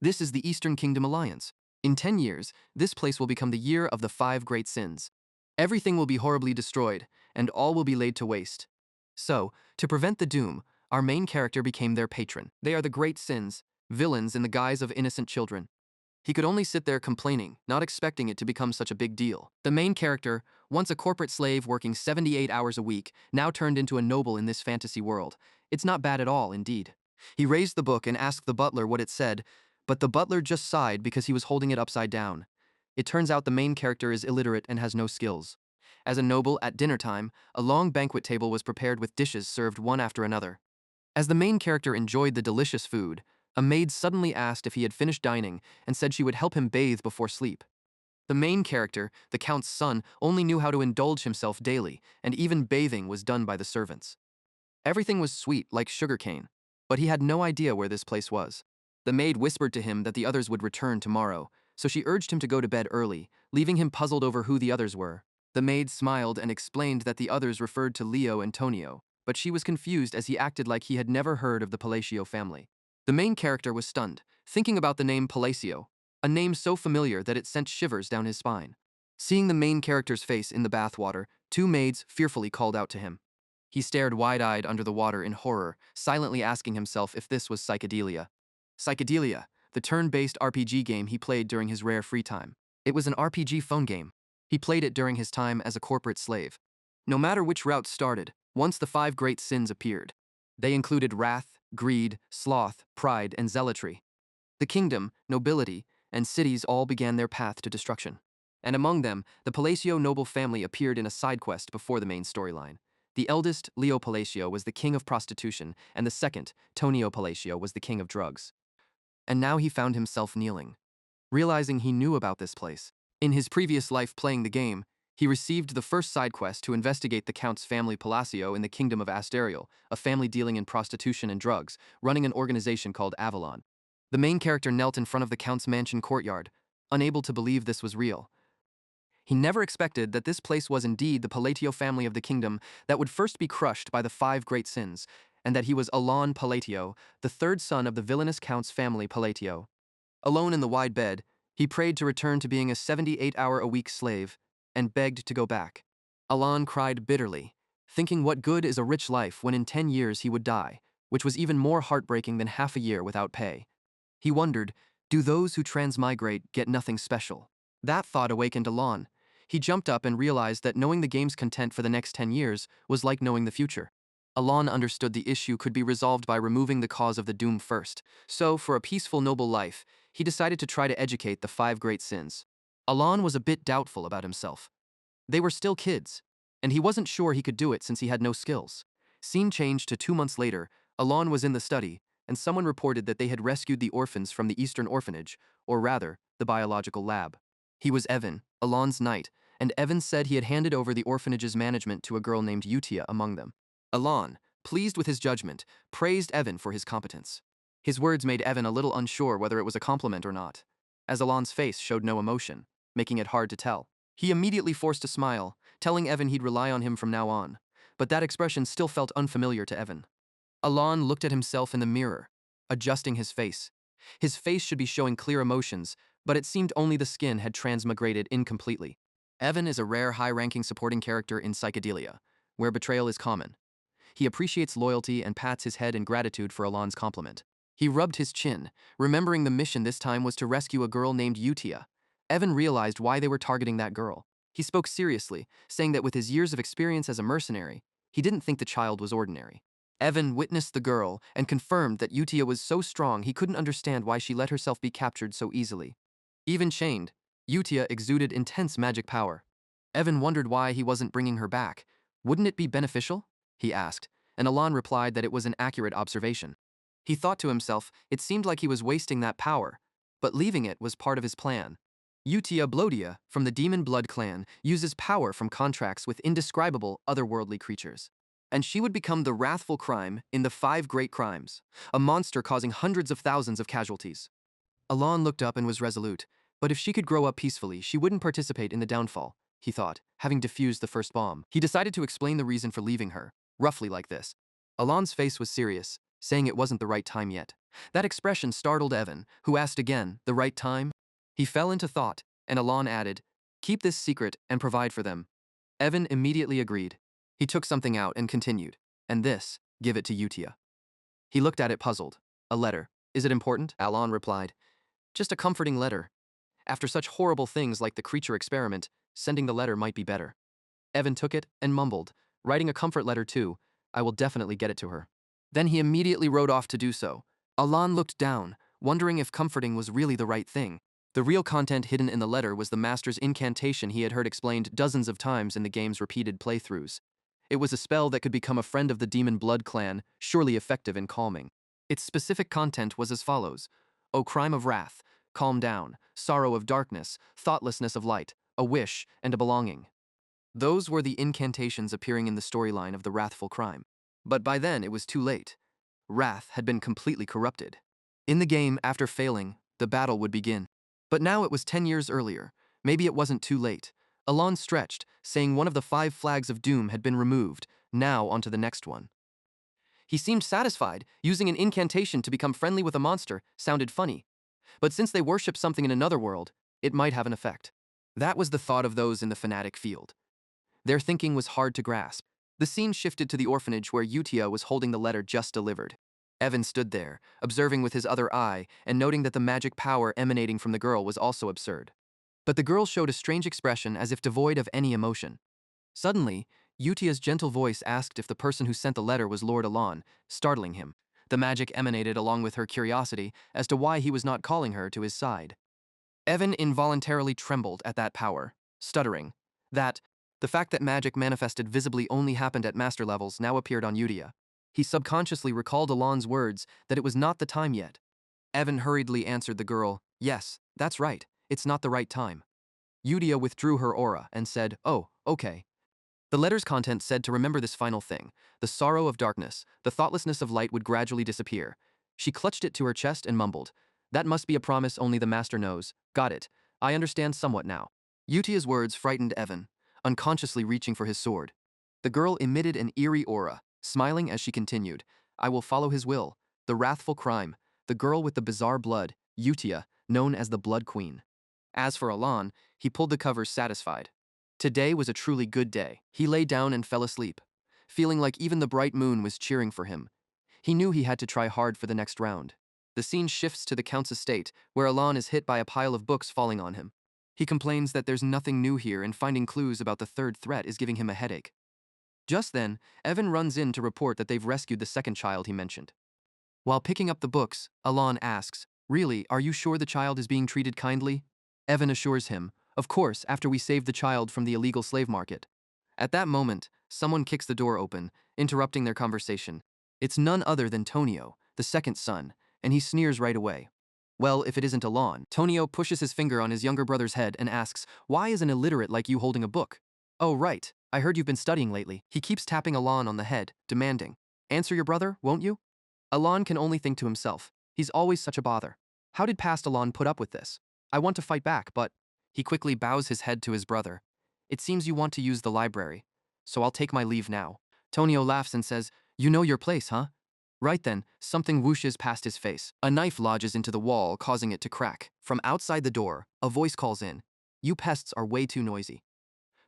This is the Eastern Kingdom Alliance. In 10 years, this place will become the year of the five great sins. Everything will be horribly destroyed, and all will be laid to waste. So, to prevent the doom, our main character became their patron. They are the great sins, villains in the guise of innocent children. He could only sit there complaining, not expecting it to become such a big deal. The main character, once a corporate slave working 78 hours a week, now turned into a noble in this fantasy world. It's not bad at all, indeed. He raised the book and asked the butler what it said, but the butler just sighed because he was holding it upside down. It turns out the main character is illiterate and has no skills. As a noble, at dinner time, a long banquet table was prepared with dishes served one after another. As the main character enjoyed the delicious food, a maid suddenly asked if he had finished dining and said she would help him bathe before sleep. The main character, the Count's son, only knew how to indulge himself daily, and even bathing was done by the servants. Everything was sweet like sugarcane, but he had no idea where this place was. The maid whispered to him that the others would return tomorrow, so she urged him to go to bed early, leaving him puzzled over who the others were. The maid smiled and explained that the others referred to Leo and Tonio, but she was confused as he acted like he had never heard of the Palacio family. The main character was stunned, thinking about the name Palacio, a name so familiar that it sent shivers down his spine. Seeing the main character's face in the bathwater, two maids fearfully called out to him. He stared wide-eyed under the water in horror, silently asking himself if this was psychedelia. Psychedelia, the turn-based RPG game he played during his rare free time. It was an RPG phone game. He played it during his time as a corporate slave. No matter which route started, once the five great sins appeared. They included wrath, greed, sloth, pride, and zealotry. The kingdom, nobility, and cities all began their path to destruction. And among them, the Palacio noble family appeared in a side quest before the main storyline. The eldest, Leo Palacio, was the king of prostitution, and the second, Tonio Palacio, was the king of drugs. And now he found himself kneeling, realizing he knew about this place. In his previous life playing the game, he received the first side quest to investigate the Count's family Palacio in the kingdom of Asterial, a family dealing in prostitution and drugs, running an organization called Avalon. The main character knelt in front of the Count's mansion courtyard, unable to believe this was real. He never expected that this place was indeed the Palatio family of the kingdom that would first be crushed by the five great sins, and that he was Alon Palatio, the third son of the villainous Count's family Palatio. Alone in the wide bed, he prayed to return to being a 78-hour-a-week slave, and begged to go back. Alon cried bitterly, thinking what good is a rich life when in 10 years he would die, which was even more heartbreaking than half a year without pay. He wondered, do those who transmigrate get nothing special? That thought awakened Alon. He jumped up and realized that knowing the game's content for the next 10 years was like knowing the future. Alon understood the issue could be resolved by removing the cause of the doom first, so for a peaceful noble life, he decided to try to educate the five great sins. Alon was a bit doubtful about himself. They were still kids, and he wasn't sure he could do it since he had no skills. Scene changed to 2 months later. Alon was in the study, and someone reported that they had rescued the orphans from the Eastern Orphanage, or rather, the biological lab. He was Evan, Alon's knight, and Evan said he had handed over the orphanage's management to a girl named Utia among them. Alon, pleased with his judgment, praised Evan for his competence. His words made Evan a little unsure whether it was a compliment or not, as Alon's face showed no emotion, making it hard to tell. He immediately forced a smile, telling Evan he'd rely on him from now on, but that expression still felt unfamiliar to Evan. Alon looked at himself in the mirror, adjusting his face. His face should be showing clear emotions, but it seemed only the skin had transmigrated incompletely. Evan is a rare high-ranking supporting character in Psychedelia, where betrayal is common. He appreciates loyalty and pats his head in gratitude for Alon's compliment. He rubbed his chin, remembering the mission this time was to rescue a girl named Utia. Evan realized why they were targeting that girl. He spoke seriously, saying that with his years of experience as a mercenary, he didn't think the child was ordinary. Evan witnessed the girl and confirmed that Utia was so strong he couldn't understand why she let herself be captured so easily. Even chained, Utia exuded intense magic power. Evan wondered why he wasn't bringing her back. Wouldn't it be beneficial? He asked, and Alon replied that it was an accurate observation. He thought to himself, it seemed like he was wasting that power, but leaving it was part of his plan. Utia Blodia, from the Demon Blood clan, uses power from contracts with indescribable otherworldly creatures. And she would become the wrathful crime in the five great crimes, a monster causing hundreds of thousands of casualties. Alon looked up and was resolute, but if she could grow up peacefully, she wouldn't participate in the downfall, he thought, having defused the first bomb. He decided to explain the reason for leaving her, roughly like this. Alon's face was serious, saying it wasn't the right time yet. That expression startled Evan, who asked again, the right time? He fell into thought, and Alon added, keep this secret and provide for them. Evan immediately agreed. He took something out and continued, and this, give it to Utia. He looked at it puzzled. A letter. Is it important? Alon replied. Just a comforting letter. After such horrible things like the creature experiment, sending the letter might be better. Evan took it and mumbled, writing a comfort letter too. I will definitely get it to her. Then he immediately rode off to do so. Alon looked down, wondering if comforting was really the right thing. The real content hidden in the letter was the master's incantation he had heard explained dozens of times in the game's repeated playthroughs. It was a spell that could become a friend of the Demon Blood clan, surely effective in calming. Its specific content was as follows. O crime of wrath, calm down, sorrow of darkness, thoughtlessness of light, a wish, and a belonging. Those were the incantations appearing in the storyline of the wrathful crime. But by then it was too late. Wrath had been completely corrupted. In the game, after failing, the battle would begin. But now it was 10 years earlier. Maybe it wasn't too late. Alon stretched, saying one of the 5 flags of doom had been removed, now onto the next one. He seemed satisfied. Using an incantation to become friendly with a monster sounded funny. But since they worship something in another world, it might have an effect. That was the thought of those in the fanatic field. Their thinking was hard to grasp. The scene shifted to the orphanage where Utia was holding the letter just delivered. Evan stood there, observing with his other eye and noting that the magic power emanating from the girl was also absurd. But the girl showed a strange expression as if devoid of any emotion. Suddenly, Utia's gentle voice asked if the person who sent the letter was Lord Alon, startling him. The magic emanated along with her curiosity as to why he was not calling her to his side. Evan involuntarily trembled at that power, stuttering. The fact that magic manifested visibly only happened at master levels now appeared on Utia. He subconsciously recalled Alon's words that it was not the time yet. Evan hurriedly answered the girl, yes, that's right, it's not the right time. Utia withdrew her aura and said, oh, okay. The letter's content said to remember this final thing. The sorrow of darkness, the thoughtlessness of light would gradually disappear. She clutched it to her chest and mumbled, that must be a promise only the master knows. Got it. I understand somewhat now. Utia's words frightened Evan, unconsciously reaching for his sword. The girl emitted an eerie aura, smiling as she continued, I will follow his will. The wrathful crime, the girl with the bizarre blood, Utia, known as the Blood Queen. As for Alon, he pulled the covers satisfied. Today was a truly good day. He lay down and fell asleep, feeling like even the bright moon was cheering for him. He knew he had to try hard for the next round. The scene shifts to the Count's estate, where Alon is hit by a pile of books falling on him. He complains that there's nothing new here and finding clues about the third threat is giving him a headache. Just then, Evan runs in to report that they've rescued the second child he mentioned. While picking up the books, Alon asks, really, are you sure the child is being treated kindly? Evan assures him, of course, after we saved the child from the illegal slave market. At that moment, someone kicks the door open, interrupting their conversation. It's none other than Tonio, the second son, and he sneers right away. Well, if it isn't Alon. Tonio pushes his finger on his younger brother's head and asks, why is an illiterate like you holding a book? Oh right, I heard you've been studying lately. He keeps tapping Alon on the head, demanding, answer your brother, won't you? Alon can only think to himself, he's always such a bother. How did past Alon put up with this? I want to fight back, but... He quickly bows his head to his brother. It seems you want to use the library, so I'll take my leave now. Tonio laughs and says, you know your place, huh? Right then, something whooshes past his face. A knife lodges into the wall, causing it to crack. From outside the door, a voice calls in, you pests are way too noisy.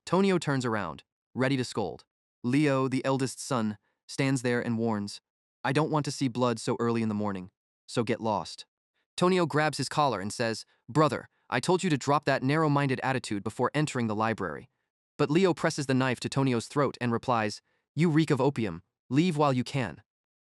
Tonio turns around, ready to scold. Leo, the eldest son, stands there and warns, I don't want to see blood so early in the morning, so get lost. Tonio grabs his collar and says, brother, I told you to drop that narrow-minded attitude before entering the library. But Leo presses the knife to Tonio's throat and replies, you reek of opium, leave while you can.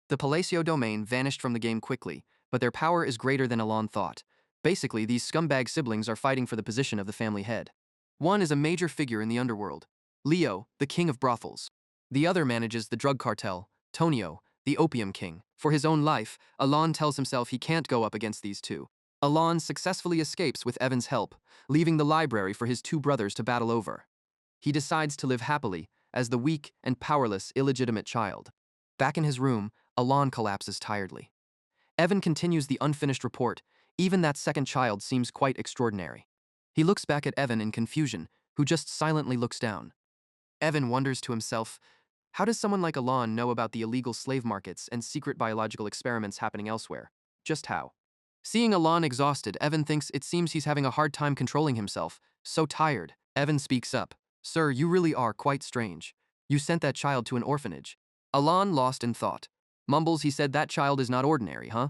The Palacio domain vanished from the game quickly, but their power is greater than Alon thought. Basically, these scumbag siblings are fighting for the position of the family head. One is a major figure in the underworld, Leo, the king of brothels. The other manages the drug cartel, Tonio, the opium king. For his own life, Alon tells himself he can't go up against these two. Alon successfully escapes with Evan's help, leaving the library for his two brothers to battle over. He decides to live happily, as the weak and powerless illegitimate child. Back in his room, Alon collapses tiredly. Evan continues the unfinished report. Even that second child seems quite extraordinary. He looks back at Evan in confusion, who just silently looks down. Evan wonders to himself, how does someone like Alon know about the illegal slave markets and secret biological experiments happening elsewhere? Just how? Seeing Alon exhausted, Evan thinks it seems he's having a hard time controlling himself. So tired. Evan speaks up. Sir, you really are quite strange. You sent that child to an orphanage. Alon, lost in thought, mumbles. He said that child is not ordinary, huh?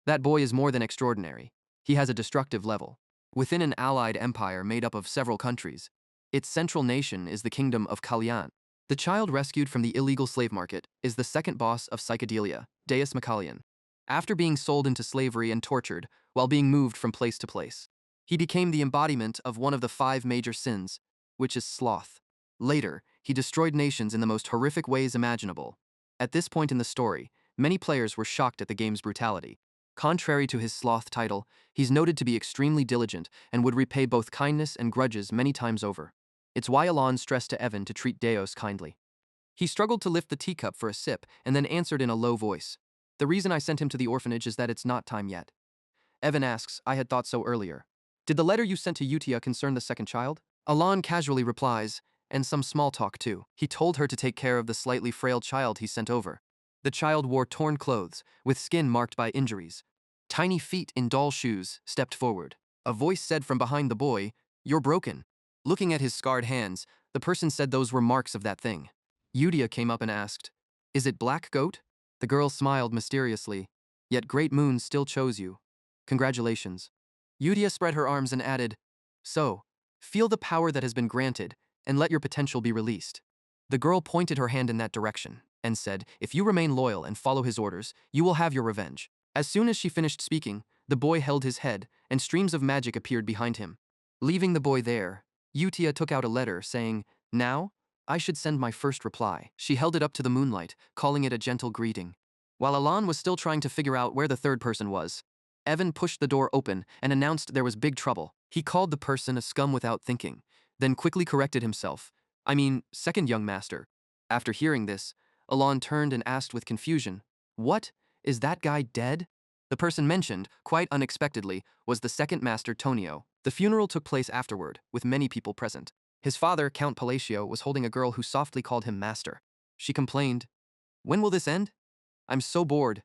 That boy is more than extraordinary. He has a destructive level. Within an allied empire made up of several countries, its central nation is the kingdom of Kalyan. The child rescued from the illegal slave market is the second boss of psychedelia, Deus Makalian. After being sold into slavery and tortured while being moved from place to place, he became the embodiment of one of the 5 major sins, which is sloth. Later, he destroyed nations in the most horrific ways imaginable. At this point in the story, many players were shocked at the game's brutality. Contrary to his sloth title, he's noted to be extremely diligent and would repay both kindness and grudges many times over. It's why Alon stressed to Evan to treat Deos kindly. He struggled to lift the teacup for a sip and then answered in a low voice. The reason I sent him to the orphanage is that it's not time yet. Evan asks, I had thought so earlier. Did the letter you sent to Utia concern the second child? Alon casually replies, and some small talk too. He told her to take care of the slightly frail child he sent over. The child wore torn clothes, with skin marked by injuries. Tiny feet in doll shoes stepped forward. A voice said from behind the boy, You're broken. Looking at his scarred hands, the person said those were marks of that thing. Udia came up and asked, Is it Black Goat? The girl smiled mysteriously. Yet Great Moon still chose you. Congratulations. Udia spread her arms and added, So, feel the power that has been granted, and let your potential be released. The girl pointed her hand in that direction and said, If you remain loyal and follow his orders, you will have your revenge. As soon as she finished speaking, the boy held his head, and streams of magic appeared behind him. Leaving the boy there, Utia took out a letter, saying, Now, I should send my first reply. She held it up to the moonlight, calling it a gentle greeting. While Alon was still trying to figure out where the third person was, Evan pushed the door open and announced there was big trouble. He called the person a scum without thinking, then quickly corrected himself. I mean, second young master. After hearing this, Alon turned and asked with confusion, What? Is that guy dead? The person mentioned, quite unexpectedly, was the second master Tonio. The funeral took place afterward, with many people present. His father, Count Palacio, was holding a girl who softly called him master. She complained, When will this end? I'm so bored.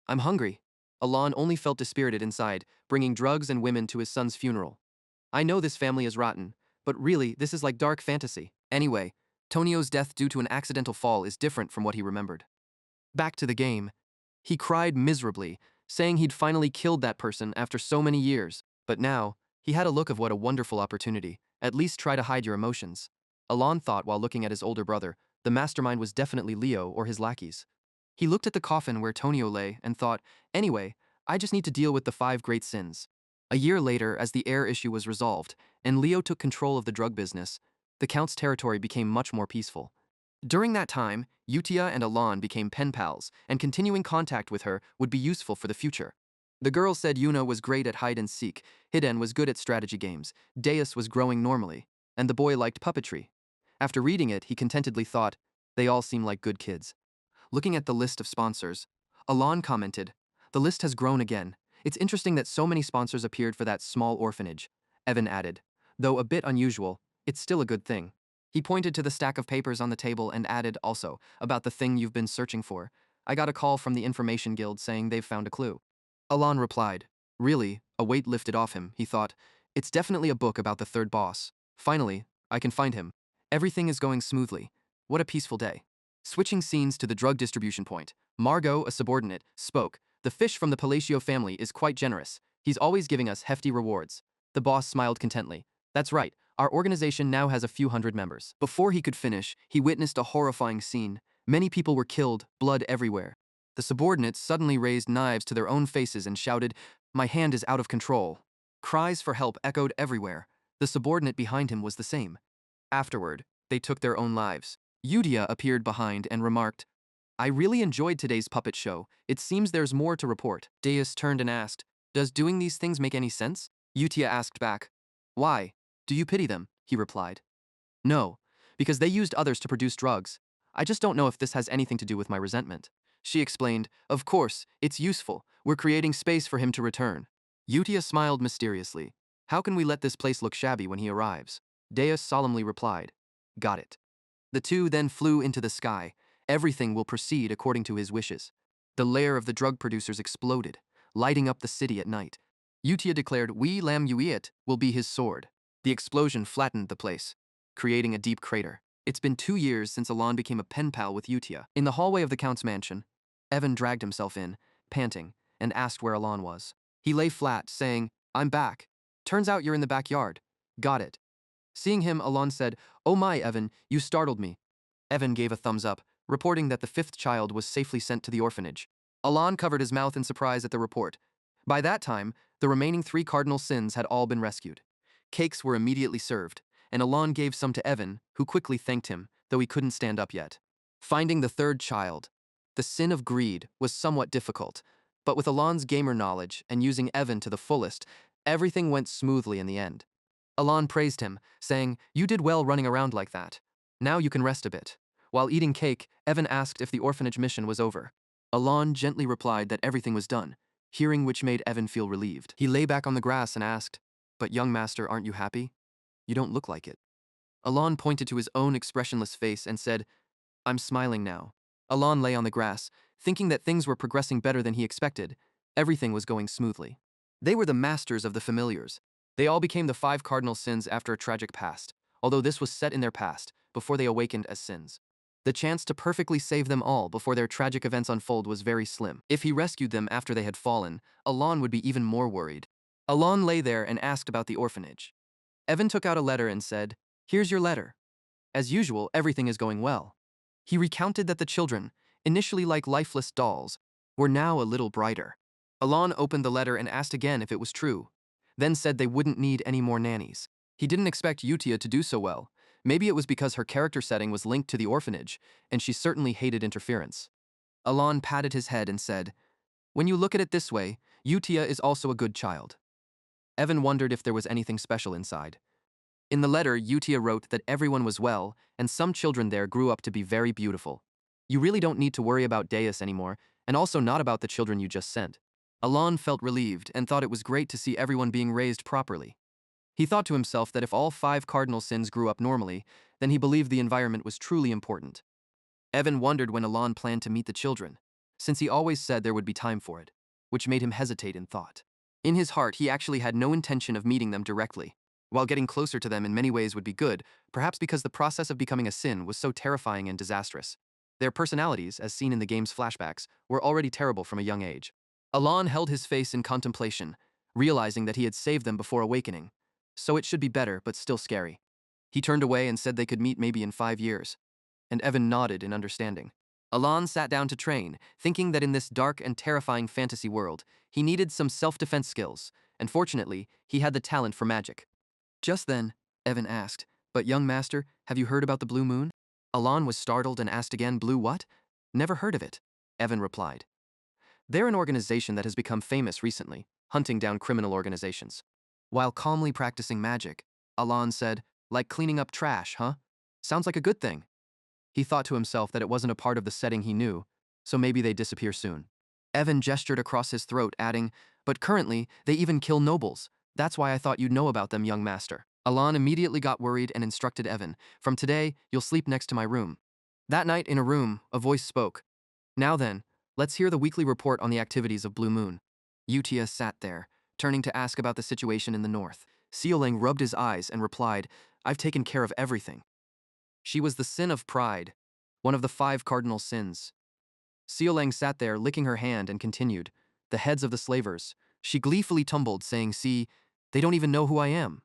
I'm hungry. Alon only felt dispirited inside, bringing drugs and women to his son's funeral. I know this family is rotten, but really, this is like dark fantasy. Anyway, Tonio's death due to an accidental fall is different from what he remembered. Back to the game. He cried miserably, saying he'd finally killed that person after so many years. But now, he had a look of what a wonderful opportunity. At least try to hide your emotions. Alon thought while looking at his older brother, the mastermind was definitely Leo or his lackeys. He looked at the coffin where Tonio lay and thought, anyway, I just need to deal with the 5 great sins. A year later, as the heir issue was resolved, and Leo took control of the drug business, the Count's territory became much more peaceful. During that time, Utia and Alon became pen pals, and continuing contact with her would be useful for the future. The girl said Yuna was great at hide and seek, Hiden was good at strategy games, Deus was growing normally, and the boy liked puppetry. After reading it, he contentedly thought, they all seem like good kids. Looking at the list of sponsors, Alon commented, The list has grown again. It's interesting that so many sponsors appeared for that small orphanage. Evan added, Though a bit unusual, it's still a good thing. He pointed to the stack of papers on the table and added also, about the thing you've been searching for. I got a call from the Information Guild saying they've found a clue. Alon replied, Really? A weight lifted off him, he thought. It's definitely a book about the third boss. Finally, I can find him. Everything is going smoothly. What a peaceful day. Switching scenes to the drug distribution point, Margot, a subordinate, spoke. The fish from the Palacio family is quite generous. He's always giving us hefty rewards. The boss smiled contently. That's right, our organization now has a few hundred members. Before he could finish, he witnessed a horrifying scene. Many people were killed, blood everywhere. The subordinates suddenly raised knives to their own faces and shouted, My hand is out of control. Cries for help echoed everywhere. The subordinate behind him was the same. Afterward, they took their own lives. Udia appeared behind and remarked, I really enjoyed today's puppet show. It seems there's more to report. Deus turned and asked, Does doing these things make any sense? Utia asked back, Why? Do you pity them? He replied. No, because they used others to produce drugs. I just don't know if this has anything to do with my resentment. She explained, Of course, it's useful. We're creating space for him to return. Utia smiled mysteriously. How can we let this place look shabby when he arrives? Deus solemnly replied, Got it. The two then flew into the sky. Everything will proceed according to his wishes. The lair of the drug producers exploded. lighting up the city at night. Utia declared Wee Lam Yuiat will be his sword. The explosion flattened the place, creating a deep crater. It's been 2 years since Alon became a pen pal with Utia. In the hallway of the Count's mansion, Evan dragged himself in, panting, and asked where Alon was. He lay flat, saying, I'm back. Turns out you're in the backyard. Got it. Seeing him, Alon said, Oh my, Evan, you startled me. Evan gave a thumbs up, reporting that the fifth child was safely sent to the orphanage. Alon covered his mouth in surprise at the report. By that time, the remaining 3 cardinal sins had all been rescued. Cakes were immediately served, and Alon gave some to Evan, who quickly thanked him, though he couldn't stand up yet. Finding the third child, the sin of greed, was somewhat difficult, but with Alon's gamer knowledge and using Evan to the fullest, everything went smoothly in the end. Alon praised him, saying, You did well running around like that. Now you can rest a bit. While eating cake, Evan asked if the orphanage mission was over. Alon gently replied that everything was done, hearing which made Evan feel relieved. He lay back on the grass and asked, But young master, aren't you happy? You don't look like it. Alon pointed to his own expressionless face and said, I'm smiling now. Alon lay on the grass, thinking that things were progressing better than he expected. Everything was going smoothly. They were the masters of the familiars. They all became the 5 cardinal sins after a tragic past, although this was set in their past, before they awakened as sins. The chance to perfectly save them all before their tragic events unfold was very slim. If he rescued them after they had fallen, Alon would be even more worried. Alon lay there and asked about the orphanage. Evan took out a letter and said, Here's your letter. As usual, everything is going well. He recounted that the children, initially like lifeless dolls, were now a little brighter. Alon opened the letter and asked again if it was true, then said they wouldn't need any more nannies. He didn't expect Utia to do so well. Maybe it was because her character setting was linked to the orphanage, and she certainly hated interference. Alon patted his head and said, When you look at it this way, Utia is also a good child. Evan wondered if there was anything special inside. In the letter, Utia wrote that everyone was well, and some children there grew up to be very beautiful. You really don't need to worry about Deus anymore, and also not about the children you just sent. Alon felt relieved and thought it was great to see everyone being raised properly. He thought to himself that if all 5 cardinal sins grew up normally, then he believed the environment was truly important. Evan wondered when Alon planned to meet the children, since he always said there would be time for it, which made him hesitate in thought. In his heart, he actually had no intention of meeting them directly. While getting closer to them in many ways would be good, perhaps because the process of becoming a sin was so terrifying and disastrous. Their personalities, as seen in the game's flashbacks, were already terrible from a young age. Alon held his face in contemplation, realizing that he had saved them before awakening. So it should be better, but still scary. He turned away and said they could meet maybe in 5 years. And Evan nodded in understanding. Alon sat down to train, thinking that in this dark and terrifying fantasy world, he needed some self-defense skills, and fortunately, he had the talent for magic. Just then, Evan asked, But young master, have you heard about the Blue Moon? Alon was startled and asked again, Blue what? Never heard of it, Evan replied. They're an organization that has become famous recently, hunting down criminal organizations. While calmly practicing magic, Alon said, Like cleaning up trash, huh? Sounds like a good thing. He thought to himself that it wasn't a part of the setting he knew, so maybe they'd disappear soon. Evan gestured across his throat, adding, But currently, they even kill nobles. That's why I thought you'd know about them, young master. Alon immediately got worried and instructed Evan, From today, you'll sleep next to my room. That night, in a room, a voice spoke. Now then, let's hear the weekly report on the activities of Blue Moon. Utia sat there, turning to ask about the situation in the north. Seolang rubbed his eyes and replied, I've taken care of everything. She was the sin of pride, one of the 5 cardinal sins. Seolang sat there, licking her hand, and continued, The heads of the slavers. She gleefully tumbled, saying, See, they don't even know who I am.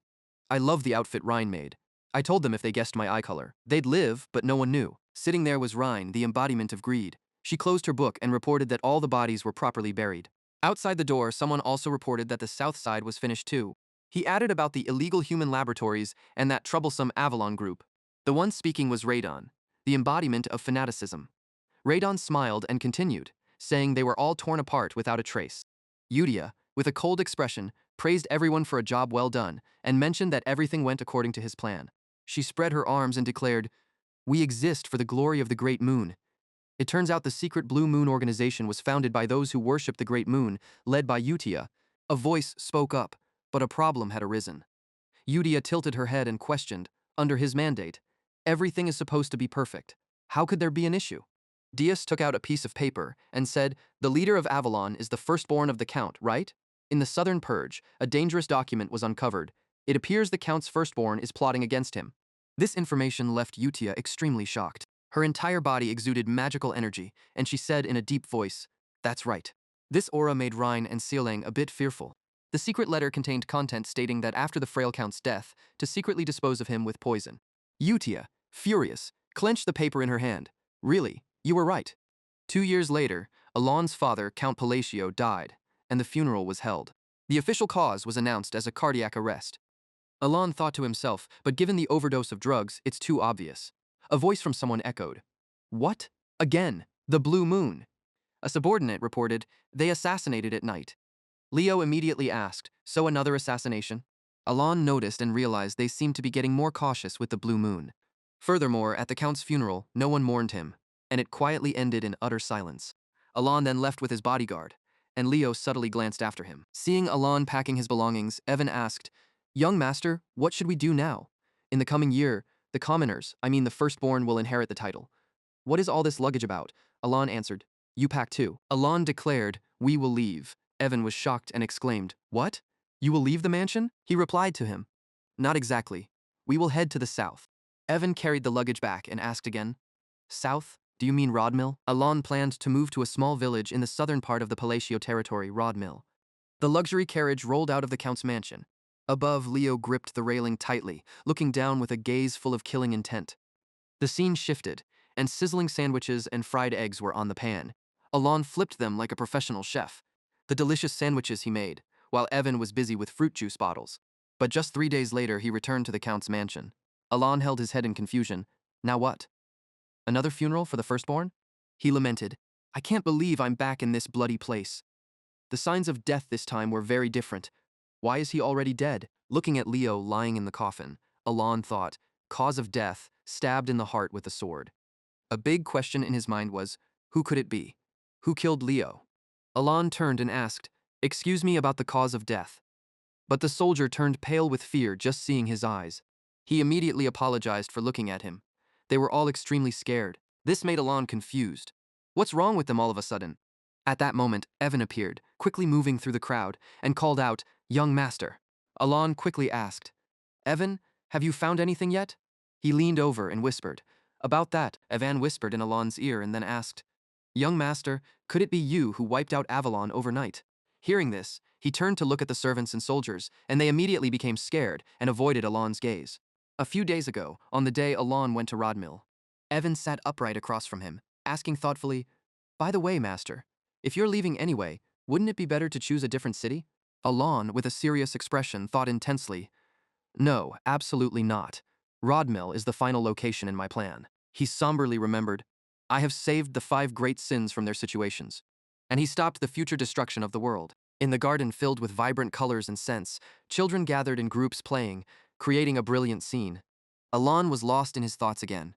I love the outfit Rhine made. I told them if they guessed my eye color, they'd live, but no one knew. Sitting there was Rhine, the embodiment of greed. She closed her book and reported that all the bodies were properly buried. Outside the door, someone also reported that the south side was finished too. He added about the illegal human laboratories and that troublesome Avalon group. The one speaking was Radon, the embodiment of fanaticism. Radon smiled and continued, saying they were all torn apart without a trace. Udia, with a cold expression, praised everyone for a job well done and mentioned that everything went according to his plan. She spread her arms and declared, We exist for the glory of the Great Moon. It turns out the secret Blue Moon organization was founded by those who worship the Great Moon, led by Utia. A voice spoke up, but a problem had arisen. Udia tilted her head and questioned, under his mandate, everything is supposed to be perfect. How could there be an issue? Diaz took out a piece of paper and said, "The leader of Avalon is the firstborn of the Count, right?" In the Southern Purge, a dangerous document was uncovered. It appears the Count's firstborn is plotting against him. This information left Utia extremely shocked. Her entire body exuded magical energy, and she said in a deep voice, "That's right." This aura made Rhine and Sealang a bit fearful. The secret letter contained content stating that after the frail Count's death, to secretly dispose of him with poison. Utia, furious, clenched the paper in her hand. "Really, you were right." 2 years later, Alon's father, Count Palacio, died, and the funeral was held. The official cause was announced as a cardiac arrest. Alon thought to himself, but given the overdose of drugs, it's too obvious. A voice from someone echoed, "What? Again, the blue moon." A subordinate reported, "They assassinated at night." Leo immediately asked, "So another assassination?" Alon noticed and realized they seemed to be getting more cautious with the blue moon. Furthermore, at the Count's funeral, no one mourned him, and it quietly ended in utter silence. Alon then left with his bodyguard, and Leo subtly glanced after him. Seeing Alon packing his belongings, Evan asked, "Young master, what should we do now? In the coming year, the commoners, I mean the firstborn, will inherit the title. What is all this luggage about?" Alon answered, "You pack too." Alon declared, "We will leave." Evan was shocked and exclaimed, "What? You will leave the mansion?" He replied to him, "Not exactly. We will head to the south." Evan carried the luggage back and asked again, "South? Do you mean Rodmill?" Alon planned to move to a small village in the southern part of the Palacio territory, Rodmill. The luxury carriage rolled out of the Count's mansion. Above, Leo gripped the railing tightly, looking down with a gaze full of killing intent. The scene shifted, and sizzling sandwiches and fried eggs were on the pan. Alon flipped them like a professional chef. The delicious sandwiches he made, while Evan was busy with fruit juice bottles. But just 3 days later, he returned to the Count's mansion. Alon held his head in confusion. Now what? Another funeral for the firstborn? He lamented, "I can't believe I'm back in this bloody place." The signs of death this time were very different. Why is he already dead? Looking at Leo lying in the coffin, Alon thought, cause of death, stabbed in the heart with a sword. A big question in his mind was, who could it be? Who killed Leo? Alon turned and asked, "Excuse me about the cause of death." But the soldier turned pale with fear just seeing his eyes. He immediately apologized for looking at him. They were all extremely scared. This made Alon confused. What's wrong with them all of a sudden? At that moment, Evan appeared, quickly moving through the crowd, and called out, "Young master." Alon quickly asked, "Evan, have you found anything yet?" He leaned over and whispered, "About that." Evan whispered in Alon's ear and then asked, "Young master, could it be you who wiped out Avalon overnight?" Hearing this, he turned to look at the servants and soldiers, and they immediately became scared and avoided Alon's gaze. A few days ago, on the day Alon went to Rodmill, Evan sat upright across from him, asking thoughtfully, "By the way, master, if you're leaving anyway, wouldn't it be better to choose a different city?" Alon, with a serious expression, thought intensely, "No, absolutely not. Rodmill is the final location in my plan." He somberly remembered, "I have saved the 5 great sins from their situations." And he stopped the future destruction of the world. In the garden filled with vibrant colors and scents, children gathered in groups playing, creating a brilliant scene. Alon was lost in his thoughts again.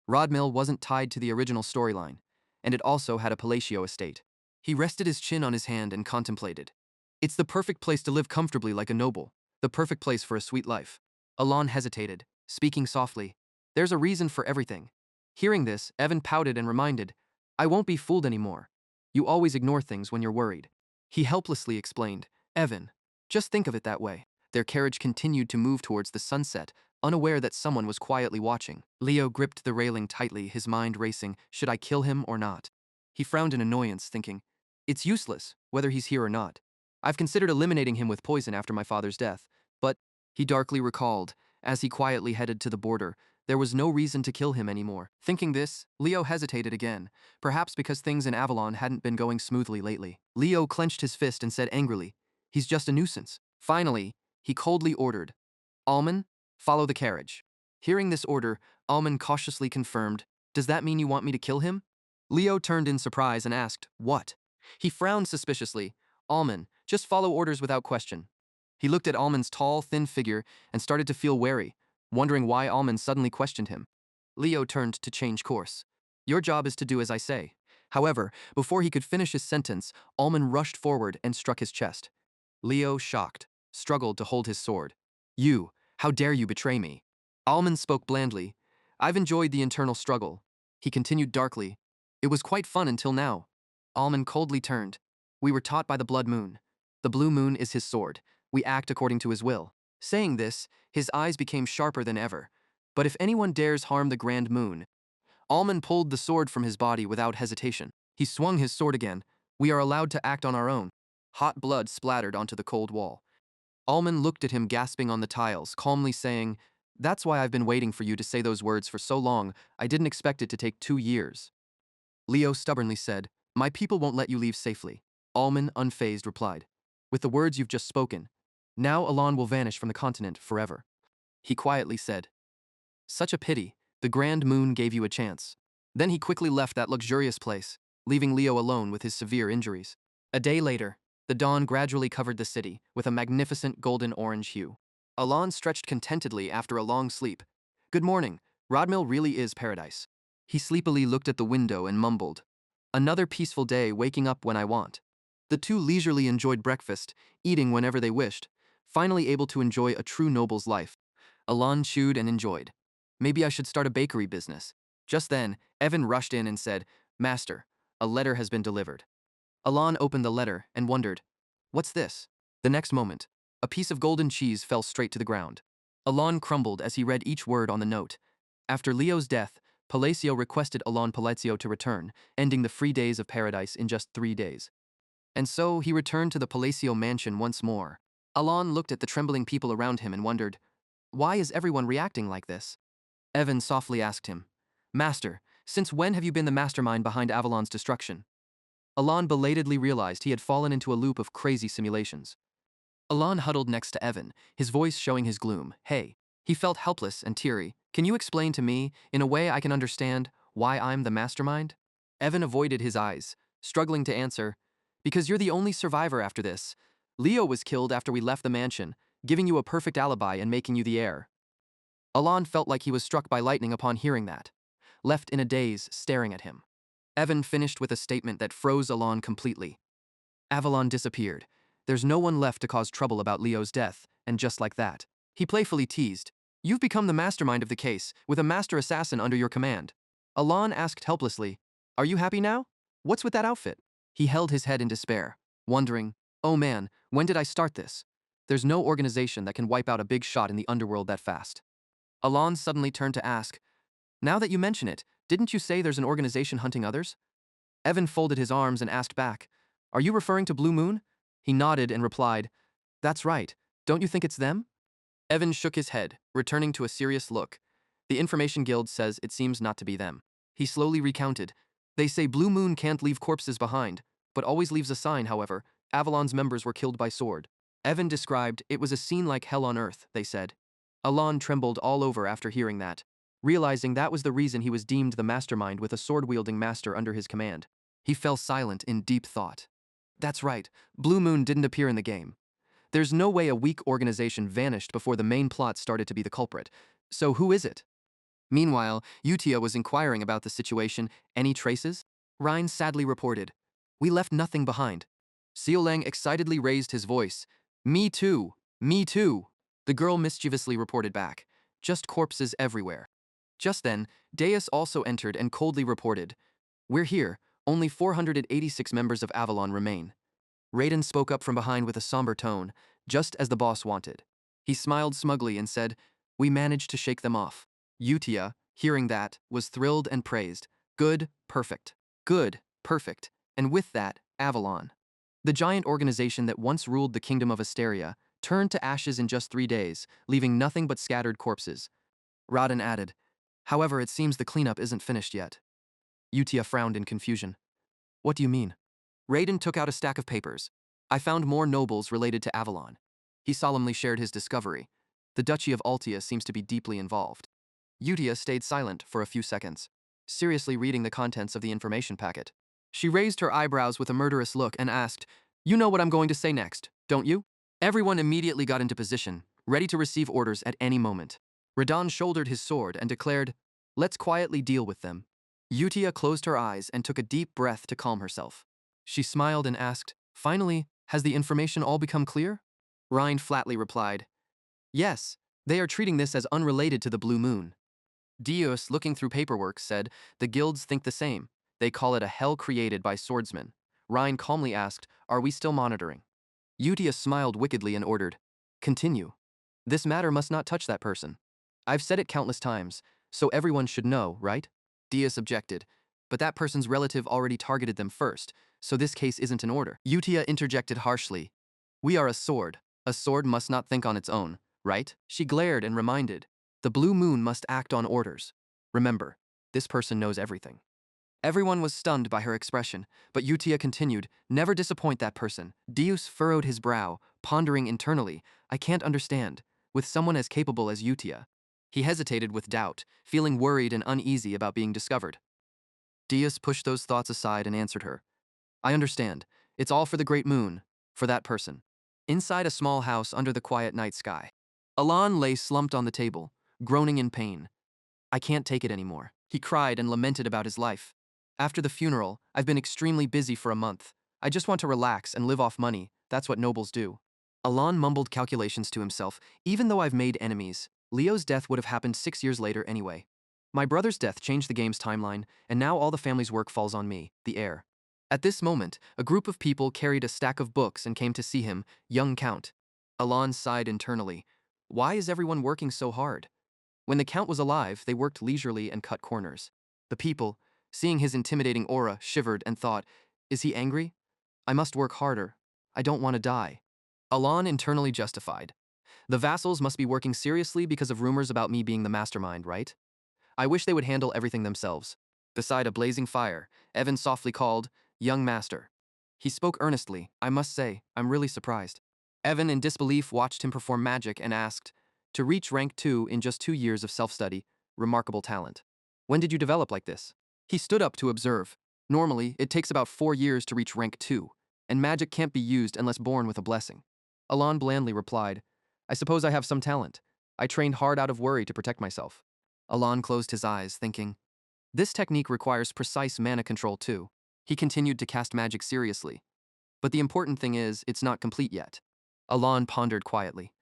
Rodmill wasn't tied to the original storyline, and it also had a Palacio estate. He rested his chin on his hand and contemplated. It's the perfect place to live comfortably like a noble, the perfect place for a sweet life. Alon hesitated, speaking softly. "There's a reason for everything." Hearing this, Evan pouted and reminded, "I won't be fooled anymore. You always ignore things when you're worried." He helplessly explained, "Evan, just think of it that way." Their carriage continued to move towards the sunset, unaware that someone was quietly watching. Leo gripped the railing tightly, his mind racing, should I kill him or not? He frowned in annoyance, thinking, it's useless, whether he's here or not. I've considered eliminating him with poison after my father's death, but, he darkly recalled, as he quietly headed to the border, there was no reason to kill him anymore. Thinking this, Leo hesitated again, perhaps because things in Avalon hadn't been going smoothly lately. Leo clenched his fist and said angrily, "He's just a nuisance." Finally, he coldly ordered, "Alman, follow the carriage." Hearing this order, Alman cautiously confirmed, "Does that mean you want me to kill him?" Leo turned in surprise and asked, "What?" He frowned suspiciously. "Alman, just follow orders without question." He looked at Alman's tall, thin figure and started to feel wary, wondering why Alman suddenly questioned him. Leo turned to change course. "Your job is to do as I say." However, before he could finish his sentence, Alman rushed forward and struck his chest. Leo, shocked, struggled to hold his sword. "You, how dare you betray me?" Alman spoke blandly. "I've enjoyed the internal struggle." He continued darkly, It was quite fun until now. Almond coldly turned. We were taught by the blood moon. The blue moon is his sword. We act according to his will. Saying this, his eyes became sharper than ever. But if anyone dares harm the grand moon, Almond pulled the sword from his body without hesitation. He swung his sword again. We are allowed to act on our own. Hot blood splattered onto the cold wall. Almond looked at him gasping on the tiles, calmly saying, "That's why I've been waiting for you to say those words for so long. I didn't expect it to take 2 years." Leo stubbornly said, "My people won't let you leave safely." Almond, unfazed, replied, "With the words you've just spoken, now Alon will vanish from the continent forever." He quietly said, "Such a pity. The grand moon gave you a chance." Then he quickly left that luxurious place, leaving Leo alone with his severe injuries. A day later, the dawn gradually covered the city with a magnificent golden-orange hue. Alon stretched contentedly after a long sleep. "Good morning. Rodmill really is paradise." He sleepily looked at the window and mumbled, "Another peaceful day, waking up when I want." The two leisurely enjoyed breakfast, eating whenever they wished, finally able to enjoy a true noble's life. Alon chewed and enjoyed. "Maybe I should start a bakery business." Just then, Evan rushed in and said, "Master, a letter has been delivered." Alon opened the letter and wondered, "What's this?" The next moment, a piece of golden cheese fell straight to the ground. Alon crumbled as he read each word on the note. After Leo's death, Palacio requested Alon Palacio to return, ending the free days of paradise in just 3 days. And so he returned to the Palacio mansion once more. Alon looked at the trembling people around him and wondered, "Why is everyone reacting like this?" Evan softly asked him, "Master, since when have you been the mastermind behind Avalon's destruction?" Alon belatedly realized he had fallen into a loop of crazy simulations. Alon huddled next to Evan, his voice showing his gloom. "Hey." He felt helpless and teary. "Can you explain to me, in a way I can understand, why I'm the mastermind?" Evan avoided his eyes, struggling to answer, "Because you're the only survivor after this. Leo was killed after we left the mansion, giving you a perfect alibi and making you the heir." Alon felt like he was struck by lightning upon hearing that, left in a daze, staring at him. Evan finished with a statement that froze Alon completely. Avalon disappeared. There's no one left to cause trouble about Leo's death, and just like that, he playfully teased, "You've become the mastermind of the case, with a master assassin under your command." Alon asked helplessly, "Are you happy now? What's with that outfit?" He held his head in despair, wondering, "Oh man, when did I start this? There's no organization that can wipe out a big shot in the underworld that fast." Alon suddenly turned to ask, "Now that you mention it, didn't you say there's an organization hunting others?" Evan folded his arms and asked back, "Are you referring to Blue Moon?" He nodded and replied, "That's right. Don't you think it's them?" Evan shook his head, returning to a serious look. "The Information Guild says it seems not to be them." He slowly recounted, "They say Blue Moon can't leave corpses behind, but always leaves a sign, however. Avalon's members were killed by sword." Evan described, "It was a scene like hell on earth," they said. Alon trembled all over after hearing that, realizing that was the reason he was deemed the mastermind with a sword-wielding master under his command. He fell silent in deep thought. That's right, Blue Moon didn't appear in the game. There's no way a weak organization vanished before the main plot started to be the culprit. So who is it? Meanwhile, Utia was inquiring about the situation. "Any traces?" Ryan sadly reported, "We left nothing behind." Seolang excitedly raised his voice, "Me too! Me too!" The girl mischievously reported back, "Just corpses everywhere." Just then, Deus also entered and coldly reported, "We're here. Only 486 members of Avalon remain." Raiden spoke up from behind with a somber tone, just as the boss wanted. He smiled smugly and said, "We managed to shake them off." Utia, hearing that, was thrilled and praised. Good, perfect. Good, perfect. And with that, Avalon, the giant organization that once ruled the kingdom of Asteria, turned to ashes in just 3 days, leaving nothing but scattered corpses. Raden added, "However, it seems the cleanup isn't finished yet." Utia frowned in confusion. "What do you mean?" Raiden took out a stack of papers. "I found more nobles related to Avalon." He solemnly shared his discovery. "The Duchy of Altia seems to be deeply involved." Utia stayed silent for a few seconds, seriously reading the contents of the information packet. She raised her eyebrows with a murderous look and asked, "You know what I'm going to say next, don't you?" Everyone immediately got into position, ready to receive orders at any moment. Radan shouldered his sword and declared, "Let's quietly deal with them." Utia closed her eyes and took a deep breath to calm herself. She smiled and asked, "Finally, has the information all become clear?" Ryan flatly replied, "Yes, they are treating this as unrelated to the Blue Moon." Dios, looking through paperwork, said, "The guilds think the same. They call it a hell created by swordsmen. Ryan calmly asked, "Are we still monitoring?" Utia smiled wickedly and ordered, "Continue. This matter must not touch that person. I've said it countless times, so everyone should know, right?" Diaz objected, "But that person's relative already targeted them first, so this case isn't in order." Utia interjected harshly, "We are a sword. A sword must not think on its own, right?" She glared and reminded, "The blue moon must act on orders. Remember, this person knows everything." Everyone was stunned by her expression, but Utia continued, "Never disappoint that person." Deus furrowed his brow, pondering internally, "I can't understand, with someone as capable as Utia." He hesitated with doubt, feeling worried and uneasy about being discovered. Deus pushed those thoughts aside and answered her, "I understand. It's all for the great moon, for that person." Inside a small house under the quiet night sky, Alan lay slumped on the table, groaning in pain. "I can't take it anymore." He cried and lamented about his life. "After the funeral, I've been extremely busy for a month. I just want to relax and live off money. That's what nobles do." Alon mumbled calculations to himself. "Even though I've made enemies, Leo's death would have happened 6 years later anyway. My brother's death changed the game's timeline, and now all the family's work falls on me, the heir." At this moment, a group of people carried a stack of books and came to see him, young Count. Alon sighed internally. Why is everyone working so hard? When the Count was alive, they worked leisurely and cut corners. The people, seeing his intimidating aura, shivered and thought, "Is he angry? I must work harder. I don't want to die." Alon internally justified. "The vassals must be working seriously because of rumors about me being the mastermind, right? I wish they would handle everything themselves." Beside a blazing fire, Evan softly called, "Young master." He spoke earnestly. "I must say, I'm really surprised." Evan, in disbelief, watched him perform magic and asked, "To reach rank 2 in just 2 years of self-study, remarkable talent. When did you develop like this?" He stood up to observe. "Normally, it takes about 4 years to reach rank 2, and magic can't be used unless born with a blessing." Alon blandly replied, "I suppose I have some talent. I trained hard out of worry to protect myself." Alon closed his eyes, thinking, "This technique requires precise mana control too." He continued to cast magic seriously. "But the important thing is, it's not complete yet." Alon pondered quietly.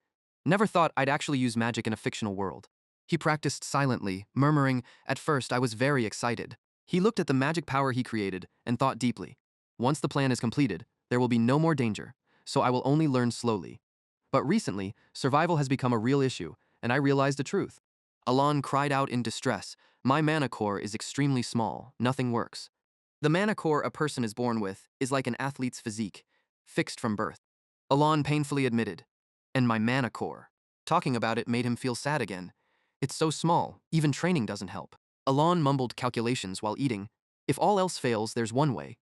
"Never thought I'd actually use magic in a fictional world." He practiced silently, murmuring, "At first I was very excited." He looked at the magic power he created and thought deeply. "Once the plan is completed, there will be no more danger, so I will only learn slowly." But recently, survival has become a real issue, and I realized the truth. Alon cried out in distress, "My mana core is extremely small, nothing works." The mana core a person is born with is like an athlete's physique, fixed from birth. Alon painfully admitted, "And my mana core." Talking about it made him feel sad again. "It's so small, even training doesn't help." Alon mumbled calculations while eating. "If all else fails, there's one way."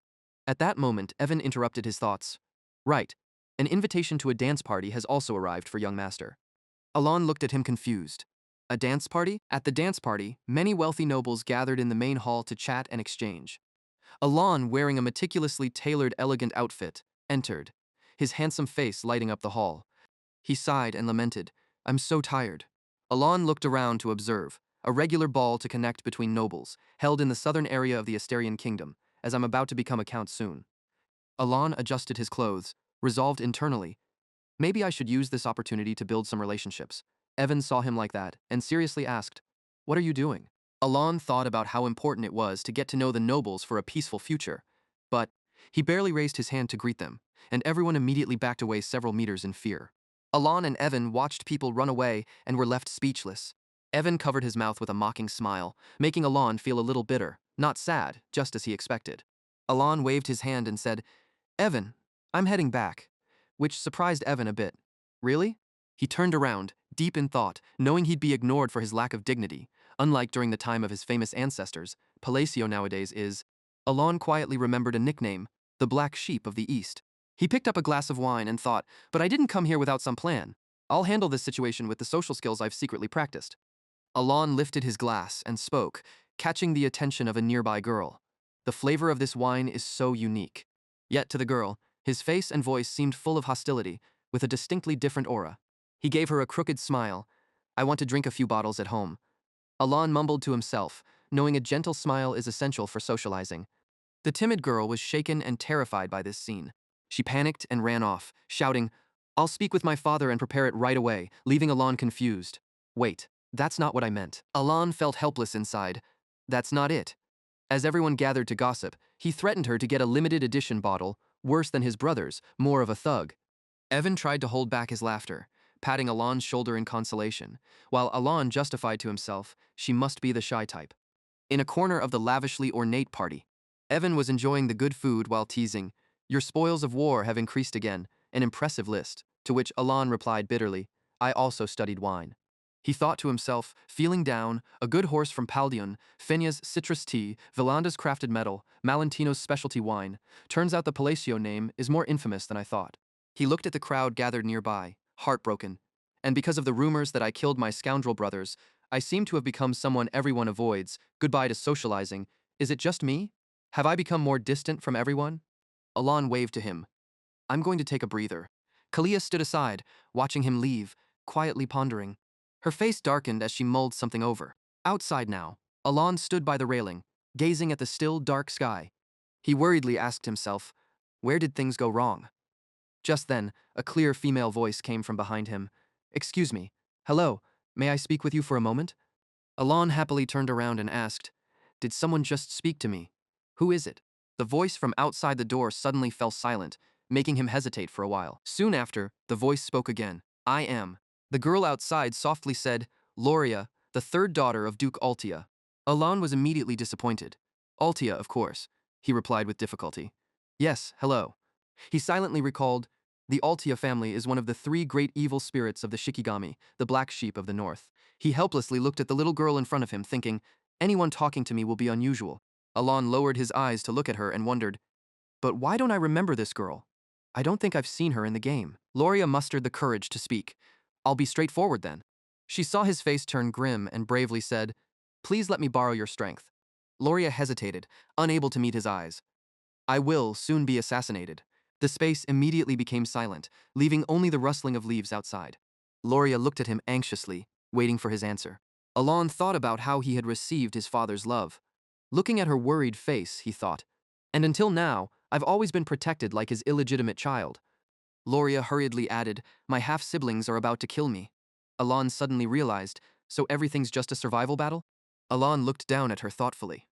At that moment, Evan interrupted his thoughts. "Right. An invitation to a dance party has also arrived for young master." Alon looked at him confused. "A dance party?" At the dance party, many wealthy nobles gathered in the main hall to chat and exchange. Alon, wearing a meticulously tailored elegant outfit, entered, his handsome face lighting up the hall. He sighed and lamented, "I'm so tired." Alon looked around to observe, a regular ball to connect between nobles, held in the southern area of the Asterian kingdom, as I'm about to become a count soon. Alon adjusted his clothes, resolved internally, maybe I should use this opportunity to build some relationships. Evan saw him like that, and seriously asked, "What are you doing?" Alon thought about how important it was to get to know the nobles for a peaceful future, but he barely raised his hand to greet them, and everyone immediately backed away several meters in fear. Alon and Evan watched people run away and were left speechless. Evan covered his mouth with a mocking smile, making Alon feel a little bitter, not sad, just as he expected. Alon waved his hand and said, "Evan, I'm heading back," which surprised Evan a bit. "Really?" He turned around, deep in thought, knowing he'd be ignored for his lack of dignity. Unlike during the time of his famous ancestors, Palacio nowadays is. Alon quietly remembered a nickname, the Black Sheep of the East. He picked up a glass of wine and thought, "But I didn't come here without some plan. I'll handle this situation with the social skills I've secretly practiced." Alon lifted his glass and spoke, catching the attention of a nearby girl. "The flavor of this wine is so unique." Yet to the girl, his face and voice seemed full of hostility, with a distinctly different aura. He gave her a crooked smile. "I want to drink a few bottles at home." Alon mumbled to himself, knowing a gentle smile is essential for socializing. The timid girl was shaken and terrified by this scene. She panicked and ran off, shouting, "I'll speak with my father and prepare it right away," leaving Alon confused. "Wait, that's not what I meant." Alon felt helpless inside. "That's not it." As everyone gathered to gossip, he threatened her to get a limited edition bottle, worse than his brothers, more of a thug. Evan tried to hold back his laughter, patting Alon's shoulder in consolation, while Alon justified to himself she must be the shy type. In a corner of the lavishly ornate party, Evan was enjoying the good food while teasing, "Your spoils of war have increased again, an impressive list," to which Alon replied bitterly, "I also studied wine." He thought to himself, feeling down, a good horse from Paldion, Fenya's citrus tea, Vilanda's crafted metal, Malentino's specialty wine. Turns out the Palacio name is more infamous than I thought. He looked at the crowd gathered nearby, heartbroken. And because of the rumors that I killed my scoundrel brothers, I seem to have become someone everyone avoids. Goodbye to socializing. Is it just me? Have I become more distant from everyone? Alon waved to him. I'm going to take a breather. Kalia stood aside, watching him leave, quietly pondering. Her face darkened as she mulled something over. Outside now, Alon stood by the railing, gazing at the still, dark sky. He worriedly asked himself, where did things go wrong? Just then, a clear female voice came from behind him. Excuse me. Hello, may I speak with you for a moment? Alon happily turned around and asked, did someone just speak to me? Who is it? The voice from outside the door suddenly fell silent, making him hesitate for a while. Soon after, the voice spoke again. I am. The girl outside softly said, Loria, the third daughter of Duke Altia. Alon was immediately disappointed. Altia, of course, he replied with difficulty. Yes, hello. He silently recalled, the Altia family is one of the three great evil spirits of the Shikigami, the black sheep of the north. He helplessly looked at the little girl in front of him, thinking, anyone talking to me will be unusual. Alon lowered his eyes to look at her and wondered, but why don't I remember this girl? I don't think I've seen her in the game. Loria mustered the courage to speak. I'll be straightforward then. She saw his face turn grim and bravely said, please let me borrow your strength. Loria hesitated, unable to meet his eyes. I will soon be assassinated. The space immediately became silent, leaving only the rustling of leaves outside. Loria looked at him anxiously, waiting for his answer. Alon thought about how he had received his father's love. Looking at her worried face, he thought, and until now, I've always been protected like his illegitimate child. Loria hurriedly added, my half-siblings are about to kill me. Alon suddenly realized, so everything's just a survival battle? Alon looked down at her thoughtfully.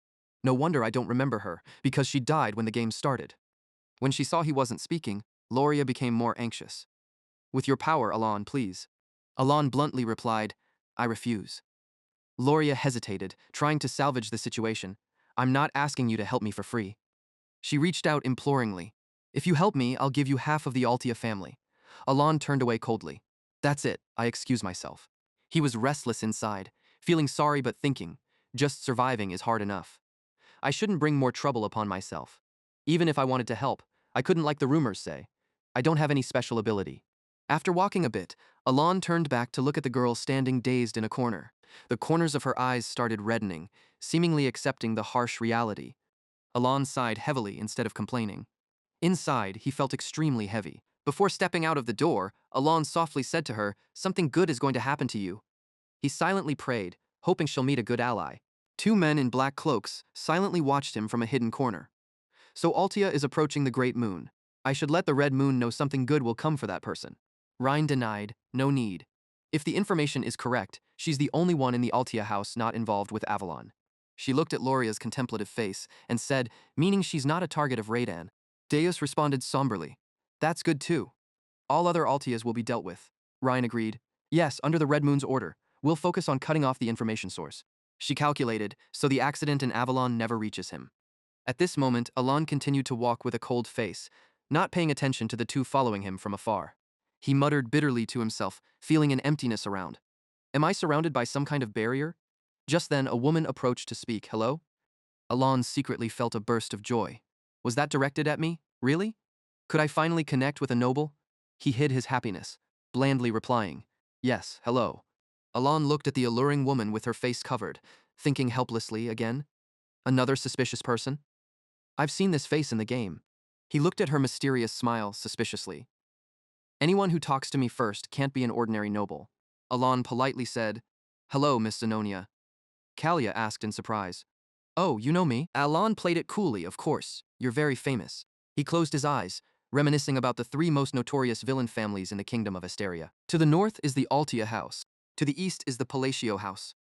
No wonder I don't remember her, because she died when the game started. When she saw he wasn't speaking, Loria became more anxious. With your power, Alon, please. Alon bluntly replied, I refuse. Loria hesitated, trying to salvage the situation. I'm not asking you to help me for free. She reached out imploringly. If you help me, I'll give you half of the Altia family. Alon turned away coldly. That's it, I excuse myself. He was restless inside, feeling sorry but thinking, just surviving is hard enough. I shouldn't bring more trouble upon myself. Even if I wanted to help, I couldn't, like the rumors say. I don't have any special ability. After walking a bit, Alon turned back to look at the girl standing dazed in a corner. The corners of her eyes started reddening, seemingly accepting the harsh reality. Alon sighed heavily instead of complaining. Inside, he felt extremely heavy. Before stepping out of the door, Alon softly said to her, something good is going to happen to you. He silently prayed, hoping she'll meet a good ally. Two men in black cloaks silently watched him from a hidden corner. So Altia is approaching the great moon. I should let the red moon know something good will come for that person. Rhine denied, no need. If the information is correct, she's the only one in the Altia house not involved with Avalon. She looked at Loria's contemplative face and said, meaning she's not a target of Radan. Deus responded somberly. That's good too. All other Altias will be dealt with. Ryan agreed. Yes, under the Red Moon's order. We'll focus on cutting off the information source. She calculated, so the accident in Avalon never reaches him. At this moment, Alon continued to walk with a cold face, not paying attention to the two following him from afar. He muttered bitterly to himself, feeling an emptiness around. Am I surrounded by some kind of barrier? Just then, a woman approached to speak. Hello? Alon secretly felt a burst of joy. Was that directed at me? Really? Could I finally connect with a noble? He hid his happiness, blandly replying, yes, hello. Alon looked at the alluring woman with her face covered, thinking helplessly again. Another suspicious person? I've seen this face in the game. He looked at her mysterious smile suspiciously. Anyone who talks to me first can't be an ordinary noble. Alon politely said, hello, Miss Zenonia. Kalia asked in surprise. Oh, you know me? Alon played it coolly, of course. You're very famous. He closed his eyes, reminiscing about the three most notorious villain families in the kingdom of Asteria. To the north is the Altia house. To the east is the Palacio house.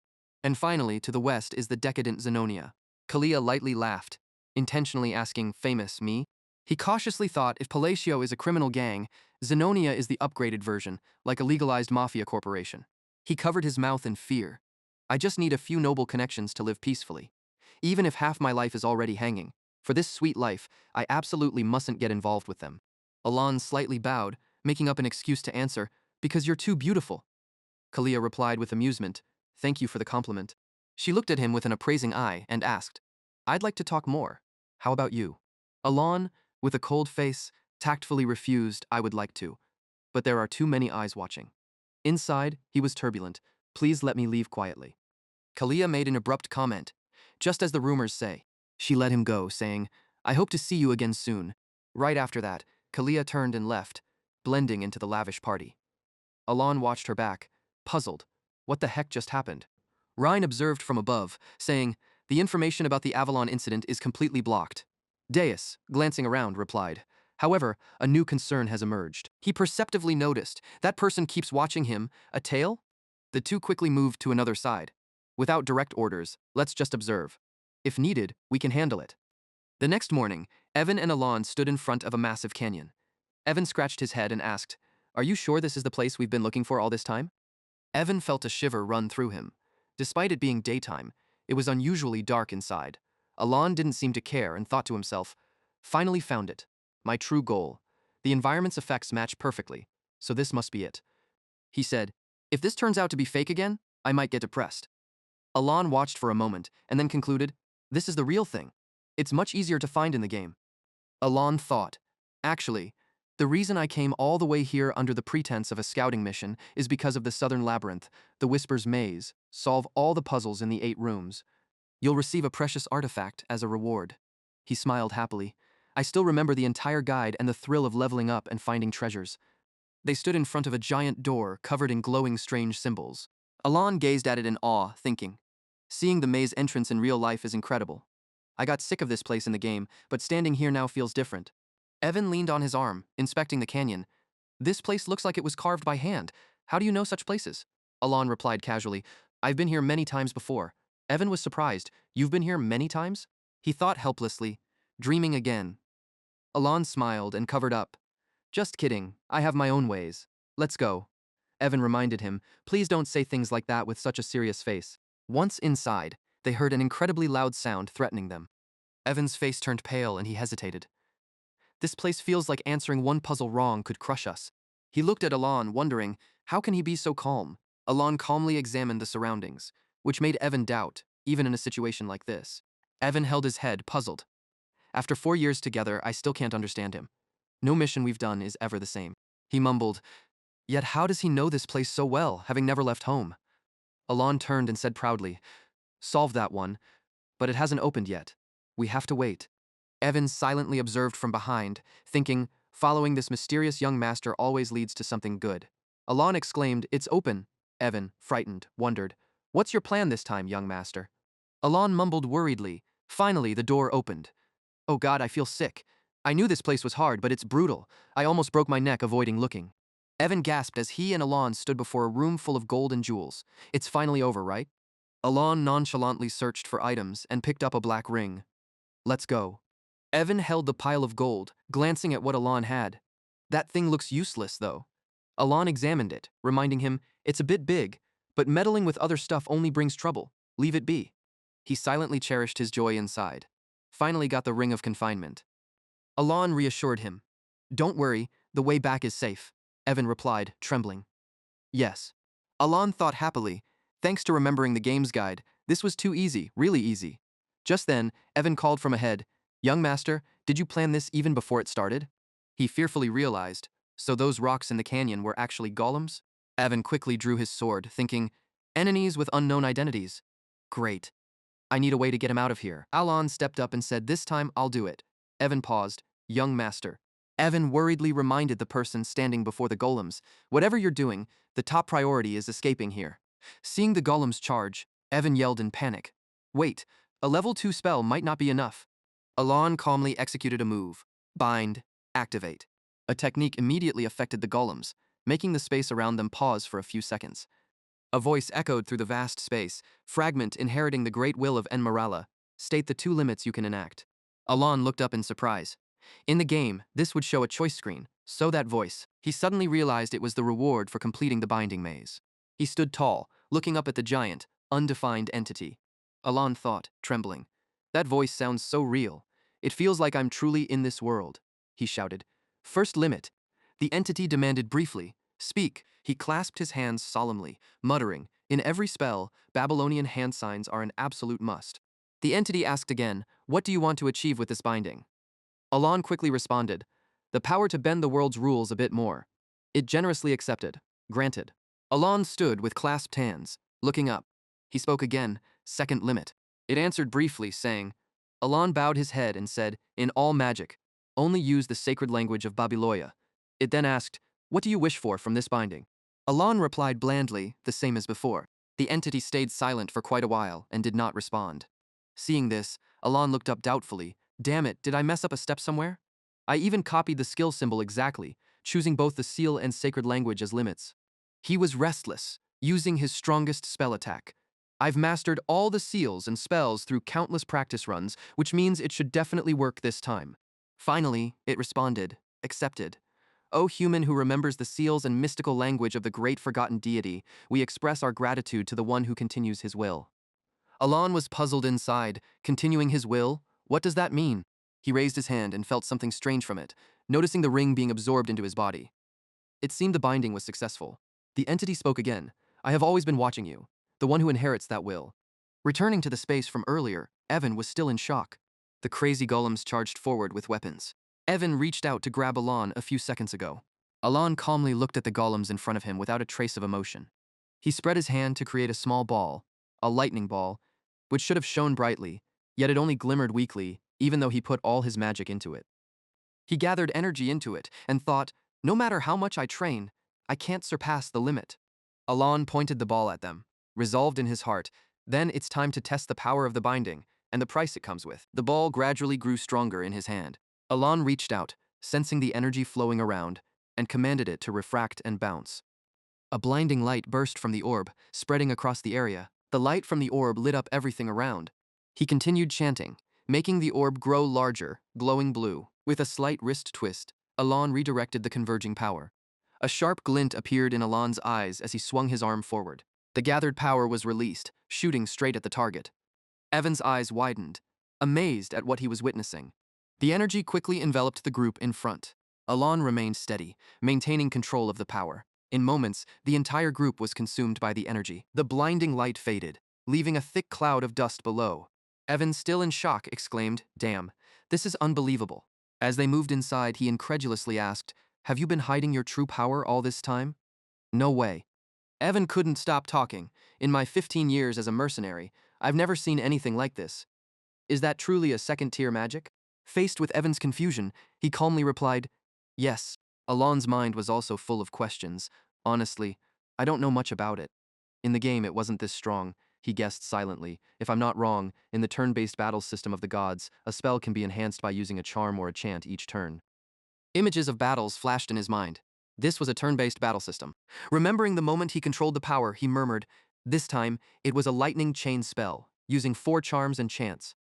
And finally, to the west is the decadent Zenonia. Kalia lightly laughed, intentionally asking, famous me? He cautiously thought if Palatio is a criminal gang, Zenonia is the upgraded version, like a legalized mafia corporation. He covered his mouth in fear. I just need a few noble connections to live peacefully. Even if half my life is already hanging, for this sweet life, I absolutely mustn't get involved with them. Alon slightly bowed, making up an excuse to answer, because you're too beautiful. Kalia replied with amusement, thank you for the compliment. She looked at him with an appraising eye and asked, I'd like to talk more. How about you? Alon, with a cold face, tactfully refused, I would like to, but there are too many eyes watching. Inside, he was turbulent. Please let me leave quietly. Kalia made an abrupt comment, just as the rumors say. She let him go, saying, I hope to see you again soon. Right after that, Kalia turned and left, blending into the lavish party. Alon watched her back, puzzled. What the heck just happened? Rhine observed from above, saying, the information about the Avalon incident is completely blocked. Deus, glancing around, replied, however, a new concern has emerged. He perceptively noticed that person keeps watching him, a tail? The two quickly moved to another side. Without direct orders, let's just observe. If needed, we can handle it. The next morning, Evan and Alon stood in front of a massive canyon. Evan scratched his head and asked, are you sure this is the place we've been looking for all this time? Evan felt a shiver run through him. Despite it being daytime, it was unusually dark inside. Alon didn't seem to care and thought to himself, finally found it. My true goal. The environment's effects match perfectly, so this must be it. He said, if this turns out to be fake again, I might get depressed. Alon watched for a moment and then concluded, this is the real thing. It's much easier to find in the game. Alon thought, actually, the reason I came all the way here under the pretense of a scouting mission is because of the Southern Labyrinth, the Whisper's Maze. Solve all the puzzles in the 8 rooms. You'll receive a precious artifact as a reward. He smiled happily. I still remember the entire guide and the thrill of leveling up and finding treasures. They stood in front of a giant door covered in glowing strange symbols. Alon gazed at it in awe, thinking, seeing the maze entrance in real life is incredible. I got sick of this place in the game, but standing here now feels different. Evan leaned on his arm, inspecting the canyon. This place looks like it was carved by hand. How do you know such places? Alon replied casually, I've been here many times before. Evan was surprised. You've been here many times? He thought helplessly, dreaming again. Alon smiled and covered up. Just kidding, I have my own ways. Let's go. Evan reminded him, please don't say things like that with such a serious face. Once inside, they heard an incredibly loud sound threatening them. Evan's face turned pale and he hesitated. This place feels like answering one puzzle wrong could crush us. He looked at Alon, wondering, how can he be so calm? Alon calmly examined the surroundings, which made Evan doubt, even in a situation like this. Evan held his head, puzzled. After 4 years together, I still can't understand him. No mission we've done is ever the same. He mumbled, yet how does he know this place so well, having never left home? Alon turned and said proudly, solve that one, but it hasn't opened yet. We have to wait. Evan silently observed from behind, thinking, following this mysterious young master always leads to something good. Alon exclaimed, it's open. Evan, frightened, wondered, what's your plan this time, young master? Alon mumbled worriedly. Finally, the door opened. Oh God, I feel sick. I knew this place was hard, but it's brutal. I almost broke my neck avoiding looking. Evan gasped as he and Alon stood before a room full of gold and jewels. It's finally over, right? Alon nonchalantly searched for items and picked up a black ring. Let's go. Evan held the pile of gold, glancing at what Alon had. That thing looks useless, though. Alon examined it, reminding him, it's a bit big, but meddling with other stuff only brings trouble. Leave it be. He silently cherished his joy inside. Finally got the ring of confinement. Alon reassured him. Don't worry, the way back is safe, Evan replied, trembling. Yes. Alon thought happily. Thanks to remembering the game's guide, this was too easy, really easy. Just then, Evan called from ahead, young master, did you plan this even before it started? He fearfully realized, so those rocks in the canyon were actually golems? Evan quickly drew his sword, thinking, enemies with unknown identities. Great. I need a way to get him out of here. Alon stepped up and said, this time I'll do it. Evan paused, young master. Evan worriedly reminded the person standing before the golems, whatever you're doing, the top priority is escaping here. Seeing the golems charge, Evan yelled in panic. Wait, a level 2 spell might not be enough. Alon calmly executed a move. Bind, activate. A technique immediately affected the golems, making the space around them pause for a few seconds. A voice echoed through the vast space, fragment inheriting the great will of Enmarala. State the 2 limits you can enact. Alon looked up in surprise. In the game, this would show a choice screen, so that voice. He suddenly realized it was the reward for completing the binding maze. He stood tall, looking up at the giant, undefined entity. Alon thought, trembling. That voice sounds so real. It feels like I'm truly in this world. He shouted. First limit. The entity demanded briefly. Speak. He clasped his hands solemnly, muttering, in every spell, Babylonian hand signs are an absolute must. The entity asked again, what do you want to achieve with this binding? Alon quickly responded, the power to bend the world's rules a bit more. It generously accepted. Granted. Alon stood with clasped hands, looking up. He spoke again, second limit. It answered briefly, saying, Alon bowed his head and said, in all magic, only use the sacred language of Babylonia. It then asked, what do you wish for from this binding? Alon replied blandly, the same as before. The entity stayed silent for quite a while and did not respond. Seeing this, Alon looked up doubtfully. Damn it, did I mess up a step somewhere? I even copied the skill symbol exactly, choosing both the seal and sacred language as limits. He was restless, using his strongest spell attack. I've mastered all the seals and spells through countless practice runs, which means it should definitely work this time. Finally, it responded, accepted. O human who remembers the seals and mystical language of the great forgotten deity, we express our gratitude to the one who continues his will. Alon was puzzled inside, continuing his will? What does that mean? He raised his hand and felt something strange from it, noticing the ring being absorbed into his body. It seemed the binding was successful. The entity spoke again. I have always been watching you, the one who inherits that will. Returning to the space from earlier, Evan was still in shock. The crazy golems charged forward with weapons. Evan reached out to grab Alon a few seconds ago. Alon calmly looked at the golems in front of him without a trace of emotion. He spread his hand to create a small ball, a lightning ball, which should have shone brightly, yet it only glimmered weakly, even though he put all his magic into it. He gathered energy into it and thought, no matter how much I train, I can't surpass the limit. Alon pointed the ball at them, resolved in his heart, then it's time to test the power of the binding and the price it comes with. The ball gradually grew stronger in his hand. Alon reached out, sensing the energy flowing around, and commanded it to refract and bounce. A blinding light burst from the orb, spreading across the area. The light from the orb lit up everything around. He continued chanting, making the orb grow larger, glowing blue. With a slight wrist twist, Alon redirected the converging power. A sharp glint appeared in Alon's eyes as he swung his arm forward. The gathered power was released, shooting straight at the target. Evan's eyes widened, amazed at what he was witnessing. The energy quickly enveloped the group in front. Alon remained steady, maintaining control of the power. In moments, the entire group was consumed by the energy. The blinding light faded, leaving a thick cloud of dust below. Evan, still in shock, exclaimed, damn, this is unbelievable. As they moved inside, he incredulously asked, have you been hiding your true power all this time? No way. Evan couldn't stop talking. In my 15 years as a mercenary, I've never seen anything like this. Is that truly a second-tier magic? Faced with Evan's confusion, he calmly replied, yes. Alon's mind was also full of questions. Honestly, I don't know much about it. In the game, it wasn't this strong, he guessed silently. If I'm not wrong, in the turn-based battle system of the gods, a spell can be enhanced by using a charm or a chant each turn. Images of battles flashed in his mind. This was a turn-based battle system. Remembering the moment he controlled the power, he murmured, this time, it was a lightning chain spell, using 4 charms and chants.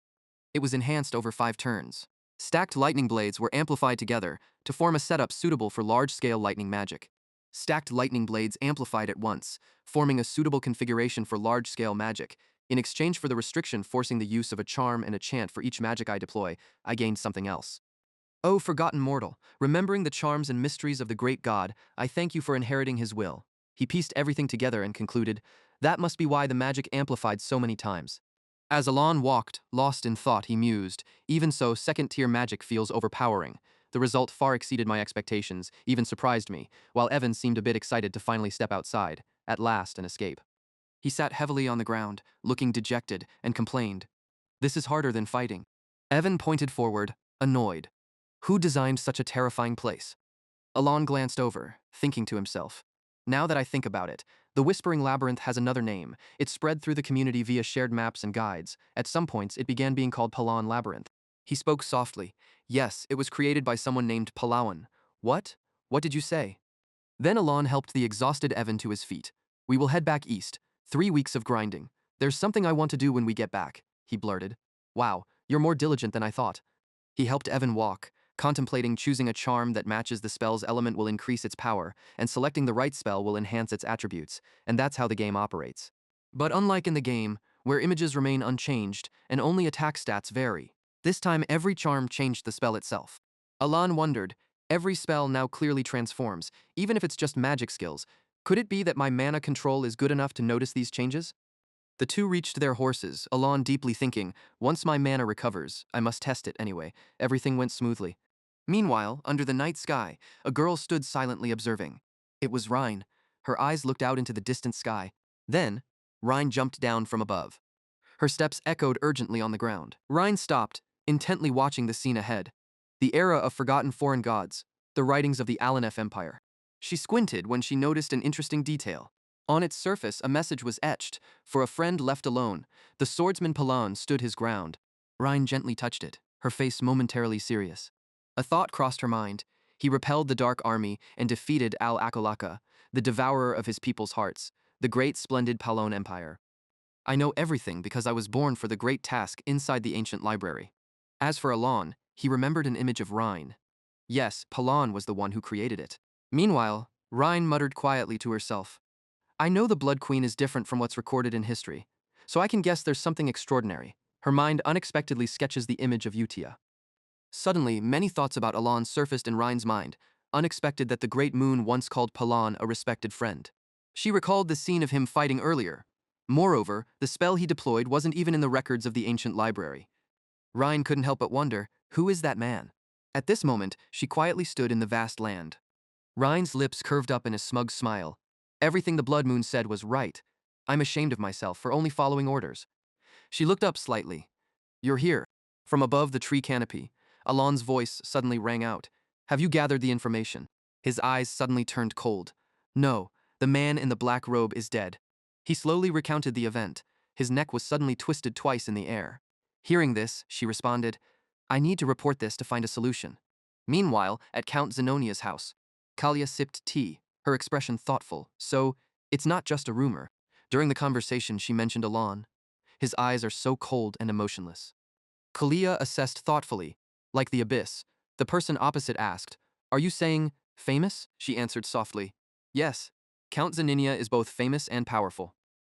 It was enhanced over 5 turns. Stacked lightning blades were amplified together to form a setup suitable for large-scale lightning magic. Stacked lightning blades amplified at once, forming a suitable configuration for large-scale magic. In exchange for the restriction forcing the use of a charm and a chant for each magic I deploy, I gained something else. O forgotten mortal, remembering the charms and mysteries of the great god, I thank you for inheriting his will. He pieced everything together and concluded, that must be why the magic amplified so many times. As Alon walked, lost in thought, he mused, even so, second-tier magic feels overpowering. The result far exceeded my expectations, even surprised me, while Evan seemed a bit excited to finally step outside, at last, and escape. He sat heavily on the ground, looking dejected, and complained, this is harder than fighting. Evan pointed forward, annoyed. Who designed such a terrifying place? Alon glanced over, thinking to himself. Now that I think about it, the Whispering Labyrinth has another name. It spread through the community via shared maps and guides. At some points, it began being called Palan Labyrinth. He spoke softly. Yes, it was created by someone named Palawan. What? What did you say? Then Alon helped the exhausted Evan to his feet. We will head back east. 3 weeks of grinding. There's something I want to do when we get back, he blurted. Wow, you're more diligent than I thought. He helped Evan walk, contemplating choosing a charm that matches the spell's element will increase its power, and selecting the right spell will enhance its attributes, and that's how the game operates. But unlike in the game, where images remain unchanged and only attack stats vary, this time every charm changed the spell itself. Alan wondered, every spell now clearly transforms, even if it's just magic skills. Could it be that my mana control is good enough to notice these changes? The two reached their horses, Alon deeply thinking, once my mana recovers, I must test it anyway. Everything went smoothly. Meanwhile, under the night sky, a girl stood silently observing. It was Rhine. Her eyes looked out into the distant sky. Then, Rhine jumped down from above. Her steps echoed urgently on the ground. Rhine stopped, intently watching the scene ahead. The era of forgotten foreign gods, the writings of the Alanef Empire. She squinted when she noticed an interesting detail. On its surface, a message was etched, for a friend left alone. The swordsman Palan stood his ground. Rhine gently touched it, her face momentarily serious. A thought crossed her mind. He repelled the dark army and defeated Al-Akolaka, the devourer of his people's hearts, the great splendid Palon Empire. I know everything because I was born for the great task inside the ancient library. As for Alon, he remembered an image of Rhine. Yes, Palan was the one who created it. Meanwhile, Rhine muttered quietly to herself. I know the Blood Queen is different from what's recorded in history, so I can guess there's something extraordinary. Her mind unexpectedly sketches the image of Utia. Suddenly, many thoughts about Alon surfaced in Rhine's mind, unexpected that the great moon once called Palan a respected friend. She recalled the scene of him fighting earlier. Moreover, the spell he deployed wasn't even in the records of the ancient library. Rhine couldn't help but wonder, who is that man? At this moment, she quietly stood in the vast land. Rhine's lips curved up in a smug smile. Everything the Blood Moon said was right. I'm ashamed of myself for only following orders. She looked up slightly. You're here. From above the tree canopy, Alon's voice suddenly rang out. Have you gathered the information? His eyes suddenly turned cold. No, the man in the black robe is dead. He slowly recounted the event. His neck was suddenly twisted twice in the air. Hearing this, she responded, I need to report this to find a solution. Meanwhile, at Count Zenonia's house, Kalia sipped tea, her expression thoughtful. So, it's not just a rumor. During the conversation, she mentioned Alon. His eyes are so cold and emotionless. Kalia assessed thoughtfully, like the abyss. The person opposite asked, Are you saying famous? She answered softly, Yes, Count Zaninia is both famous and powerful.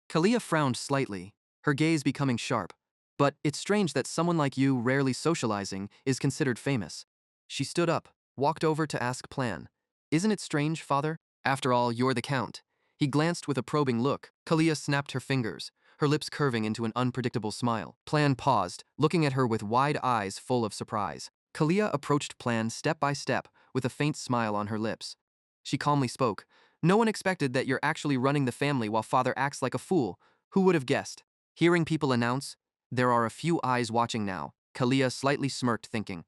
Kalia frowned slightly, her gaze becoming sharp. But it's strange that someone like you, rarely socializing, is considered famous. She stood up, walked over to ask Plan. Isn't it strange, father? After all, you're the count. He glanced with a probing look. Kalia snapped her fingers, her lips curving into an unpredictable smile. Plan paused, looking at her with wide eyes full of surprise. Kalia approached Plan step by step, with a faint smile on her lips. She calmly spoke. No one expected that you're actually running the family while father acts like a fool. Who would have guessed? Hearing people announce, there are a few eyes watching now, Kalia slightly smirked, thinking.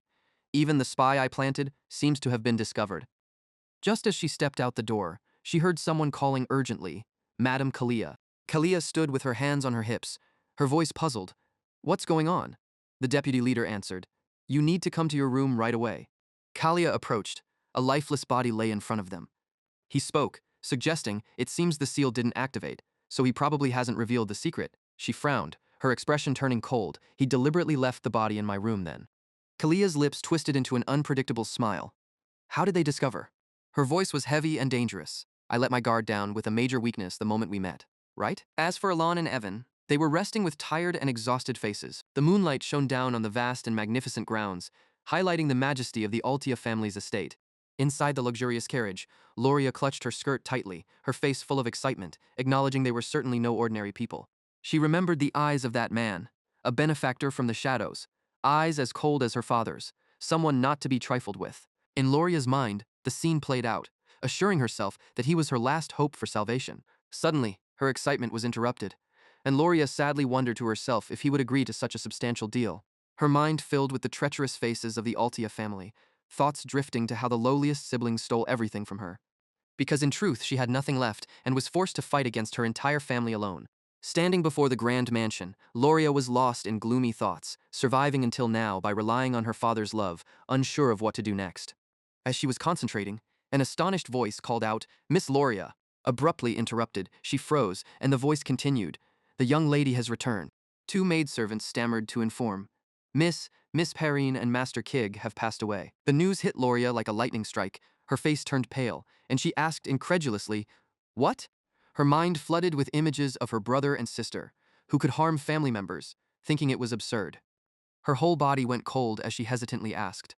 Even the spy I planted seems to have been discovered. Just as she stepped out the door, she heard someone calling urgently, Madam Kalia. Kalia stood with her hands on her hips, her voice puzzled. What's going on? The deputy leader answered. You need to come to your room right away. Kalia approached. A lifeless body lay in front of them. He spoke, suggesting it seems the seal didn't activate, so he probably hasn't revealed the secret. She frowned, her expression turning cold. He deliberately left the body in my room then. Kalia's lips twisted into an unpredictable smile. How did they discover? Her voice was heavy and dangerous. I let my guard down with a major weakness the moment we met. Right? As for Alon and Evan, they were resting with tired and exhausted faces. The moonlight shone down on the vast and magnificent grounds, highlighting the majesty of the Altia family's estate. Inside the luxurious carriage, Loria clutched her skirt tightly, her face full of excitement, acknowledging they were certainly no ordinary people. She remembered the eyes of that man, a benefactor from the shadows, eyes as cold as her father's, someone not to be trifled with. In Loria's mind, the scene played out, assuring herself that he was her last hope for salvation. Suddenly, her excitement was interrupted, and Loria sadly wondered to herself if he would agree to such a substantial deal. Her mind filled with the treacherous faces of the Altia family, thoughts drifting to how the lowliest siblings stole everything from her. Because in truth she had nothing left and was forced to fight against her entire family alone. Standing before the grand mansion, Loria was lost in gloomy thoughts, surviving until now by relying on her father's love, unsure of what to do next. As she was concentrating, an astonished voice called out, Miss Loria. Abruptly interrupted, she froze, and the voice continued. The young lady has returned. Two maidservants stammered to inform. Miss Perrine and Master Kig have passed away. The news hit Loria like a lightning strike. Her face turned pale, and she asked incredulously, "What?" Her mind flooded with images of her brother and sister, who could harm family members, thinking it was absurd. Her whole body went cold as she hesitantly asked,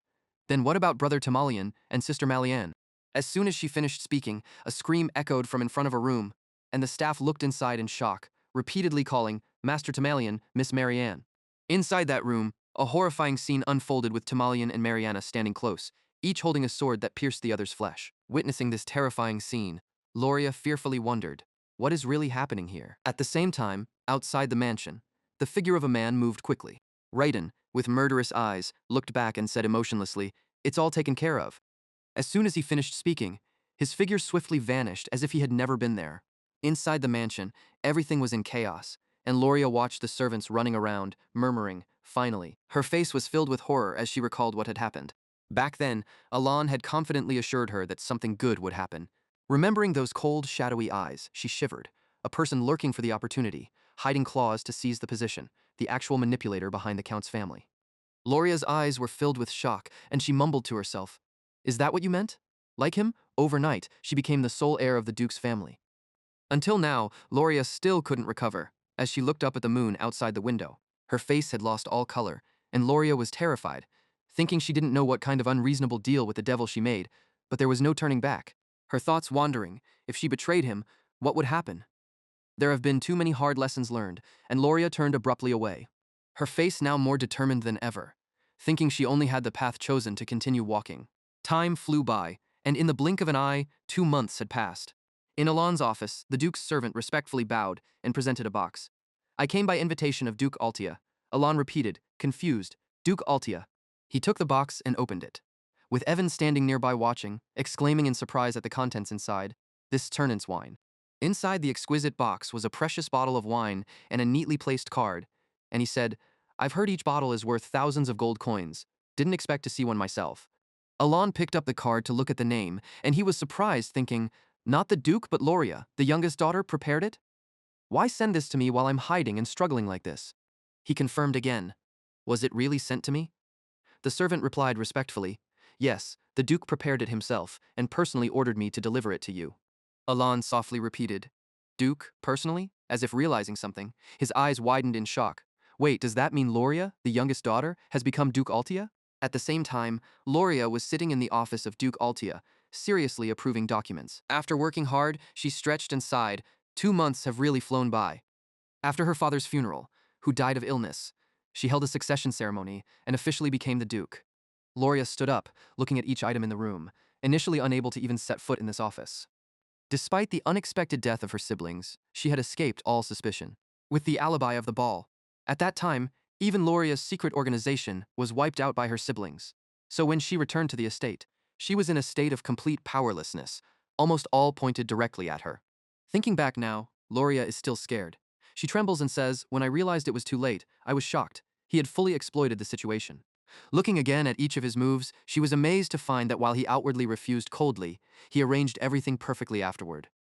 "Then what about Brother Tamalian and Sister Malianne?" As soon as she finished speaking, a scream echoed from in front of a room, and the staff looked inside in shock, repeatedly calling, "Master Tamalian, Miss Marianne." Inside that room, a horrifying scene unfolded with Tamalian and Mariana standing close, each holding a sword that pierced the other's flesh. Witnessing this terrifying scene, Loria fearfully wondered, what is really happening here? At the same time, outside the mansion, the figure of a man moved quickly. Raiden, with murderous eyes, looked back and said emotionlessly, "It's all taken care of." As soon as he finished speaking, his figure swiftly vanished as if he had never been there. Inside the mansion, everything was in chaos, and Loria watched the servants running around, murmuring, "Finally." Her face was filled with horror as she recalled what had happened. Back then, Alon had confidently assured her that something good would happen. Remembering those cold, shadowy eyes, she shivered, a person lurking for the opportunity, hiding claws to seize the position, the actual manipulator behind the Count's family. Loria's eyes were filled with shock, and she mumbled to herself, "Is that what you meant?" Like him, overnight, she became the sole heir of the Duke's family. Until now, Loria still couldn't recover. As she looked up at the moon outside the window, her face had lost all color, and Loria was terrified, thinking she didn't know what kind of unreasonable deal with the devil she made, but there was no turning back. Her thoughts wandering, if she betrayed him, what would happen? There have been too many hard lessons learned, and Loria turned abruptly away, her face now more determined than ever, thinking she only had the path chosen to continue walking. Time flew by, and in the blink of an eye, 2 months had passed. In Alon's office, the Duke's servant respectfully bowed and presented a box. "I came by invitation of Duke Altia." Alon repeated, confused, "Duke Altia." He took the box and opened it. With Evan standing nearby watching, exclaiming in surprise at the contents inside, "This Turnant's wine." Inside the exquisite box was a precious bottle of wine and a neatly placed card, and he said, "I've heard each bottle is worth thousands of gold coins. Didn't expect to see one myself." Alon picked up the card to look at the name, and he was surprised, thinking, not the Duke but Loria, the youngest daughter, prepared it? Why send this to me while I'm hiding and struggling like this? He confirmed again. Was it really sent to me? The servant replied respectfully, "Yes, the Duke prepared it himself and personally ordered me to deliver it to you." Alon softly repeated, "Duke, personally?" As if realizing something. His eyes widened in shock. Wait, does that mean Loria, the youngest daughter, has become Duke Altia? At the same time, Loria was sitting in the office of Duke Altia, seriously approving documents. After working hard, she stretched and sighed. 2 months have really flown by. After her father's funeral, who died of illness, she held a succession ceremony and officially became the Duke. Loria stood up, looking at each item in the room, initially unable to even set foot in this office. Despite the unexpected death of her siblings, she had escaped all suspicion, with the alibi of the ball. At that time, even Loria's secret organization was wiped out by her siblings. So when she returned to the estate, she was in a state of complete powerlessness, almost all pointed directly at her. Thinking back now, Loria is still scared. She trembles and says, "When I realized it was too late, I was shocked. He had fully exploited the situation." Looking again at each of his moves, she was amazed to find that while he outwardly refused coldly, he arranged everything perfectly afterward.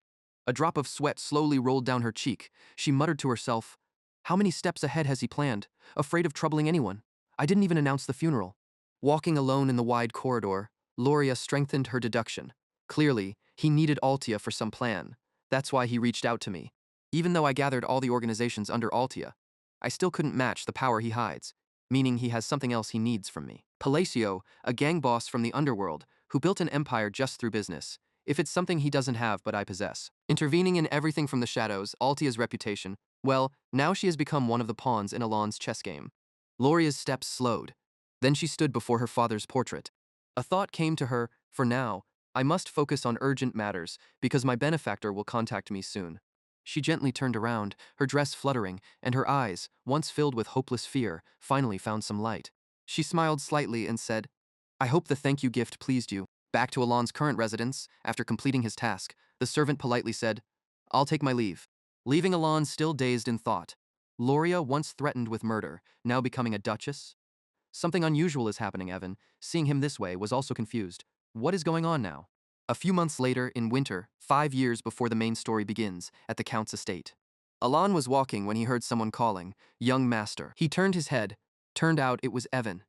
A drop of sweat slowly rolled down her cheek. She muttered to herself, "How many steps ahead has he planned? Afraid of troubling anyone? I didn't even announce the funeral." Walking alone in the wide corridor, Loria strengthened her deduction. Clearly, he needed Altia for some plan. That's why he reached out to me. Even though I gathered all the organizations under Altia, I still couldn't match the power he hides, meaning he has something else he needs from me. Palacio, a gang boss from the underworld, who built an empire just through business. If it's something he doesn't have but I possess. Intervening in everything from the shadows, Altia's reputation, well, now she has become one of the pawns in Alon's chess game. Loria's steps slowed. Then she stood before her father's portrait. A thought came to her, for now, I must focus on urgent matters, because my benefactor will contact me soon. She gently turned around, her dress fluttering, and her eyes, once filled with hopeless fear, finally found some light. She smiled slightly and said, "I hope the thank you gift pleased you." Back to Alon's current residence, after completing his task, the servant politely said, "I'll take my leave." Leaving Alon still dazed in thought. Loria, once threatened with murder, now becoming a duchess? Something unusual is happening, Evan. Seeing him this way was also confused. What is going on now? A few months later, in winter, 5 years before the main story begins, at the Count's estate. Alon was walking when he heard someone calling, "Young master." He turned his head, Turned out it was Evan.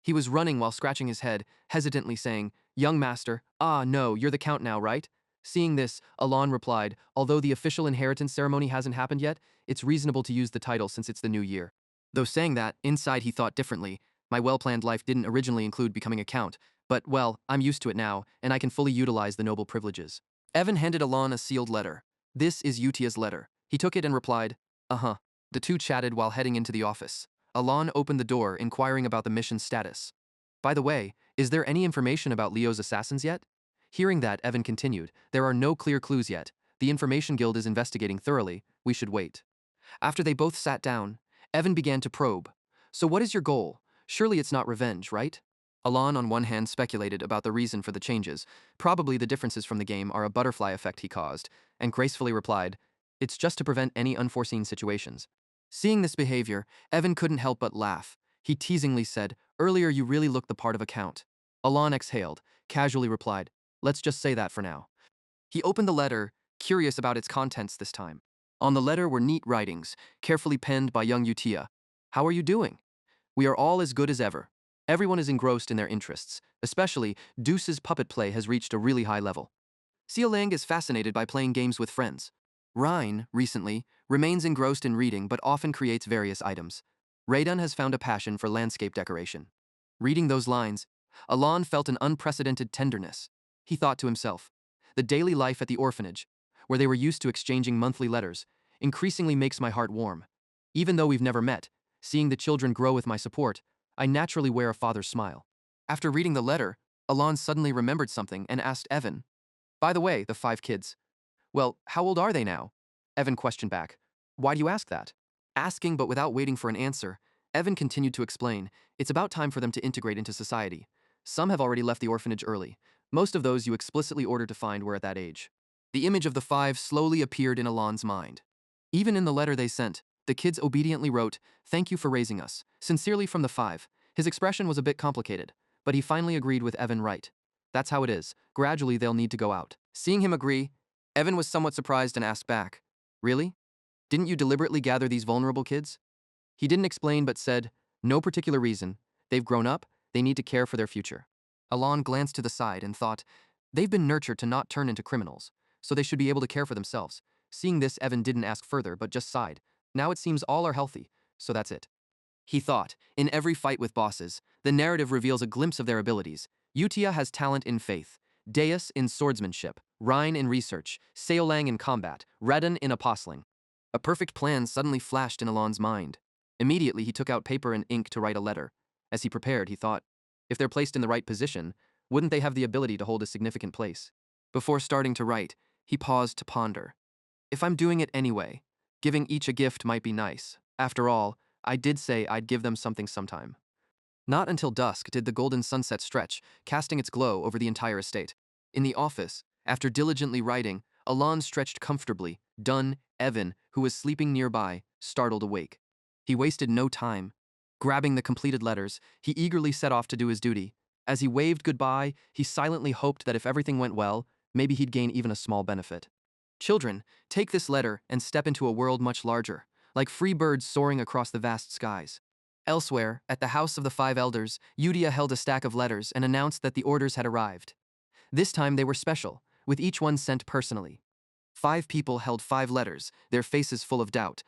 He was running while scratching his head, hesitantly saying, "Young master, ah no, you're the count now, right?" Seeing this, Alon replied, "Although the official inheritance ceremony hasn't happened yet, it's reasonable to use the title since it's the new year." Though saying that, inside he thought differently. My well-planned life didn't originally include becoming a count, but, well, I'm used to it now, and I can fully utilize the noble privileges. Evan handed Alon a sealed letter. "This is Utia's letter." He took it and replied, "Uh-huh." The two chatted while heading into the office. Alon opened the door, inquiring about the mission's status. "By the way, is there any information about Leo's assassins yet?" Hearing that, Evan continued, "There are no clear clues yet. The Information Guild is investigating thoroughly. We should wait." After they both sat down, Evan began to probe. "So what is your goal? Surely it's not revenge, right?" Alon on one hand speculated about the reason for the changes. Probably the differences from the game are a butterfly effect he caused, and gracefully replied, "It's just to prevent any unforeseen situations." Seeing this behavior, Evan couldn't help but laugh. He teasingly said, "Earlier you really looked the part of a count." Alon exhaled, casually replied, "Let's just say that for now." He opened the letter, curious about its contents this time. On the letter were neat writings, carefully penned by young Utia. "How are you doing? We are all as good as ever. Everyone is engrossed in their interests, especially Deuce's puppet play has reached a really high level. Xiaolang is fascinated by playing games with friends. Ryan, recently, remains engrossed in reading but often creates various items. Raydun has found a passion for landscape decoration." Reading those lines, Alon felt an unprecedented tenderness. He thought to himself, the daily life at the orphanage, where they were used to exchanging monthly letters, increasingly makes my heart warm. Even though we've never met, seeing the children grow with my support, I naturally wear a father's smile. After reading the letter, Alon suddenly remembered something and asked Evan, "By the way, the 5 kids. Well, how old are they now?" Evan questioned back, "Why do you ask that?" Asking but without waiting for an answer, Evan continued to explain, "It's about time for them to integrate into society. Some have already left the orphanage early. Most of those you explicitly ordered to find were at that age." The image of the 5 slowly appeared in Alon's mind. Even in the letter they sent, the kids obediently wrote, "Thank you for raising us. Sincerely from the 5." His expression was a bit complicated, but he finally agreed with Evan right. "That's how it is. Gradually they'll need to go out." Seeing him agree, Evan was somewhat surprised and asked back, "Really? Didn't you deliberately gather these vulnerable kids?" He didn't explain but said, "No particular reason. They've grown up, they need to care for their future." Alon glanced to the side and thought, "They've been nurtured to not turn into criminals, so they should be able to care for themselves." Seeing this, Evan didn't ask further but just sighed. "Now it seems all are healthy, so that's it." He thought, in every fight with bosses, the narrative reveals a glimpse of their abilities. Utia has talent in faith, Deus in swordsmanship, Rhine in research, Seolang in combat, Redden in apostling. A perfect plan suddenly flashed in Alon's mind. Immediately he took out paper and ink to write a letter. As he prepared, he thought, if they're placed in the right position, wouldn't they have the ability to hold a significant place? Before starting to write, he paused to ponder. If I'm doing it anyway, giving each a gift might be nice. After all, I did say I'd give them something sometime. Not until dusk did the golden sunset stretch, casting its glow over the entire estate. In the office, after diligently writing, Alon stretched comfortably. Done, Evan, who was sleeping nearby, startled awake. He wasted no time. Grabbing the completed letters, he eagerly set off to do his duty. As he waved goodbye, he silently hoped that if everything went well, maybe he'd gain even a small benefit. "Children, take this letter and step into a world much larger, like free birds soaring across the vast skies." Elsewhere, at the house of the 5 elders, Udia held a stack of letters and announced that the orders had arrived. This time they were special, with each one sent personally. 5 people held 5 letters, their faces full of doubt.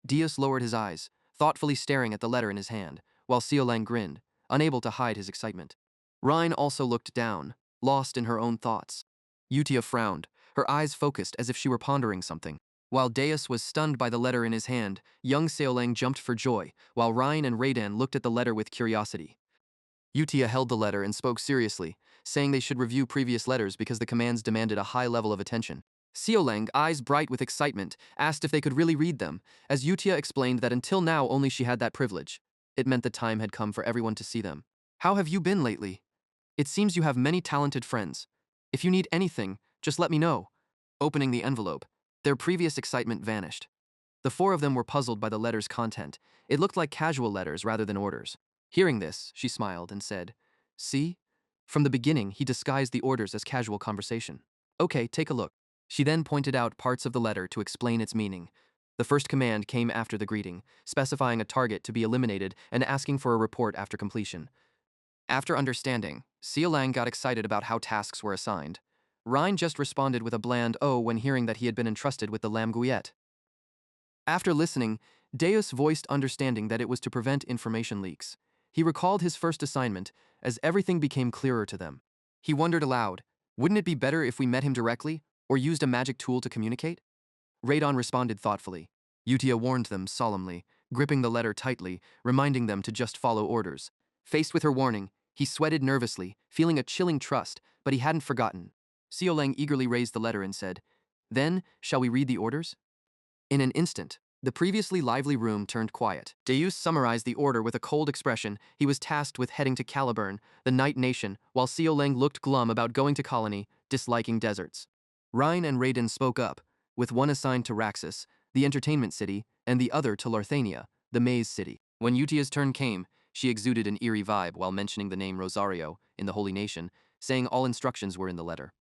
Diaz lowered his eyes, thoughtfully staring at the letter in his hand, while Xiaolang grinned, unable to hide his excitement. Rhine also looked down, lost in her own thoughts. Utia frowned, her eyes focused as if she were pondering something. While Deus was stunned by the letter in his hand, young Seolang jumped for joy, while Ryan and Raydan looked at the letter with curiosity. Utia held the letter and spoke seriously, saying they should review previous letters because the commands demanded a high level of attention. Seolang, eyes bright with excitement, asked if they could really read them, as Utia explained that until now only she had that privilege. It meant the time had come for everyone to see them. "How have you been lately? It seems you have many talented friends. If you need anything, just let me know." Opening the envelope, their previous excitement vanished. The 4 of them were puzzled by the letter's content. It looked like casual letters rather than orders. Hearing this, she smiled and said, "See? From the beginning, he disguised the orders as casual conversation. Okay, take a look." She then pointed out parts of the letter to explain its meaning. The first command came after the greeting, specifying a target to be eliminated and asking for a report after completion. After understanding, Lang got excited about how tasks were assigned. Rhine just responded with a bland "oh" when hearing that he had been entrusted with the Lamguet. After listening, Deus voiced understanding that it was to prevent information leaks. He recalled his first assignment as everything became clearer to them. He wondered aloud, wouldn't it be better if we met him directly or used a magic tool to communicate? Radon responded thoughtfully. Utia warned them solemnly, gripping the letter tightly, reminding them to just follow orders. Faced with her warning, he sweated nervously, feeling a chilling trust, but he hadn't forgotten. Lang eagerly raised the letter and said, "Then, shall we read the orders?" In an instant, the previously lively room turned quiet. Deus summarized the order with a cold expression. He was tasked with heading to Caliburn, the Night Nation, while Lang looked glum about going to Colony, disliking deserts. Rhine and Raiden spoke up, with one assigned to Raxus, the entertainment city, and the other to Larthania, the maze city. When Utia's turn came, she exuded an eerie vibe while mentioning the name Rosario in the Holy Nation, saying all instructions were in the letter.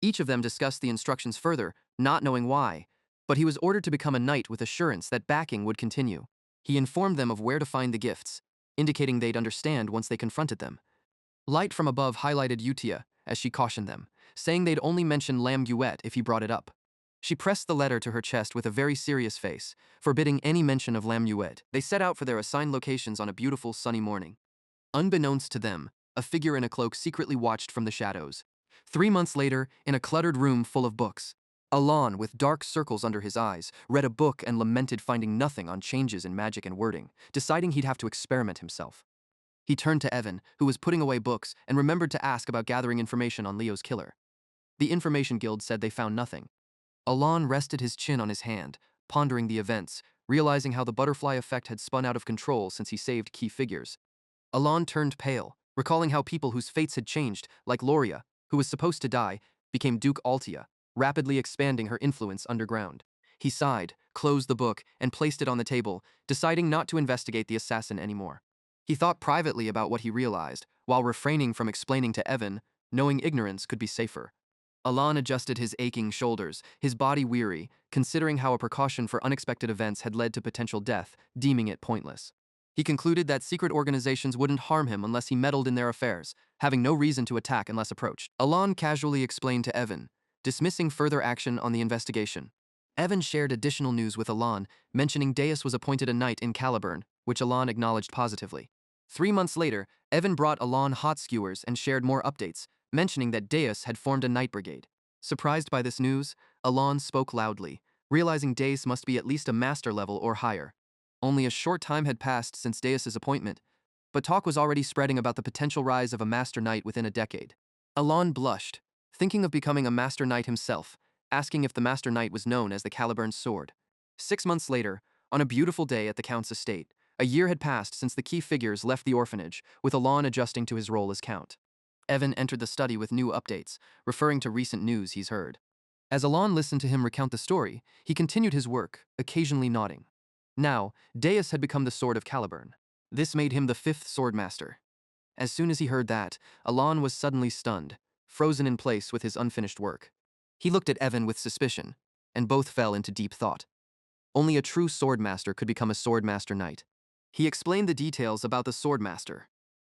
Each of them discussed the instructions further, not knowing why, but he was ordered to become a knight with assurance that backing would continue. He informed them of where to find the gifts, indicating they'd understand once they confronted them. Light from above highlighted Utia as she cautioned them, saying they'd only mention Lamguet if he brought it up. She pressed the letter to her chest with a very serious face, forbidding any mention of Lamguet. They set out for their assigned locations on a beautiful sunny morning. Unbeknownst to them, a figure in a cloak secretly watched from the shadows. 3 months later, in a cluttered room full of books, Alon, with dark circles under his eyes, read a book and lamented finding nothing on changes in magic and wording, deciding he'd have to experiment himself. He turned to Evan, who was putting away books, and remembered to ask about gathering information on Leo's killer. The Information Guild said they found nothing. Alon rested his chin on his hand, pondering the events, realizing how the butterfly effect had spun out of control since he saved key figures. Alon turned pale, recalling how people whose fates had changed, like Loria, who was supposed to die, became Duke Altia, rapidly expanding her influence underground. He sighed, closed the book, and placed it on the table, deciding not to investigate the assassin anymore. He thought privately about what he realized, while refraining from explaining to Evan, knowing ignorance could be safer. Alon adjusted his aching shoulders, his body weary, considering how a precaution for unexpected events had led to potential death, deeming it pointless. He concluded that secret organizations wouldn't harm him unless he meddled in their affairs, having no reason to attack unless approached. Alon casually explained to Evan, dismissing further action on the investigation. Evan shared additional news with Alon, mentioning Deus was appointed a knight in Caliburn, which Alon acknowledged positively. 3 months later, Evan brought Alon hot skewers and shared more updates, mentioning that Deus had formed a knight brigade. Surprised by this news, Alon spoke loudly, realizing Deus must be at least a master level or higher. Only a short time had passed since Deus's appointment, but talk was already spreading about the potential rise of a master knight within a decade. Alon blushed, thinking of becoming a master knight himself, asking if the master knight was known as the Caliburn sword. 6 months later, on a beautiful day at the Count's estate, a year had passed since the key figures left the orphanage, with Alon adjusting to his role as Count. Evan entered the study with new updates, referring to recent news he's heard. As Alon listened to him recount the story, he continued his work, occasionally nodding. Now, Deus had become the Sword of Caliburn. This made him the 5th Swordmaster. As soon as he heard that, Alon was suddenly stunned, frozen in place with his unfinished work. He looked at Evan with suspicion, and both fell into deep thought. Only a true Swordmaster could become a Swordmaster Knight. He explained the details about the Swordmaster.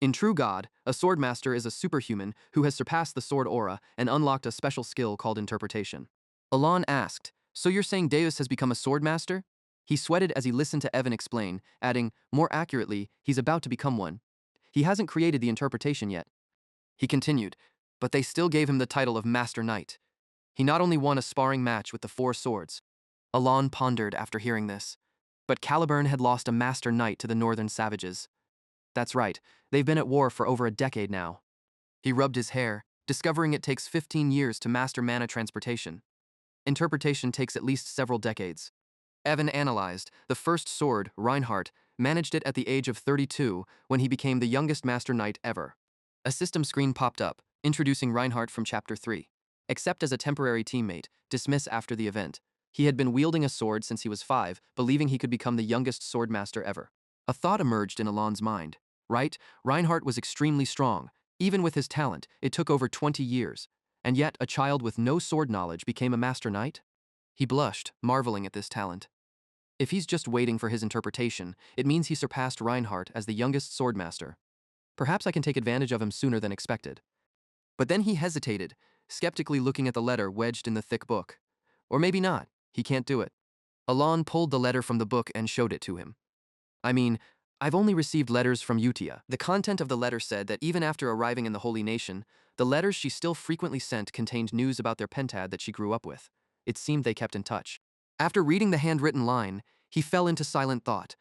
In True God, a Swordmaster is a superhuman who has surpassed the sword aura and unlocked a special skill called interpretation. Alon asked, "So you're saying Deus has become a Swordmaster?" He sweated as he listened to Evan explain, adding, "More accurately, he's about to become one. He hasn't created the interpretation yet." He continued, "But they still gave him the title of Master Knight. He not only won a sparring match with the 4 swords." Alon pondered after hearing this. But Caliburn had lost a Master Knight to the Northern Savages. That's right, they've been at war for over a decade now. He rubbed his hair, discovering it takes 15 years to master mana transportation. Interpretation takes at least several decades. Evan analyzed, the first sword, Reinhardt, managed it at the age of 32 when he became the youngest Master Knight ever. A system screen popped up, introducing Reinhardt from Chapter 3. Except as a temporary teammate, dismiss after the event. He had been wielding a sword since he was 5, believing he could become the youngest swordmaster ever. A thought emerged in Alon's mind. Right, Reinhardt was extremely strong. Even with his talent, it took over 20 years. And yet, a child with no sword knowledge became a Master Knight? He blushed, marveling at this talent. If he's just waiting for his interpretation, it means he surpassed Reinhardt as the youngest swordmaster. Perhaps I can take advantage of him sooner than expected. But then he hesitated, skeptically looking at the letter wedged in the thick book. Or maybe not, he can't do it. Alon pulled the letter from the book and showed it to him. I mean, I've only received letters from Utia. The content of the letter said that even after arriving in the Holy Nation, the letters she still frequently sent contained news about their pentad that she grew up with. It seemed they kept in touch. After reading the handwritten line, he fell into silent thought.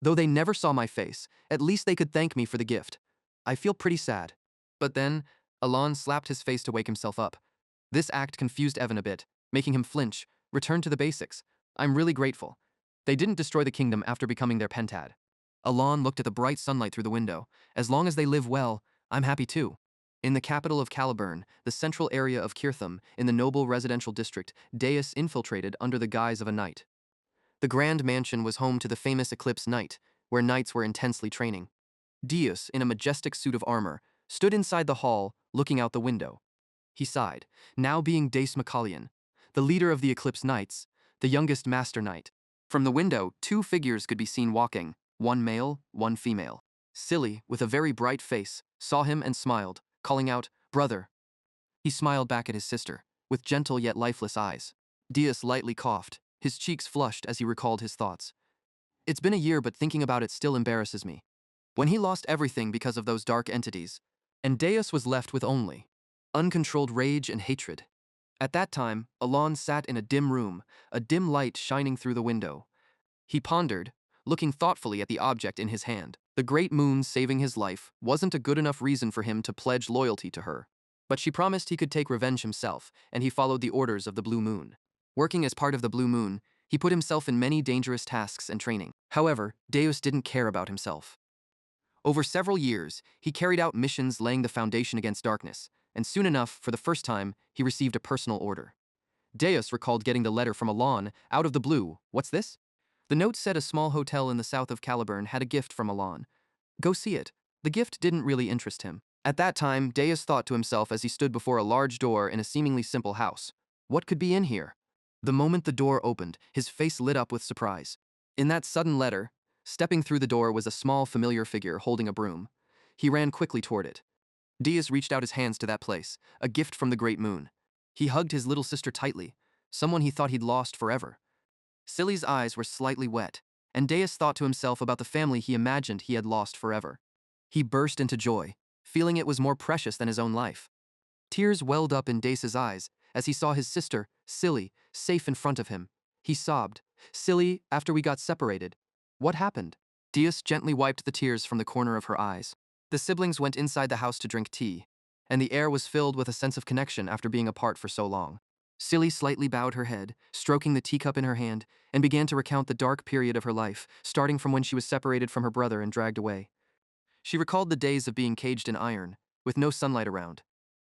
Though they never saw my face, at least they could thank me for the gift. I feel pretty sad. But then, Alon slapped his face to wake himself up. This act confused Evan a bit, making him flinch, return to the basics. I'm really grateful. They didn't destroy the kingdom after becoming their pentad. Alon looked at the bright sunlight through the window. As long as they live well, I'm happy too. In the capital of Caliburn, the central area of Kirtham, in the noble residential district, Deus infiltrated under the guise of a knight. The grand mansion was home to the famous Eclipse Knight, where knights were intensely training. Deus, in a majestic suit of armor, stood inside the hall, looking out the window. He sighed, now being Dace Macallion, the leader of the Eclipse Knights, the youngest master knight. From the window, two figures could be seen walking, one male, one female. Silly, with a very bright face, saw him and smiled, calling out, "Brother." He smiled back at his sister, with gentle yet lifeless eyes. Deus lightly coughed, his cheeks flushed as he recalled his thoughts. It's been a year, but thinking about it still embarrasses me. When he lost everything because of those dark entities, and Deus was left with only uncontrolled rage and hatred. At that time, Alon sat in a dim room, a dim light shining through the window. He pondered, looking thoughtfully at the object in his hand. The great moon saving his life wasn't a good enough reason for him to pledge loyalty to her. But she promised he could take revenge himself, and he followed the orders of the Blue Moon. Working as part of the Blue Moon, he put himself in many dangerous tasks and training. However, Deus didn't care about himself. Over several years, he carried out missions laying the foundation against darkness, and soon enough, for the first time, he received a personal order. Deus recalled getting the letter from Alon, out of the blue. What's this? The note said a small hotel in the south of Caliburn had a gift from Alon. Go see it. The gift didn't really interest him. At that time, Deus thought to himself as he stood before a large door in a seemingly simple house. What could be in here? The moment the door opened, his face lit up with surprise. In that sudden letter, stepping through the door was a small familiar figure holding a broom. He ran quickly toward it. Deus reached out his hands to that place, a gift from the great moon. He hugged his little sister tightly, someone he thought he'd lost forever. Silly's eyes were slightly wet, and Deus thought to himself about the family he imagined he had lost forever. He burst into joy, feeling it was more precious than his own life. Tears welled up in Deus's eyes as he saw his sister, Silly, safe in front of him. He sobbed, "Silly, after we got separated. What happened?" Deus gently wiped the tears from the corner of her eyes. The siblings went inside the house to drink tea, and the air was filled with a sense of connection after being apart for so long. Silly slightly bowed her head, stroking the teacup in her hand, and began to recount the dark period of her life, starting from when she was separated from her brother and dragged away. She recalled the days of being caged in iron, with no sunlight around.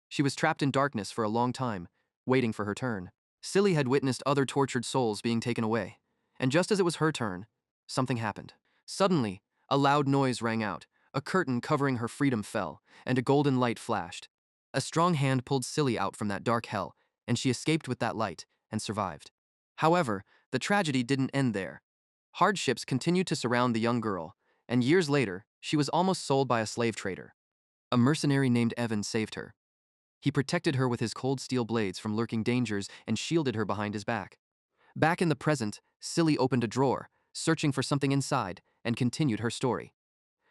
She was trapped in darkness for a long time, waiting for her turn. Silly had witnessed other tortured souls being taken away, and just as it was her turn, something happened. Suddenly, a loud noise rang out, a curtain covering her freedom fell, and a golden light flashed. A strong hand pulled Silly out from that dark hell, and she escaped with that light and survived. However, the tragedy didn't end there. Hardships continued to surround the young girl, and years later, she was almost sold by a slave trader. A mercenary named Evan saved her. He protected her with his cold steel blades from lurking dangers and shielded her behind his back. Back in the present, Silly opened a drawer, searching for something inside, and continued her story.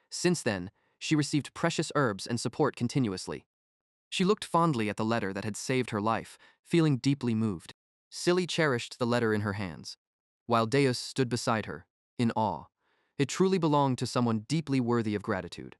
Since then, she received precious herbs and support continuously. She looked fondly at the letter that had saved her life, feeling deeply moved. Silly cherished the letter in her hands, while Deus stood beside her, in awe. It truly belonged to someone deeply worthy of gratitude.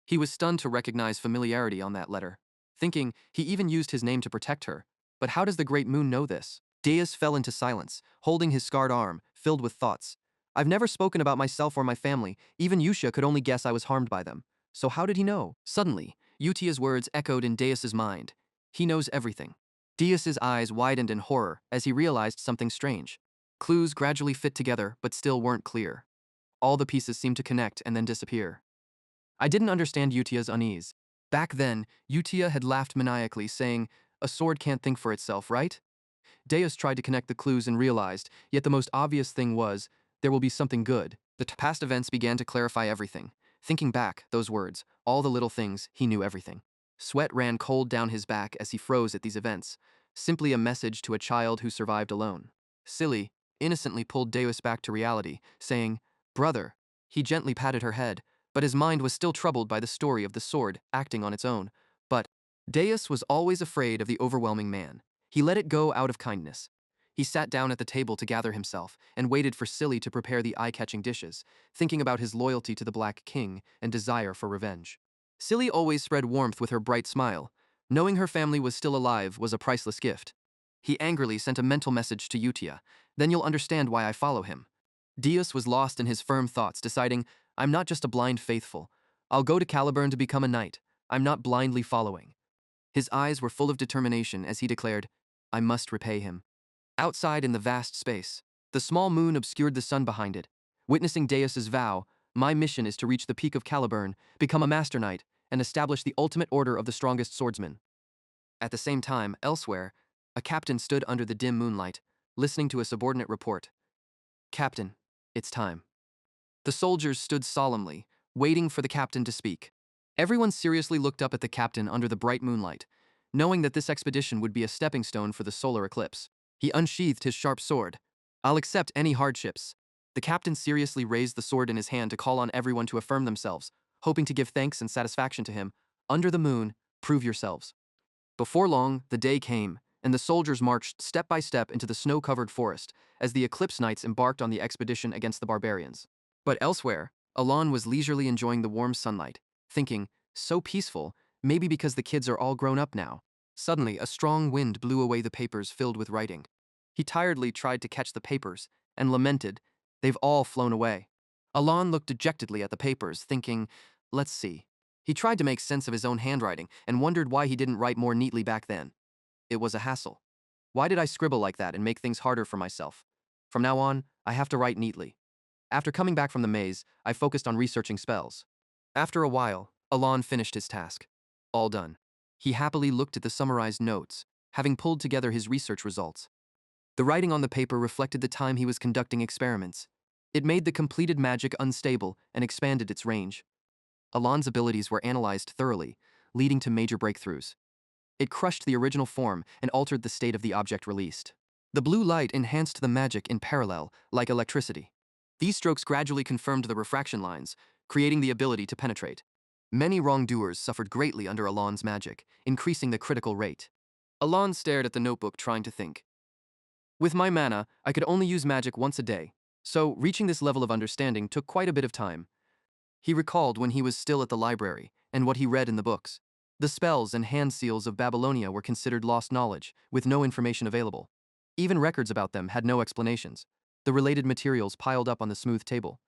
He was stunned to recognize familiarity on that letter, thinking he even used his name to protect her. But how does the great moon know this? Deus fell into silence, holding his scarred arm, filled with thoughts. I've never spoken about myself or my family. Even Yusha could only guess I was harmed by them. So how did he know? Suddenly, Utia's words echoed in Deus's mind. He knows everything. Deus's eyes widened in horror as he realized something strange. Clues gradually fit together, but still weren't clear. All the pieces seemed to connect and then disappear. I didn't understand Utia's unease. Back then, Utia had laughed maniacally, saying, "A sword can't think for itself, right?" Deus tried to connect the clues and realized, yet the most obvious thing was, There will be something good. The past events began to clarify everything. Thinking back, those words, all the little things, he knew everything. Sweat ran cold down his back as he froze at these events. Simply a message to a child who survived alone. Silly, innocently pulled Deus back to reality, saying, "Brother." He gently patted her head, but his mind was still troubled by the story of the sword acting on its own. But Deus was always afraid of the overwhelming man. He let it go out of kindness. He sat down at the table to gather himself and waited for Silly to prepare the eye-catching dishes, thinking about his loyalty to the Black King and desire for revenge. Silly always spread warmth with her bright smile. Knowing her family was still alive was a priceless gift. He angrily sent a mental message to Utia. "Then you'll understand why I follow him." Deus was lost in his firm thoughts, deciding, "I'm not just a blind faithful. I'll go to Caliburn to become a knight. I'm not blindly following." His eyes were full of determination as he declared, "I must repay him." Outside in the vast space, the small moon obscured the sun behind it. Witnessing Deus's vow, "My mission is to reach the peak of Caliburn, become a master knight, and establish the ultimate order of the strongest swordsmen." At the same time, elsewhere, a captain stood under the dim moonlight, listening to a subordinate report. "Captain, it's time." The soldiers stood solemnly, waiting for the captain to speak. Everyone seriously looked up at the captain under the bright moonlight, knowing that this expedition would be a stepping stone for the solar eclipse. He unsheathed his sharp sword. "I'll accept any hardships." The captain seriously raised the sword in his hand to call on everyone to affirm themselves, hoping to give thanks and satisfaction to him. "Under the moon, prove yourselves." Before long, the day came, and the soldiers marched step by step into the snow-covered forest as the Eclipse Knights embarked on the expedition against the barbarians. But elsewhere, Alon was leisurely enjoying the warm sunlight, thinking, "So peaceful, maybe because the kids are all grown up now." Suddenly, a strong wind blew away the papers filled with writing. He tiredly tried to catch the papers and lamented, "They've all flown away." Alon looked dejectedly at the papers, thinking, "Let's see." He tried to make sense of his own handwriting and wondered why he didn't write more neatly back then. It was a hassle. Why did I scribble like that and make things harder for myself? From now on, I have to write neatly. After coming back from the maze, I focused on researching spells. After a while, Alon finished his task. All done. He happily looked at the summarized notes, having pulled together his research results. The writing on the paper reflected the time he was conducting experiments. It made the completed magic unstable and expanded its range. Alon's abilities were analyzed thoroughly, leading to major breakthroughs. It crushed the original form and altered the state of the object released. The blue light enhanced the magic in parallel, like electricity. These strokes gradually confirmed the refraction lines, creating the ability to penetrate. Many wrongdoers suffered greatly under Alon's magic, increasing the critical rate. Alon stared at the notebook, trying to think. With my mana, I could only use magic once a day, so reaching this level of understanding took quite a bit of time. He recalled when he was still at the library and what he read in the books. The spells and hand seals of Babylonia were considered lost knowledge, with no information available. Even records about them had no explanations. The related materials piled up on the smooth table.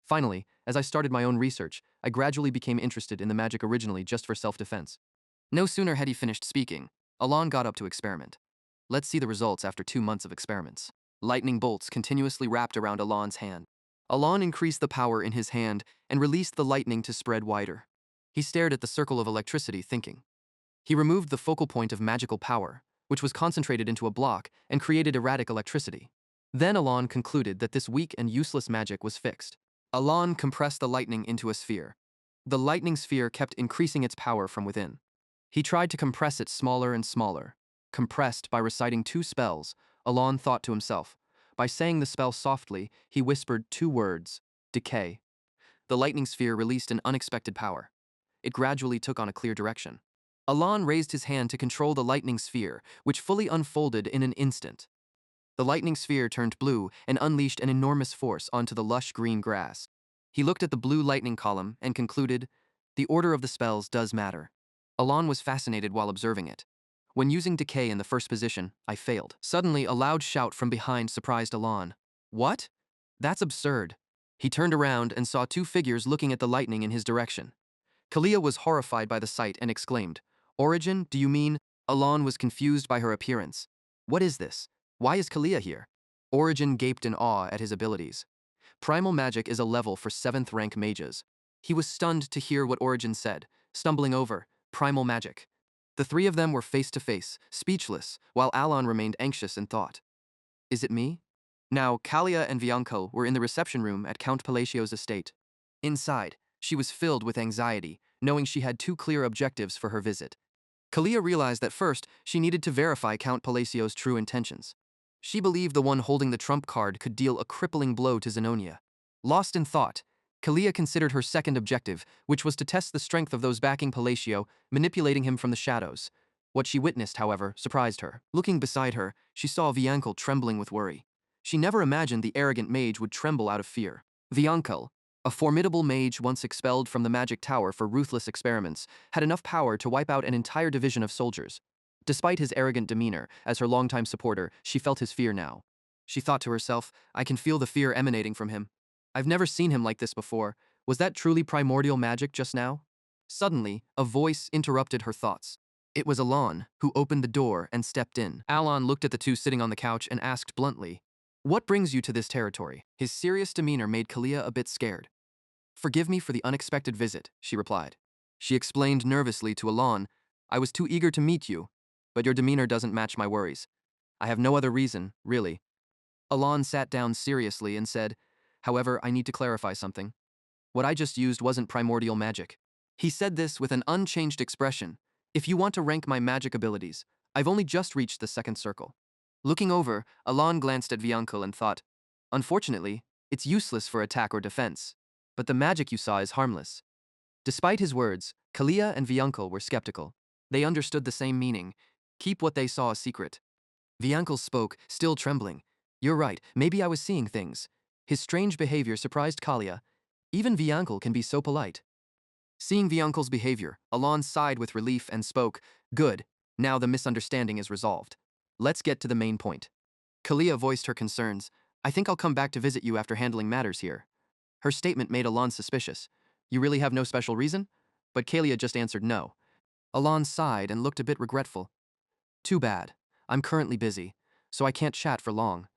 Finally, as I started my own research, I gradually became interested in the magic originally just for self-defense. No sooner had he finished speaking, Alon got up to experiment. Let's see the results after 2 months of experiments. Lightning bolts continuously wrapped around Alon's hand. Alon increased the power in his hand and released the lightning to spread wider. He stared at the circle of electricity, thinking. He removed the focal point of magical power, which was concentrated into a block and created erratic electricity. Then Alon concluded that this weak and useless magic was fixed. Alon compressed the lightning into a sphere. The lightning sphere kept increasing its power from within. He tried to compress it smaller and smaller. Compressed by reciting 2 spells, Alon thought to himself. By saying the spell softly, he whispered 2 words, "Decay." The lightning sphere released an unexpected power. It gradually took on a clear direction. Alon raised his hand to control the lightning sphere, which fully unfolded in an instant. The lightning sphere turned blue and unleashed an enormous force onto the lush green grass. He looked at the blue lightning column and concluded, the order of the spells does matter. Alon was fascinated while observing it. When using decay in the first position, I failed. Suddenly, a loud shout from behind surprised Alon. "What? That's absurd." He turned around and saw 2 figures looking at the lightning in his direction. Kalia was horrified by the sight and exclaimed, "Origin, do you mean?" Alon was confused by her appearance. "What is this? Why is Kalia here?" Origin gaped in awe at his abilities. Primal magic is a level for 7th rank mages. He was stunned to hear what Origin said, stumbling over, primal magic. The 3 of them were face to face, speechless, while Alon remained anxious in thought. Is it me? Now, Kalia and Vianco were in the reception room at Count Palacio's estate. Inside, she was filled with anxiety, knowing she had two clear objectives for her visit. Kalia realized that first, she needed to verify Count Palacio's true intentions. She believed the one holding the trump card could deal a crippling blow to Zenonia. Lost in thought, Kalia considered her second objective, which was to test the strength of those backing Palacio, manipulating him from the shadows. What she witnessed, however, surprised her. Looking beside her, she saw Vianco trembling with worry. She never imagined the arrogant mage would tremble out of fear. Vianco, a formidable mage once expelled from the magic tower for ruthless experiments, had enough power to wipe out an entire division of soldiers. Despite his arrogant demeanor, as her longtime supporter, she felt his fear now. She thought to herself, I can feel the fear emanating from him. I've never seen him like this before. Was that truly primordial magic just now? Suddenly, a voice interrupted her thoughts. It was Alon, who opened the door and stepped in. Alon looked at the two sitting on the couch and asked bluntly, what brings you to this territory? His serious demeanor made Kalia a bit scared. Forgive me for the unexpected visit, she replied. She explained nervously to Alon, I was too eager to meet you, but your demeanor doesn't match my worries. I have no other reason, really. Alon sat down seriously and said, however, I need to clarify something. What I just used wasn't primordial magic. He said this with an unchanged expression. If you want to rank my magic abilities, I've only just reached the second circle. Looking over, Alon glanced at Vianco and thought, unfortunately, it's useless for attack or defense, but the magic you saw is harmless. Despite his words, Kalia and Vianco were skeptical. They understood the same meaning. Keep what they saw a secret. Vianco spoke, still trembling. You're right, maybe I was seeing things. His strange behavior surprised Kalia. Even Vianco can be so polite. Seeing Vianco's behavior, Alon sighed with relief and spoke, good, now the misunderstanding is resolved. Let's get to the main point. Kalia voiced her concerns. I think I'll come back to visit you after handling matters here. Her statement made Alon suspicious. You really have no special reason? But Kalia just answered no. Alon sighed and looked a bit regretful. Too bad. I'm currently busy, so I can't chat for long.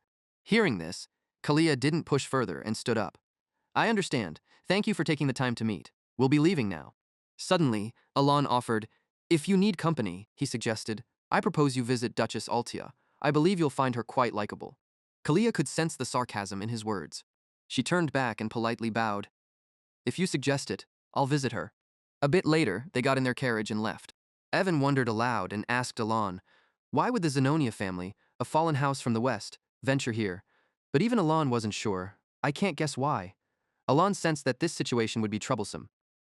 Hearing this, Kalia didn't push further and stood up. I understand. Thank you for taking the time to meet. We'll be leaving now. Suddenly, Alon offered, if you need company, he suggested, I propose you visit Duchess Altia. I believe you'll find her quite likable. Kalia could sense the sarcasm in his words. She turned back and politely bowed. If you suggest it, I'll visit her. A bit later, they got in their carriage and left. Evan wondered aloud and asked Alon, why would the Zenonia family, a fallen house from the west, venture here? But even Alon wasn't sure. I can't guess why. Alon sensed that this situation would be troublesome.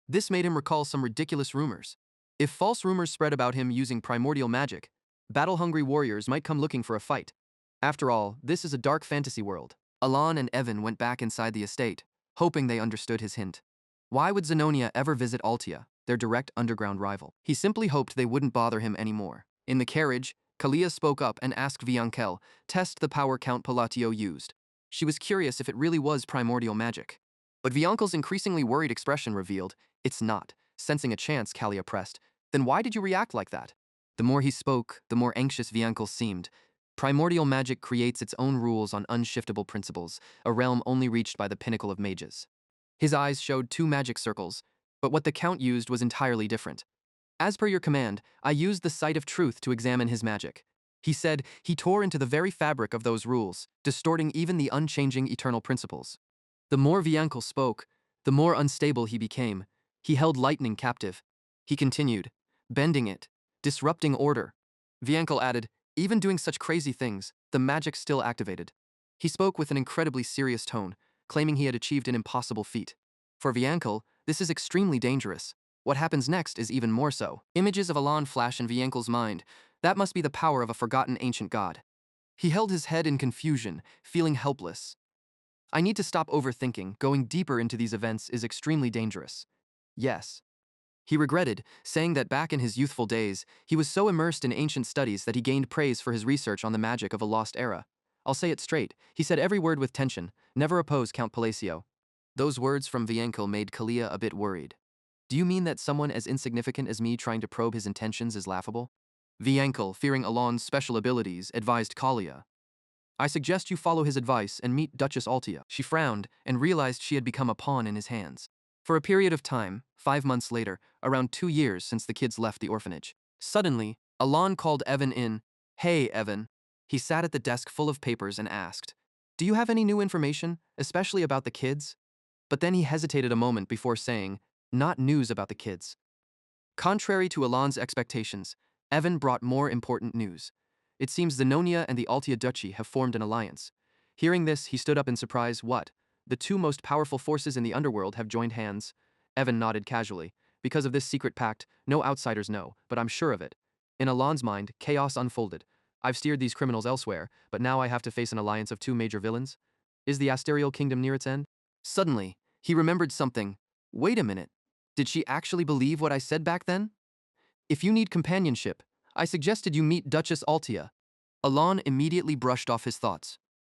This made him recall some ridiculous rumors. If false rumors spread about him using primordial magic, battle-hungry warriors might come looking for a fight. After all, this is a dark fantasy world. Alon and Evan went back inside the estate, hoping they understood his hint. Why would Zenonia ever visit Altia, their direct underground rival? He simply hoped they wouldn't bother him anymore. In the carriage, Kalia spoke up and asked Viankel, test the power Count Palatio used. She was curious if it really was primordial magic. But Viankel's increasingly worried expression revealed, it's not. Sensing a chance, Kalia pressed, then why did you react like that? The more he spoke, the more anxious Viankel seemed. Primordial magic creates its own rules on unshiftable principles, a realm only reached by the pinnacle of mages. His eyes showed two magic circles, but what the Count used was entirely different. As per your command, I used the sight of truth to examine his magic. He said he tore into the very fabric of those rules, distorting even the unchanging eternal principles. The more Viankel spoke, the more unstable he became. He held lightning captive. He continued, bending it, disrupting order. Viankel added, even doing such crazy things, the magic still activated. He spoke with an incredibly serious tone, claiming he had achieved an impossible feat. For Viankel, this is extremely dangerous. What happens next is even more so. Images of Alon flash in Viankel's mind. That must be the power of a forgotten ancient god. He held his head in confusion, feeling helpless. I need to stop overthinking. Going deeper into these events is extremely dangerous. Yes. He regretted, saying that back in his youthful days, he was so immersed in ancient studies that he gained praise for his research on the magic of a lost era. I'll say it straight, he said every word with tension, never oppose Count Palacio. Those words from Viankel made Kalia a bit worried. Do you mean that someone as insignificant as me trying to probe his intentions is laughable? Viankel, fearing Alon's special abilities, advised Kalia. I suggest you follow his advice and meet Duchess Altia. She frowned and realized she had become a pawn in his hands. For a period of time, 5 months later, around 2 years since the kids left the orphanage. Suddenly, Alon called Evan in. Hey, Evan. He sat at the desk full of papers and asked, Do you have any new information, especially about the kids? But then he hesitated a moment before saying, not news about the kids. Contrary to Alon's expectations, Evan brought more important news. It seems Zenonia and the Altia Duchy have formed an alliance. Hearing this, he stood up in surprise. What? The two most powerful forces in the underworld have joined hands? Evan nodded casually. Because of this secret pact, no outsiders know, but I'm sure of it. In Alon's mind, chaos unfolded. I've steered these criminals elsewhere, but now I have to face an alliance of two major villains? Is the Asterial kingdom near its end? Suddenly, he remembered something. Wait a minute. Did she actually believe what I said back then? If you need companionship, I suggested you meet Duchess Altia. Alon immediately brushed off his thoughts.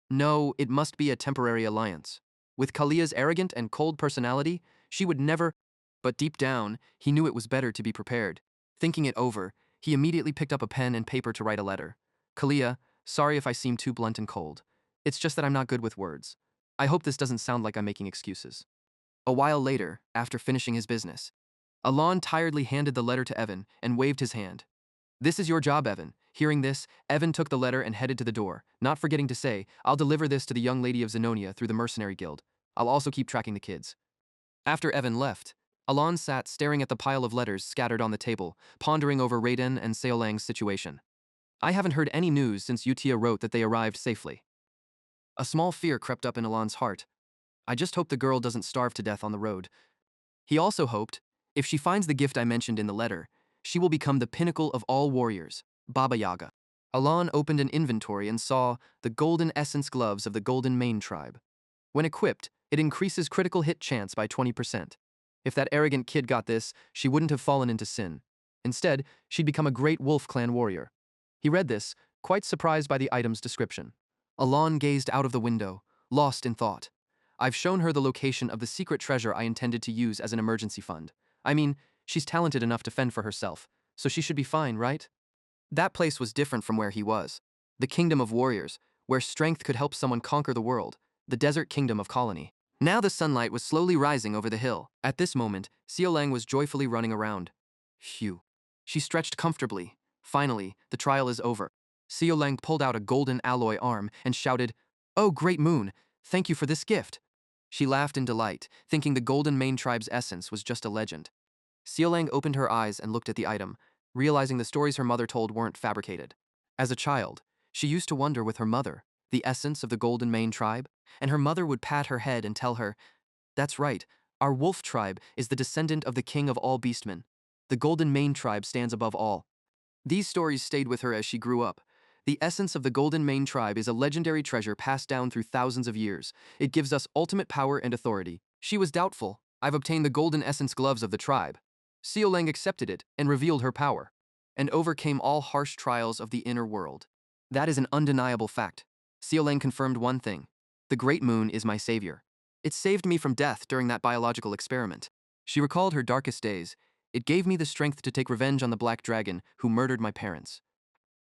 No, it must be a temporary alliance. With Kalia's arrogant and cold personality, she would never. But deep down, he knew it was better to be prepared. Thinking it over, he immediately picked up a pen and paper to write a letter. Kalia, sorry if I seem too blunt and cold. It's just that I'm not good with words. I hope this doesn't sound like I'm making excuses. A while later, after finishing his business, Alon tiredly handed the letter to Evan and waved his hand. This is your job, Evan. Hearing this, Evan took the letter and headed to the door, not forgetting to say, I'll deliver this to the young lady of Zenonia through the mercenary guild. I'll also keep tracking the kids. After Evan left, Alon sat staring at the pile of letters scattered on the table, pondering over Raiden and Seolang's situation. I haven't heard any news since Utia wrote that they arrived safely. A small fear crept up in Alon's heart. I just hope the girl doesn't starve to death on the road. He also hoped, if she finds the gift I mentioned in the letter, she will become the pinnacle of all warriors, Baba Yaga. Alon opened an inventory and saw the golden essence gloves of the Golden Mane tribe. When equipped, it increases critical hit chance by 20%. If that arrogant kid got this, she wouldn't have fallen into sin. Instead, she'd become a great Wolf Clan warrior. He read this, quite surprised by the item's description. Alon gazed out of the window, lost in thought. I've shown her the location of the secret treasure I intended to use as an emergency fund. I mean, she's talented enough to fend for herself, so she should be fine, right? That place was different from where he was. The Kingdom of Warriors, where strength could help someone conquer the world, the desert kingdom of Colony. Now the sunlight was slowly rising over the hill. At this moment, Xiaolang was joyfully running around. Phew. She stretched comfortably. Finally, the trial is over. Xiaolang pulled out a golden alloy arm and shouted, Oh, great moon, thank you for this gift. She laughed in delight, thinking the Golden Mane tribe's essence was just a legend. Xiaolang opened her eyes and looked at the item, realizing the stories her mother told weren't fabricated. As a child, she used to wonder with her mother, the essence of the Golden Mane tribe, and her mother would pat her head and tell her, That's right, our wolf tribe is the descendant of the king of all beastmen. The Golden Mane tribe stands above all. These stories stayed with her as she grew up. The essence of the Golden Mane tribe is a legendary treasure passed down through thousands of years. It gives us ultimate power and authority. She was doubtful. I've obtained the golden essence gloves of the tribe. Xiaolang accepted it and revealed her power, and overcame all harsh trials of the inner world. That is an undeniable fact. Xiaolang confirmed one thing. The Great Moon is my savior. It saved me from death during that biological experiment. She recalled her darkest days. It gave me the strength to take revenge on the Black Dragon who murdered my parents.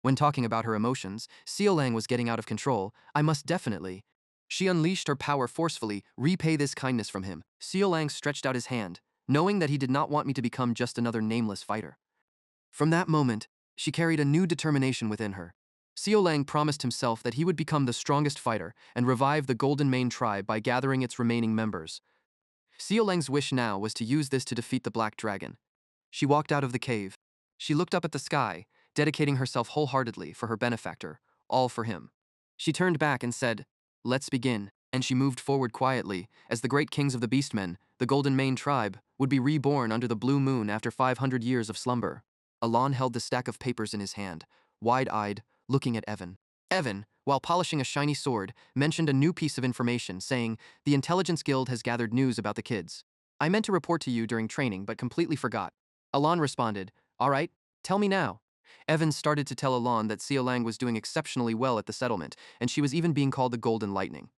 When talking about her emotions, Xiaolang was getting out of control. I must definitely. She unleashed her power forcefully, repay this kindness from him. Xiaolang stretched out his hand, knowing that he did not want me to become just another nameless fighter. From that moment, she carried a new determination within her. Xiaolang promised himself that he would become the strongest fighter and revive the Golden Mane tribe by gathering its remaining members. Xiaolang's wish now was to use this to defeat the Black Dragon. She walked out of the cave. She looked up at the sky, dedicating herself wholeheartedly for her benefactor, all for him. She turned back and said, Let's begin, and she moved forward quietly, as the great kings of the Beastmen, the Golden Mane tribe, would be reborn under the blue moon after 500 years of slumber. Alon held the stack of papers in his hand, wide-eyed, looking at Evan. Evan, while polishing a shiny sword, mentioned a new piece of information, saying, The Intelligence Guild has gathered news about the kids. I meant to report to you during training, but completely forgot. Alon responded, All right, tell me now. Evan started to tell Alon that Xiaolang was doing exceptionally well at the settlement, and she was even being called the Golden Lightning.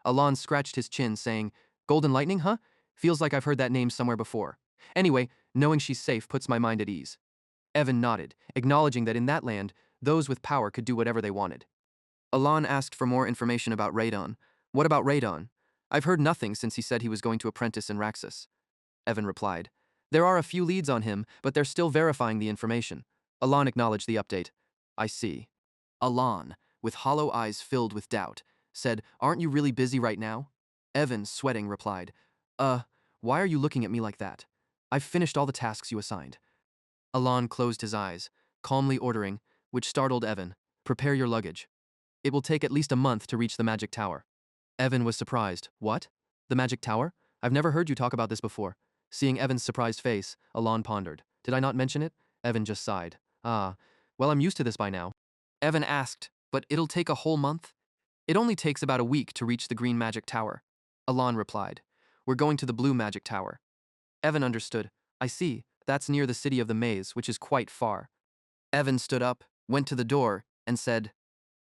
Alon scratched his chin, saying, Golden Lightning, huh? Feels like I've heard that name somewhere before. Anyway, knowing she's safe puts my mind at ease. Evan nodded, acknowledging that in that land, those with power could do whatever they wanted. Alon asked for more information about Radon. What about Radon? I've heard nothing since he said he was going to apprentice in Raxus. Evan replied. There are a few leads on him, but they're still verifying the information. Alon acknowledged the update. I see. Alon, with hollow eyes filled with doubt, said, "Aren't you really busy right now?" Evan, sweating, replied, "Uh, why are you looking at me like that? I've finished all the tasks you assigned." Alon closed his eyes, calmly ordering, which startled Evan, "Prepare your luggage. It will take at least a month to reach the magic tower." Evan was surprised. "What? The magic tower? I've never heard you talk about this before." Seeing Evan's surprised face, Alon pondered. "Did I not mention it?" Evan just sighed. "Ah, well, I'm used to this by now." Evan asked, "But it'll take a whole month?" "It only takes about a week to reach the green magic tower." Alon replied, "We're going to the blue magic tower." Evan understood. "I see, that's near the city of the maze, which is quite far." Evan stood up, went to the door, and said,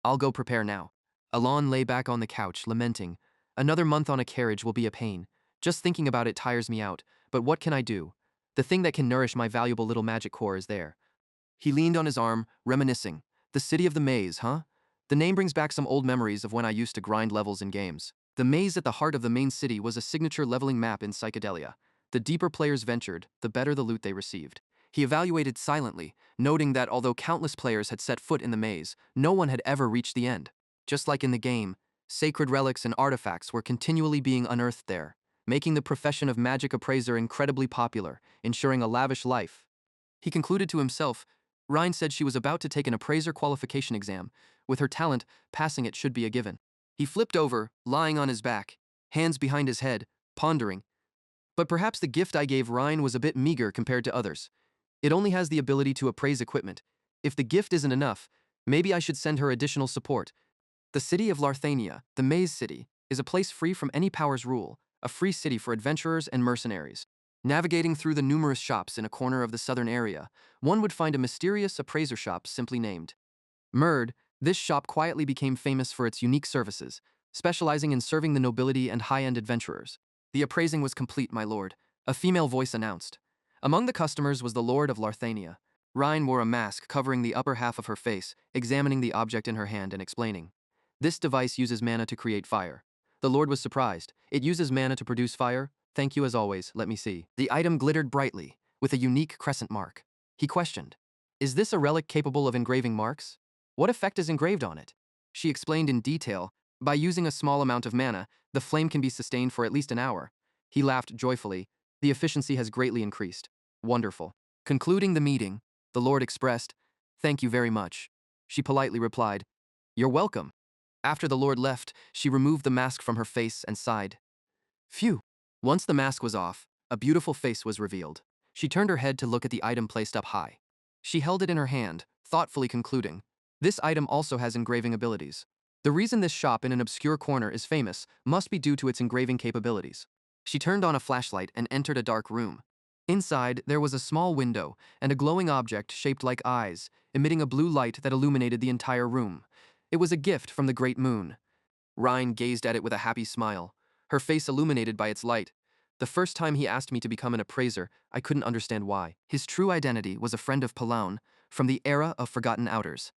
"I'll go prepare now." Alon lay back on the couch, lamenting. "Another month on a carriage will be a pain. Just thinking about it tires me out, but what can I do? The thing that can nourish my valuable little magic core is there." He leaned on his arm, reminiscing. "The city of the maze, huh? The name brings back some old memories of when I used to grind levels in games." The maze at the heart of the main city was a signature leveling map in psychedelia. The deeper players ventured, the better the loot they received. He evaluated silently, noting that although countless players had set foot in the maze, no one had ever reached the end. Just like in the game, sacred relics and artifacts were continually being unearthed there, making the profession of magic appraiser incredibly popular, ensuring a lavish life. He concluded to himself, Rhine said she was about to take an appraiser qualification exam. With her talent, passing it should be a given. He flipped over, lying on his back, hands behind his head, pondering. But perhaps the gift I gave Rhine was a bit meager compared to others. It only has the ability to appraise equipment. If the gift isn't enough, maybe I should send her additional support. The city of Larthania, the Maze City, is a place free from any power's rule, a free city for adventurers and mercenaries. Navigating through the numerous shops in a corner of the southern area, one would find a mysterious appraiser shop simply named Murd. This shop quietly became famous for its unique services, specializing in serving the nobility and high-end adventurers. "The appraising was complete, my lord," a female voice announced. Among the customers was the Lord of Larthania. Rhine wore a mask covering the upper half of her face, examining the object in her hand and explaining. "This device uses mana to create fire." The Lord was surprised. "It uses mana to produce fire? Thank you as always, let me see." The item glittered brightly, with a unique crescent mark. He questioned, "Is this a relic capable of engraving marks? What effect is engraved on it?" She explained in detail. "By using a small amount of mana, the flame can be sustained for at least an hour." He laughed joyfully. "The efficiency has greatly increased." "Wonderful." Concluding the meeting, the Lord expressed, "Thank you very much." She politely replied, "You're welcome." After the Lord left, she removed the mask from her face and sighed. Phew. Once the mask was off, a beautiful face was revealed. She turned her head to look at the item placed up high. She held it in her hand, thoughtfully concluding, "This item also has engraving abilities. The reason this shop in an obscure corner is famous must be due to its engraving capabilities." She turned on a flashlight and entered a dark room. Inside, there was a small window and a glowing object shaped like eyes, emitting a blue light that illuminated the entire room. It was a gift from the great moon. Rhine gazed at it with a happy smile, her face illuminated by its light. "The first time he asked me to become an appraiser, I couldn't understand why. His true identity was a friend of Palaun, from the era of Forgotten Outers.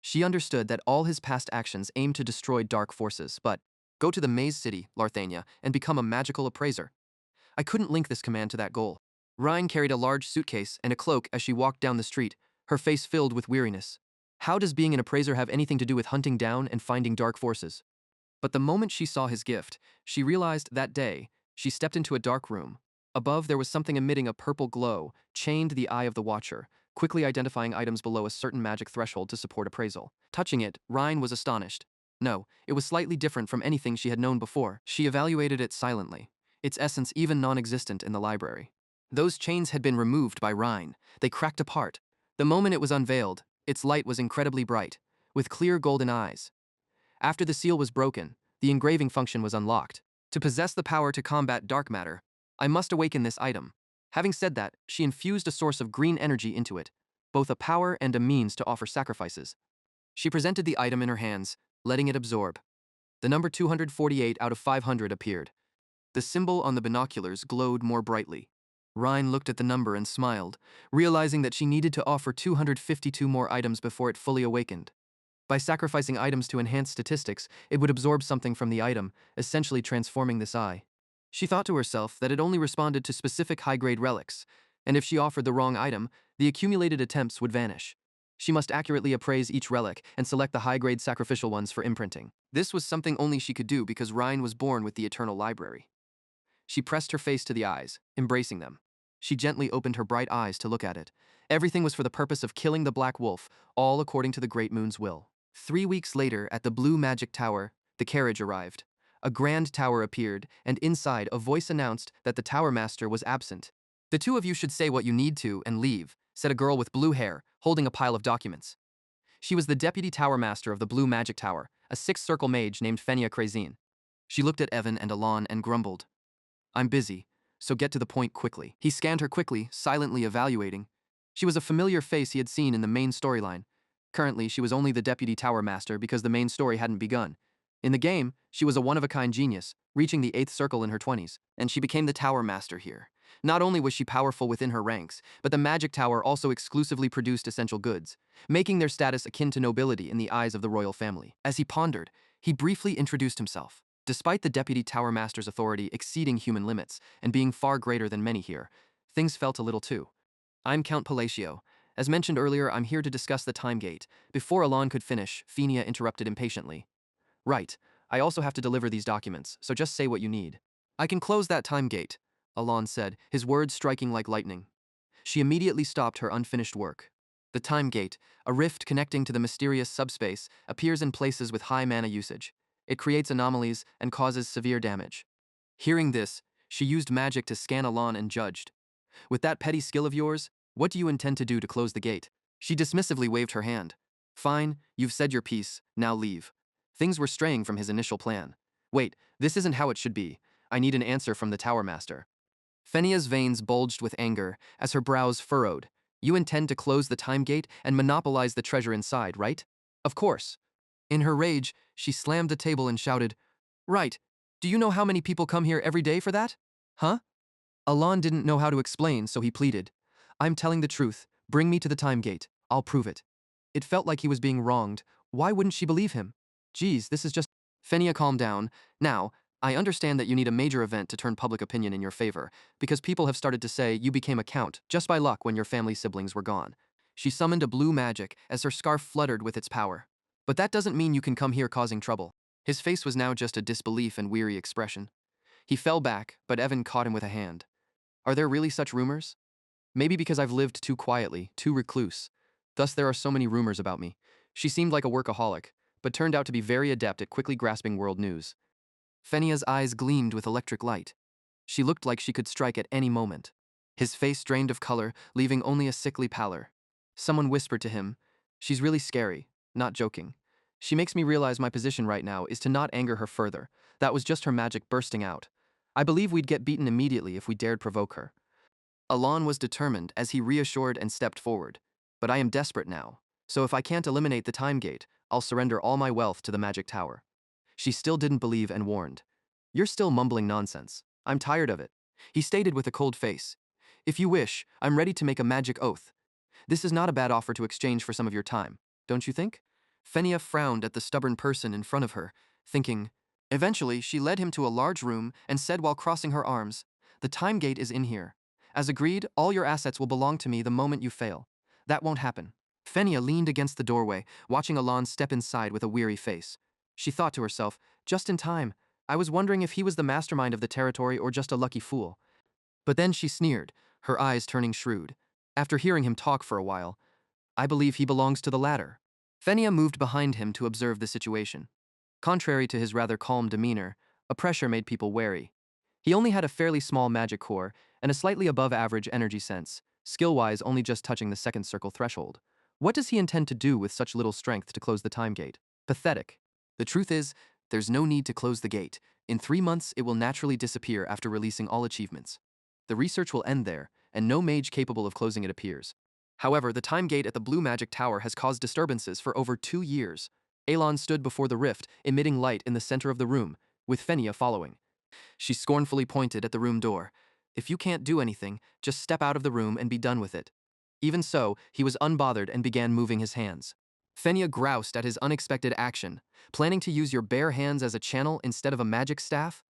She understood that all his past actions aimed to destroy dark forces, but go to the Maze City, Larthania, and become a magical appraiser. I couldn't link this command to that goal." Rhine carried a large suitcase and a cloak as she walked down the street, her face filled with weariness. How does being an appraiser have anything to do with hunting down and finding dark forces? But the moment she saw his gift, she realized that day, she stepped into a dark room. Above, there was something emitting a purple glow, chained the eye of the watcher, quickly identifying items below a certain magic threshold to support appraisal. Touching it, Rhine was astonished. No, it was slightly different from anything she had known before. She evaluated it silently, its essence even non-existent in the library. Those chains had been removed by Rhine. They cracked apart. The moment it was unveiled, its light was incredibly bright, with clear golden eyes. After the seal was broken, the engraving function was unlocked. To possess the power to combat dark matter, I must awaken this item. Having said that, she infused a source of green energy into it, both a power and a means to offer sacrifices. She presented the item in her hands, letting it absorb. The number 248 out of 500 appeared. The symbol on the binoculars glowed more brightly. Rhine looked at the number and smiled, realizing that she needed to offer 252 more items before it fully awakened. By sacrificing items to enhance statistics, it would absorb something from the item, essentially transforming this eye. She thought to herself that it only responded to specific high-grade relics, and if she offered the wrong item, the accumulated attempts would vanish. She must accurately appraise each relic and select the high-grade sacrificial ones for imprinting. This was something only she could do because Rhine was born with the eternal library. She pressed her face to the eyes, embracing them. She gently opened her bright eyes to look at it. Everything was for the purpose of killing the Black Wolf, all according to the Great Moon's will. 3 weeks later, at the Blue Magic Tower, the carriage arrived. A grand tower appeared, and inside a voice announced that the Tower Master was absent. "The two of you should say what you need to and leave," said a girl with blue hair, holding a pile of documents. She was the Deputy Tower Master of the Blue Magic Tower, a sixth-circle mage named Fenia Crazine. She looked at Evan and Alon and grumbled, "I'm busy, so get to the point quickly." He scanned her quickly, silently evaluating. She was a familiar face he had seen in the main storyline. Currently, she was only the Deputy Tower Master because the main story hadn't begun. In the game, she was a one-of-a-kind genius, reaching the 8th circle in her 20s, and she became the Tower Master here. Not only was she powerful within her ranks, but the Magic Tower also exclusively produced essential goods, making their status akin to nobility in the eyes of the royal family. As he pondered, he briefly introduced himself. Despite the Deputy Tower Master's authority exceeding human limits and being far greater than many here, things felt a little too. "I'm Count Palacio. As mentioned earlier, I'm here to discuss the time gate." Before Alon could finish, Fenia interrupted impatiently. "Right. I also have to deliver these documents, so just say what you need." "I can close that time gate," Alon said, his words striking like lightning. She immediately stopped her unfinished work. The time gate, a rift connecting to the mysterious subspace, appears in places with high mana usage. It creates anomalies and causes severe damage. Hearing this, she used magic to scan Alon and judged. "With that petty skill of yours, what do you intend to do to close the gate?" She dismissively waved her hand. "Fine, you've said your piece, now leave." Things were straying from his initial plan. "Wait, this isn't how it should be. I need an answer from the Tower Master." Fenia's veins bulged with anger as her brows furrowed. "You intend to close the time gate and monopolize the treasure inside, right?" "Of course." In her rage, she slammed the table and shouted, "Right. Do you know how many people come here every day for that? Huh?" Alon didn't know how to explain, so he pleaded, "I'm telling the truth. Bring me to the time gate. I'll prove it." It felt like he was being wronged. Why wouldn't she believe him? Geez, this is just... Fenia calmed down. "Now, I understand that you need a major event to turn public opinion in your favor, because people have started to say you became a count just by luck when your family siblings were gone." She summoned a blue magic as her scarf fluttered with its power. "But that doesn't mean you can come here causing trouble." His face was now just a disbelief and weary expression. He fell back, but Evan caught him with a hand. "Are there really such rumors?" "Maybe because I've lived too quietly, too recluse. Thus there are so many rumors about me." She seemed like a workaholic, but turned out to be very adept at quickly grasping world news. Fenia's eyes gleamed with electric light. She looked like she could strike at any moment. His face drained of color, leaving only a sickly pallor. Someone whispered to him, "She's really scary, not joking. She makes me realize my position right now is to not anger her further. That was just her magic bursting out. I believe we'd get beaten immediately if we dared provoke her." Alon was determined as he reassured and stepped forward. "But I am desperate now, so if I can't eliminate the time gate, I'll surrender all my wealth to the magic tower." She still didn't believe and warned, "You're still mumbling nonsense. I'm tired of it." He stated with a cold face, "If you wish, I'm ready to make a magic oath. This is not a bad offer to exchange for some of your time, don't you think?" Fenia frowned at the stubborn person in front of her, thinking. Eventually, she led him to a large room and said while crossing her arms, "The time gate is in here. As agreed, all your assets will belong to me the moment you fail. That won't happen." Fenia leaned against the doorway, watching Alon step inside with a weary face. She thought to herself, "Just in time. I was wondering if he was the mastermind of the territory or just a lucky fool." But then she sneered, her eyes turning shrewd. After hearing him talk for a while, "I believe he belongs to the latter." Fenia moved behind him to observe the situation. Contrary to his rather calm demeanor, a pressure made people wary. He only had a fairly small magic core and a slightly above-average energy sense, skill-wise only just touching the second circle threshold. What does he intend to do with such little strength to close the time gate? Pathetic. The truth is, there's no need to close the gate. In 3 months, it will naturally disappear after releasing all achievements. The research will end there, and no mage capable of closing it appears. However, the time gate at the Blue Magic Tower has caused disturbances for over 2 years. Alon stood before the rift, emitting light in the center of the room, with Fenia following. She scornfully pointed at the room door. "If you can't do anything, just step out of the room and be done with it." Even so, he was unbothered and began moving his hands. Fenia groused at his unexpected action. "Planning to use your bare hands as a channel instead of a magic staff?"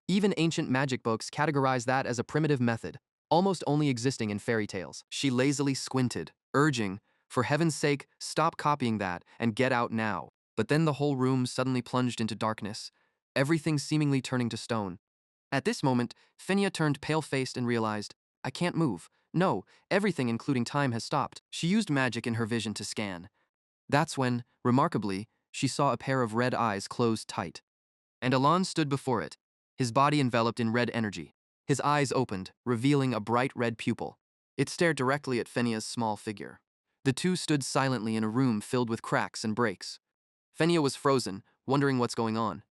Even ancient magic books categorize that as a primitive method, almost only existing in fairy tales. She lazily squinted, urging, For heaven's sake, stop copying that and get out now. But then the whole room suddenly plunged into darkness, everything seemingly turning to stone. At this moment, Finia turned pale-faced and realized, I can't move. No, everything including time has stopped. She used magic in her vision to scan. That's when, remarkably, she saw a pair of red eyes closed tight. And Alon stood before it, his body enveloped in red energy. His eyes opened, revealing a bright red pupil. It stared directly at Fenia's small figure. The two stood silently in a room filled with cracks and breaks. Fenia was frozen, wondering what's going on.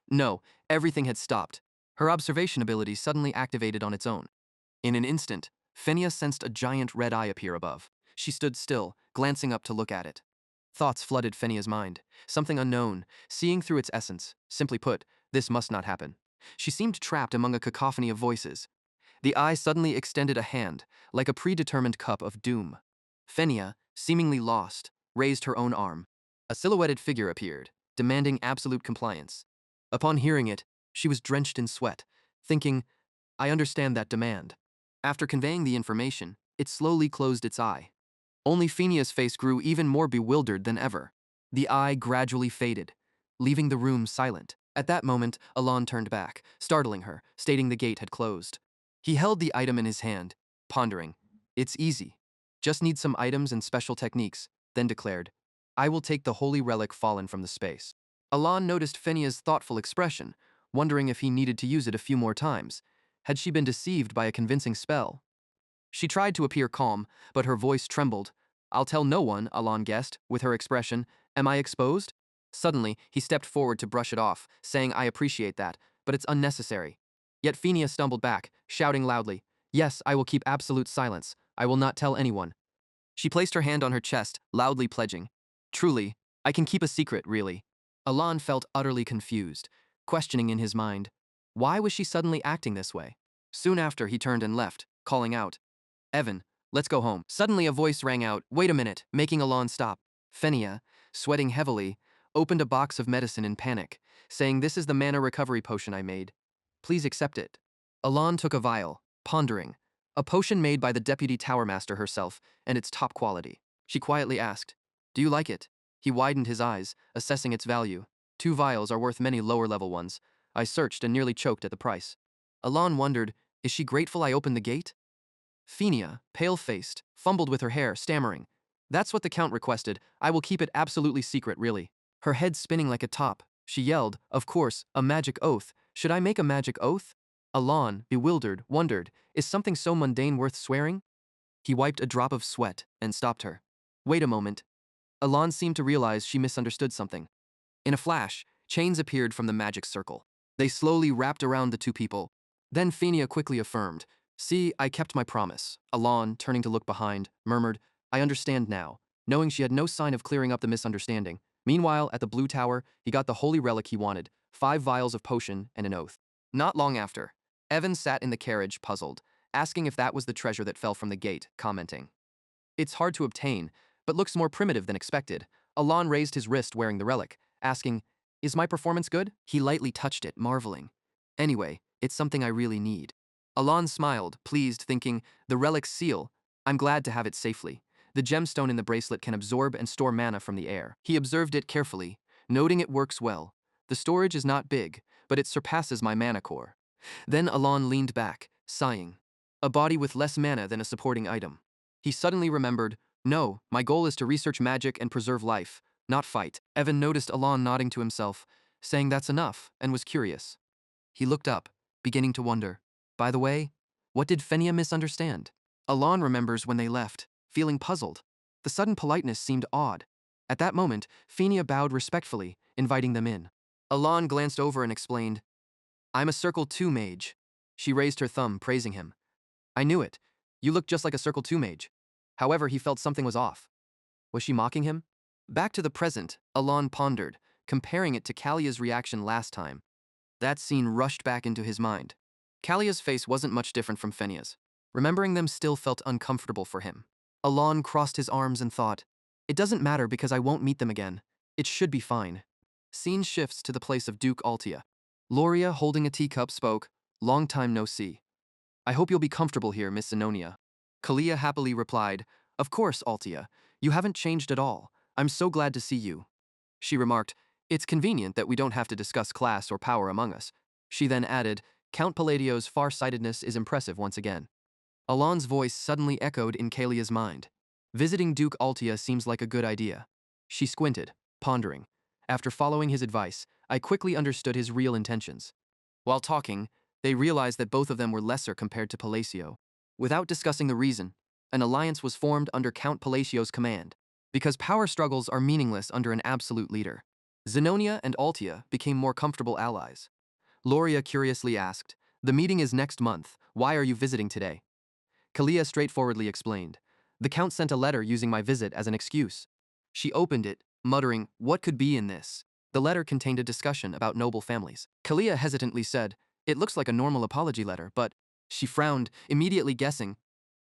No, everything had stopped. Her observation ability suddenly activated on its own. In an instant, Fenia sensed a giant red eye appear above. She stood still, glancing up to look at it. Thoughts flooded Fenia's mind, something unknown, seeing through its essence. Simply put, this must not happen. She seemed trapped among a cacophony of voices. The eye suddenly extended a hand, like a predetermined cup of doom. Fenia, seemingly lost, raised her own arm. A silhouetted figure appeared, demanding absolute compliance. Upon hearing it, she was drenched in sweat, thinking, I understand that demand. After conveying the information, it slowly closed its eye. Only Fenia's face grew even more bewildered than ever. The eye gradually faded, leaving the room silent. At that moment, Alon turned back, startling her, stating the gate had closed. He held the item in his hand, pondering. It's easy. Just need some items and special techniques, then declared, I will take the holy relic fallen from the space. Alon noticed Fenia's thoughtful expression, wondering if he needed to use it a few more times. Had she been deceived by a convincing spell? She tried to appear calm, but her voice trembled. I'll tell no one, Alon guessed, with her expression. Am I exposed? Suddenly, he stepped forward to brush it off, saying I appreciate that, but it's unnecessary. Yet Fenia stumbled back, shouting loudly, Yes, I will keep absolute silence. I will not tell anyone. She placed her hand on her chest, loudly pledging, Truly, I can keep a secret, really. Alon felt utterly confused, questioning in his mind, why was she suddenly acting this way? Soon after, he turned and left, calling out, Evan, let's go home. Suddenly a voice rang out, wait a minute, making Alon stop. Fenia, sweating heavily, opened a box of medicine in panic, saying this is the mana recovery potion I made. Please accept it. Alon took a vial, pondering. A potion made by the deputy tower master herself, and its top quality. She quietly asked, Do you like it? He widened his eyes, assessing its value. 2 vials are worth many lower-level ones. I searched and nearly choked at the price. Alon wondered, is she grateful I opened the gate? Fenia, pale-faced, fumbled with her hair, stammering. That's what the Count requested. I will keep it absolutely secret, really. Her head spinning like a top, she yelled, of course, a magic oath. Should I make a magic oath? Alon, bewildered, wondered, is something so mundane worth swearing? He wiped a drop of sweat and stopped her. Wait a moment. Alon seemed to realize she misunderstood something. In a flash, chains appeared from the magic circle. They slowly wrapped around the two people. Then Fenia quickly affirmed, See, I kept my promise. Alon, turning to look behind, murmured, I understand now, knowing she had no sign of clearing up the misunderstanding. Meanwhile, at the Blue Tower, he got the holy relic he wanted, 5 vials of potion and an oath. Not long after, Evan sat in the carriage, puzzled, asking if that was the treasure that fell from the gate, commenting. It's hard to obtain, but looks more primitive than expected. Alon raised his wrist wearing the relic, asking, Is my performance good? He lightly touched it, marveling. Anyway, it's something I really need. Alon smiled, pleased, thinking, the relic's seal. I'm glad to have it safely. The gemstone in the bracelet can absorb and store mana from the air. He observed it carefully, noting it works well. The storage is not big, but it surpasses my mana core. Then Alon leaned back, sighing. A body with less mana than a supporting item. He suddenly remembered, no, my goal is to research magic and preserve life, not fight. Evan noticed Alon nodding to himself, saying that's enough, and was curious. He looked up, beginning to wonder. By the way, what did Fenia misunderstand? Alon remembers when they left, feeling puzzled. The sudden politeness seemed odd. At that moment, Fenia bowed respectfully, inviting them in. Alon glanced over and explained, I'm a Circle 2 mage. She raised her thumb, praising him. I knew it. You look just like a Circle 2 mage. However, he felt something was off. Was she mocking him? Back to the present, Alon pondered, comparing it to Kalia's reaction last time. That scene rushed back into his mind. Kalia's face wasn't much different from Fenia's. Remembering them still felt uncomfortable for him. Alon crossed his arms and thought, It doesn't matter because I won't meet them again. It should be fine. Scene shifts to the place of Duke Altia. Loria, holding a teacup, spoke, Long time no see. I hope you'll be comfortable here, Miss Zenonia. Kalia happily replied, Of course, Altia. You haven't changed at all. I'm so glad to see you. She remarked, It's convenient that we don't have to discuss class or power among us. She then added, Count Palladio's far-sightedness is impressive once again. Alon's voice suddenly echoed in Kalia's mind. Visiting Duke Altia seems like a good idea. She squinted, pondering. After following his advice, I quickly understood his real intentions. While talking, they realized that both of them were lesser compared to Palacio. Without discussing the reason, an alliance was formed under Count Palacio's command, because power struggles are meaningless under an absolute leader. Zenonia and Altia became more comfortable allies. Loria curiously asked, The meeting is next month. Why are you visiting today? Kalia straightforwardly explained. The Count sent a letter using my visit as an excuse. She opened it, muttering, What could be in this? The letter contained a discussion about noble families. Kalia hesitantly said, It looks like a normal apology letter, but… She frowned, immediately guessing.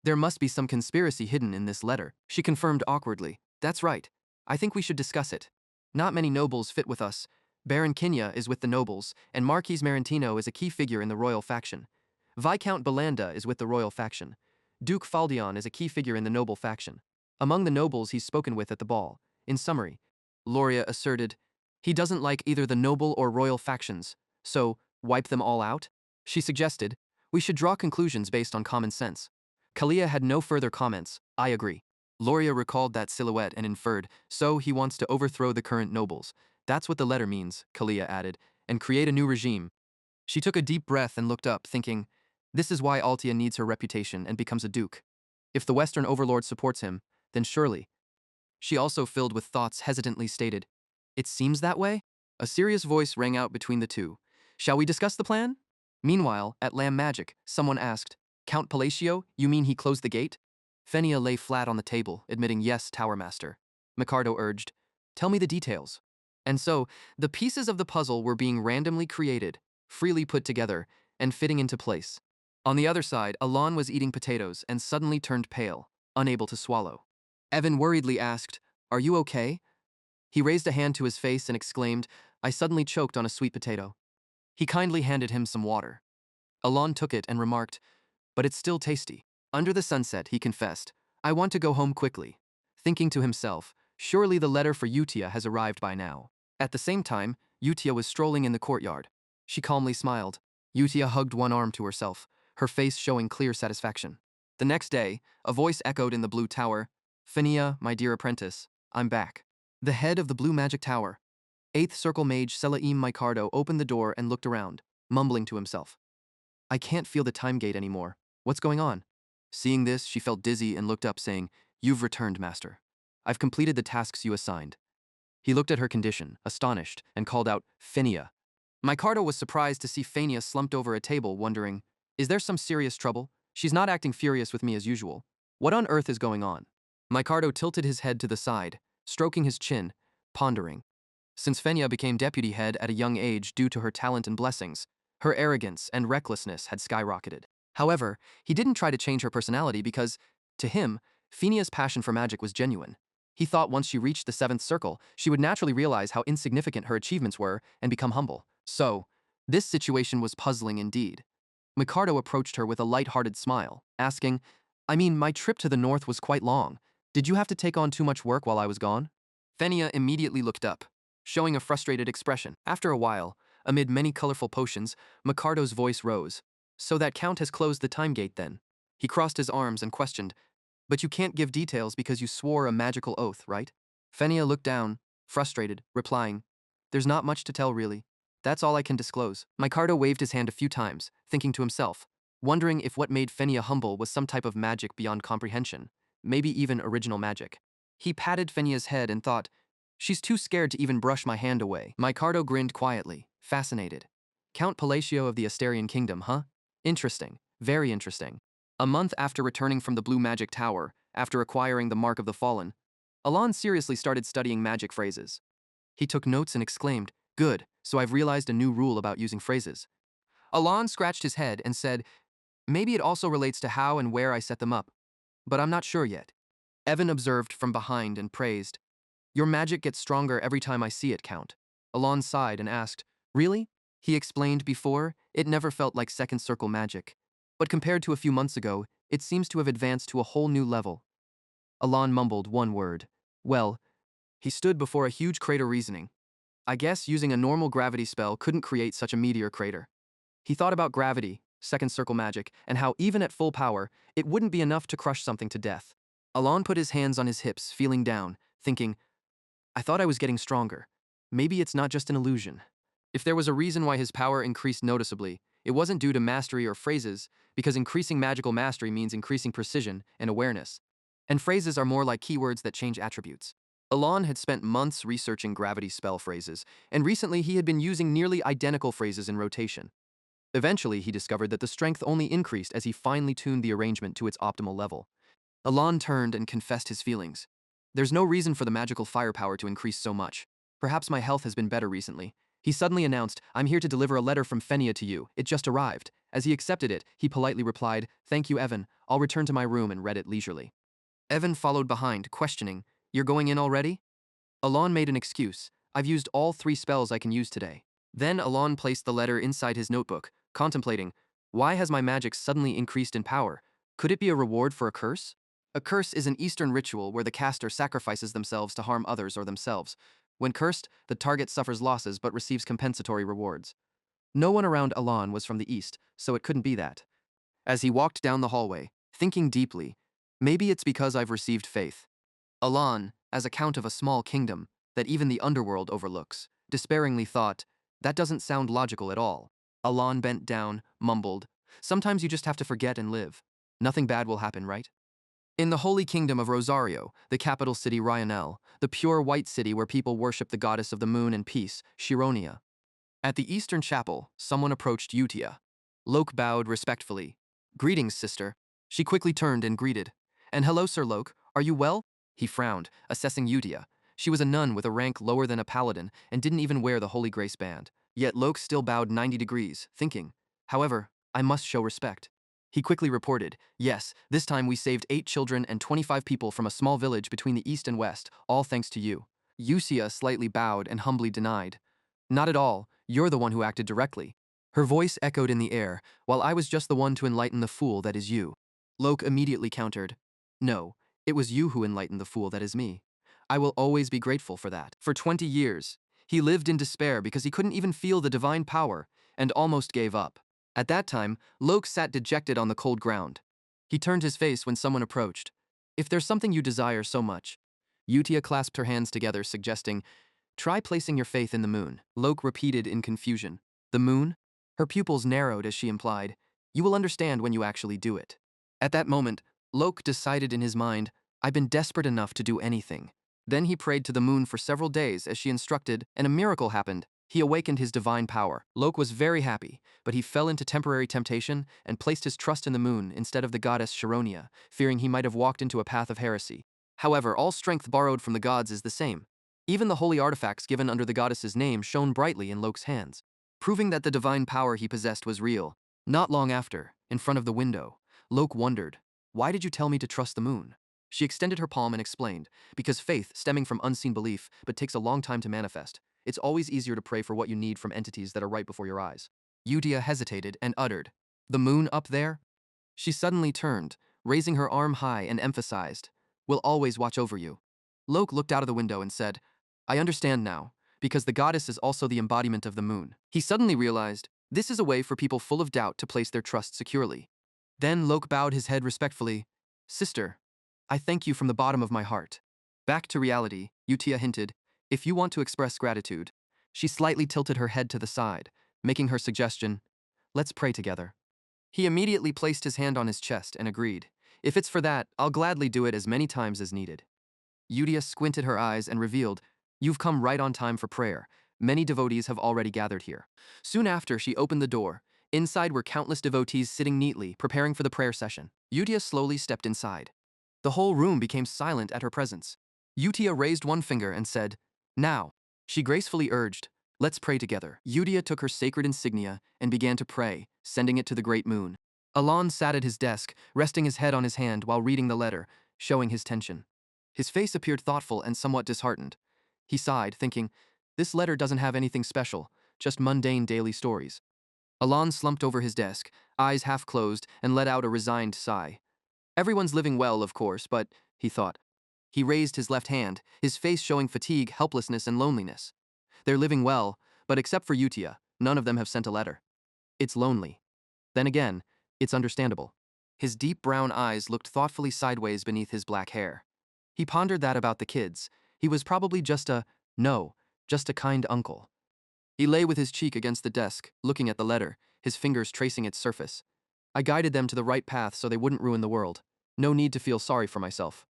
There must be some conspiracy hidden in this letter. She confirmed awkwardly, That's right. I think we should discuss it. Not many nobles fit with us. Baron Kinya is with the nobles, and Marquis Marantino is a key figure in the royal faction. Viscount Belanda is with the royal faction. Duke Faldion is a key figure in the noble faction. Among the nobles he's spoken with at the ball. In summary, Loria asserted, he doesn't like either the noble or royal factions, so wipe them all out? She suggested, we should draw conclusions based on common sense. Kalia had no further comments. I agree. Loria recalled that silhouette and inferred, so he wants to overthrow the current nobles. That's what the letter means, Kalia added, and create a new regime. She took a deep breath and looked up, thinking, this is why Altia needs her reputation and becomes a duke. If the Western overlord supports him, then surely. She also, filled with thoughts, hesitantly stated, It seems that way? A serious voice rang out between the two. Shall we discuss the plan? Meanwhile, at Lamb Magic, someone asked, Count Palacio, you mean he closed the gate? Fenia lay flat on the table, admitting yes, Tower Master. Micardo urged, Tell me the details. And so, the pieces of the puzzle were being randomly created, freely put together, and fitting into place. On the other side, Alon was eating potatoes and suddenly turned pale, unable to swallow. Evan worriedly asked, Are you okay? He raised a hand to his face and exclaimed, I suddenly choked on a sweet potato. He kindly handed him some water. Alon took it and remarked, But it's still tasty. Under the sunset, he confessed, I want to go home quickly. Thinking to himself, surely the letter for Utia has arrived by now. At the same time, Utia was strolling in the courtyard. She calmly smiled. Utia hugged one arm to herself, her face showing clear satisfaction. The next day, a voice echoed in the blue tower, Fenia, my dear apprentice, I'm back. The head of the blue magic tower, 8th circle mage Selaim Micardo, opened the door and looked around, mumbling to himself. I can't feel the time gate anymore. What's going on? Seeing this, she felt dizzy and looked up, saying, You've returned, master. I've completed the tasks you assigned. He looked at her condition, astonished, and called out, Fenia. Micardo was surprised to see Fenia slumped over a table, wondering, Is there some serious trouble? She's not acting furious with me as usual. What on earth is going on? Micardo tilted his head to the side, stroking his chin, pondering. Since Fenia became deputy head at a young age due to her talent and blessings, her arrogance and recklessness had skyrocketed. However, he didn't try to change her personality because, to him, Fenia's passion for magic was genuine. He thought once she reached the 7th circle, she would naturally realize how insignificant her achievements were and become humble. So, this situation was puzzling indeed. Micardo approached her with a light-hearted smile, asking, I mean, my trip to the north was quite long. Did you have to take on too much work while I was gone? Fenia immediately looked up, showing a frustrated expression. After a while, amid many colorful potions, Micardo's voice rose. So that Count has closed the time gate then? He crossed his arms and questioned, But you can't give details because you swore a magical oath, right? Fenia looked down, frustrated, replying, There's not much to tell really. That's all I can disclose. Micardo waved his hand a few times, thinking to himself, wondering if what made Fenia humble was some type of magic beyond comprehension, maybe even original magic. He patted Fenia's head and thought, She's too scared to even brush my hand away. Micardo grinned quietly, fascinated. Count Palacio of the Asterian Kingdom, huh? Interesting, very interesting. A month after returning from the Blue Magic Tower, after acquiring the Mark of the Fallen, Alon seriously started studying magic phrases. He took notes and exclaimed, Good, so I've realized a new rule about using phrases. Alon scratched his head and said, Maybe it also relates to how and where I set them up, but I'm not sure yet. Evan observed from behind and praised, Your magic gets stronger every time I see it, Count. Alon sighed and asked, Really? He explained before, it never felt like second circle magic. But compared to a few months ago, it seems to have advanced to a whole new level. Alon mumbled one word. Well, he stood before a huge crater reasoning. I guess using a normal gravity spell couldn't create such a meteor crater. He thought about gravity, second circle magic, and how even at full power, it wouldn't be enough to crush something to death. Alon put his hands on his hips, feeling down, thinking, I thought I was getting stronger. Maybe it's not just an illusion. If there was a reason why his power increased noticeably, it wasn't due to mastery or phrases, because increasing magical mastery means increasing precision and awareness. And phrases are more like keywords that change attributes. Alon had spent months researching gravity spell phrases, and recently he had been using nearly identical phrases in rotation. Eventually, he discovered that the strength only increased as he finely tuned the arrangement to its optimal level. Alon turned and confessed his feelings. There's no reason for the magical firepower to increase so much. Perhaps my health has been better recently. He suddenly announced, I'm here to deliver a letter from Fenia to you. It just arrived. As he accepted it, he politely replied, Thank you, Evan. I'll return to my room and read it leisurely. Evan followed behind, questioning, You're going in already? Alon made an excuse. I've used all 3 spells I can use today. Then Alon placed the letter inside his notebook, contemplating, why has my magic suddenly increased in power? Could it be a reward for a curse? A curse is an Eastern ritual where the caster sacrifices themselves to harm others or themselves. When cursed, the target suffers losses but receives compensatory rewards. No one around Alon was from the East, so it couldn't be that. As he walked down the hallway, thinking deeply, maybe it's because I've received faith. Alon, as a count of a small kingdom that even the underworld overlooks, despairingly thought, that doesn't sound logical at all. Alon bent down, mumbled, sometimes you just have to forget and live. Nothing bad will happen, right? In the holy kingdom of Rosario, the capital city Ryanel, the pure white city where people worship the goddess of the moon and peace, Chironia. At the eastern chapel, someone approached Utia. Loke bowed respectfully. Greetings, sister. She quickly turned and greeted. And hello, Sir Loke, are you well? He frowned, assessing Utia. She was a nun with a rank lower than a paladin and didn't even wear the Holy Grace band. Yet Loke still bowed 90 degrees, thinking, however, I must show respect. He quickly reported, yes, this time we saved 8 children and 25 people from a small village between the east and west, all thanks to you. Utia slightly bowed and humbly denied. Not at all, you're the one who acted directly. Her voice echoed in the air, while I was just the one to enlighten the fool that is you. Loke immediately countered, no, it was you who enlightened the fool that is me. I will always be grateful for that. For 20 years, he lived in despair because he couldn't even feel the divine power and almost gave up. At that time, Loke sat dejected on the cold ground. He turned his face when someone approached. If there's something you desire so much. Utia clasped her hands together, suggesting, try placing your faith in the moon. Loke repeated in confusion. The moon? Her pupils narrowed as she implied, you will understand when you actually do it. At that moment, Loke decided in his mind, I've been desperate enough to do anything. Then he prayed to the moon for several days as she instructed, and a miracle happened. He awakened his divine power. Loke was very happy, but he fell into temporary temptation and placed his trust in the moon instead of the goddess Chironia, fearing he might have walked into a path of heresy. However, all strength borrowed from the gods is the same. Even the holy artifacts given under the goddess's name shone brightly in Loke's hands, proving that the divine power he possessed was real. Not long after, in front of the window, Loke wondered, why did you tell me to trust the moon? She extended her palm and explained, because faith, stemming from unseen belief, but takes a long time to manifest. It's always easier to pray for what you need from entities that are right before your eyes. Udia hesitated and uttered, the moon up there? She suddenly turned, raising her arm high and emphasized, will always watch over you. Loke looked out of the window and said, I understand now, because the goddess is also the embodiment of the moon. He suddenly realized, this is a way for people full of doubt to place their trust securely. Then Loke bowed his head respectfully. Sister, I thank you from the bottom of my heart. Back to reality, Utia hinted, if you want to express gratitude. She slightly tilted her head to the side, making her suggestion, let's pray together. He immediately placed his hand on his chest and agreed, if it's for that, I'll gladly do it as many times as needed. Udia squinted her eyes and revealed, you've come right on time for prayer. Many devotees have already gathered here. Soon after, she opened the door. Inside were countless devotees sitting neatly, preparing for the prayer session. Udia slowly stepped inside. The whole room became silent at her presence. Utia raised one finger and said, now. She gracefully urged, let's pray together. Udia took her sacred insignia and began to pray, sending it to the great moon. Alon sat at his desk, resting his head on his hand while reading the letter, showing his tension. His face appeared thoughtful and somewhat disheartened. He sighed, thinking, this letter doesn't have anything special, just mundane daily stories. Alon slumped over his desk, eyes half closed, and let out a resigned sigh. Everyone's living well, of course, but, he thought, He raised his left hand, his face showing fatigue, helplessness, and loneliness. They're living well, but except for Utia, none of them have sent a letter. It's lonely. Then again, it's understandable. His deep brown eyes looked thoughtfully sideways beneath his black hair. He pondered that about the kids. He was probably just a kind uncle. He lay with his cheek against the desk, looking at the letter, his fingers tracing its surface. I guided them to the right path so they wouldn't ruin the world. No need to feel sorry for myself.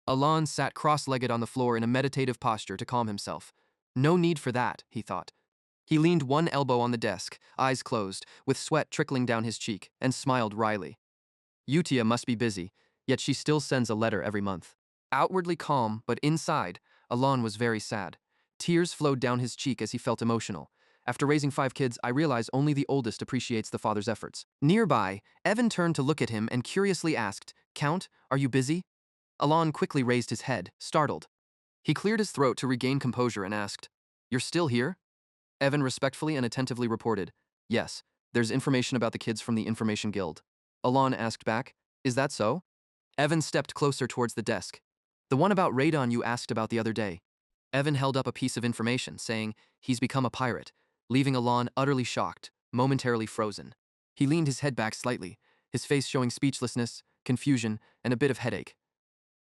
Alon sat cross-legged on the floor in a meditative posture to calm himself. No need for that, he thought. He leaned one elbow on the desk, eyes closed, with sweat trickling down his cheek, and smiled wryly. Utia must be busy, yet she still sends a letter every month. Outwardly calm, but inside, Alon was very sad. Tears flowed down his cheek as he felt emotional. After raising 5 kids, I realize only the oldest appreciates the father's efforts. Nearby, Evan turned to look at him and curiously asked, "Count, are you busy?" Alon quickly raised his head, startled. He cleared his throat to regain composure and asked, "You're still here?" Evan respectfully and attentively reported, "Yes, there's information about the kids from the Information Guild." Alon asked back, "Is that so?" Evan stepped closer towards the desk. "The one about Radon you asked about the other day." Evan held up a piece of information, saying, "He's become a pirate," leaving Alon utterly shocked, momentarily frozen. He leaned his head back slightly, his face showing speechlessness, confusion, and a bit of headache.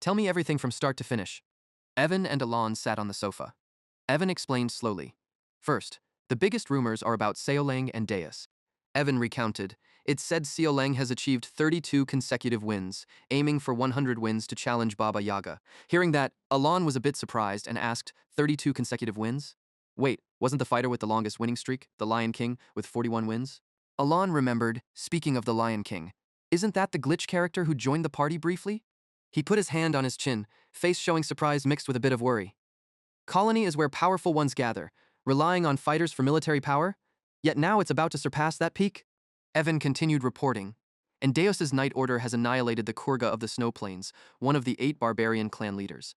"Tell me everything from start to finish." Evan and Alon sat on the sofa. Evan explained slowly. "First, the biggest rumors are about Seoleng and Deus." Evan recounted. "It said Seoleng has achieved 32 consecutive wins, aiming for 100 wins to challenge Baba Yaga." Hearing that, Alon was a bit surprised and asked, 32 consecutive wins? Wait, wasn't the fighter with the longest winning streak, the Lion King, with 41 wins? Alon remembered, speaking of the Lion King. Isn't that the glitch character who joined the party briefly? He put his hand on his chin, face showing surprise mixed with a bit of worry. Colony is where powerful ones gather, relying on fighters for military power? Yet now it's about to surpass that peak? Evan continued reporting. And Deus's Night Order has annihilated the Kurga of the Snow Plains, one of the 8 barbarian clan leaders.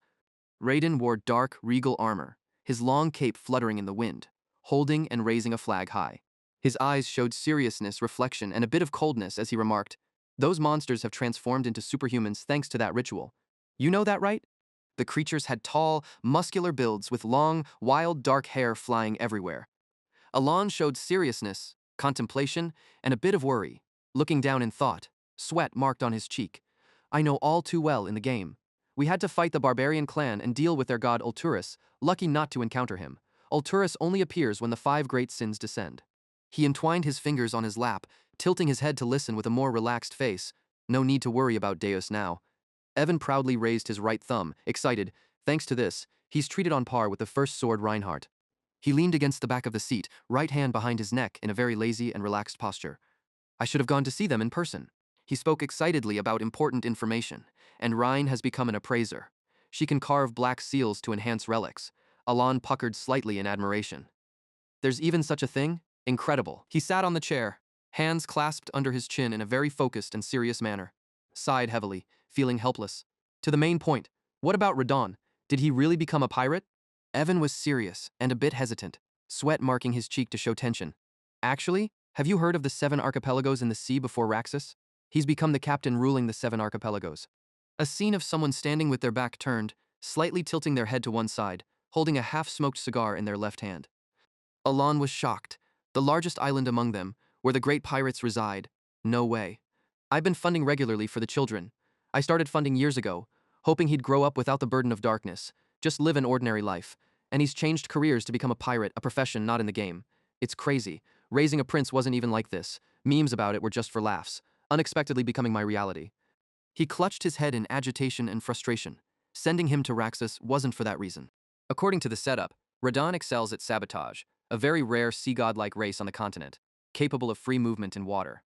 Raiden wore dark, regal armor, his long cape fluttering in the wind, holding and raising a flag high. His eyes showed seriousness, reflection, and a bit of coldness as he remarked, "Those monsters have transformed into superhumans thanks to that ritual. You know that, right?" The creatures had tall, muscular builds with long, wild dark hair flying everywhere. Alon showed seriousness, contemplation, and a bit of worry, looking down in thought, sweat marked on his cheek. "I know all too well in the game. We had to fight the barbarian clan and deal with their god Ulturus, lucky not to encounter him. Ulturus only appears when the 5 great sins descend." He entwined his fingers on his lap, tilting his head to listen with a more relaxed face. No need to worry about Deus now. Evan proudly raised his right thumb, excited. Thanks to this, he's treated on par with the first sword Reinhardt. He leaned against the back of the seat, right hand behind his neck in a very lazy and relaxed posture. "I should have gone to see them in person." He spoke excitedly about important information, and Rhine has become an appraiser. She can carve black seals to enhance relics. Alon puckered slightly in admiration. "There's even such a thing? Incredible." He sat on the chair, hands clasped under his chin in a very focused and serious manner. Sighed heavily, feeling helpless. To the main point, what about Radon? Did he really become a pirate? Evan was serious and a bit hesitant, sweat marking his cheek to show tension. "Actually, have you heard of the 7 archipelagos in the sea before Raxus? He's become the captain ruling the 7 archipelagos." A scene of someone standing with their back turned, slightly tilting their head to one side, holding a half-smoked cigar in their left hand. Alon was shocked. The largest island among them, where the great pirates reside. No way. "I've been funding regularly for the children. I started funding years ago, hoping he'd grow up without the burden of darkness, just live an ordinary life. And he's changed careers to become a pirate, a profession not in the game. It's crazy. Raising a prince wasn't even like this. Memes about it were just for laughs, unexpectedly becoming my reality." He clutched his head in agitation and frustration. Sending him to Raxus wasn't for that reason. According to the setup, Radon excels at sabotage, a very rare sea god-like race on the continent, capable of free movement in water.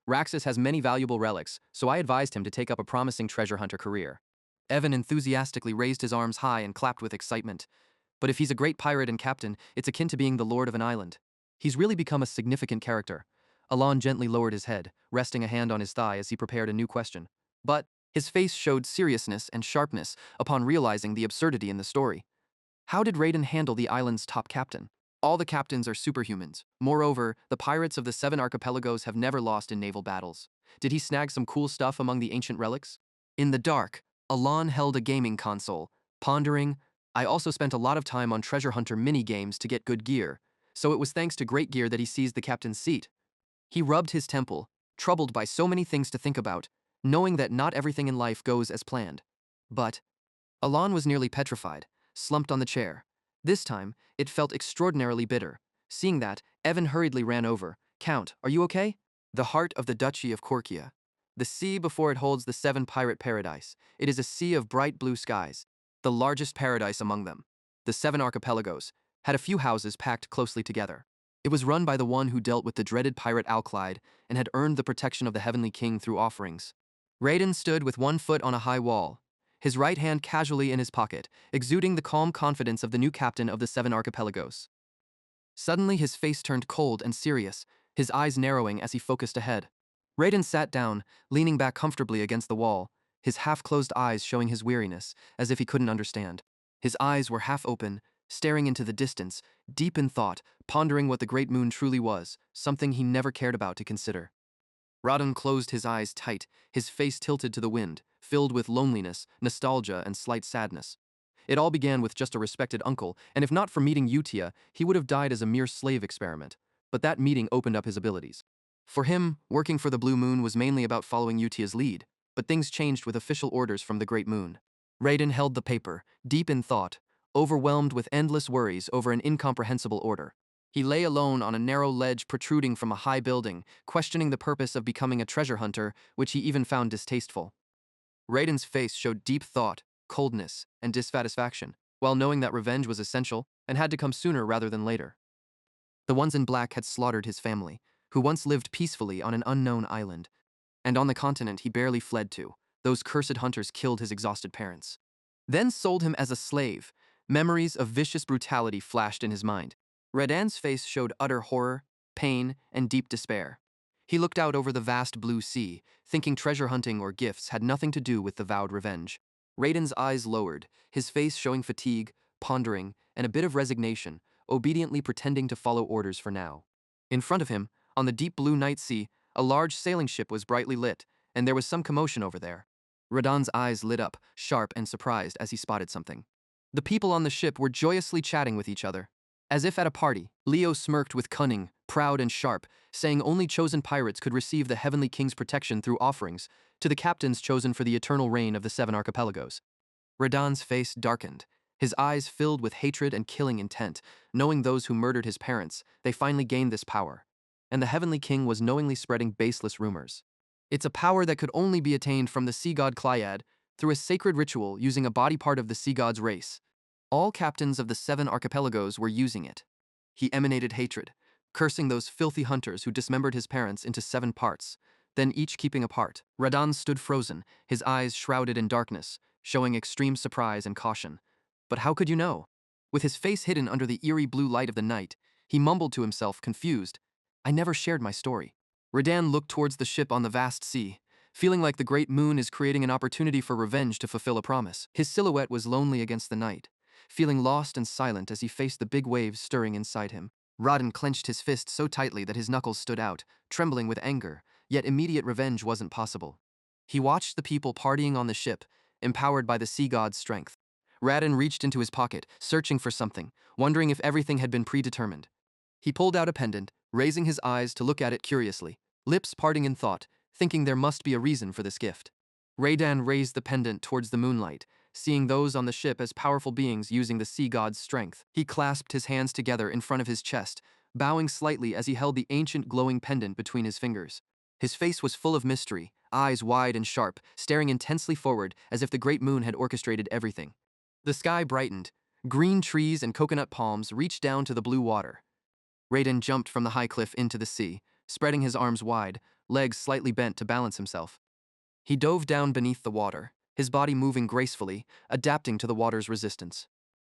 Raxus has many valuable relics, so I advised him to take up a promising treasure hunter career. Evan enthusiastically raised his arms high and clapped with excitement. But if he's a great pirate and captain, it's akin to being the lord of an island. He's really become a significant character. Alon gently lowered his head, resting a hand on his thigh as he prepared a new question. But his face showed seriousness and sharpness upon realizing the absurdity in the story. How did Raiden handle the island's top captain? All the captains are superhumans. Moreover, the pirates of the 7 archipelagos have never lost in naval battles. Did he snag some cool stuff among the ancient relics? In the dark, Alon held a gaming console, pondering, I also spent a lot of time on treasure hunter mini-games to get good gear, so it was thanks to great gear that he seized the captain's seat. He rubbed his temple, troubled by so many things to think about, knowing that not everything in life goes as planned. But Alon was nearly petrified, slumped on the chair. This time, it felt extraordinarily bitter. Seeing that, Evan hurriedly ran over. Count, are you okay? The heart of the Duchy of Korkia. The sea before it holds the seven pirate paradise. It is a sea of bright blue skies, the largest paradise among them. The seven archipelagos had a few houses packed closely together. It was run by the one who dealt with the dreaded pirate Alclyde and had earned the protection of the Heavenly King through offerings. Raiden stood with one foot on a high wall, his right hand casually in his pocket, exuding the calm confidence of the new captain of the seven archipelagos. Suddenly his face turned cold and serious, his eyes narrowing as he focused ahead. Raiden sat down, leaning back comfortably against the wall, his half-closed eyes showing his weariness, as if he couldn't understand. His eyes were half open, staring into the distance, deep in thought, pondering what the great moon truly was, something he never cared about to consider. Radan closed his eyes tight, his face tilted to the wind, filled with loneliness, nostalgia, and slight sadness. It all began with just a respected uncle, and if not for meeting Utia, he would have died as a mere slave experiment. But that meeting opened up his abilities. For him, working for the Blue Moon was mainly about following Utia's lead, but things changed with official orders from the Great Moon. Raiden held the paper, deep in thought, overwhelmed with endless worries over an incomprehensible order. He lay alone on a narrow ledge protruding from a high building, questioning the purpose of becoming a treasure hunter, which he even found distasteful. Raiden's face showed deep thought, coldness, and dissatisfaction, while knowing that revenge was essential and had to come sooner rather than later. The ones in black had slaughtered his family, who once lived peacefully on an unknown island, and on the continent he barely fled to. Those cursed hunters killed his exhausted parents. Then sold him as a slave. Memories of vicious brutality flashed in his mind. Radan's face showed utter horror, pain, and deep despair. He looked out over the vast blue sea, thinking treasure hunting or gifts had nothing to do with the vowed revenge. Raiden's eyes lowered, his face showing fatigue, pondering, and a bit of resignation, obediently pretending to follow orders for now. In front of him, on the deep blue night sea, a large sailing ship was brightly lit, and there was some commotion over there. Radan's eyes lit up, sharp and surprised as he spotted something. The people on the ship were joyously chatting with each other. As if at a party, Leo smirked with cunning, proud and sharp, saying only chosen pirates could receive the Heavenly King's protection through offerings, to the captains chosen for the eternal reign of the seven archipelagos. Radan's face darkened, his eyes filled with hatred and killing intent, knowing those who murdered his parents, they finally gained this power. And the Heavenly King was knowingly spreading baseless rumors. It's a power that could only be attained from the sea god Clyad through a sacred ritual using a body part of the sea god's race. All captains of the seven archipelagos were using it. He emanated hatred, cursing those filthy hunters who dismembered his parents into 7 parts, then each keeping a part. Radan stood frozen, his eyes shrouded in darkness, showing extreme surprise and caution. But how could you know? With his face hidden under the eerie blue light of the night, he mumbled to himself, confused, I never shared my story. Radan looked towards the ship on the vast sea, feeling like the great moon is creating an opportunity for revenge to fulfill a promise. His silhouette was lonely against the night, feeling lost and silent as he faced the big waves stirring inside him. Radan clenched his fist so tightly that his knuckles stood out, trembling with anger, yet immediate revenge wasn't possible. He watched the people partying on the ship, empowered by the sea god's strength. Radan reached into his pocket, searching for something, wondering if everything had been predetermined. He pulled out a pendant, raising his eyes to look at it curiously, lips parting in thought, thinking there must be a reason for this gift. Radan raised the pendant towards the moonlight, seeing those on the ship as powerful beings using the sea god's strength. He clasped his hands together in front of his chest, bowing slightly as he held the ancient glowing pendant between his fingers. His face was full of mystery, eyes wide and sharp, staring intensely forward as if the great moon had orchestrated everything. The sky brightened. Green trees and coconut palms reached down to the blue water. Raiden jumped from the high cliff into the sea, spreading his arms wide, legs slightly bent to balance himself. He dove down beneath the water, his body moving gracefully, adapting to the water's resistance.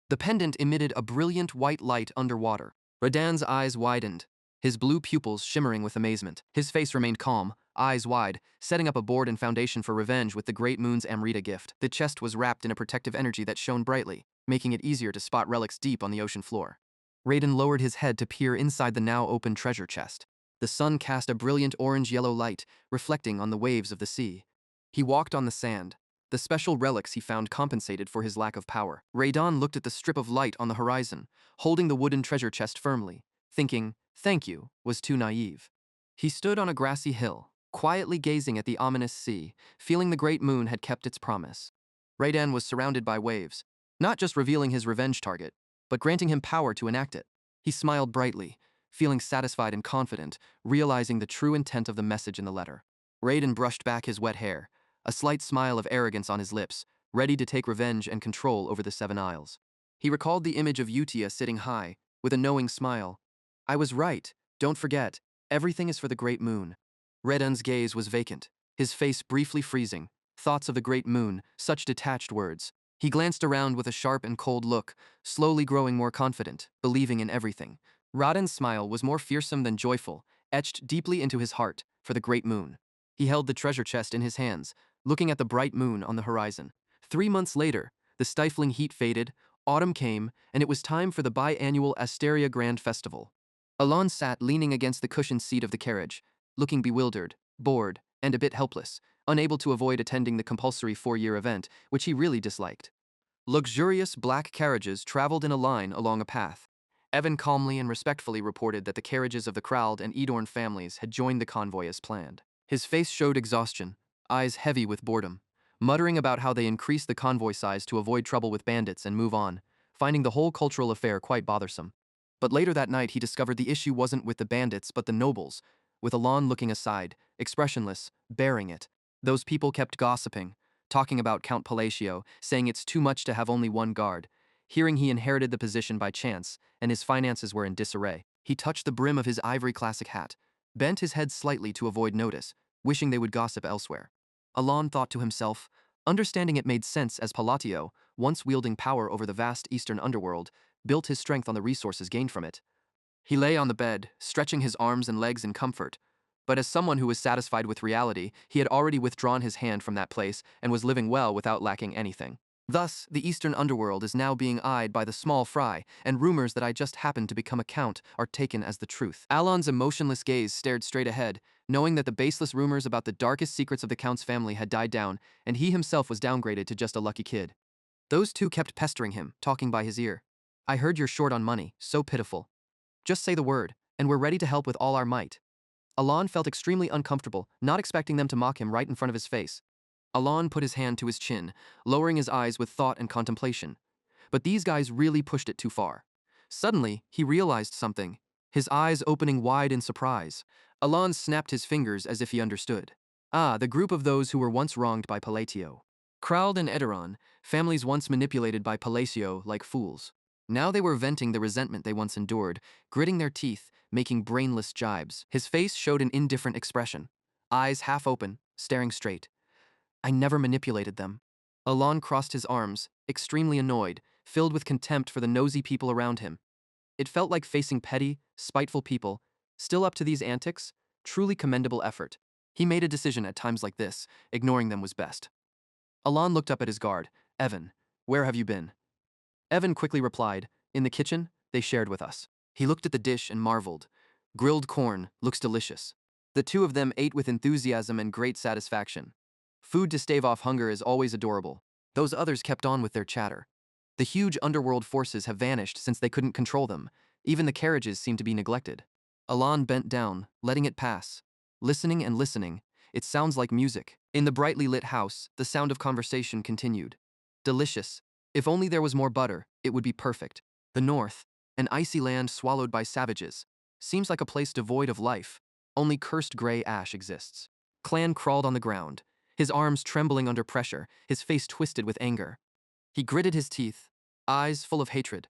The pendant emitted a brilliant white light underwater. Radan's eyes widened, his blue pupils shimmering with amazement. His face remained calm, eyes wide, setting up a board and foundation for revenge with the great moon's Amrita gift. The chest was wrapped in a protective energy that shone brightly, making it easier to spot relics deep on the ocean floor. Raiden lowered his head to peer inside the now open treasure chest. The sun cast a brilliant orange-yellow light, reflecting on the waves of the sea. He walked on the sand, The special relics he found compensated for his lack of power. Radan looked at the strip of light on the horizon, holding the wooden treasure chest firmly, thinking, "Thank you," was too naive. He stood on a grassy hill, quietly gazing at the ominous sea, feeling the great moon had kept its promise. Radan was surrounded by waves, not just revealing his revenge target, but granting him power to enact it. He smiled brightly, feeling satisfied and confident, realizing the true intent of the message in the letter. Raiden brushed back his wet hair, a slight smile of arrogance on his lips, ready to take revenge and control over the Seven Isles. He recalled the image of Utia sitting high, with a knowing smile. "I was right, don't forget, everything is for the great moon." Raiden's gaze was vacant, his face briefly freezing, thoughts of the great moon, such detached words. He glanced around with a sharp and cold look, slowly growing more confident, believing in everything. Raiden's smile was more fearsome than joyful, etched deeply into his heart, for the great moon. He held the treasure chest in his hands, looking at the bright moon on the horizon. 3 months later, the stifling heat faded, autumn came, and it was time for the biannual Asteria Grand Festival. Alon sat leaning against the cushioned seat of the carriage, looking bewildered, bored, and a bit helpless, unable to avoid attending the compulsory 4-year event, which he really disliked. Luxurious black carriages traveled in a line along a path. Evan calmly and respectfully reported that the carriages of the Krald and Edorn families had joined the convoy as planned. His face showed exhaustion, eyes heavy with boredom, muttering about how they increased the convoy size to avoid trouble with bandits and move on, finding the whole cultural affair quite bothersome. But later that night he discovered the issue wasn't with the bandits but the nobles, with Alon looking aside, expressionless, bearing it. Those people kept gossiping, talking about Count Palacio, saying it's too much to have only one guard. Hearing he inherited the position by chance, and his finances were in disarray. He touched the brim of his ivory classic hat, bent his head slightly to avoid notice, wishing they would gossip elsewhere. Alon thought to himself, understanding it made sense as Palatio, once wielding power over the vast eastern underworld, built his strength on the resources gained from it. He lay on the bed, stretching his arms and legs in comfort. But as someone who was satisfied with reality, he had already withdrawn his hand from that place and was living well without lacking anything. Thus, the eastern underworld is now being eyed by the small fry, and rumors that I just happened to become a count are taken as the truth. Alon's emotionless gaze stared straight ahead, knowing that the baseless rumors about the darkest secrets of the count's family had died down, and he himself was downgraded to just a lucky kid. Those two kept pestering him, talking by his ear. "I heard you're short on money, so pitiful. Just say the word, and we're ready to help with all our might." Alon felt extremely uncomfortable, not expecting them to mock him right in front of his face. Alon put his hand to his chin, lowering his eyes with thought and contemplation. But these guys really pushed it too far. Suddenly, he realized something, his eyes opening wide in surprise. Alon snapped his fingers as if he understood. Ah, the group of those who were once wronged by Palatio. Krald and Edoron, families once manipulated by Palacio like fools. Now they were venting the resentment they once endured, gritting their teeth, making brainless jibes. His face showed an indifferent expression, eyes half open, staring straight. "I never manipulated them." Alon crossed his arms, extremely annoyed, filled with contempt for the nosy people around him. It felt like facing petty, spiteful people, still up to these antics, truly commendable effort. He made a decision at times like this, ignoring them was best. Alon looked up at his guard. "Evan, where have you been?" Evan quickly replied, "In the kitchen, they shared with us." He looked at the dish and marveled. Grilled corn looks delicious. The two of them ate with enthusiasm and great satisfaction. Food to stave off hunger is always adorable. Those others kept on with their chatter. The huge underworld forces have vanished since they couldn't control them. Even the carriages seem to be neglected. Alon bent down, letting it pass. Listening and listening, it sounds like music. In the brightly lit house, the sound of conversation continued. "Delicious. If only there was more butter, it would be perfect." The north, an icy land swallowed by savages, seems like a place devoid of life. Only cursed gray ash exists. Clan crawled on the ground, his arms trembling under pressure, his face twisted with anger. He gritted his teeth, eyes full of hatred.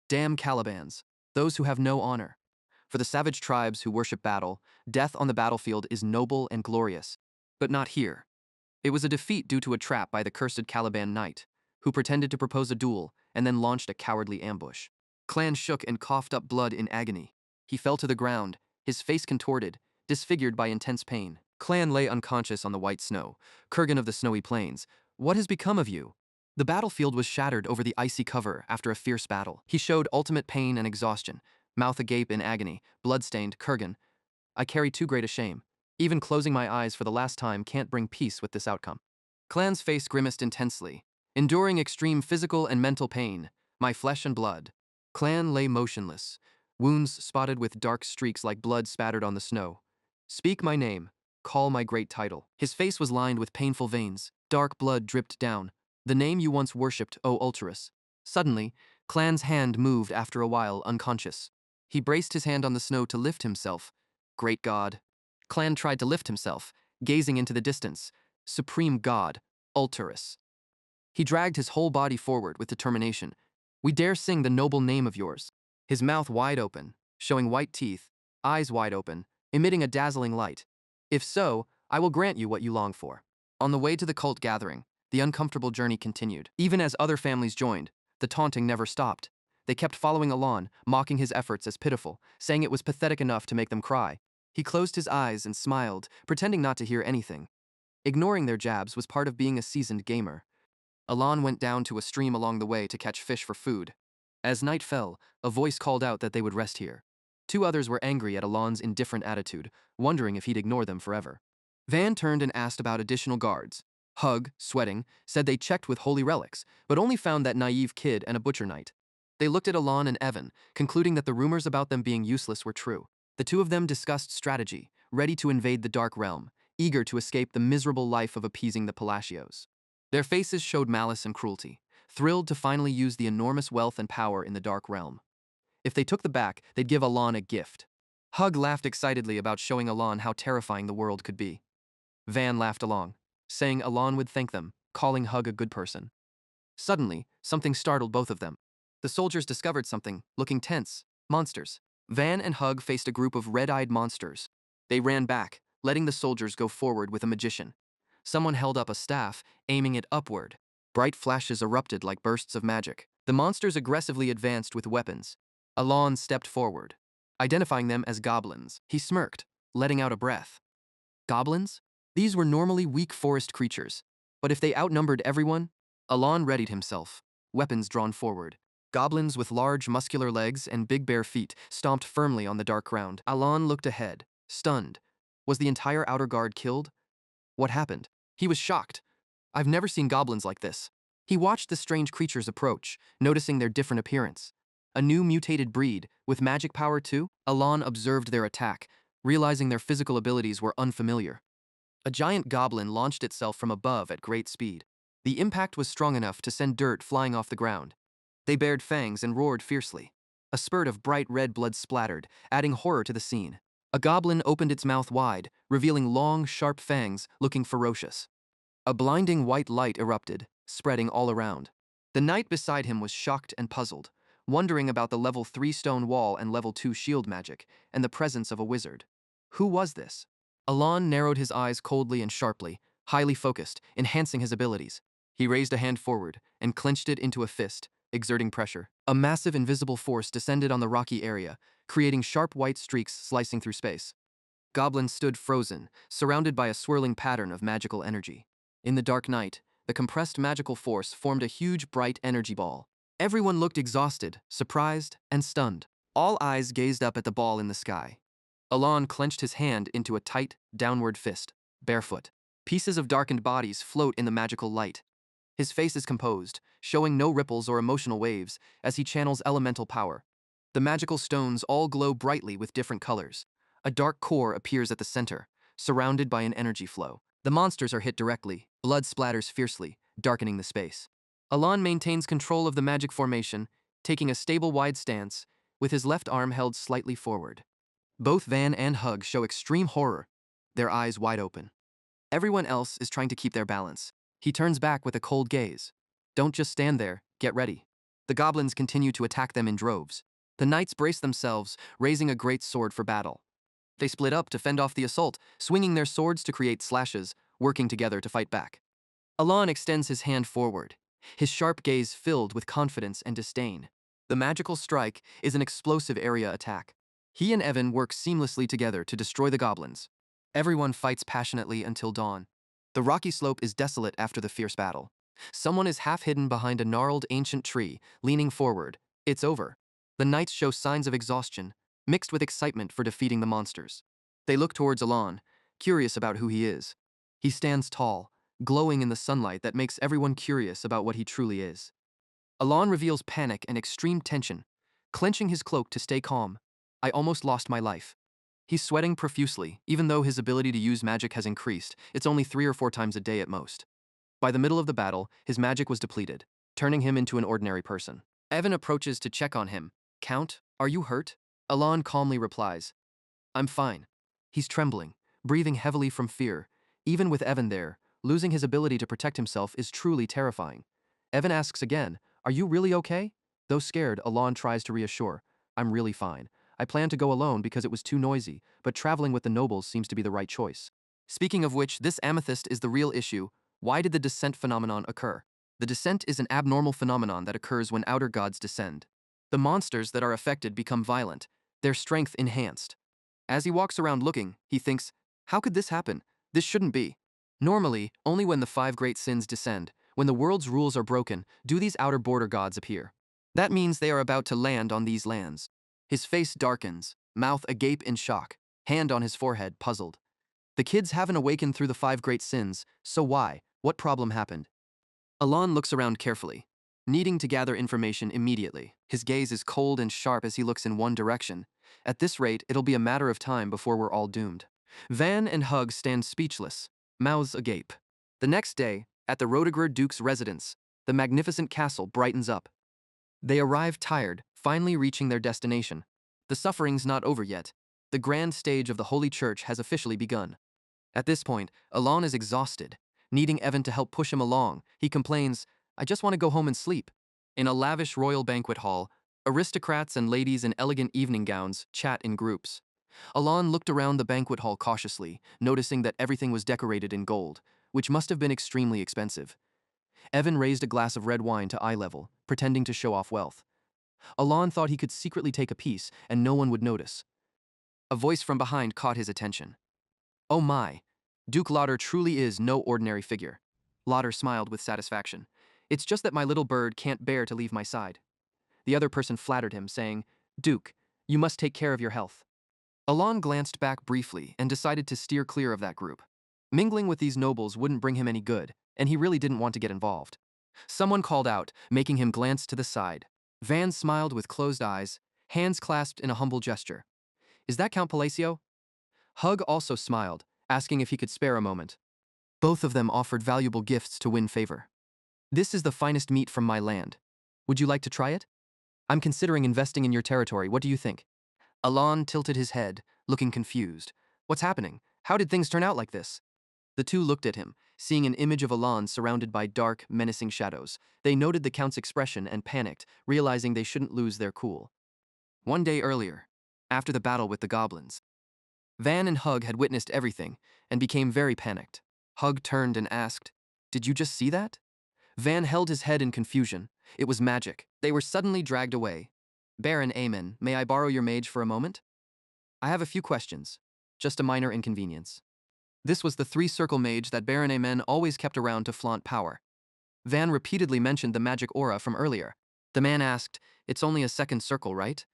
Damn Calibans, those who have no honor. For the savage tribes who worship battle, death on the battlefield is noble and glorious. But not here. It was a defeat due to a trap by the cursed Caliban knight, who pretended to propose a duel and then launched a cowardly ambush. Clan shook and coughed up blood in agony. He fell to the ground, his face contorted, disfigured by intense pain. Clan lay unconscious on the white snow. Kurgan of the snowy plains, what has become of you? The battlefield was shattered over the icy cover after a fierce battle. He showed ultimate pain and exhaustion, mouth agape in agony, blood-stained. Kurgan, I carry too great a shame. Even closing my eyes for the last time can't bring peace with this outcome. Clan's face grimaced intensely, enduring extreme physical and mental pain, my flesh and blood. Clan lay motionless, wounds spotted with dark streaks like blood spattered on the snow. Speak my name, call my great title. His face was lined with painful veins, dark blood dripped down. The name you once worshipped, O Ulturus. Suddenly, Clan's hand moved after a while, unconscious. He braced his hand on the snow to lift himself. Great God. Clan tried to lift himself, gazing into the distance. Supreme God, Ulturus. He dragged his whole body forward with determination. We dare sing the noble name of yours. His mouth wide open, showing white teeth, eyes wide open, emitting a dazzling light. If so, I will grant you what you long for. On the way to the cult gathering, the uncomfortable journey continued. Even as other families joined, the taunting never stopped. They kept following Alon, mocking his efforts as pitiful, saying it was pathetic enough to make them cry. He closed his eyes and smiled, pretending not to hear anything. Ignoring their jabs was part of being a seasoned gamer. Alon went down to a stream along the way to catch fish for food. As night fell, a voice called out that they would rest here. Two others were angry at Alon's indifferent attitude, wondering if he'd ignore them forever. Van turned and asked about additional guards. Hug, sweating, said they checked with holy relics, but only found that naive kid and a butcher knight. They looked at Alon and Evan, concluding that the rumors about them being useless were true. The two of them discussed strategy, ready to invade the Dark Realm, eager to escape the miserable life of appeasing the Palacios. Their faces showed malice and cruelty, thrilled to finally use the enormous wealth and power in the Dark Realm. If they took the back, they'd give Alon a gift. Hug laughed excitedly about showing Alon how terrifying the world could be. Van laughed along, saying Alon would thank them, calling Hug a good person. Suddenly, something startled both of them. The soldiers discovered something, looking tense. Monsters. Van and Hug faced a group of red-eyed monsters. They ran back, letting the soldiers go forward with a magician. Someone held up a staff, aiming it upward. Bright flashes erupted like bursts of magic. The monsters aggressively advanced with weapons. Alon stepped forward, identifying them as goblins. He smirked, letting out a breath. Goblins? These were normally weak forest creatures, but if they outnumbered everyone, Alon readied himself, weapons drawn forward. Goblins with large, muscular legs and big bare feet stomped firmly on the dark ground. Alon looked ahead, stunned. Was the entire outer guard killed? What happened? He was shocked. I've never seen goblins like this. He watched the strange creatures approach, noticing their different appearance. A new mutated breed, with magic power too? Alon observed their attack, realizing their physical abilities were unfamiliar. A giant goblin launched itself from above at great speed. The impact was strong enough to send dirt flying off the ground. They bared fangs and roared fiercely. A spurt of bright red blood splattered, adding horror to the scene. A goblin opened its mouth wide, revealing long, sharp fangs, looking ferocious. A blinding white light erupted, spreading all around. The knight beside him was shocked and puzzled, wondering about the level 3 stone wall and level 2 shield magic, and the presence of a wizard. Who was this? Alon narrowed his eyes coldly and sharply, highly focused, enhancing his abilities. He raised a hand forward and clenched it into a fist, exerting pressure. A massive invisible force descended on the rocky area, creating sharp white streaks slicing through space. Goblins stood frozen, surrounded by a swirling pattern of magical energy. In the dark night, the compressed magical force formed a huge bright energy ball. Everyone looked exhausted, surprised, and stunned. All eyes gazed up at the ball in the sky. Alon clenched his hand into a tight, downward fist, barefoot. Pieces of darkened bodies float in the magical light. His face is composed, showing no ripples or emotional waves, as he channels elemental power. The magical stones all glow brightly with different colors. A dark core appears at the center, surrounded by an energy flow. The monsters are hit directly, blood splatters fiercely, darkening the space. Alon maintains control of the magic formation, taking a stable wide stance, with his left arm held slightly forward. Both Van and Hug show extreme horror, their eyes wide open. Everyone else is trying to keep their balance. He turns back with a cold gaze. Don't just stand there, get ready. The goblins continue to attack them in droves. The knights brace themselves, raising a great sword for battle. They split up to fend off the assault, swinging their swords to create slashes, working together to fight back. Alon extends his hand forward, his sharp gaze filled with confidence and disdain. The magical strike is an explosive area attack. He and Evan work seamlessly together to destroy the goblins. Everyone fights passionately until dawn. The rocky slope is desolate after the fierce battle. Someone is half hidden behind a gnarled ancient tree, leaning forward. It's over. The knights show signs of exhaustion, mixed with excitement for defeating the monsters. They look towards Alon, curious about who he is. He stands tall, glowing in the sunlight that makes everyone curious about what he truly is. Alon reveals panic and extreme tension, clenching his cloak to stay calm. I almost lost my life. He's sweating profusely, even though his ability to use magic has increased. It's only 3 or 4 times a day at most. By the middle of the battle, his magic was depleted, turning him into an ordinary person. Evan approaches to check on him. Count, are you hurt? Alon calmly replies, I'm fine. He's trembling, breathing heavily from fear. Even with Evan there, losing his ability to protect himself is truly terrifying. Evan asks again, are you really okay? Though scared, Alon tries to reassure, I'm really fine. I planned to go alone because it was too noisy, but traveling with the nobles seems to be the right choice. Speaking of which, this amethyst is the real issue. Why did the descent phenomenon occur? The descent is an abnormal phenomenon that occurs when outer gods descend. The monsters that are affected become violent, their strength enhanced. As he walks around looking, he thinks, how could this happen? This shouldn't be. Normally, only when the 5 great sins descend, when the world's rules are broken, do these outer border gods appear. That means they are about to land on these lands. His face darkens, mouth agape in shock, hand on his forehead, puzzled. The kids haven't awakened through the 5 great sins, so why? What problem happened? Alon looks around carefully, needing to gather information immediately. His gaze is cold and sharp as he looks in one direction. At this rate, it'll be a matter of time before we're all doomed. Van and Hug stand speechless, mouths agape. The next day, at the Rodiger Duke's residence, the magnificent castle brightens up. They arrive tired, finally reaching their destination. The suffering's not over yet. The grand stage of the Holy Church has officially begun. At this point, Alon is exhausted. Needing Evan to help push him along, he complains, I just want to go home and sleep. In a lavish royal banquet hall, aristocrats and ladies in elegant evening gowns chat in groups. Alon looked around the banquet hall cautiously, noticing that everything was decorated in gold, which must have been extremely expensive. Evan raised a glass of red wine to eye level, pretending to show off wealth. Alon thought he could secretly take a piece and no one would notice. A voice from behind caught his attention. Oh my, Duke Lauder truly is no ordinary figure. Lauder smiled with satisfaction. It's just that my little bird can't bear to leave my side. The other person flattered him, saying, Duke, you must take care of your health. Alon glanced back briefly and decided to steer clear of that group. Mingling with these nobles wouldn't bring him any good, and he really didn't want to get involved. Someone called out, making him glance to the side. Van smiled with closed eyes, hands clasped in a humble gesture. Is that Count Palacio? Hug also smiled, asking if he could spare a moment. Both of them offered valuable gifts to win favor. This is the finest meat from my land. Would you like to try it? I'm considering investing in your territory. What do you think? Alon tilted his head, looking confused. What's happening? How did things turn out like this? The two looked at him, seeing an image of Alon surrounded by dark, menacing shadows. They noted the Count's expression and panicked, realizing they shouldn't lose their cool. One day earlier, after the battle with the goblins, Van and Hug had witnessed everything and became very panicked. Hug turned and asked, Did you just see that? Van held his head in confusion. It was magic. They were suddenly dragged away. Baron Amen, may I borrow your mage for a moment? I have a few questions. Just a minor inconvenience. This was the 3-circle mage that Baron Amen always kept around to flaunt power. Van repeatedly mentioned the magic aura from earlier. The man asked, It's only a 2nd circle, right?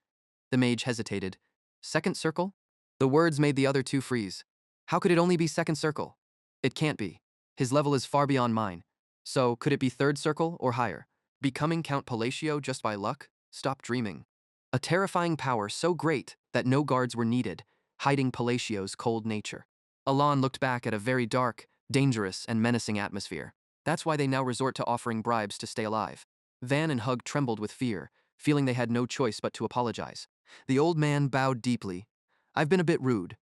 The mage hesitated. 2nd circle? The words made the other two freeze. How could it only be 2nd circle? It can't be. His level is far beyond mine. So, could it be 3rd circle or higher? Becoming Count Palacio just by luck? Stop dreaming. A terrifying power so great that no guards were needed, hiding Palacio's cold nature. Alon looked back at a very dark, dangerous, and menacing atmosphere. That's why they now resort to offering bribes to stay alive. Van and Hug trembled with fear, feeling they had no choice but to apologize. The old man bowed deeply. I've been a bit rude.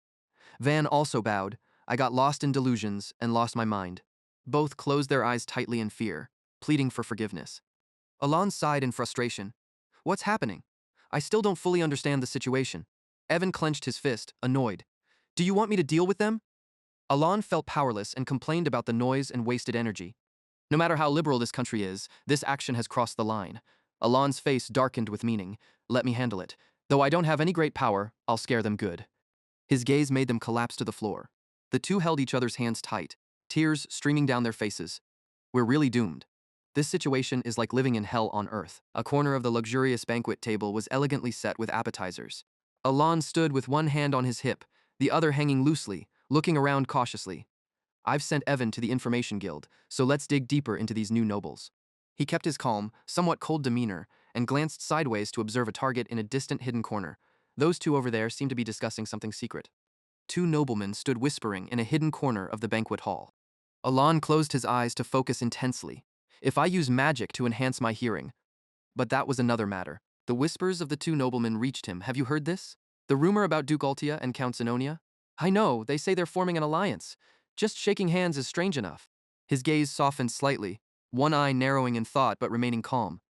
Van also bowed. I got lost in delusions and lost my mind. Both closed their eyes tightly in fear, pleading for forgiveness. Alon sighed in frustration. What's happening? I still don't fully understand the situation. Evan clenched his fist, annoyed. Do you want me to deal with them? Alon felt powerless and complained about the noise and wasted energy. No matter how liberal this country is, this action has crossed the line. Alon's face darkened with meaning. Let me handle it. Though I don't have any great power, I'll scare them good. His gaze made them collapse to the floor. The two held each other's hands tight, tears streaming down their faces. We're really doomed. This situation is like living in hell on earth. A corner of the luxurious banquet table was elegantly set with appetizers. Alon stood with one hand on his hip, the other hanging loosely, looking around cautiously. I've sent Evan to the Information Guild, so let's dig deeper into these new nobles. He kept his calm, somewhat cold demeanor, and glanced sideways to observe a target in a distant hidden corner. Those two over there seemed to be discussing something secret. Two noblemen stood whispering in a hidden corner of the banquet hall. Alon closed his eyes to focus intensely. If I use magic to enhance my hearing. But that was another matter. The whispers of the two noblemen reached him. Have you heard this? The rumor about Duke Altia and Count Zenonia? I know, they say they're forming an alliance. Just shaking hands is strange enough. His gaze softened slightly, one eye narrowing in thought but remaining calm.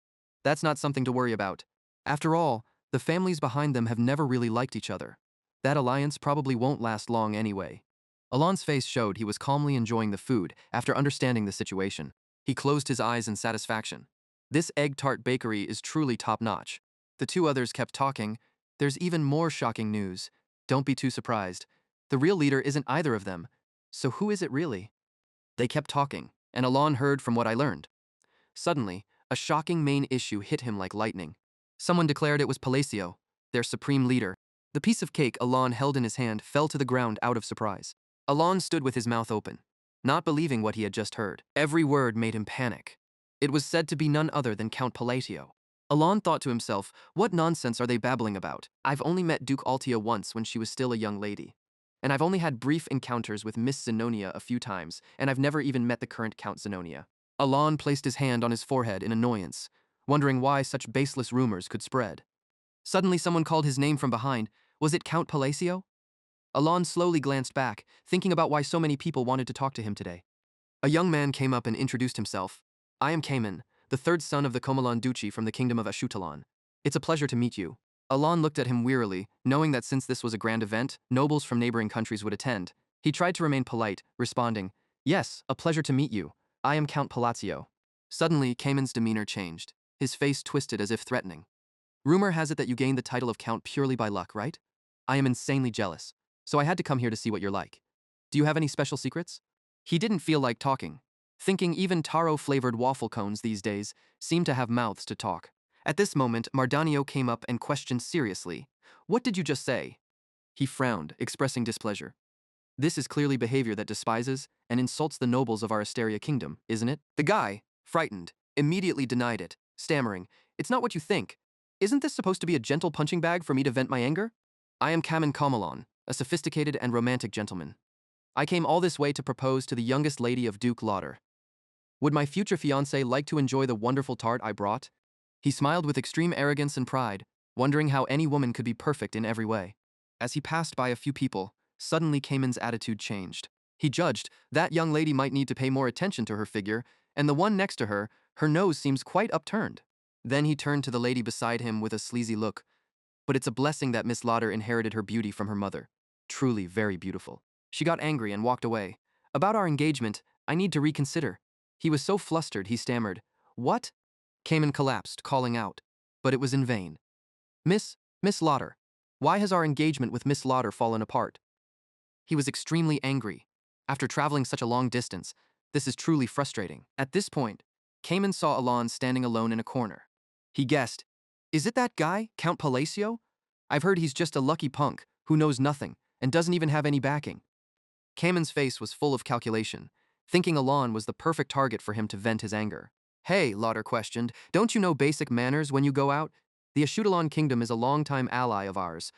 That's not something to worry about. After all, the families behind them have never really liked each other. That alliance probably won't last long anyway. Alon's face showed he was calmly enjoying the food after understanding the situation. He closed his eyes in satisfaction. This egg tart bakery is truly top-notch. The two others kept talking. There's even more shocking news. Don't be too surprised. The real leader isn't either of them. So who is it really? They kept talking, and Alon heard from what I learned. Suddenly, a shocking main issue hit him like lightning. Someone declared it was Palacio, their supreme leader. The piece of cake Alon held in his hand fell to the ground out of surprise. Alon stood with his mouth open, not believing what he had just heard. Every word made him panic. It was said to be none other than Count Palacio. Alon thought to himself, what nonsense are they babbling about? I've only met Duke Altia once when she was still a young lady. And I've only had brief encounters with Miss Zenonia a few times, and I've never even met the current Count Zenonia. Alon placed his hand on his forehead in annoyance, wondering why such baseless rumors could spread. Suddenly someone called his name from behind. Was it Count Palacio? Alon slowly glanced back, thinking about why so many people wanted to talk to him today. A young man came up and introduced himself. I am Cayman, the third son of the Comalan Duchy from the kingdom of Ashutalan. It's a pleasure to meet you. Alon looked at him wearily, knowing that since this was a grand event, nobles from neighboring countries would attend. He tried to remain polite, responding, Yes, a pleasure to meet you. I am Count Palazzo. Suddenly, Cayman's demeanor changed. His face twisted as if threatening. Rumor has it that you gained the title of Count purely by luck, right? I am insanely jealous, so I had to come here to see what you're like. Do you have any special secrets? He didn't feel like talking, thinking even taro-flavored waffle cones these days seemed to have mouths to talk. At this moment, Mardanio came up and questioned seriously, What did you just say? He frowned, expressing displeasure. This is clearly behavior that despises and insults the nobles of our Asteria kingdom, isn't it? The guy, frightened, immediately denied it, stammering, It's not what you think. Isn't this supposed to be a gentle punching bag for me to vent my anger? I am Kamen Kamalon, a sophisticated and romantic gentleman. I came all this way to propose to the youngest lady of Duke Lauder. Would my future fiancé like to enjoy the wonderful tart I brought? He smiled with extreme arrogance and pride, wondering how any woman could be perfect in every way. As he passed by a few people, suddenly Cayman's attitude changed. He judged that young lady might need to pay more attention to her figure, and the one next to her, her nose seems quite upturned. Then he turned to the lady beside him with a sleazy look. But it's a blessing that Miss Lauder inherited her beauty from her mother. Truly very beautiful. She got angry and walked away. About our engagement, I need to reconsider. He was so flustered he stammered, What? Cayman collapsed, calling out. But it was in vain. Miss Lauder, why has our engagement with Miss Lauder fallen apart? He was extremely angry. After traveling such a long distance, this is truly frustrating. At this point, Cayman saw Alon standing alone in a corner. He guessed, Is it that guy, Count Palacio? I've heard he's just a lucky punk who knows nothing and doesn't even have any backing. Cayman's face was full of calculation, thinking Alon was the perfect target for him to vent his anger. Hey, Lauder questioned, don't you know basic manners when you go out? The Ashutalan kingdom is a longtime ally of ours.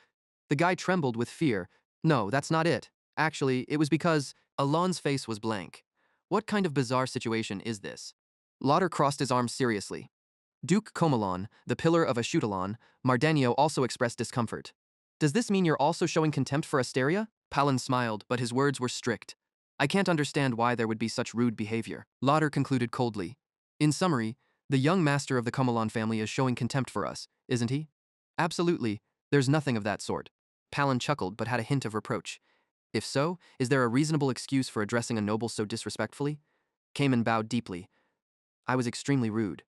The guy trembled with fear. No, that's not it. Actually, it was because Alon's face was blank. What kind of bizarre situation is this? Lauder crossed his arms seriously. Duke Comalon, the pillar of Ashutalan, Mardanio also expressed discomfort. Does this mean you're also showing contempt for Asteria? Palin smiled, but his words were strict. I can't understand why there would be such rude behavior. Lauder concluded coldly. In summary, the young master of the Comalon family is showing contempt for us, isn't he? Absolutely, there's nothing of that sort. Palin chuckled but had a hint of reproach. If so, is there a reasonable excuse for addressing a noble so disrespectfully? Cayman bowed deeply. I was extremely rude.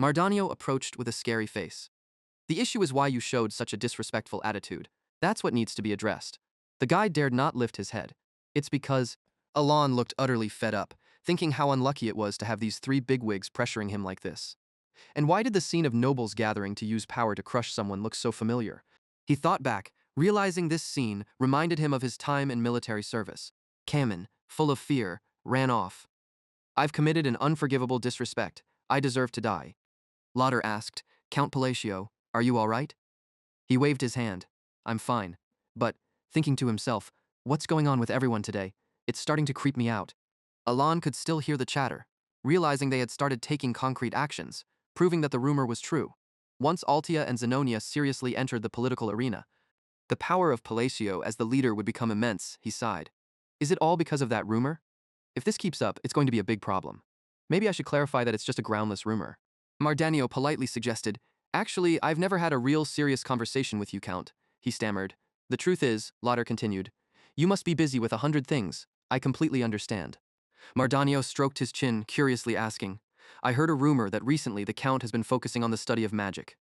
Mardanio approached with a scary face. The issue is why you showed such a disrespectful attitude. That's what needs to be addressed. The guy dared not lift his head. It's because Alon looked utterly fed up, thinking how unlucky it was to have these three bigwigs pressuring him like this. And why did the scene of nobles gathering to use power to crush someone look so familiar? He thought back, realizing this scene reminded him of his time in military service. Cayman, full of fear, ran off. I've committed an unforgivable disrespect. I deserve to die. Lauder asked, Count Palacio, are you all right? He waved his hand. I'm fine. But, thinking to himself, what's going on with everyone today? It's starting to creep me out. Alon could still hear the chatter, realizing they had started taking concrete actions, proving that the rumor was true. Once Altia and Zenonia seriously entered the political arena, the power of Palacio as the leader would become immense, he sighed. Is it all because of that rumor? If this keeps up, it's going to be a big problem. Maybe I should clarify that it's just a groundless rumor. Mardanio politely suggested, Actually, I've never had a real serious conversation with you, Count, he stammered. The truth is, Lauder continued, you must be busy with 100 things. I completely understand. Mardanio stroked his chin, curiously asking, I heard a rumor that recently the Count has been focusing on the study of magic.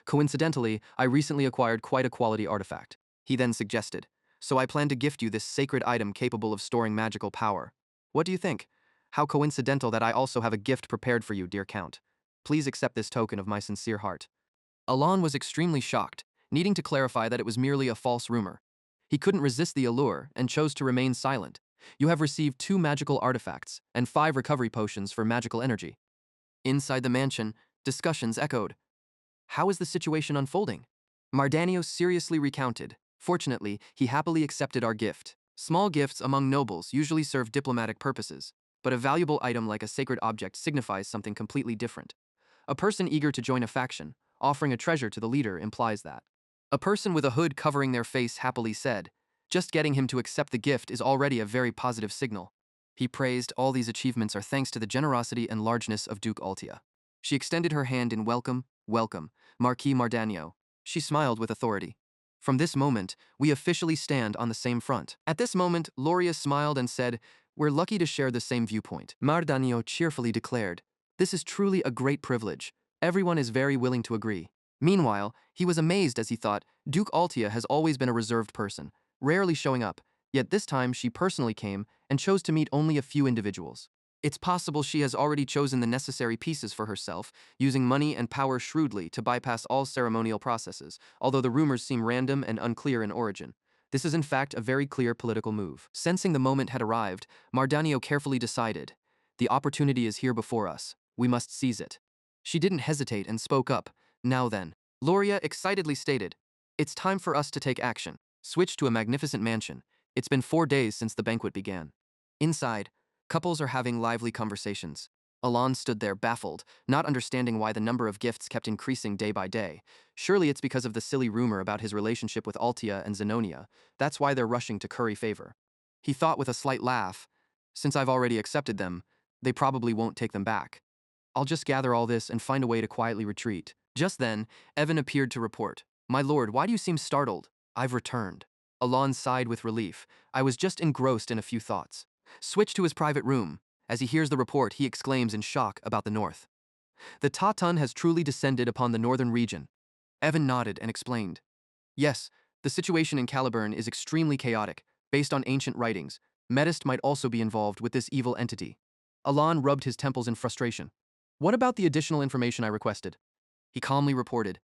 Coincidentally, I recently acquired quite a quality artifact. He then suggested, so I plan to gift you this sacred item capable of storing magical power. What do you think? How coincidental that I also have a gift prepared for you, dear Count. Please accept this token of my sincere heart. Alon was extremely shocked, needing to clarify that it was merely a false rumor. He couldn't resist the allure and chose to remain silent. You have received 2 magical artifacts and 5 recovery potions for magical energy. Inside the mansion, discussions echoed. How is the situation unfolding? Mardanio seriously recounted. Fortunately, he happily accepted our gift. Small gifts among nobles usually serve diplomatic purposes, but a valuable item like a sacred object signifies something completely different. A person eager to join a faction, offering a treasure to the leader implies that. A person with a hood covering their face happily said, just getting him to accept the gift is already a very positive signal. He praised all these achievements are thanks to the generosity and largeness of Duke Altia. She extended her hand in welcome, Marquis Mardanio. She smiled with authority. From this moment, we officially stand on the same front. At this moment, Loria smiled and said, we're lucky to share the same viewpoint. Mardanio cheerfully declared, this is truly a great privilege. Everyone is very willing to agree. Meanwhile, he was amazed as he thought, Duke Altia has always been a reserved person, rarely showing up, yet this time she personally came and chose to meet only a few individuals. It's possible she has already chosen the necessary pieces for herself, using money and power shrewdly to bypass all ceremonial processes, although the rumors seem random and unclear in origin. This is in fact a very clear political move. Sensing the moment had arrived, Mardanio carefully decided, the opportunity is here before us. We must seize it. She didn't hesitate and spoke up. Now then. Loria excitedly stated, it's time for us to take action. Switch to a magnificent mansion. It's been 4 days since the banquet began. Inside, couples are having lively conversations. Alon stood there baffled, not understanding why the number of gifts kept increasing day by day. Surely it's because of the silly rumor about his relationship with Altia and Zenonia. That's why they're rushing to curry favor. He thought with a slight laugh, since I've already accepted them, they probably won't take them back. I'll just gather all this and find a way to quietly retreat. Just then, Evan appeared to report. My lord, why do you seem startled? I've returned. Alon sighed with relief. I was just engrossed in a few thoughts. Switch to his private room. As he hears the report, he exclaims in shock about the north. The Tatun has truly descended upon the northern region. Evan nodded and explained. Yes, the situation in Caliburn is extremely chaotic. Based on ancient writings, Medist might also be involved with this evil entity. Alon rubbed his temples in frustration. What about the additional information I requested? He calmly reported.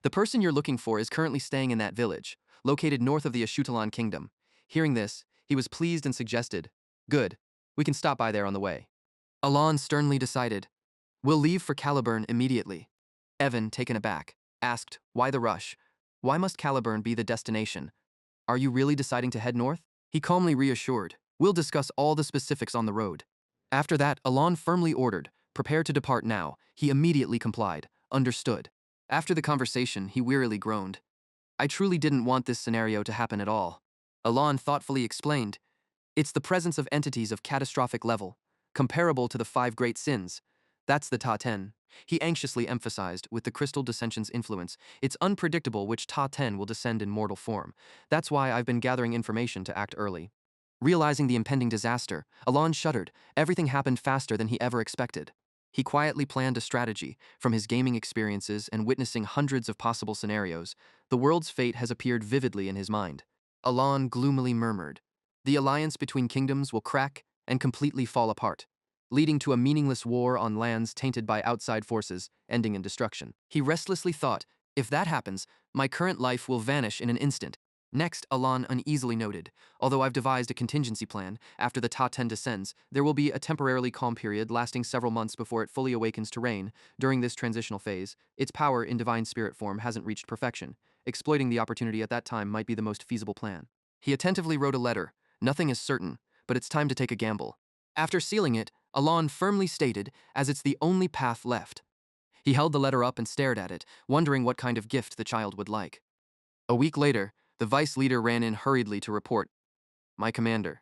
The person you're looking for is currently staying in that village, located north of the Ashutolan kingdom. Hearing this, he was pleased and suggested, good, we can stop by there on the way. Alon sternly decided, we'll leave for Caliburn immediately. Evan, taken aback, asked, why the rush? Why must Caliburn be the destination? Are you really deciding to head north? He calmly reassured, we'll discuss all the specifics on the road. After that, Alon firmly ordered, prepare to depart now. He immediately complied, understood. After the conversation, he wearily groaned. I truly didn't want this scenario to happen at all. Alon thoughtfully explained, it's the presence of entities of catastrophic level, comparable to the 5 great sins. That's the Ta-10. He anxiously emphasized, with the crystal dissension's influence, it's unpredictable which Ta-10 will descend in mortal form. That's why I've been gathering information to act early. Realizing the impending disaster, Alon shuddered. Everything happened faster than he ever expected. He quietly planned a strategy. From his gaming experiences and witnessing hundreds of possible scenarios, the world's fate has appeared vividly in his mind. Alon gloomily murmured, the alliance between kingdoms will crack and completely fall apart, leading to a meaningless war on lands tainted by outside forces, ending in destruction. He restlessly thought, if that happens, my current life will vanish in an instant. Next, Alon uneasily noted, although I've devised a contingency plan, after the Ta-10 descends, there will be a temporarily calm period lasting several months before it fully awakens to reign. During this transitional phase, its power in divine spirit form hasn't reached perfection. Exploiting the opportunity at that time might be the most feasible plan. He attentively wrote a letter. Nothing is certain, but it's time to take a gamble. After sealing it, Alon firmly stated, as it's the only path left. He held the letter up and stared at it, wondering what kind of gift the child would like. A week later, the vice leader ran in hurriedly to report, "My commander."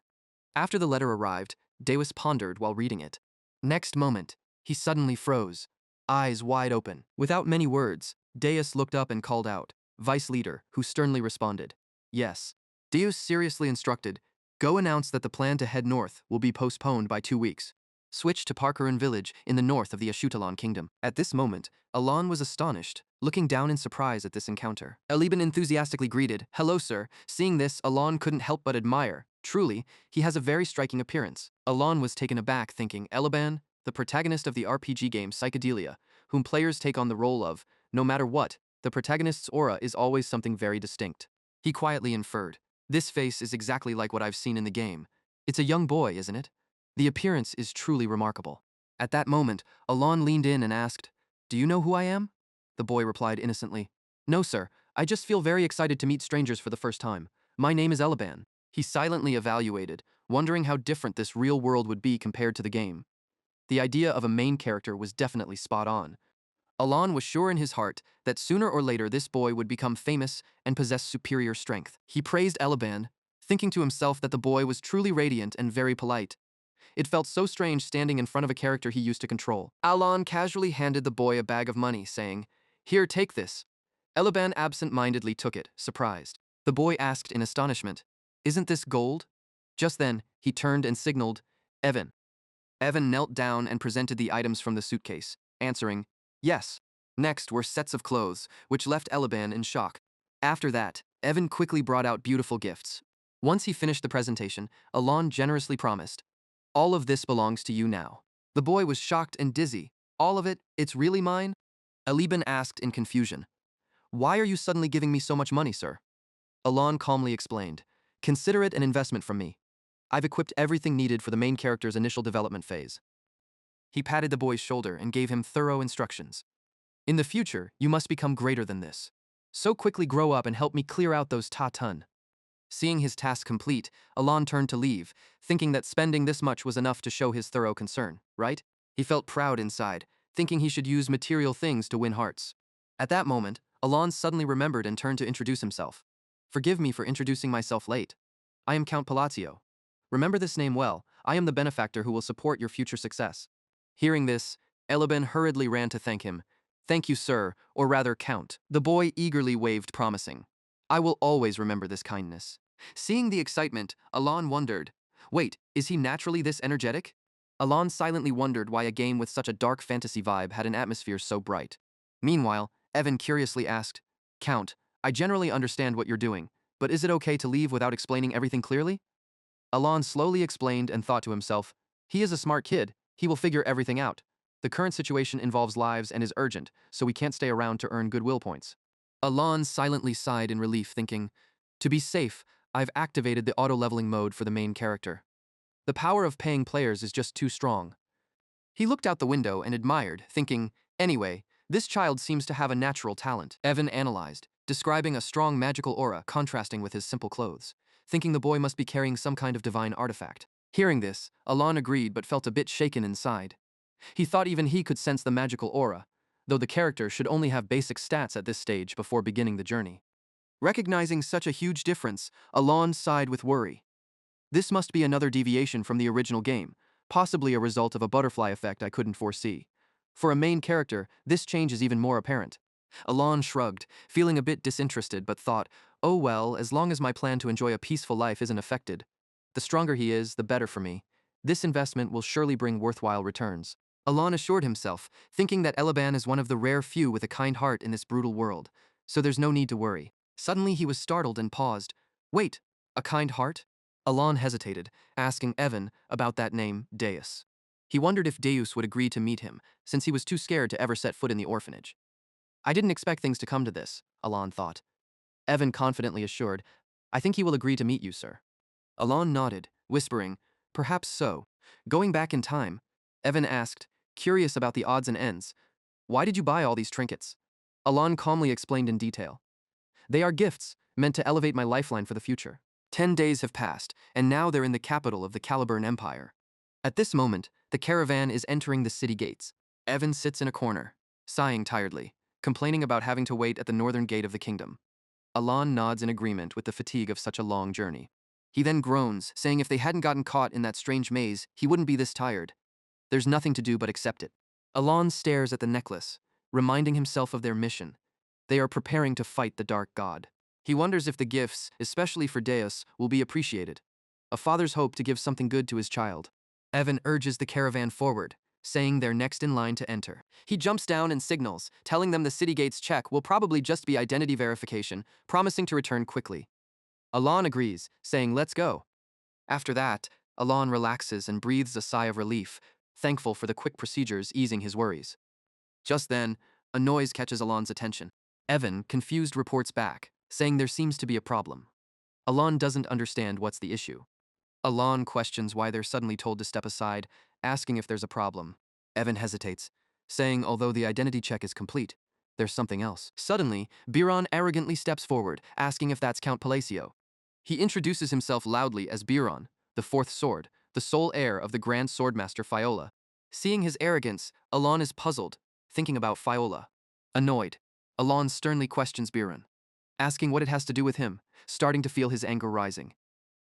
After the letter arrived, Davis pondered while reading it. Next moment, he suddenly froze, eyes wide open. Without many words, Deus looked up and called out, "Vice leader," who sternly responded, "Yes." Deus seriously instructed, "Go announce that the plan to head north will be postponed by 2 weeks. Switch to Parkerin village in the north of the Ashutalon kingdom." At this moment, Alon was astonished, looking down in surprise at this encounter. Eliban enthusiastically greeted, "Hello, sir." Seeing this, Alon couldn't help but admire. Truly, he has a very striking appearance. Alon was taken aback, thinking, Eliban, the protagonist of the RPG game Psychedelia, whom players take on the role of, no matter what, the protagonist's aura is always something very distinct. He quietly inferred, "This face is exactly like what I've seen in the game. It's a young boy, isn't it? The appearance is truly remarkable." At that moment, Alon leaned in and asked, "Do you know who I am?" The boy replied innocently, "No, sir. I just feel very excited to meet strangers for the first time. My name is Eliban." He silently evaluated, wondering how different this real world would be compared to the game. The idea of a main character was definitely spot on. Alon was sure in his heart that sooner or later this boy would become famous and possess superior strength. He praised Eliban, thinking to himself that the boy was truly radiant and very polite. It felt so strange standing in front of a character he used to control. Alon casually handed the boy a bag of money, saying, "Here, take this." Eliban absent-mindedly took it, surprised. The boy asked in astonishment, "Isn't this gold?" Just then, he turned and signaled, "Evan." Evan knelt down and presented the items from the suitcase, answering, "Yes." Next were sets of clothes, which left Eliban in shock. After that, Evan quickly brought out beautiful gifts. Once he finished the presentation, Alon generously promised, "All of this belongs to you now." The boy was shocked and dizzy. "All of it? It's really mine?" Eliban asked in confusion, "Why are you suddenly giving me so much money, sir?" Alon calmly explained, "Consider it an investment from me. I've equipped everything needed for the main character's initial development phase." He patted the boy's shoulder and gave him thorough instructions. "In the future, you must become greater than this. So quickly grow up and help me clear out those Ta-Tun." Seeing his task complete, Alon turned to leave, thinking that spending this much was enough to show his thorough concern, right? He felt proud inside, thinking he should use material things to win hearts. At that moment, Alon suddenly remembered and turned to introduce himself. "Forgive me for introducing myself late. I am Count Palazzo. Remember this name well. I am the benefactor who will support your future success." Hearing this, Eliban hurriedly ran to thank him. "Thank you, sir, or rather, Count." The boy eagerly waved, promising, "I will always remember this kindness." Seeing the excitement, Alon wondered, "Wait, is he naturally this energetic?" Alon silently wondered why a game with such a dark fantasy vibe had an atmosphere so bright. Meanwhile, Evan curiously asked, "Count, I generally understand what you're doing, but is it okay to leave without explaining everything clearly?" Alon slowly explained and thought to himself, "He is a smart kid. He will figure everything out. The current situation involves lives and is urgent, so we can't stay around to earn goodwill points." Alon silently sighed in relief, thinking, "To be safe, I've activated the auto-leveling mode for the main character. The power of paying players is just too strong." He looked out the window and admired, thinking, "Anyway, this child seems to have a natural talent." Evan analyzed, describing a strong magical aura contrasting with his simple clothes, thinking the boy must be carrying some kind of divine artifact. Hearing this, Alon agreed but felt a bit shaken inside. He thought even he could sense the magical aura, though the character should only have basic stats at this stage before beginning the journey. Recognizing such a huge difference, Alon sighed with worry. This must be another deviation from the original game, possibly a result of a butterfly effect I couldn't foresee. For a main character, this change is even more apparent. Alon shrugged, feeling a bit disinterested, but thought, "Oh well, as long as my plan to enjoy a peaceful life isn't affected. The stronger he is, the better for me. This investment will surely bring worthwhile returns." Alon assured himself, thinking that Eliban is one of the rare few with a kind heart in this brutal world, so there's no need to worry. Suddenly he was startled and paused. "Wait, a kind heart?" Alon hesitated, asking Evan about that name, Deus. He wondered if Deus would agree to meet him, since he was too scared to ever set foot in the orphanage. "I didn't expect things to come to this," Alon thought. Evan confidently assured, I think he will agree to meet you, sir. Alon nodded, whispering, perhaps so. Going back in time, Evan asked, curious about the odds and ends, why did you buy all these trinkets? Alon calmly explained in detail. They are gifts, meant to elevate my lifeline for the future. 10 days have passed, and now they're in the capital of the Caliburn Empire. At this moment, the caravan is entering the city gates. Evan sits in a corner, sighing tiredly, complaining about having to wait at the northern gate of the kingdom. Alon nods in agreement with the fatigue of such a long journey. He then groans, saying if they hadn't gotten caught in that strange maze, he wouldn't be this tired. There's nothing to do but accept it. Alon stares at the necklace, reminding himself of their mission. They are preparing to fight the Dark God. He wonders if the gifts, especially for Deus, will be appreciated. A father's hope to give something good to his child. Evan urges the caravan forward, saying they're next in line to enter. He jumps down and signals, telling them the city gate's check will probably just be identity verification, promising to return quickly. Alon agrees, saying let's go. After that, Alon relaxes and breathes a sigh of relief, thankful for the quick procedures easing his worries. Just then, a noise catches Alon's attention. Evan, confused, reports back, saying there seems to be a problem. Alon doesn't understand what's the issue. Alon questions why they're suddenly told to step aside, asking if there's a problem. Evan hesitates, saying although the identity check is complete, there's something else. Suddenly, Biron arrogantly steps forward, asking if that's Count Palacio. He introduces himself loudly as Biron, the fourth sword, the sole heir of the Grand Swordmaster Fiola. Seeing his arrogance, Alon is puzzled, thinking about Fiola. Annoyed, Alon sternly questions Biron, asking what it has to do with him, starting to feel his anger rising.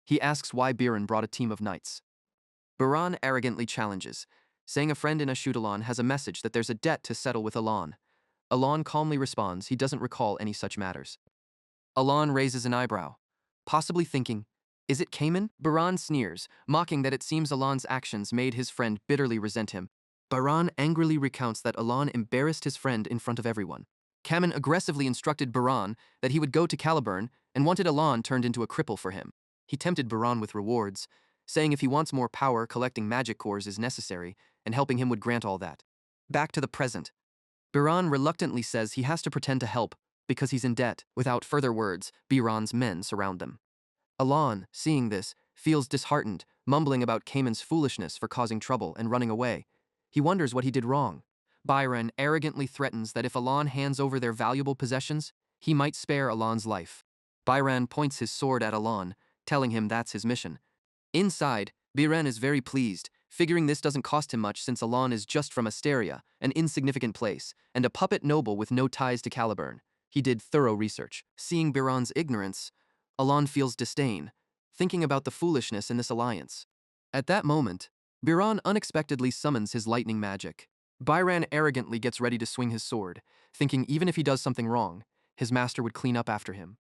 He asks why Biron brought a team of knights. Biron arrogantly challenges, saying a friend in Ashutalon has a message that there's a debt to settle with Alon. Alon calmly responds he doesn't recall any such matters. Alon raises an eyebrow, possibly thinking, is it Cayman? Biron sneers, mocking that it seems Alon's actions made his friend bitterly resent him. Biron angrily recounts that Alon embarrassed his friend in front of everyone. Kamen aggressively instructed Biron that he would go to Caliburn and wanted Alon turned into a cripple for him. He tempted Biron with rewards, saying if he wants more power, collecting magic cores is necessary, and helping him would grant all that. Back to the present. Biron reluctantly says he has to pretend to help because he's in debt. Without further words, Biron's men surround them. Alon, seeing this, feels disheartened, mumbling about Cayman's foolishness for causing trouble and running away. He wonders what he did wrong. Biron arrogantly threatens that if Alon hands over their valuable possessions, he might spare Alon's life. Biron points his sword at Alon, telling him that's his mission. Inside, Biren is very pleased, figuring this doesn't cost him much since Alon is just from Asteria, an insignificant place, and a puppet noble with no ties to Caliburn. He did thorough research. Seeing Biron's ignorance, Alon feels disdain, thinking about the foolishness in this alliance. At that moment, Biron unexpectedly summons his lightning magic. Biran arrogantly gets ready to swing his sword, thinking even if he does something wrong, his master would clean up after him.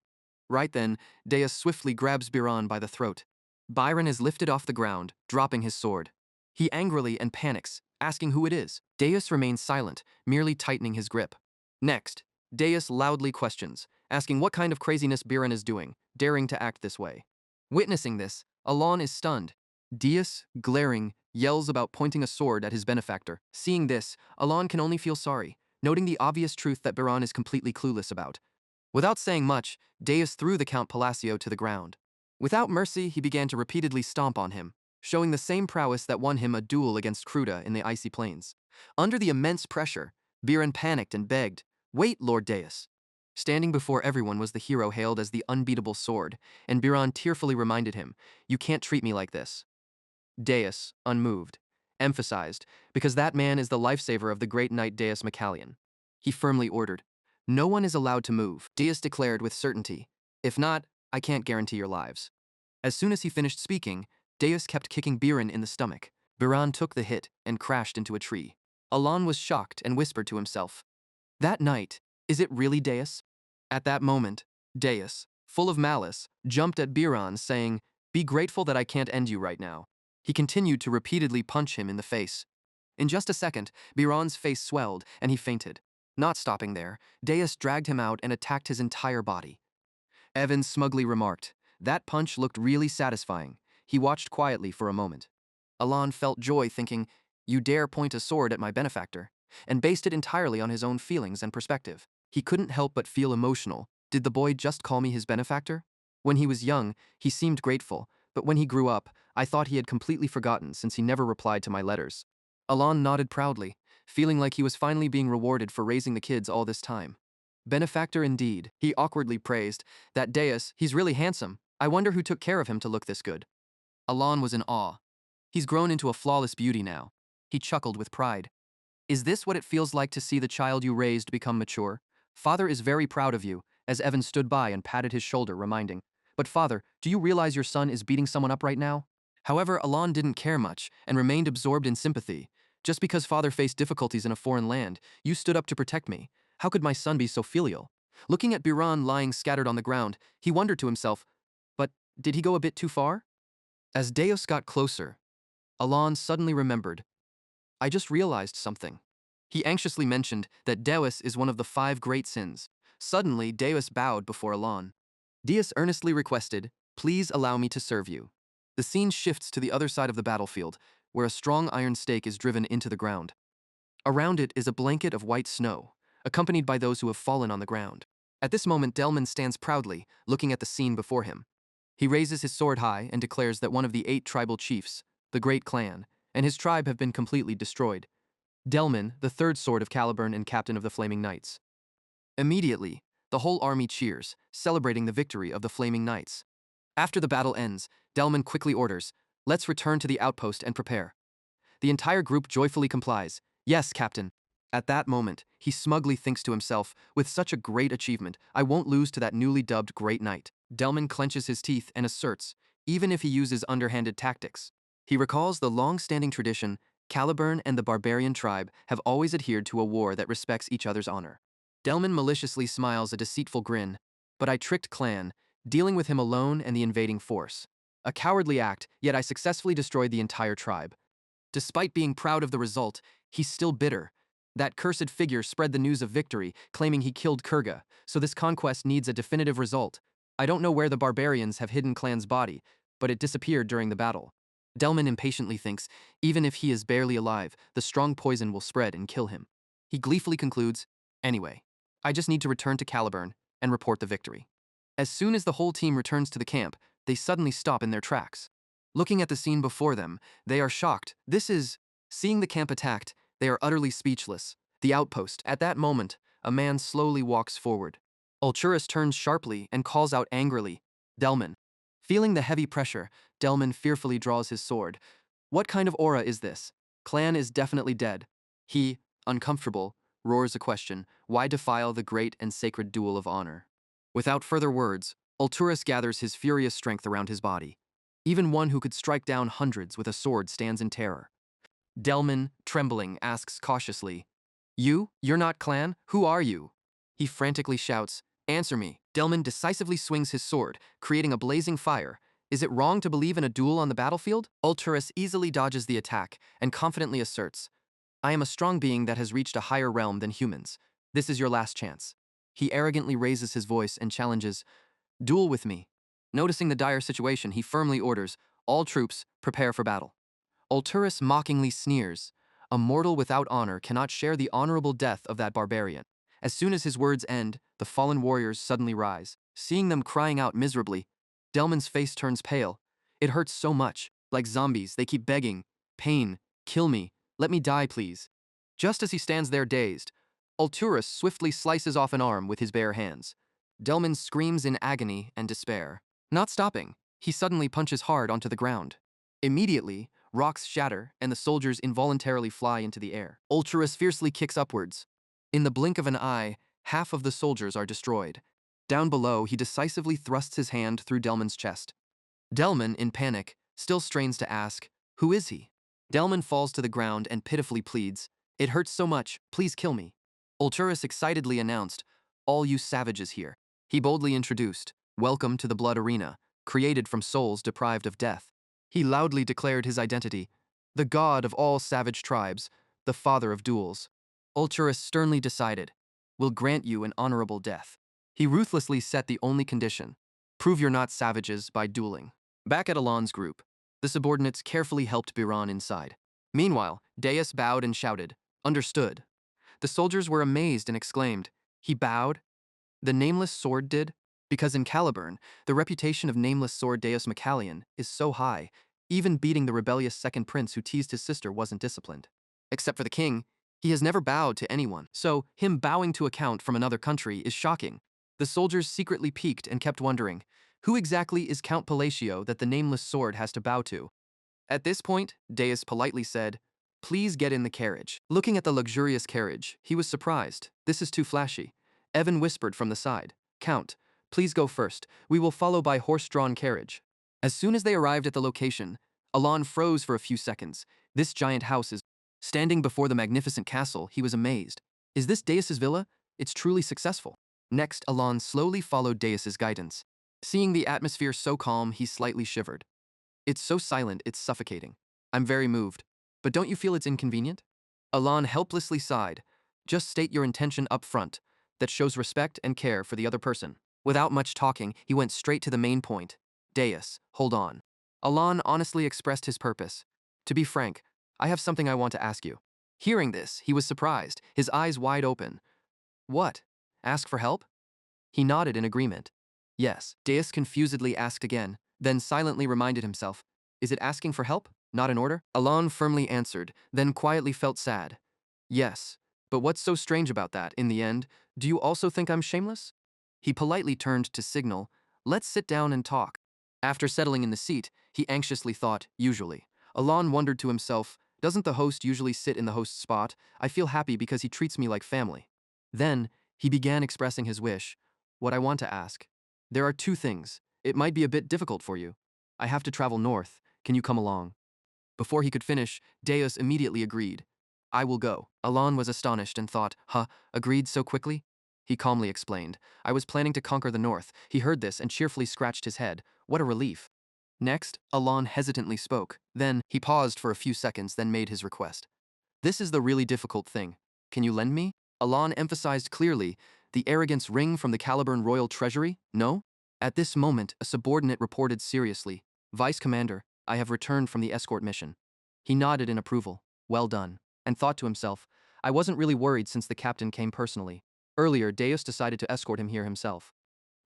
Right then, Deus swiftly grabs Biran by the throat. Byron is lifted off the ground, dropping his sword. He angrily and panics, asking who it is. Deus remains silent, merely tightening his grip. Next, Deus loudly questions, asking what kind of craziness Biran is doing, daring to act this way. Witnessing this, Alon is stunned. Deus, glaring, yells about pointing a sword at his benefactor. Seeing this, Alon can only feel sorry, noting the obvious truth that Biran is completely clueless about. Without saying much, Deus threw the Count Palacio to the ground. Without mercy, he began to repeatedly stomp on him, showing the same prowess that won him a duel against Cruda in the icy plains. Under the immense pressure, Biran panicked and begged, "Wait, Lord Deus." Standing before everyone was the hero hailed as the unbeatable sword, and Biran tearfully reminded him, "You can't treat me like this." Deus, unmoved, emphasized, because that man is the lifesaver of the great knight Deus Macallion. He firmly ordered, "No one is allowed to move," Deus declared with certainty. "If not, I can't guarantee your lives." As soon as he finished speaking, Deus kept kicking Biran in the stomach. Biran took the hit and crashed into a tree. Alon was shocked and whispered to himself, "That knight, is it really Deus?" At that moment, Deus, full of malice, jumped at Biran, saying, "Be grateful that I can't end you right now." He continued to repeatedly punch him in the face. In just a second, Biran's face swelled and he fainted. Not stopping there, Deus dragged him out and attacked his entire body. Evan smugly remarked, "That punch looked really satisfying." He watched quietly for a moment. Alon felt joy thinking, "You dare point a sword at my benefactor," and based it entirely on his own feelings and perspective. He couldn't help but feel emotional. Did the boy just call me his benefactor? When he was young, he seemed grateful, but when he grew up, I thought he had completely forgotten since he never replied to my letters. Alon nodded proudly, feeling like he was finally being rewarded for raising the kids all this time. Benefactor indeed, he awkwardly praised. That Deus, he's really handsome. I wonder who took care of him to look this good. Alon was in awe. He's grown into a flawless beauty now. He chuckled with pride. Is this what it feels like to see the child you raised become mature? Father is very proud of you, as Evan stood by and patted his shoulder, reminding. But father, do you realize your son is beating someone up right now? However, Alon didn't care much and remained absorbed in sympathy. Just because father faced difficulties in a foreign land, you stood up to protect me. How could my son be so filial? Looking at Biran lying scattered on the ground, he wondered to himself, but did he go a bit too far? As Deus got closer, Alon suddenly remembered. I just realized something. He anxiously mentioned that Deus is one of the 5 great sins. Suddenly, Deus bowed before Alon. Deus earnestly requested, please allow me to serve you. The scene shifts to the other side of the battlefield, where a strong iron stake is driven into the ground. Around it is a blanket of white snow, accompanied by those who have fallen on the ground. At this moment, Delman stands proudly, looking at the scene before him. He raises his sword high and declares that one of the 8 tribal chiefs, the Great Clan, and his tribe have been completely destroyed. Delman, the 3rd sword of Caliburn and captain of the Flaming Knights. Immediately, the whole army cheers, celebrating the victory of the Flaming Knights. After the battle ends, Delman quickly orders, let's return to the outpost and prepare. The entire group joyfully complies. Yes, Captain. At that moment, he smugly thinks to himself, with such a great achievement, I won't lose to that newly dubbed Great Knight. Delman clenches his teeth and asserts, even if he uses underhanded tactics. He recalls the long-standing tradition, Caliburn and the barbarian tribe have always adhered to a war that respects each other's honor. Delman maliciously smiles a deceitful grin, but I tricked Clan, dealing with him alone and the invading force. A cowardly act, yet I successfully destroyed the entire tribe. Despite being proud of the result, he's still bitter. That cursed figure spread the news of victory, claiming he killed Kurga, so this conquest needs a definitive result. I don't know where the barbarians have hidden Clan's body, but it disappeared during the battle. Delman impatiently thinks, even if he is barely alive, the strong poison will spread and kill him. He gleefully concludes, anyway, I just need to return to Caliburn and report the victory. As soon as the whole team returns to the camp, they suddenly stop in their tracks. Looking at the scene before them, they are shocked. Seeing the camp attacked, they are utterly speechless. The outpost, at that moment, a man slowly walks forward. Ulturus turns sharply and calls out angrily, Delman. Feeling the heavy pressure, Delman fearfully draws his sword. What kind of aura is this? Clan is definitely dead. He, uncomfortable, roars a question, why defile the great and sacred duel of honor? Without further words, Ulturus gathers his furious strength around his body. Even one who could strike down hundreds with a sword stands in terror. Delman, trembling, asks cautiously, You're not Clan? Who are you? He frantically shouts, answer me. Delman decisively swings his sword, creating a blazing fire. Is it wrong to believe in a duel on the battlefield? Ulturus easily dodges the attack and confidently asserts, I am a strong being that has reached a higher realm than humans. This is your last chance. He arrogantly raises his voice and challenges, duel with me. Noticing the dire situation, he firmly orders, all troops, prepare for battle. Ulturus mockingly sneers, a mortal without honor cannot share the honorable death of that barbarian. As soon as his words end, the fallen warriors suddenly rise. Seeing them crying out miserably, Delman's face turns pale. It hurts so much. Like zombies, they keep begging, pain, kill me, let me die please. Just as he stands there dazed, Ulturus swiftly slices off an arm with his bare hands. Delman screams in agony and despair. Not stopping, he suddenly punches hard onto the ground. Immediately, rocks shatter and the soldiers involuntarily fly into the air. Ulturus fiercely kicks upwards. In the blink of an eye, half of the soldiers are destroyed. Down below, he decisively thrusts his hand through Delman's chest. Delman, in panic, still strains to ask, who is he? Delman falls to the ground and pitifully pleads, it hurts so much, please kill me. Ulturus excitedly announced, all you savages here. He boldly introduced, welcome to the blood arena, created from souls deprived of death. He loudly declared his identity, the god of all savage tribes, the father of duels. Ulturus sternly decided, will grant you an honorable death. He ruthlessly set the only condition, prove you're not savages by dueling. Back at Alon's group, the subordinates carefully helped Biran inside. Meanwhile, Deus bowed and shouted, understood. The soldiers were amazed and exclaimed, he bowed? The nameless sword did? Because in Caliburn, the reputation of nameless sword Deus Macallion is so high, even beating the rebellious second prince who teased his sister wasn't disciplined. Except for the king, he has never bowed to anyone, so him bowing to a count from another country is shocking. The soldiers secretly piqued and kept wondering, who exactly is Count Palatio that the nameless sword has to bow to? At this point, Deus politely said, "Please get in the carriage." Looking at the luxurious carriage, he was surprised. This is too flashy. Evan whispered from the side, "Count, please go first. We will follow by horse-drawn carriage." As soon as they arrived at the location, Alon froze for a few seconds. This giant house is... Standing before the magnificent castle, he was amazed. Is this Deus's villa? It's truly successful. Next, Alon slowly followed Deus's guidance. Seeing the atmosphere so calm, he slightly shivered. It's so silent, it's suffocating. I'm very moved. But don't you feel it's inconvenient? Alon helplessly sighed. Just state your intention up front. That shows respect and care for the other person. Without much talking, he went straight to the main point. Deus, hold on. Alon honestly expressed his purpose. To be frank, I have something I want to ask you. Hearing this, he was surprised, his eyes wide open. What? Ask for help? He nodded in agreement. Yes, Deus confusedly asked again, then silently reminded himself. Is it asking for help, not an order? Alon firmly answered, then quietly felt sad. Yes, but what's so strange about that, in the end? Do you also think I'm shameless? He politely turned to signal, let's sit down and talk. After settling in the seat, he anxiously thought, usually. Alon wondered to himself, doesn't the host usually sit in the host's spot? I feel happy because he treats me like family. Then, he began expressing his wish. What I want to ask. There are two things. It might be a bit difficult for you. I have to travel north. Can you come along? Before he could finish, Deus immediately agreed. I will go. Alon was astonished and thought, agreed so quickly? He calmly explained. I was planning to conquer the north. He heard this and cheerfully scratched his head. What a relief. Next, Alon hesitantly spoke. Then, he paused for a few seconds, then made his request. This is the really difficult thing. Can you lend me? Alon emphasized clearly, the arrogance ring from the Caliburn Royal Treasury? No? At this moment, a subordinate reported seriously, Vice Commander, I have returned from the escort mission. He nodded in approval. Well done. And thought to himself, I wasn't really worried since the captain came personally. Earlier, Deus decided to escort him here himself.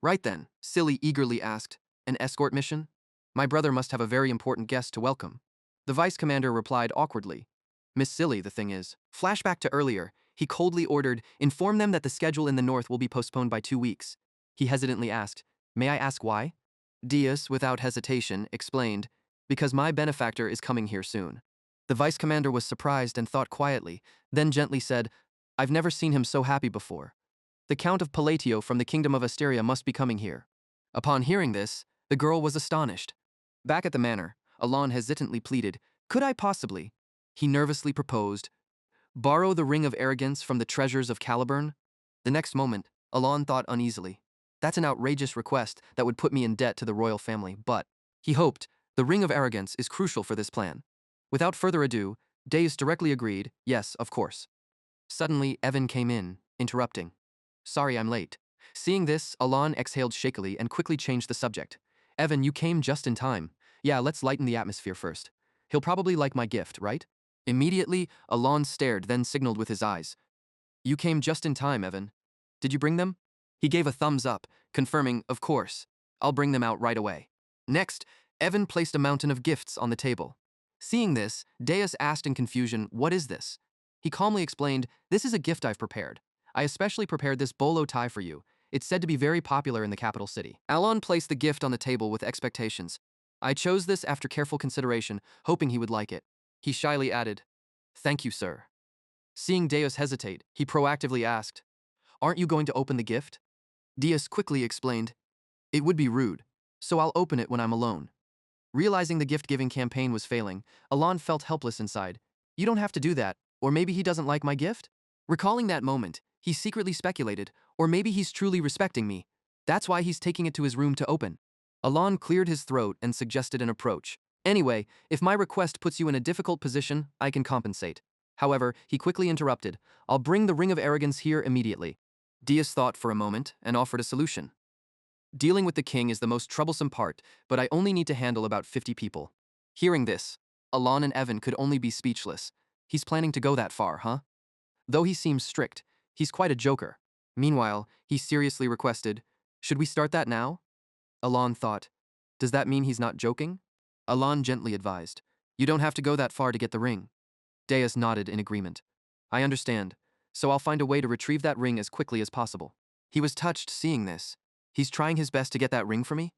Right then, Silly eagerly asked, an escort mission? My brother must have a very important guest to welcome. The vice commander replied awkwardly. Miss Silly, the thing is. Flashback to earlier, he coldly ordered, inform them that the schedule in the north will be postponed by 2 weeks. He hesitantly asked, may I ask why? Deus, without hesitation, explained, because my benefactor is coming here soon. The vice commander was surprised and thought quietly, then gently said, I've never seen him so happy before. The Count of Palatio from the Kingdom of Asteria must be coming here. Upon hearing this, the girl was astonished. Back at the manor, Alon hesitantly pleaded, could I possibly? He nervously proposed, borrow the ring of arrogance from the treasures of Caliburn? The next moment, Alon thought uneasily. That's an outrageous request that would put me in debt to the royal family, but, he hoped, the ring of arrogance is crucial for this plan. Without further ado, Deus directly agreed, yes, of course. Suddenly, Evan came in, interrupting. Sorry I'm late. Seeing this, Alon exhaled shakily and quickly changed the subject. Evan, you came just in time. Yeah, let's lighten the atmosphere first. He'll probably like my gift, right? Immediately, Alon stared, then signaled with his eyes. You came just in time, Evan. Did you bring them? He gave a thumbs up, confirming, of course. I'll bring them out right away. Next, Evan placed a mountain of gifts on the table. Seeing this, Deus asked in confusion, what is this? He calmly explained, this is a gift I've prepared. I especially prepared this bolo tie for you. It's said to be very popular in the capital city. Alon placed the gift on the table with expectations. I chose this after careful consideration, hoping he would like it. He shyly added, thank you, sir. Seeing Deus hesitate, he proactively asked, aren't you going to open the gift? Deus quickly explained, it would be rude, so I'll open it when I'm alone. Realizing the gift-giving campaign was failing, Alon felt helpless inside. You don't have to do that, or maybe he doesn't like my gift? Recalling that moment, he secretly speculated, or maybe he's truly respecting me. That's why he's taking it to his room to open. Alon cleared his throat and suggested an approach. Anyway, if my request puts you in a difficult position, I can compensate. However, he quickly interrupted, I'll bring the ring of arrogance here immediately. Deus thought for a moment and offered a solution. Dealing with the king is the most troublesome part, but I only need to handle about 50 people. Hearing this, Alon and Evan could only be speechless. He's planning to go that far, huh? Though he seems strict, he's quite a joker. Meanwhile, he seriously requested, Should we start that now? Alon thought. Does that mean he's not joking? Alon gently advised. You don't have to go that far to get the ring. Deus nodded in agreement. I understand, so I'll find a way to retrieve that ring as quickly as possible. He was touched seeing this. He's trying his best to get that ring for me?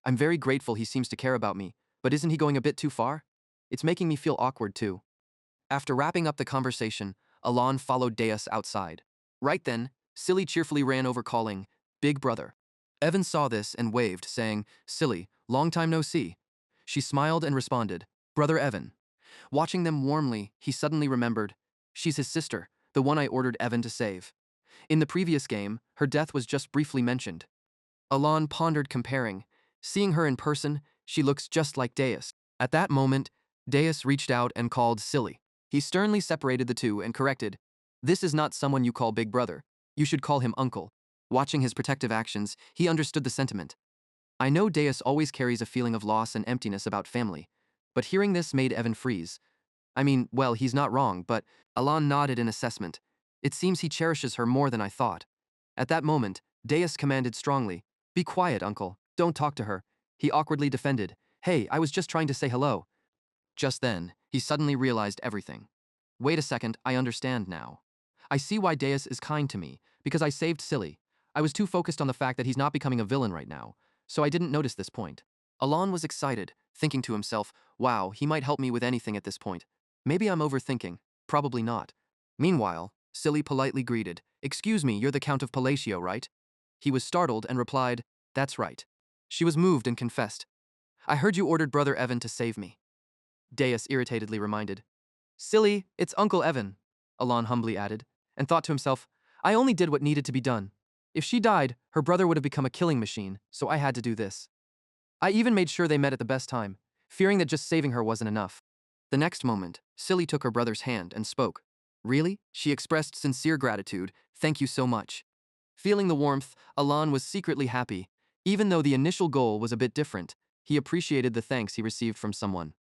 I'm very grateful he seems to care about me, but isn't he going a bit too far? It's making me feel awkward too. After wrapping up the conversation, Alon followed Deus outside. Right then, Silly cheerfully ran over calling, Big brother. Evan saw this and waved, saying, Silly, long time no see. She smiled and responded, Brother Evan. Watching them warmly, he suddenly remembered, she's his sister, the one I ordered Evan to save. In the previous game, her death was just briefly mentioned. Alon pondered comparing. Seeing her in person, she looks just like Deus. At that moment, Deus reached out and called Silly. He sternly separated the two and corrected, This is not someone you call Big Brother. You should call him Uncle. Watching his protective actions, he understood the sentiment. I know Deus always carries a feeling of loss and emptiness about family, but hearing this made Evan freeze. I mean, well, he's not wrong, but Alon nodded in assessment. It seems he cherishes her more than I thought. At that moment, Deus commanded strongly, Be quiet, uncle. Don't talk to her. He awkwardly defended, Hey, I was just trying to say hello. Just then, he suddenly realized everything. Wait a second, I understand now. I see why Deus is kind to me, because I saved Silly. I was too focused on the fact that he's not becoming a villain right now, so I didn't notice this point. Alon was excited, thinking to himself, wow, he might help me with anything at this point. Maybe I'm overthinking. Probably not. Meanwhile, Silly politely greeted, Excuse me, you're the Count of Palacio, right? He was startled and replied, That's right. She was moved and confessed, I heard you ordered Brother Evan to save me. Deus irritatedly reminded, Silly, it's Uncle Evan, Alon humbly added, and thought to himself, I only did what needed to be done. If she died, her brother would have become a killing machine, so I had to do this. I even made sure they met at the best time, fearing that just saving her wasn't enough. The next moment, Silly took her brother's hand and spoke. Really? She expressed sincere gratitude, thank you so much. Feeling the warmth, Alon was secretly happy. Even though the initial goal was a bit different, he appreciated the thanks he received from someone.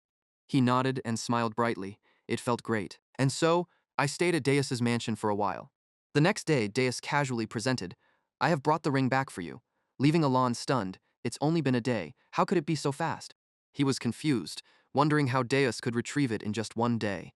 He nodded and smiled brightly. It felt great. And so, I stayed at Deus's mansion for a while. The next day, Deus casually presented, I have brought the ring back for you. Leaving Alon stunned, it's only been a day, how could it be so fast? He was confused, wondering how Deus could retrieve it in just one day.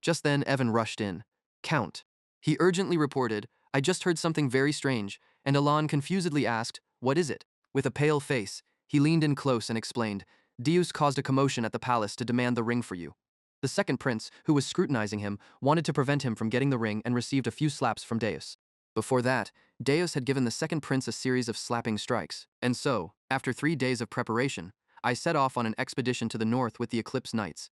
Just then, Evan rushed in. Count. He urgently reported, I just heard something very strange, and Alon confusedly asked, What is it? With a pale face, he leaned in close and explained, Deus caused a commotion at the palace to demand the ring for you. The second prince, who was scrutinizing him, wanted to prevent him from getting the ring and received a few slaps from Deus. Before that, Deus had given the second prince a series of slapping strikes, and so, after 3 days of preparation, I set off on an expedition to the north with the Eclipse Knights.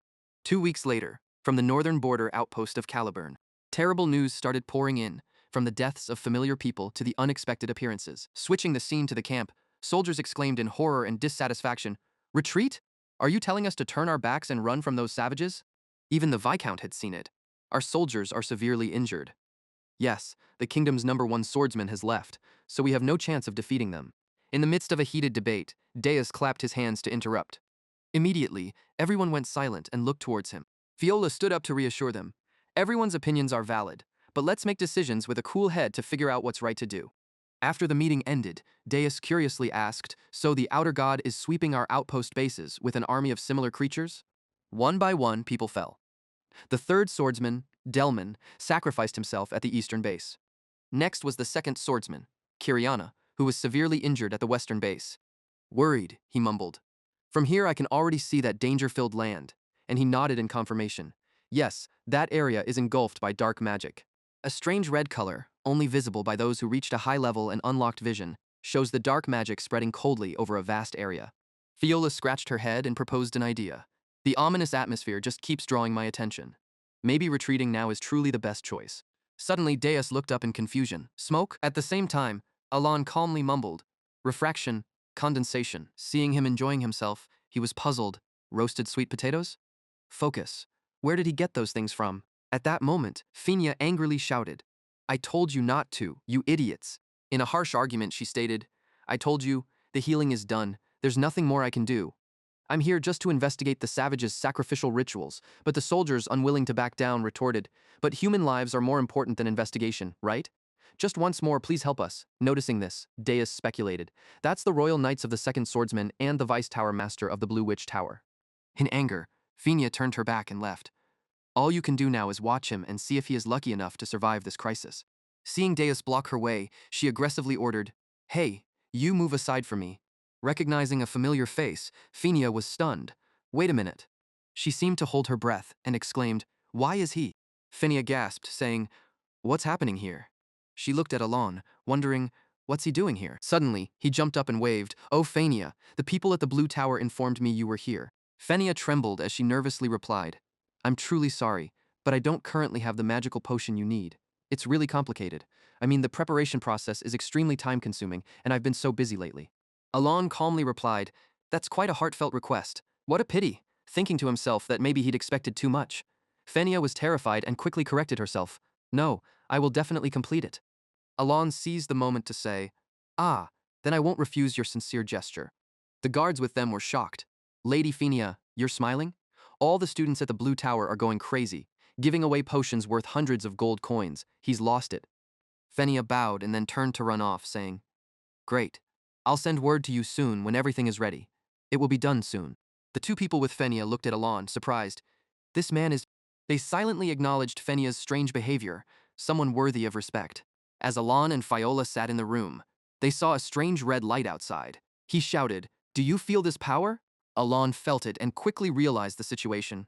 2 weeks later, from the northern border outpost of Caliburn, terrible news started pouring in, from the deaths of familiar people to the unexpected appearances. Switching the scene to the camp, soldiers exclaimed in horror and dissatisfaction, Retreat? Are you telling us to turn our backs and run from those savages? Even the Viscount had seen it. Our soldiers are severely injured. Yes, the kingdom's #1 swordsman has left, so we have no chance of defeating them. In the midst of a heated debate, Deus clapped his hands to interrupt. Immediately, everyone went silent and looked towards him. Viola stood up to reassure them. Everyone's opinions are valid, but let's make decisions with a cool head to figure out what's right to do. After the meeting ended, Deus curiously asked, So the outer god is sweeping our outpost bases with an army of similar creatures? One by one, people fell. The third swordsman, Delman, sacrificed himself at the eastern base. Next was the second swordsman, Kiriana, who was severely injured at the western base. Worried, he mumbled. From here I can already see that danger-filled land, and he nodded in confirmation. Yes, that area is engulfed by dark magic. A strange red color, only visible by those who reached a high level and unlocked vision, shows the dark magic spreading coldly over a vast area. Fiola scratched her head and proposed an idea. The ominous atmosphere just keeps drawing my attention. Maybe retreating now is truly the best choice. Suddenly, Deus looked up in confusion. Smoke? At the same time, Alon calmly mumbled, Refraction, condensation. Seeing him enjoying himself, he was puzzled. Roasted sweet potatoes? Focus. Where did he get those things from? At that moment, Finia angrily shouted, I told you not to, you idiots. In a harsh argument, she stated, I told you, the healing is done. There's nothing more I can do. I'm here just to investigate the savages' sacrificial rituals, but the soldiers, unwilling to back down, retorted, But human lives are more important than investigation, right? Just once more, please help us. Noticing this, Deus speculated. That's the Royal Knights of the Second Swordsman and the Vice Tower Master of the Blue Witch Tower. In anger, Fenia turned her back and left. All you can do now is watch him and see if he is lucky enough to survive this crisis. Seeing Deus block her way, she aggressively ordered, "Hey, you move aside from me." Recognizing a familiar face, Fenia was stunned. Wait a minute. She seemed to hold her breath and exclaimed, "Why is he?" Fenia gasped, saying, "What's happening here?" She looked at Alon, wondering, what's he doing here? Suddenly, he jumped up and waved, "Oh, Fenia, the people at the Blue Tower informed me you were here." Fenia trembled as she nervously replied, "I'm truly sorry, but I don't currently have the magical potion you need. It's really complicated. I mean, the preparation process is extremely time-consuming, and I've been so busy lately." Alon calmly replied, "That's quite a heartfelt request. What a pity," thinking to himself that maybe he'd expected too much. Fenia was terrified and quickly corrected herself. "No, I will definitely complete it." Alon seized the moment to say, "Ah, then I won't refuse your sincere gesture." The guards with them were shocked. "Lady Fenia, you're smiling? All the students at the Blue Tower are going crazy, giving away potions worth hundreds of gold coins. He's lost it." Fenia bowed and then turned to run off, saying, "Great. I'll send word to you soon when everything is ready. It will be done soon." The two people with Fenia looked at Alon, surprised. This man is... They silently acknowledged Fenia's strange behavior, someone worthy of respect. As Alon and Fiola sat in the room, they saw a strange red light outside. He shouted, "Do you feel this power?" Alon felt it and quickly realized the situation.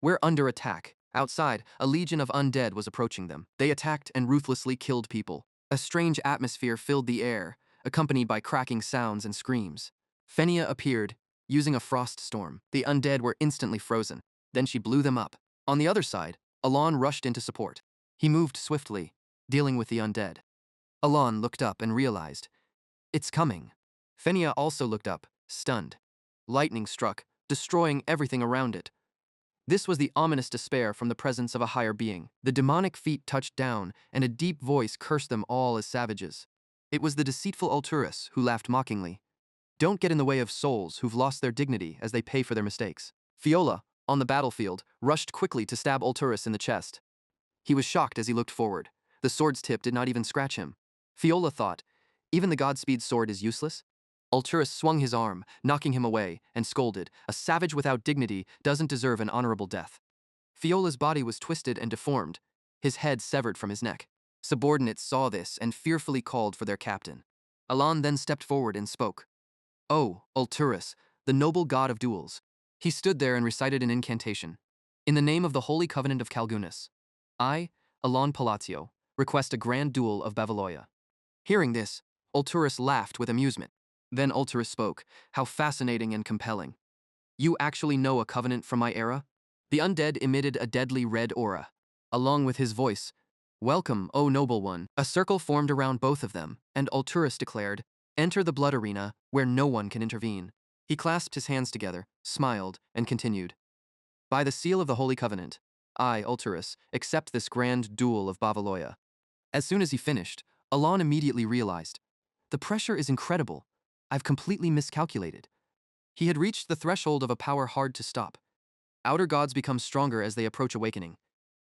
"We're under attack." Outside, a legion of undead was approaching them. They attacked and ruthlessly killed people. A strange atmosphere filled the air, accompanied by cracking sounds and screams. Fenia appeared, using a frost storm. The undead were instantly frozen. Then she blew them up. On the other side, Alon rushed in to support. He moved swiftly, dealing with the undead. Alon looked up and realized, it's coming. Fenia also looked up, stunned. Lightning struck, destroying everything around it. This was the ominous despair from the presence of a higher being. The demonic feet touched down, and a deep voice cursed them all as savages. It was the deceitful Ulturus who laughed mockingly. "Don't get in the way of souls who've lost their dignity as they pay for their mistakes." Fiola, on the battlefield, rushed quickly to stab Ulturus in the chest. He was shocked as he looked forward. The sword's tip did not even scratch him. Fiola thought, even the Godspeed sword is useless? Ulturus swung his arm, knocking him away, and scolded, "A savage without dignity doesn't deserve an honorable death." Fiola's body was twisted and deformed, his head severed from his neck. Subordinates saw this and fearfully called for their captain. Alon then stepped forward and spoke. "Oh, Ulturus, the noble god of duels." He stood there and recited an incantation. "In the name of the Holy Covenant of Calgunus, I, Alon Palatio, request a grand duel of Bavaloya." Hearing this, Ulturus laughed with amusement. Then Ulturus spoke, "How fascinating and compelling. You actually know a covenant from my era?" The undead emitted a deadly red aura. Along with his voice, "Welcome, O noble one." A circle formed around both of them, and Ulturus declared, "Enter the blood arena, where no one can intervene." He clasped his hands together, smiled, and continued. "By the seal of the Holy Covenant, I, Ulturus, accept this grand duel of Bavaloya." As soon as he finished, Alon immediately realized, the pressure is incredible. I've completely miscalculated. He had reached the threshold of a power hard to stop. Outer gods become stronger as they approach awakening.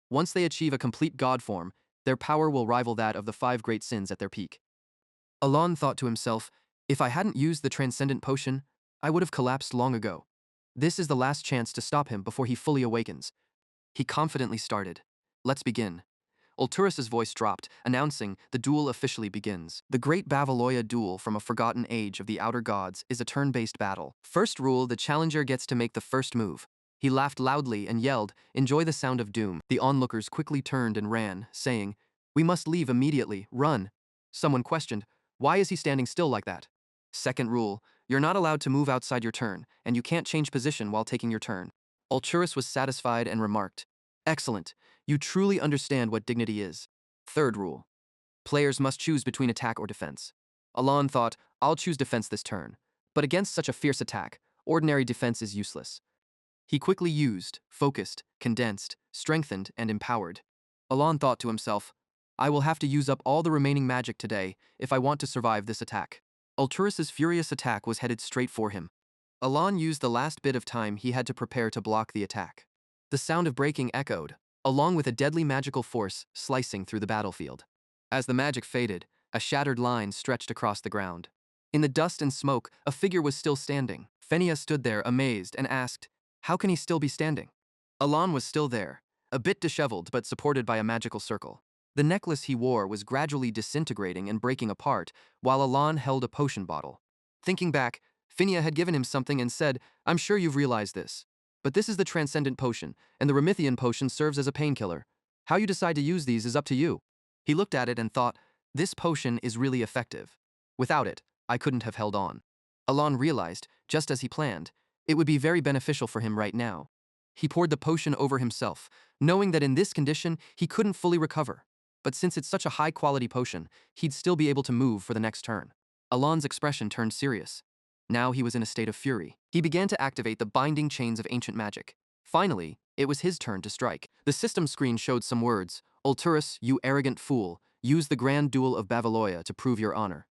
Once they achieve a complete god form, their power will rival that of the five great sins at their peak. Alon thought to himself, if I hadn't used the transcendent potion, I would have collapsed long ago. This is the last chance to stop him before he fully awakens. He confidently started. "Let's begin." Ulturus's voice dropped, announcing the duel officially begins. The Great Bavaloya Duel from a Forgotten Age of the Outer Gods is a turn-based battle. First rule, the challenger gets to make the first move. He laughed loudly and yelled, "Enjoy the sound of doom." The onlookers quickly turned and ran, saying, "We must leave immediately, run." Someone questioned, "Why is he standing still like that?" Second rule, you're not allowed to move outside your turn, and you can't change position while taking your turn. Ulturus was satisfied and remarked, "Excellent. You truly understand what dignity is." Third rule. Players must choose between attack or defense. Alon thought, I'll choose defense this turn. But against such a fierce attack, ordinary defense is useless. He quickly used, focused, condensed, strengthened, and empowered. Alon thought to himself, I will have to use up all the remaining magic today if I want to survive this attack. Ulturus's furious attack was headed straight for him. Alon used the last bit of time he had to prepare to block the attack. The sound of breaking echoed, along with a deadly magical force slicing through the battlefield. As the magic faded, a shattered line stretched across the ground. In the dust and smoke, a figure was still standing. Fenia stood there, amazed, and asked, how can he still be standing? Alon was still there, a bit disheveled but supported by a magical circle. The necklace he wore was gradually disintegrating and breaking apart, while Alon held a potion bottle. Thinking back, Finia had given him something and said, I'm sure you've realized this. But this is the Transcendent Potion, and the Remithian Potion serves as a painkiller. How you decide to use these is up to you. He looked at it and thought, this potion is really effective. Without it, I couldn't have held on. Alon realized, just as he planned, it would be very beneficial for him right now. He poured the potion over himself, knowing that in this condition, he couldn't fully recover. But since it's such a high-quality potion, he'd still be able to move for the next turn. Alon's expression turned serious. Now he was in a state of fury. He began to activate the binding chains of ancient magic. Finally, it was his turn to strike. The system screen showed some words. Ulturus, you arrogant fool, use the grand duel of Bavaloya to prove your honor.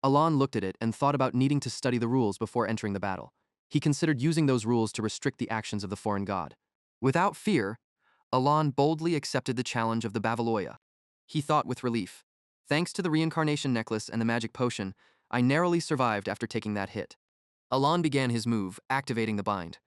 Alon looked at it and thought about needing to study the rules before entering the battle. He considered using those rules to restrict the actions of the foreign god. Without fear, Alon boldly accepted the challenge of the Bavaloya. He thought with relief. Thanks to the reincarnation necklace and the magic potion, I narrowly survived after taking that hit. Alon began his move, activating the bind.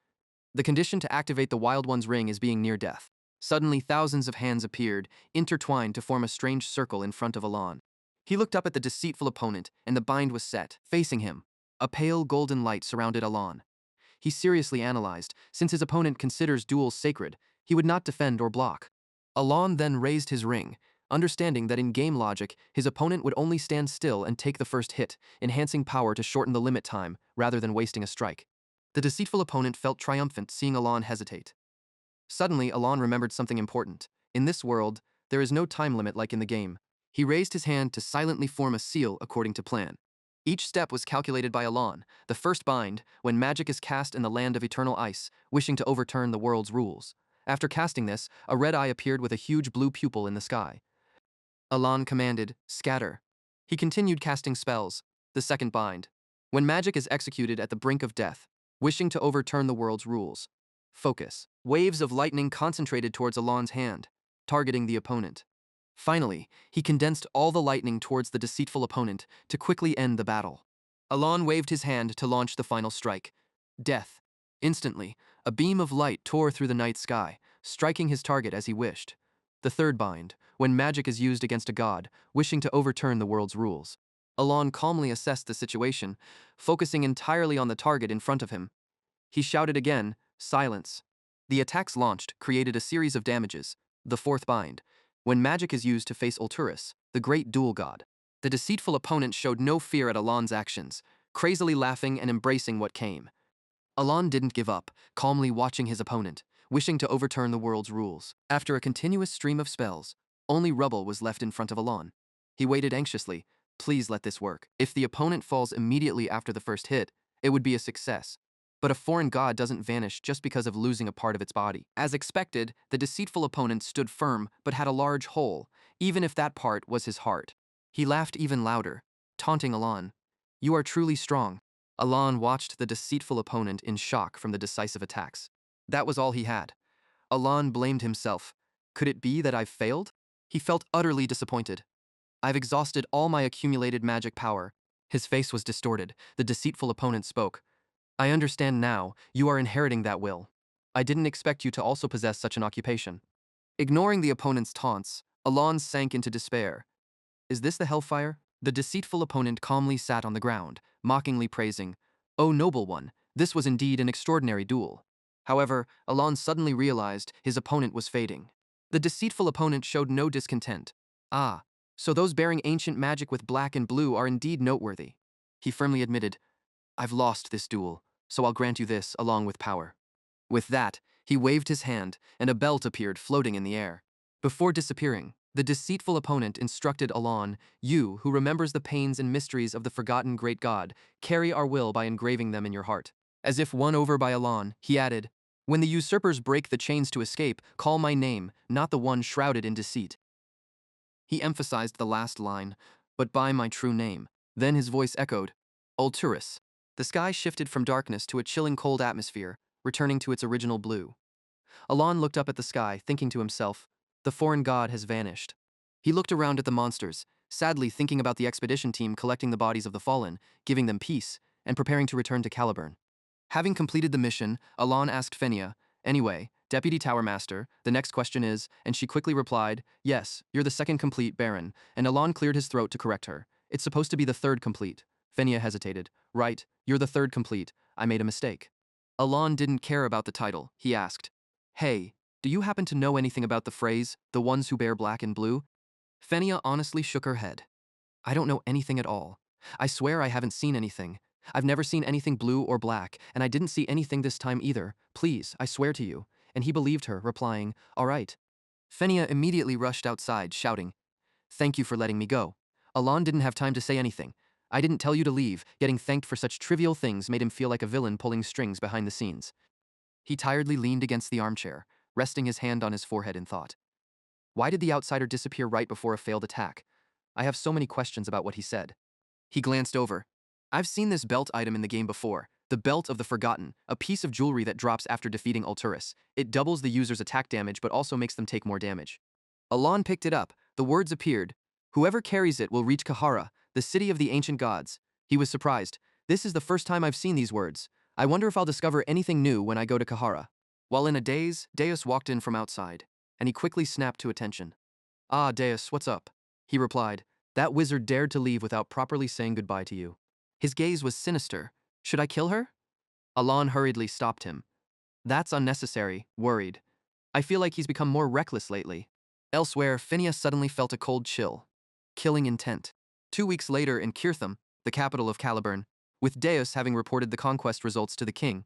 The condition to activate the Wild One's ring is being near death. Suddenly, thousands of hands appeared, intertwined to form a strange circle in front of Alon. He looked up at the deceitful opponent, and the bind was set, facing him. A pale golden light surrounded Alon. He seriously analyzed, since his opponent considers duels sacred, he would not defend or block. Alon then raised his ring, understanding that in game logic, his opponent would only stand still and take the first hit, enhancing power to shorten the limit time, rather than wasting a strike. The deceitful opponent felt triumphant seeing Alon hesitate. Suddenly, Alon remembered something important. In this world, there is no time limit like in the game. He raised his hand to silently form a seal according to plan. Each step was calculated by Alon. The first bind, when magic is cast in the land of eternal ice, wishing to overturn the world's rules. After casting this, a red eye appeared with a huge blue pupil in the sky. Alon commanded, scatter. He continued casting spells. The second bind. When magic is executed at the brink of death, wishing to overturn the world's rules. Focus. Waves of lightning concentrated towards Alon's hand, targeting the opponent. Finally, he condensed all the lightning towards the deceitful opponent to quickly end the battle. Alon waved his hand to launch the final strike. Death. Instantly, a beam of light tore through the night sky, striking his target as he wished. The third bind, when magic is used against a god, wishing to overturn the world's rules. Alon calmly assessed the situation, focusing entirely on the target in front of him. He shouted again, silence. The attacks launched created a series of damages. The fourth bind, when magic is used to face Ulturus, the great duel god. The deceitful opponent showed no fear at Alon's actions, crazily laughing and embracing what came. Alon didn't give up, calmly watching his opponent, wishing to overturn the world's rules. After a continuous stream of spells, only rubble was left in front of Alon. He waited anxiously. Please let this work. If the opponent falls immediately after the first hit, it would be a success. But a foreign god doesn't vanish just because of losing a part of its body. As expected, the deceitful opponent stood firm but had a large hole, even if that part was his heart. He laughed even louder, taunting Alon. You are truly strong. Alon watched the deceitful opponent in shock from the decisive attacks. That was all he had. Alon blamed himself. Could it be that I've failed? He felt utterly disappointed. I've exhausted all my accumulated magic power. His face was distorted. The deceitful opponent spoke. I understand now, you are inheriting that will. I didn't expect you to also possess such an occupation. Ignoring the opponent's taunts, Alon sank into despair. Is this the hellfire? The deceitful opponent calmly sat on the ground, mockingly praising, O noble one, this was indeed an extraordinary duel. However, Alon suddenly realized his opponent was fading. The deceitful opponent showed no discontent. Ah, so those bearing ancient magic with black and blue are indeed noteworthy. He firmly admitted, I've lost this duel, so I'll grant you this along with power. With that, he waved his hand, and a belt appeared floating in the air. Before disappearing, the deceitful opponent instructed Alon, you, who remembers the pains and mysteries of the forgotten great god, carry our will by engraving them in your heart. As if won over by Alon, he added, when the usurpers break the chains to escape, call my name, not the one shrouded in deceit. He emphasized the last line, but by my true name. Then his voice echoed, Ulturus. The sky shifted from darkness to a chilling cold atmosphere, returning to its original blue. Alon looked up at the sky, thinking to himself, the foreign god has vanished. He looked around at the monsters, sadly thinking about the expedition team collecting the bodies of the fallen, giving them peace, and preparing to return to Caliburn. Having completed the mission, Alon asked Fenia, "Anyway, Deputy Tower Master, the next question is," and she quickly replied, "Yes, you're the second complete, Baron," and Alon cleared his throat to correct her. "It's supposed to be the third complete." Fenia hesitated. "Right, you're the third complete. I made a mistake." Alon didn't care about the title. He asked, "Hey, do you happen to know anything about the phrase, the ones who bear black and blue?" Fenia honestly shook her head. "I don't know anything at all. I swear I haven't seen anything. I've never seen anything blue or black, and I didn't see anything this time either. Please, I swear to you." And he believed her, replying, "All right." Fenia immediately rushed outside, shouting, "Thank you for letting me go." Alon didn't have time to say anything. "I didn't tell you to leave." Getting thanked for such trivial things made him feel like a villain pulling strings behind the scenes. He tiredly leaned against the armchair, resting his hand on his forehead in thought. Why did the outsider disappear right before a failed attack? I have so many questions about what he said. He glanced over. "I've seen this belt item in the game before. The Belt of the Forgotten, a piece of jewelry that drops after defeating Ulturis. It doubles the user's attack damage but also makes them take more damage." Alon picked it up. The words appeared. "Whoever carries it will reach Kahara, the city of the ancient gods." He was surprised. "This is the first time I've seen these words. I wonder if I'll discover anything new when I go to Kahara." While in a daze, Deus walked in from outside, and he quickly snapped to attention. "Ah, Deus, what's up?" He replied, "That wizard dared to leave without properly saying goodbye to you." His gaze was sinister. "Should I kill her?" Alon hurriedly stopped him. "That's unnecessary," worried. "I feel like he's become more reckless lately." Elsewhere, Phineas suddenly felt a cold chill. Killing intent. 2 weeks later in Kirtham, the capital of Caliburn, with Deus having reported the conquest results to the king,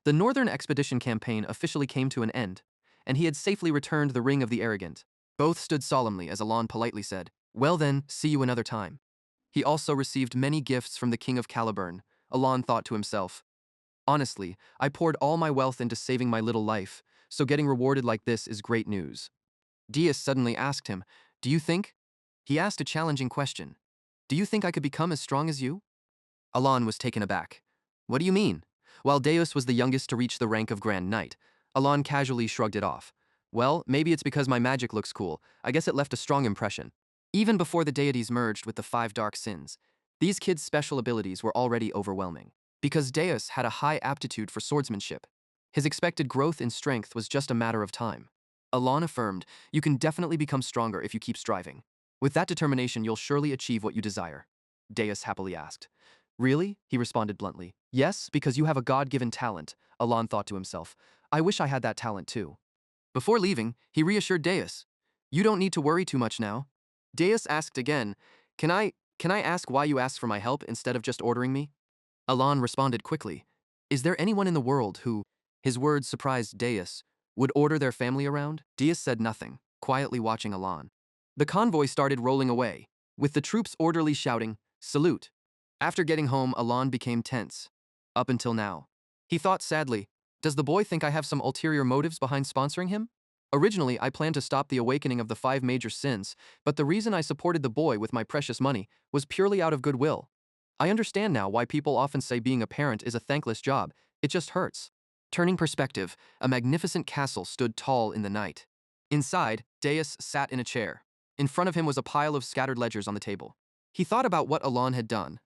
the Northern Expedition campaign officially came to an end, and he had safely returned the Ring of the Arrogant. Both stood solemnly as Alon politely said, "Well then, see you another time." He also received many gifts from the king of Caliburn. Alon thought to himself, "Honestly, I poured all my wealth into saving my little life, so getting rewarded like this is great news." Diaz suddenly asked him, "Do you think?" He asked a challenging question. "Do you think I could become as strong as you?" Alon was taken aback. "What do you mean?" While Deus was the youngest to reach the rank of Grand Knight, Alon casually shrugged it off. "Well, maybe it's because my magic looks cool. I guess it left a strong impression." Even before the deities merged with the five dark sins, these kids' special abilities were already overwhelming. Because Deus had a high aptitude for swordsmanship, his expected growth in strength was just a matter of time. Alon affirmed, "You can definitely become stronger if you keep striving. With that determination, you'll surely achieve what you desire." Deus happily asked. "Really?" he responded bluntly. "Yes, because you have a God-given talent," Alon thought to himself. "I wish I had that talent too." Before leaving, he reassured Deus. "You don't need to worry too much now." Deus asked again, Can I ask why you asked for my help instead of just ordering me?" Alon responded quickly, "Is there anyone in the world who," his words surprised Deus, "would order their family around?" Deus said nothing, quietly watching Alon. The convoy started rolling away, with the troops orderly shouting, "Salute." After getting home, Alon became tense. Up until now. He thought sadly, "Does the boy think I have some ulterior motives behind sponsoring him? Originally, I planned to stop the awakening of the five major sins, but the reason I supported the boy with my precious money was purely out of goodwill. I understand now why people often say being a parent is a thankless job. It just hurts." Turning perspective, a magnificent castle stood tall in the night. Inside, Deus sat in a chair. In front of him was a pile of scattered ledgers on the table. He thought about what Alon had done.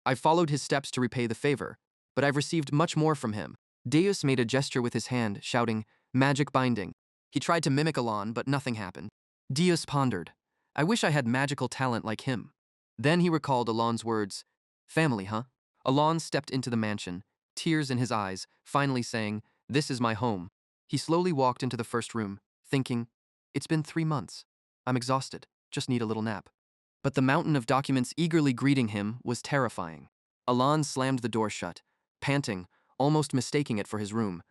"I've followed his steps to repay the favor, but I've received much more from him." Deus made a gesture with his hand, shouting, "Magic binding." He tried to mimic Alon, but nothing happened. Deus pondered, "I wish I had magical talent like him." Then he recalled Alon's words, "Family, huh?" Alon stepped into the mansion, tears in his eyes, finally saying, "This is my home." He slowly walked into the first room, thinking, "It's been 3 months. I'm exhausted, just need a little nap." But the mountain of documents eagerly greeting him was terrifying. Alon slammed the door shut, panting, almost mistaking it for his room.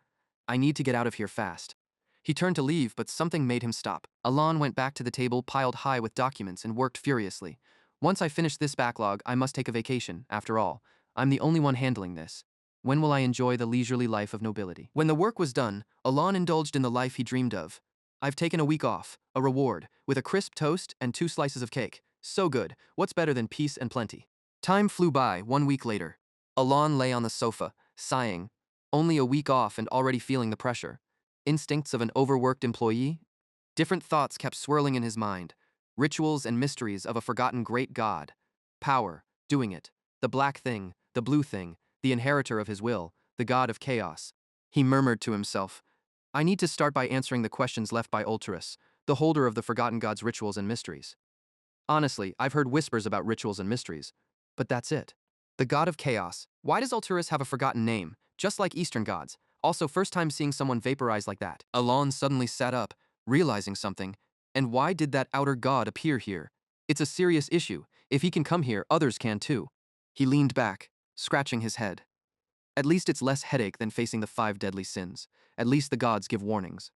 "I need to get out of here fast." He turned to leave, but something made him stop. Alon went back to the table piled high with documents and worked furiously. "Once I finish this backlog, I must take a vacation, after all. I'm the only one handling this. When will I enjoy the leisurely life of nobility?" When the work was done, Alon indulged in the life he dreamed of. "I've taken a week off, a reward, with a crisp toast and 2 slices of cake. So good, what's better than peace and plenty?" Time flew by. 1 week later. Alon lay on the sofa, sighing. Only a week off and already feeling the pressure. Instincts of an overworked employee? Different thoughts kept swirling in his mind. Rituals and mysteries of a forgotten great god. Power, doing it. The black thing, the blue thing, the inheritor of his will, the god of chaos. He murmured to himself, I need to start by answering the questions left by Ulterus, the holder of the forgotten god's rituals and mysteries. Honestly, I've heard whispers about rituals and mysteries, but that's it. The god of chaos. Why does Ulturus have a forgotten name, just like Eastern gods? Also, first time seeing someone vaporize like that. Alon suddenly sat up, realizing something. And why did that outer god appear here? It's a serious issue. If he can come here, others can too. He leaned back, scratching his head. At least it's less headache than facing the 5 deadly sins. At least the gods give warnings.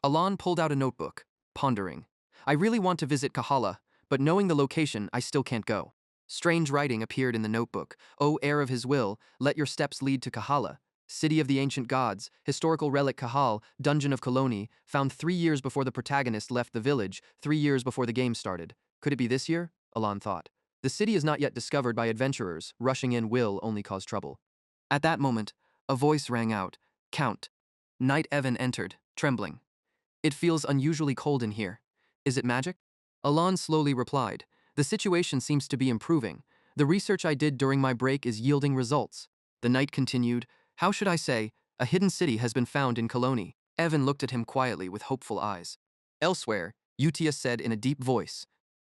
Alon pulled out a notebook, pondering. I really want to visit Kahala, but knowing the location, I still can't go. Strange writing appeared in the notebook. O heir of his will, let your steps lead to Kahala. City of the ancient gods, historical relic Kahal, dungeon of Koloni, found 3 years before the protagonist left the village, 3 years before the game started. Could it be this year? Alon thought. The city is not yet discovered by adventurers, rushing in will only cause trouble. At that moment, a voice rang out, Count. Knight Evan entered, trembling. It feels unusually cold in here. Is it magic? Alon slowly replied. The situation seems to be improving. The research I did during my break is yielding results. The knight continued, How should I say, a hidden city has been found in Koloni. Evan looked at him quietly with hopeful eyes. Elsewhere, Utia said in a deep voice,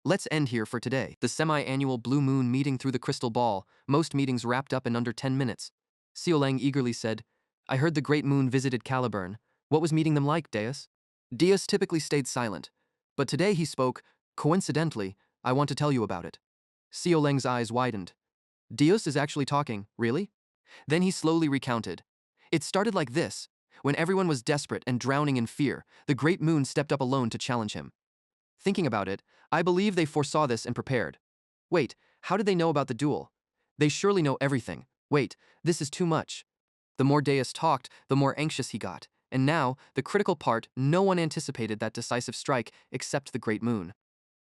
Let's end here for today. The semi-annual Blue Moon meeting through the crystal ball, most meetings wrapped up in under 10 minutes. Seolang eagerly said, I heard the great moon visited Caliburn. What was meeting them like, Deus? Deus typically stayed silent, but today he spoke. Coincidentally, I want to tell you about it. Seoleng's eyes widened. Deus is actually talking, really? Then he slowly recounted. It started like this. When everyone was desperate and drowning in fear, the great moon stepped up alone to challenge him. Thinking about it, I believe they foresaw this and prepared. Wait, how did they know about the duel? They surely know everything. Wait, this is too much. The more Deus talked, the more anxious he got. And now, the critical part, no one anticipated that decisive strike except the great moon.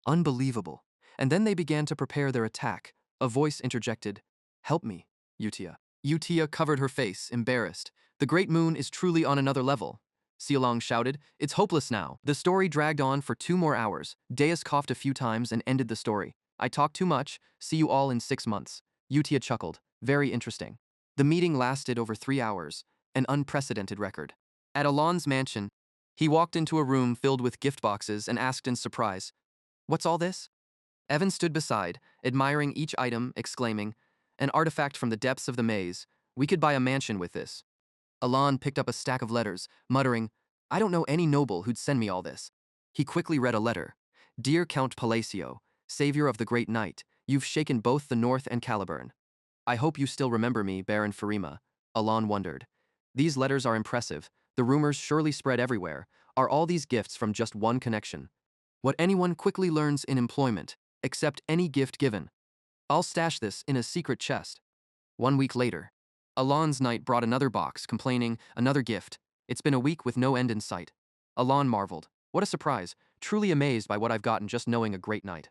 Unbelievable. And then they began to prepare their attack. A voice interjected, Help me, Utia. Utia covered her face, embarrassed. The great moon is truly on another level. Seolong shouted, It's hopeless now. The story dragged on for 2 more hours. Deus coughed a few times and ended the story. I talked too much. See you all in 6 months. Utia chuckled. Very interesting. The meeting lasted over 3 hours, an unprecedented record. At Alon's mansion, he walked into a room filled with gift boxes and asked in surprise, What's all this? Evan stood beside, admiring each item, exclaiming, An artifact from the depths of the maze. We could buy a mansion with this. Alon picked up a stack of letters, muttering, I don't know any noble who'd send me all this. He quickly read a letter. Dear Count Palacio, savior of the great knight, you've shaken both the North and Caliburn. I hope you still remember me, Baron Farima. Alon wondered. These letters are impressive. The rumors surely spread everywhere. Are all these gifts from just one connection? What anyone quickly learns in employment, accept any gift given. I'll stash this in a secret chest. 1 week later, Alon's knight brought another box, complaining, another gift. It's been a week with no end in sight. Alon marveled. What a surprise, truly amazed by what I've gotten just knowing a great knight.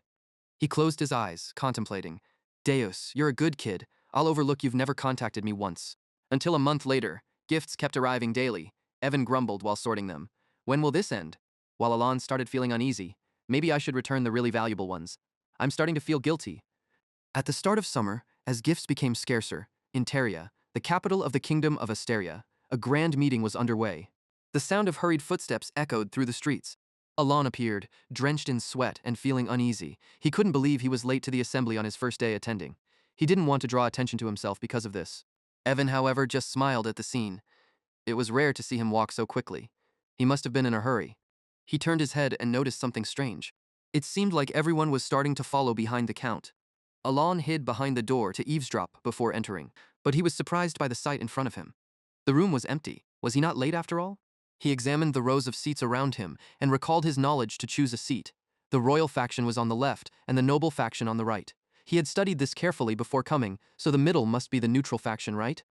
He closed his eyes, contemplating. Deus, you're a good kid. I'll overlook you've never contacted me once. Until a month later, gifts kept arriving daily. Evan grumbled while sorting them. When will this end? While Alon started feeling uneasy. Maybe I should return the really valuable ones. I'm starting to feel guilty. At the start of summer, as gifts became scarcer, in Teria, the capital of the kingdom of Asteria, a grand meeting was underway. The sound of hurried footsteps echoed through the streets. Alon appeared, drenched in sweat and feeling uneasy. He couldn't believe he was late to the assembly on his first day attending. He didn't want to draw attention to himself because of this. Evan, however, just smiled at the scene. It was rare to see him walk so quickly. He must have been in a hurry. He turned his head and noticed something strange. It seemed like everyone was starting to follow behind the count. Alon hid behind the door to eavesdrop before entering, but he was surprised by the sight in front of him. The room was empty. Was he not late after all? He examined the rows of seats around him and recalled his knowledge to choose a seat. The royal faction was on the left and the noble faction on the right. He had studied this carefully before coming, so the middle must be the neutral faction, right?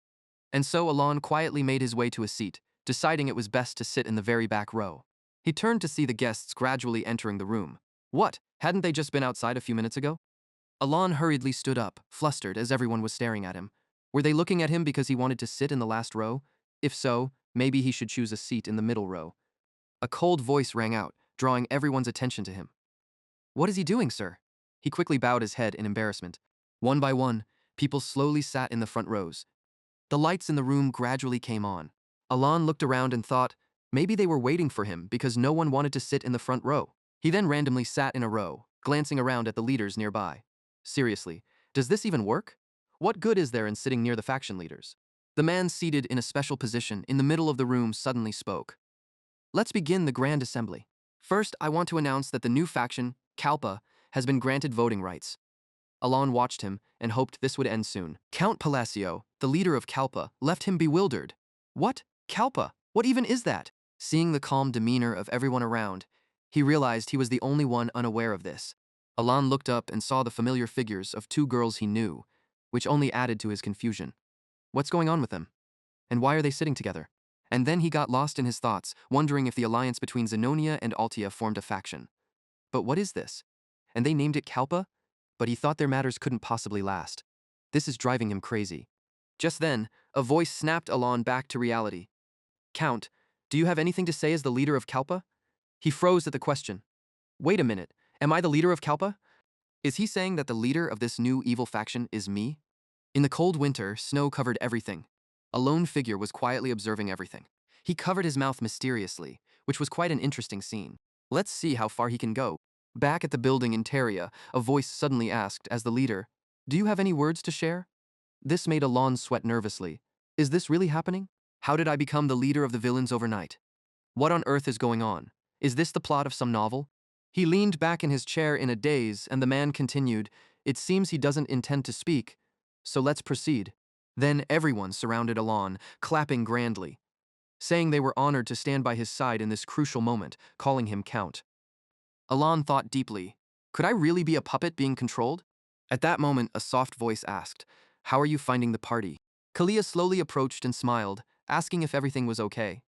And so Alon quietly made his way to a seat, deciding it was best to sit in the very back row. He turned to see the guests gradually entering the room. What? Hadn't they just been outside a few minutes ago? Alon hurriedly stood up, flustered as everyone was staring at him. Were they looking at him because he wanted to sit in the last row? If so, maybe he should choose a seat in the middle row. A cold voice rang out, drawing everyone's attention to him. What is he doing, sir? He quickly bowed his head in embarrassment. One by one, people slowly sat in the front rows. The lights in the room gradually came on. Alon looked around and thought, maybe they were waiting for him because no one wanted to sit in the front row. He then randomly sat in a row, glancing around at the leaders nearby. Seriously, does this even work? What good is there in sitting near the faction leaders? The man seated in a special position in the middle of the room suddenly spoke. Let's begin the Grand Assembly. First, I want to announce that the new faction, Kalpa, has been granted voting rights. Alon watched him and hoped this would end soon. Count Palacio, the leader of Kalpa, left him bewildered. What? Kalpa? What even is that? Seeing the calm demeanor of everyone around, he realized he was the only one unaware of this. Alon looked up and saw the familiar figures of two girls he knew, which only added to his confusion. What's going on with them? And why are they sitting together? And then he got lost in his thoughts, wondering if the alliance between Zenonia and Altia formed a faction. But what is this? And they named it Kalpa? But he thought their matters couldn't possibly last. This is driving him crazy. Just then, a voice snapped Alon back to reality. Count, do you have anything to say as the leader of Kalpa? He froze at the question. Wait a minute, am I the leader of Kalpa? Is he saying that the leader of this new evil faction is me? In the cold winter, snow covered everything. A lone figure was quietly observing everything. He covered his mouth mysteriously, which was quite an interesting scene. Let's see how far he can go. Back at the building in Teria, a voice suddenly asked, as the leader, do you have any words to share? This made Alon sweat nervously. Is this really happening? How did I become the leader of the villains overnight? What on earth is going on? Is this the plot of some novel? He leaned back in his chair in a daze, and the man continued, it seems he doesn't intend to speak, so let's proceed. Then everyone surrounded Alon, clapping grandly, saying they were honored to stand by his side in this crucial moment, calling him Count. Alon thought deeply, could I really be a puppet being controlled? At that moment, a soft voice asked, how are you finding the party? Kalia slowly approached and smiled, asking if everything was okay.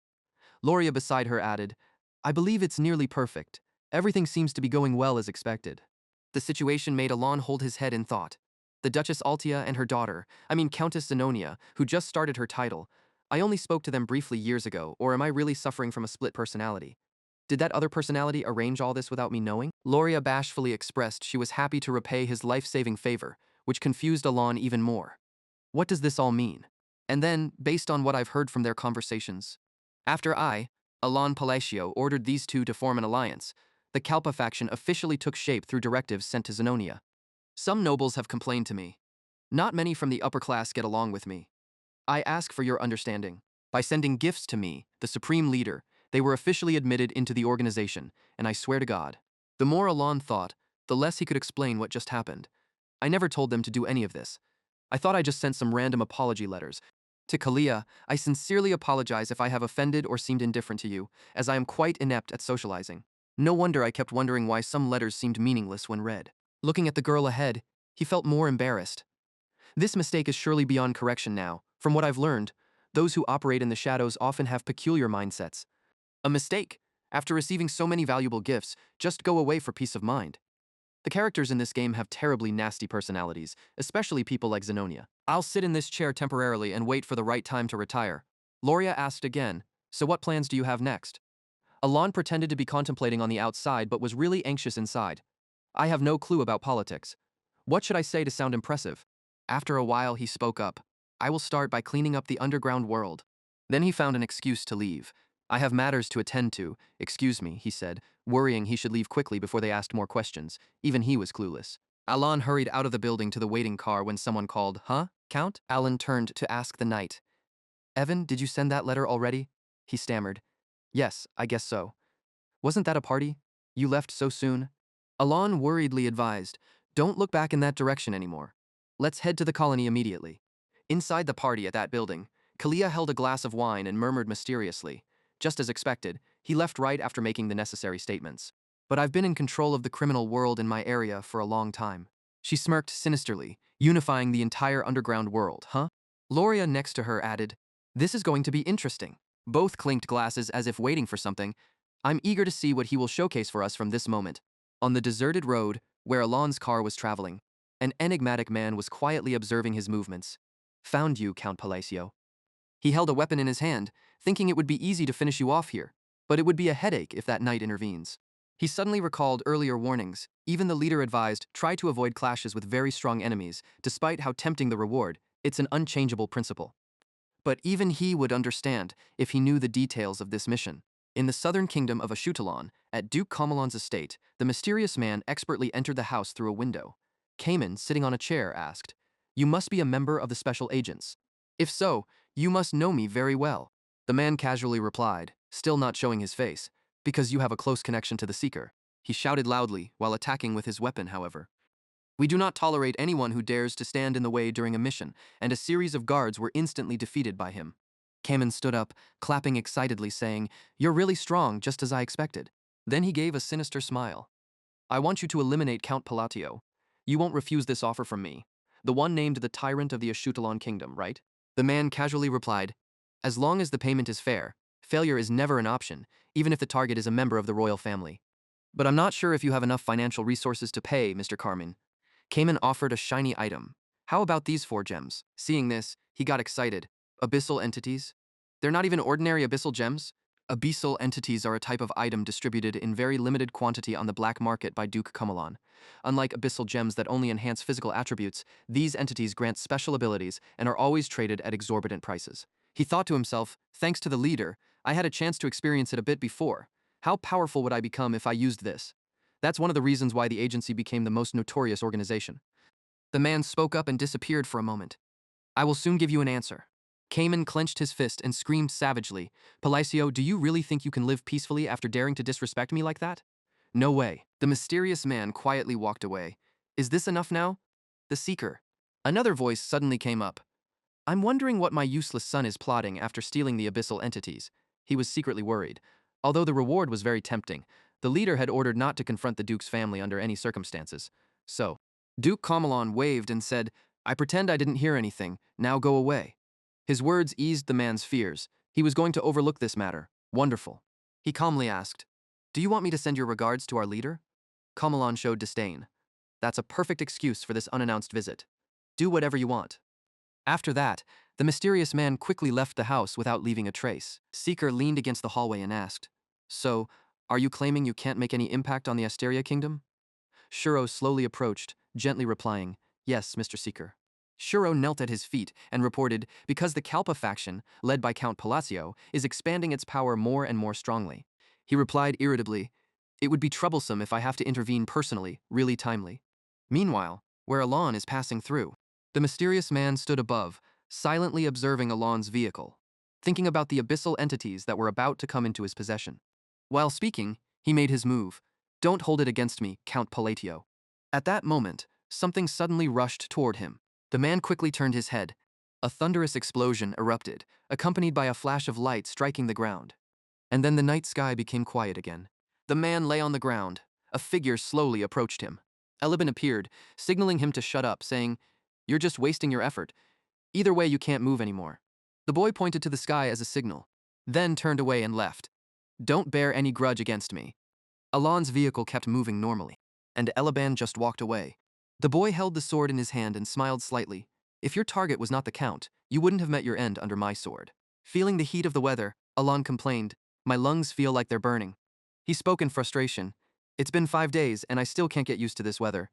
Loria beside her added, I believe it's nearly perfect. Everything seems to be going well as expected. The situation made Alon hold his head in thought. The Duchess Altia and her daughter, Countess Zenonia, who just started her title, I only spoke to them briefly years ago, or am I really suffering from a split personality? Did that other personality arrange all this without me knowing? Loria bashfully expressed she was happy to repay his life-saving favor, which confused Alon even more. What does this all mean? And then, based on what I've heard from their conversations, after Alon Palacio, ordered these two to form an alliance, the Kalpa faction officially took shape through directives sent to Zenonia. Some nobles have complained to me. Not many from the upper class get along with me. I ask for your understanding. By sending gifts to me, the supreme leader, they were officially admitted into the organization, and I swear to God. The more Alon thought, the less he could explain what just happened. I never told them to do any of this. I thought I just sent some random apology letters. To Kalia, I sincerely apologize if I have offended or seemed indifferent to you, as I am quite inept at socializing. No wonder I kept wondering why some letters seemed meaningless when read. Looking at the girl ahead, he felt more embarrassed. This mistake is surely beyond correction now. From what I've learned, those who operate in the shadows often have peculiar mindsets. A mistake, after receiving so many valuable gifts, just go away for peace of mind. The characters in this game have terribly nasty personalities, especially people like Zenonia. I'll sit in this chair temporarily and wait for the right time to retire. Loria asked again, so what plans do you have next? Alon pretended to be contemplating on the outside but was really anxious inside. I have no clue about politics. What should I say to sound impressive? After a while, he spoke up. I will start by cleaning up the underground world. Then he found an excuse to leave. I have matters to attend to. Excuse me, he said, worrying he should leave quickly before they asked more questions. Even he was clueless. Alon hurried out of the building to the waiting car when someone called, Huh, Count? Alon turned to ask the knight. Evan, did you send that letter already? He stammered. Yes, I guess so. Wasn't that a party? You left so soon? Alon worriedly advised, don't look back in that direction anymore. Let's head to the colony immediately. Inside the party at that building, Kalia held a glass of wine and murmured mysteriously. Just as expected, he left right after making the necessary statements. But I've been in control of the criminal world in my area for a long time. She smirked sinisterly, unifying the entire underground world, huh? Loria next to her added, this is going to be interesting. Both clinked glasses as if waiting for something. I'm eager to see what he will showcase for us from this moment. On the deserted road, where Alon's car was traveling, an enigmatic man was quietly observing his movements. Found you, Count Palacio. He held a weapon in his hand, thinking it would be easy to finish you off here, but it would be a headache if that knight intervenes. He suddenly recalled earlier warnings. Even the leader advised, try to avoid clashes with very strong enemies, despite how tempting the reward. It's an unchangeable principle. But even he would understand if he knew the details of this mission. In the southern kingdom of Ashutalon, at Duke Comelon's estate, the mysterious man expertly entered the house through a window. Cayman, sitting on a chair, asked, "You must be a member of the special agents. If so, you must know me very well." The man casually replied, still not showing his face, "Because you have a close connection to the Seeker." He shouted loudly, while attacking with his weapon, however. "We do not tolerate anyone who dares to stand in the way during a mission," and a series of guards were instantly defeated by him. Kamen stood up, clapping excitedly, saying, "You're really strong, just as I expected." Then he gave a sinister smile. "I want you to eliminate Count Palatio. You won't refuse this offer from me. The one named the tyrant of the Ashutalon kingdom, right?" The man casually replied, "As long as the payment is fair, failure is never an option, even if the target is a member of the royal family. But I'm not sure if you have enough financial resources to pay, Mr. Carmen." Cayman offered a shiny item. "How about these 4 gems?" Seeing this, he got excited. "Abyssal entities? They're not even ordinary abyssal gems?" Abyssal entities are a type of item distributed in very limited quantity on the black market by Duke Comelon. Unlike abyssal gems that only enhance physical attributes, these entities grant special abilities and are always traded at exorbitant prices. He thought to himself, thanks to the leader, I had a chance to experience it a bit before. How powerful would I become if I used this? That's one of the reasons why the agency became the most notorious organization. The man spoke up and disappeared for a moment. "I will soon give you an answer." Cayman clenched his fist and screamed savagely, "Palacio, do you really think you can live peacefully after daring to disrespect me like that?" "No way." The mysterious man quietly walked away. "Is this enough now?" The Seeker. Another voice suddenly came up. "I'm wondering what my useless son is plotting after stealing the abyssal entities." He was secretly worried. Although the reward was very tempting, the leader had ordered not to confront the Duke's family under any circumstances. So, Duke Comelon waved and said, "I pretend I didn't hear anything, now go away." His words eased the man's fears. He was going to overlook this matter. Wonderful. He calmly asked, "Do you want me to send your regards to our leader?" Comelon showed disdain. "That's a perfect excuse for this unannounced visit. Do whatever you want." After that, the mysterious man quickly left the house without leaving a trace. Seeker leaned against the hallway and asked, "So, are you claiming you can't make any impact on the Asteria kingdom?" Shuro slowly approached, gently replying, "Yes, Mr. Seeker." Shuro knelt at his feet and reported, because the Kalpa faction, led by Count Palacio, is expanding its power more and more strongly. He replied irritably, "It would be troublesome if I have to intervene personally, really timely." Meanwhile, where Alon is passing through, the mysterious man stood above, silently observing Alon's vehicle, thinking about the abyssal entities that were about to come into his possession. While speaking, he made his move. "Don't hold it against me, Count Palatio." At that moment, something suddenly rushed toward him. The man quickly turned his head. A thunderous explosion erupted, accompanied by a flash of light striking the ground. And then the night sky became quiet again. The man lay on the ground. A figure slowly approached him. Elibin appeared, signaling him to shut up, saying, "You're just wasting your effort. Either way, you can't move anymore." The boy pointed to the sky as a signal, then turned away and left. "Don't bear any grudge against me." Alon's vehicle kept moving normally, and Eliban just walked away. The boy held the sword in his hand and smiled slightly. "If your target was not the Count, you wouldn't have met your end under my sword." Feeling the heat of the weather, Alon complained, "My lungs feel like they're burning." He spoke in frustration. "It's been 5 days, and I still can't get used to this weather."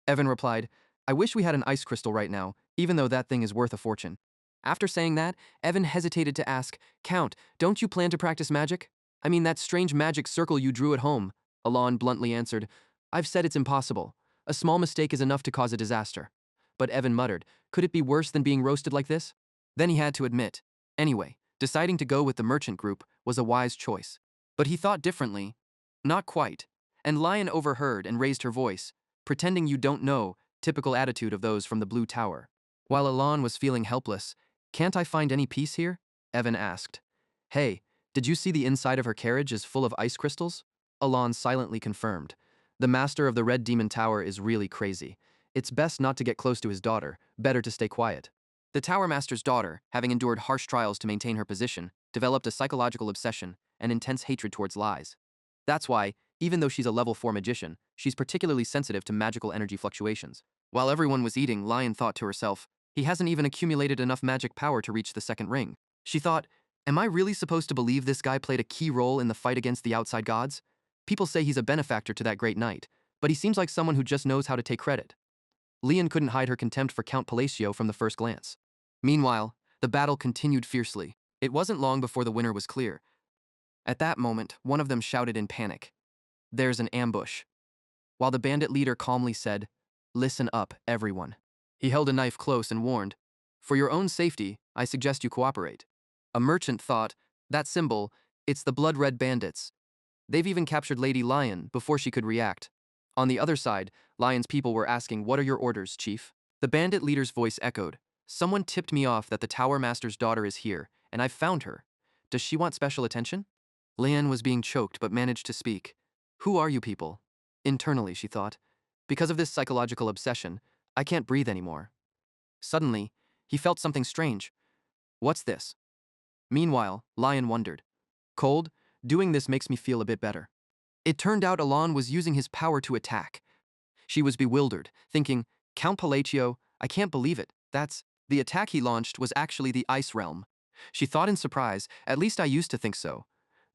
Evan replied, "I wish we had an ice crystal right now, even though that thing is worth a fortune." After saying that, Evan hesitated to ask, "Count, don't you plan to practice magic? I mean that strange magic circle you drew at home." Alon bluntly answered, "I've said it's impossible. A small mistake is enough to cause a disaster." But Evan muttered, "Could it be worse than being roasted like this?" Then he had to admit, anyway, deciding to go with the merchant group was a wise choice. But he thought differently. "Not quite." And Lion overheard and raised her voice, "Pretending you don't know," typical attitude of those from the Blue Tower. While Alon was feeling helpless, "Can't I find any peace here?" Evan asked. "Hey, did you see the inside of her carriage is full of ice crystals?" Alon silently confirmed. "The master of the Red Demon Tower is really crazy. It's best not to get close to his daughter, better to stay quiet." The Tower Master's daughter, having endured harsh trials to maintain her position, developed a psychological obsession and intense hatred towards lies. That's why, even though she's a level 4 magician, she's particularly sensitive to magical energy fluctuations. While everyone was eating, Lion thought to herself, "He hasn't even accumulated enough magic power to reach the second ring." She thought, "Am I really supposed to believe this guy played a key role in the fight against the outside gods?" People say he's a benefactor to that great knight, but he seems like someone who just knows how to take credit. Leon couldn't hide her contempt for Count Palacio from the first glance. Meanwhile, the battle continued fiercely. It wasn't long before the winner was clear. At that moment, one of them shouted in panic, "There's an ambush." While the bandit leader calmly said, "Listen up, everyone." He held a knife close and warned, "For your own safety, I suggest you cooperate." A merchant thought, "That symbol, it's the blood-red bandits. They've even captured Lady Lion before she could react." On the other side, Lion's people were asking, "What are your orders, chief?" The bandit leader's voice echoed, "Someone tipped me off that the Tower Master's daughter is here, and I've found her. Does she want special attention?" Lian was being choked but managed to speak. "Who are you people?" Internally, she thought. "Because of this psychological obsession, I can't breathe anymore." Suddenly, he felt something strange. "What's this?" Meanwhile, Lion wondered. "Cold, doing this makes me feel a bit better." It turned out Alon was using his power to attack. She was bewildered, thinking, "Count Palacio, I can't believe it. The attack he launched was actually the Ice Realm." She thought in surprise, "At least I used to think so.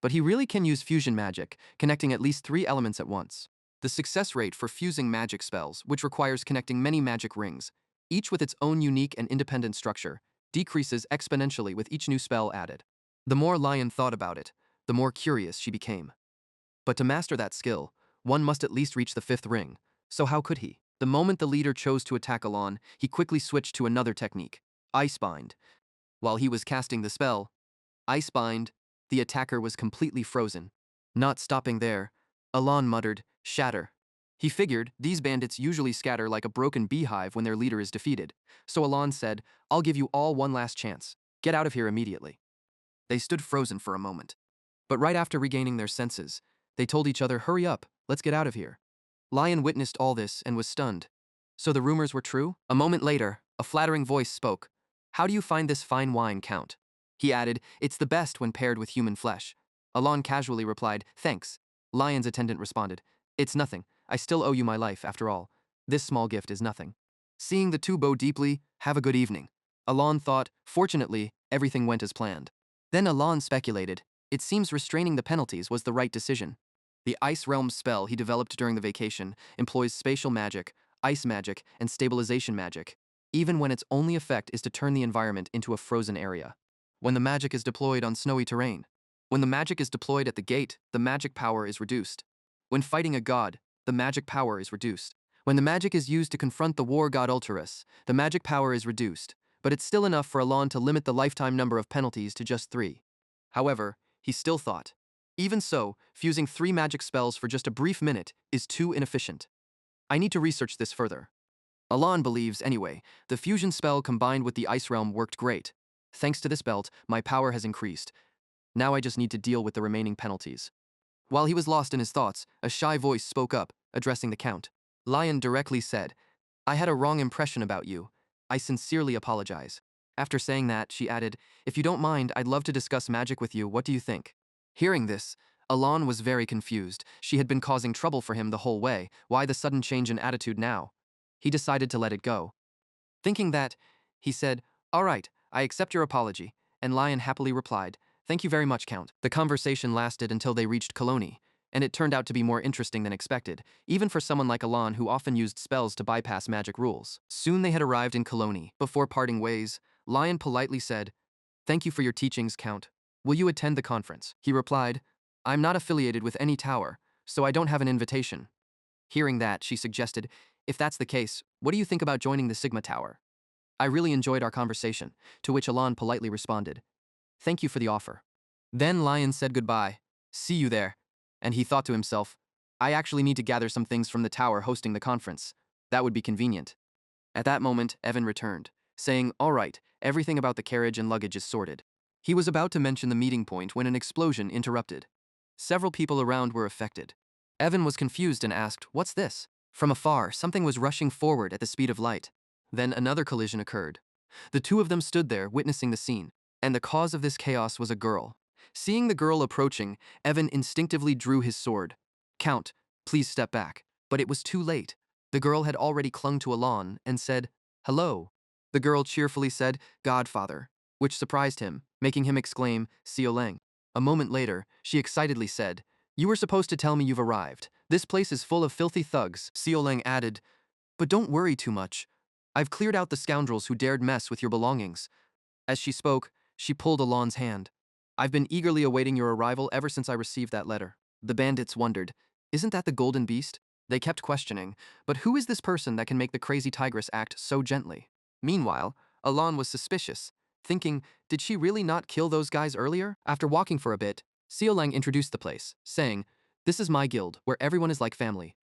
But he really can use fusion magic, connecting at least 3 elements at once." The success rate for fusing magic spells, which requires connecting many magic rings, each with its own unique and independent structure, decreases exponentially with each new spell added. The more Lion thought about it, the more curious she became. But to master that skill, one must at least reach the 5th ring. So how could he? The moment the leader chose to attack Alon, he quickly switched to another technique, Ice Bind. While he was casting the spell, Ice Bind, the attacker was completely frozen. Not stopping there, Alon muttered, "Shatter." He figured these bandits usually scatter like a broken beehive when their leader is defeated. So Alon said, "I'll give you all one last chance. Get out of here immediately." They stood frozen for a moment. But right after regaining their senses, they told each other, "Hurry up, let's get out of here." Lion witnessed all this and was stunned. So the rumors were true? A moment later, a flattering voice spoke. "How do you find this fine wine, Count?" He added, "It's the best when paired with human flesh." Alon casually replied, "Thanks." Lion's attendant responded, "It's nothing. I still owe you my life, after all. This small gift is nothing." Seeing the two bow deeply, "Have a good evening." Alon thought, fortunately, everything went as planned. Then Alon speculated, it seems restraining the penalties was the right decision. The Ice Realm spell he developed during the vacation employs spatial magic, ice magic, and stabilization magic, even when its only effect is to turn the environment into a frozen area. When the magic is deployed on snowy terrain. When the magic is deployed at the gate, the magic power is reduced. When fighting a god, the magic power is reduced. When the magic is used to confront the war god Ulturus, the magic power is reduced, but it's still enough for Alon to limit the lifetime number of penalties to just 3. However, he still thought, even so, fusing 3 magic spells for just a brief minute is too inefficient. I need to research this further. Alon believes, anyway, the fusion spell combined with the Ice Realm worked great. Thanks to this belt, my power has increased. Now I just need to deal with the remaining penalties. While he was lost in his thoughts, a shy voice spoke up, addressing the Count. Lion directly said, "I had a wrong impression about you. I sincerely apologize." After saying that, she added, "If you don't mind, I'd love to discuss magic with you. What do you think?" Hearing this, Alon was very confused. She had been causing trouble for him the whole way. Why the sudden change in attitude now? He decided to let it go. Thinking that, he said, "All right, I accept your apology," and Lion happily replied, "Thank you very much, Count." The conversation lasted until they reached Colony, and it turned out to be more interesting than expected, even for someone like Alon who often used spells to bypass magic rules. Soon they had arrived in Colony. Before parting ways, Lion politely said, "Thank you for your teachings, Count. Will you attend the conference?" He replied, "I'm not affiliated with any tower, so I don't have an invitation." Hearing that, she suggested, "If that's the case, what do you think about joining the Sigma Tower?" "I really enjoyed our conversation," to which Alon politely responded, "Thank you for the offer." Then Lion said goodbye. "See you there." And he thought to himself, "I actually need to gather some things from the tower hosting the conference. That would be convenient." At that moment, Evan returned, saying, "All right, everything about the carriage and luggage is sorted." He was about to mention the meeting point when an explosion interrupted. Several people around were affected. Evan was confused and asked, "What's this?" From afar, something was rushing forward at the speed of light. Then another collision occurred. The two of them stood there, witnessing the scene, and the cause of this chaos was a girl. Seeing the girl approaching, Evan instinctively drew his sword. "Count, please step back." But it was too late. The girl had already clung to Alon and said, "Hello." The girl cheerfully said, "Godfather," which surprised him, making him exclaim, "Xioleng." A moment later, she excitedly said, You were supposed to tell me you've arrived. This place is full of filthy thugs, Xiaoleng added. But don't worry too much. I've cleared out the scoundrels who dared mess with your belongings. As she spoke, she pulled Alon's hand. I've been eagerly awaiting your arrival ever since I received that letter. The bandits wondered, isn't that the golden beast? They kept questioning, but who is this person that can make the crazy tigress act so gently? Meanwhile, Alon was suspicious, thinking, did she really not kill those guys earlier? After walking for a bit, Xiaoleng introduced the place, saying, this is my guild, where everyone is like family.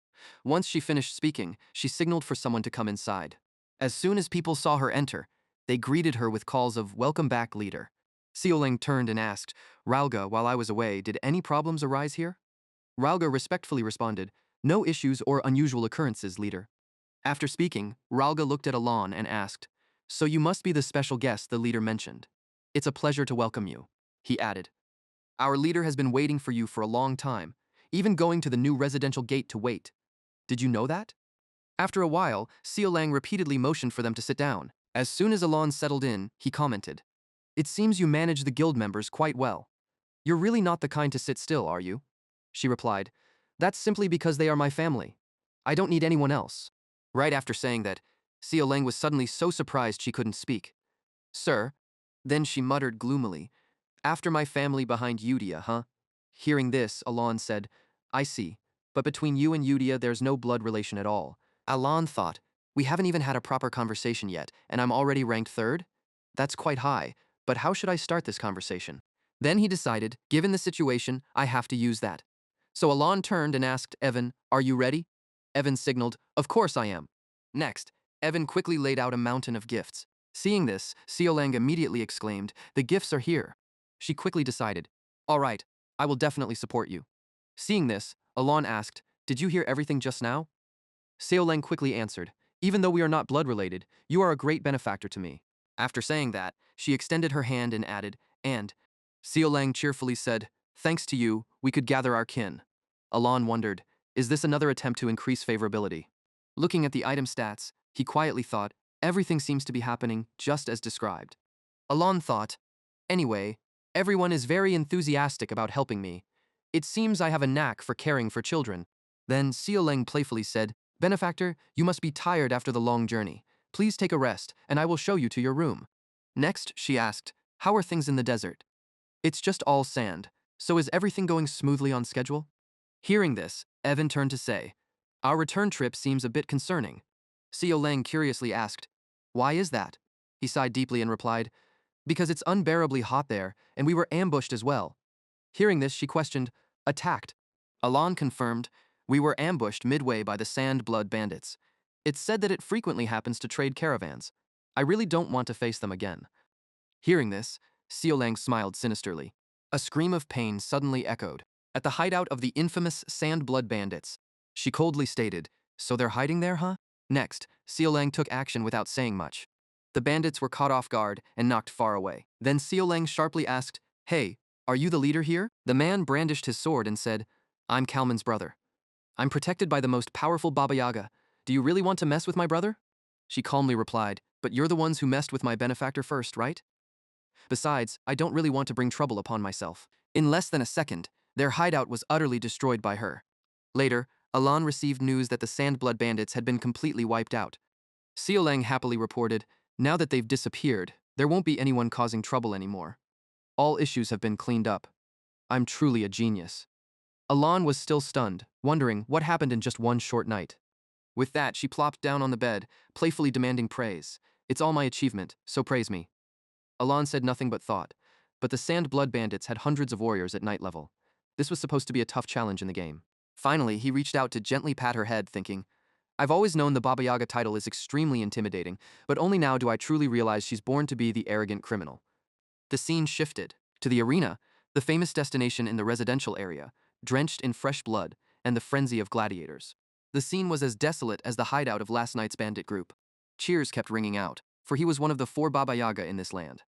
Once she finished speaking, she signaled for someone to come inside. As soon as people saw her enter, they greeted her with calls of welcome back, leader. Xiaoleng turned and asked, Ralga, while I was away, did any problems arise here? Ralga respectfully responded, no issues or unusual occurrences, leader. After speaking, Ralga looked at Alon and asked, so you must be the special guest the leader mentioned. It's a pleasure to welcome you, he added. Our leader has been waiting for you for a long time, even going to the new residential gate to wait. Did you know that? After a while, Xiaoleng repeatedly motioned for them to sit down. As soon as Alon settled in, he commented, it seems you manage the guild members quite well. You're really not the kind to sit still, are you? She replied, that's simply because they are my family. I don't need anyone else. Right after saying that, Xiaoleng was suddenly so surprised she couldn't speak. Sir? Then she muttered gloomily, after my family behind Eudia, huh? Hearing this, Alon said, I see, but between you and Eudia there's no blood relation at all. Alon thought, we haven't even had a proper conversation yet, and I'm already ranked third? That's quite high, but how should I start this conversation? Then he decided, given the situation, I have to use that. So Alon turned and asked Evan, are you ready? Evan signaled, of course I am. Next, Evan quickly laid out a mountain of gifts. Seeing this, Xiaoleng immediately exclaimed, the gifts are here. She quickly decided, all right, I will definitely support you. Seeing this, Alon asked, did you hear everything just now? Xiaoleng quickly answered, even though we are not blood related, you are a great benefactor to me. After saying that, she extended her hand and added, and Xiaoleng cheerfully said, thanks to you, we could gather our kin. Alon wondered, is this another attempt to increase favorability? Looking at the item stats, he quietly thought, everything seems to be happening just as described. Alon thought, anyway, everyone is very enthusiastic about helping me. It seems I have a knack for caring for children. Then Xiaoleng playfully said, benefactor, you must be tired after the long journey. Please take a rest, and I will show you to your room. Next, she asked, how are things in the desert? It's just all sand, so is everything going smoothly on schedule? Hearing this, Evan turned to say, our return trip seems a bit concerning. Xiaoleng curiously asked, why is that? He sighed deeply and replied, because it's unbearably hot there, and we were ambushed as well. Hearing this, she questioned, attacked? Alon confirmed, we were ambushed midway by the sand blood bandits. It's said that it frequently happens to trade caravans. I really don't want to face them again. Hearing this, Xiaoleng smiled sinisterly. A scream of pain suddenly echoed. At the hideout of the infamous sand blood bandits, she coldly stated, so they're hiding there, huh? Next, Xiaoleng took action without saying much. The bandits were caught off guard and knocked far away. Then Xiaoleng sharply asked, hey, are you the leader here? The man brandished his sword and said, I'm Kalman's brother. I'm protected by the most powerful Baba Yaga. Do you really want to mess with my brother? She calmly replied, but you're the ones who messed with my benefactor first, right? Besides, I don't really want to bring trouble upon myself. In less than a second, their hideout was utterly destroyed by her. Later, Alon received news that the Sandblood bandits had been completely wiped out. Xiaoleng happily reported, now that they've disappeared, there won't be anyone causing trouble anymore. All issues have been cleaned up. I'm truly a genius. Alon was still stunned, wondering what happened in just one short night. With that, she plopped down on the bed, playfully demanding praise. It's all my achievement, so praise me. Alon said nothing but thought, but the Sand Blood bandits had hundreds of warriors at night level. This was supposed to be a tough challenge in the game. Finally, he reached out to gently pat her head, thinking, I've always known the Baba Yaga title is extremely intimidating, but only now do I truly realize she's born to be the arrogant criminal. The scene shifted to the arena, the famous destination in the residential area, drenched in fresh blood and the frenzy of gladiators. The scene was as desolate as the hideout of last night's bandit group. Cheers kept ringing out, for he was one of the 4 Baba Yaga in this land,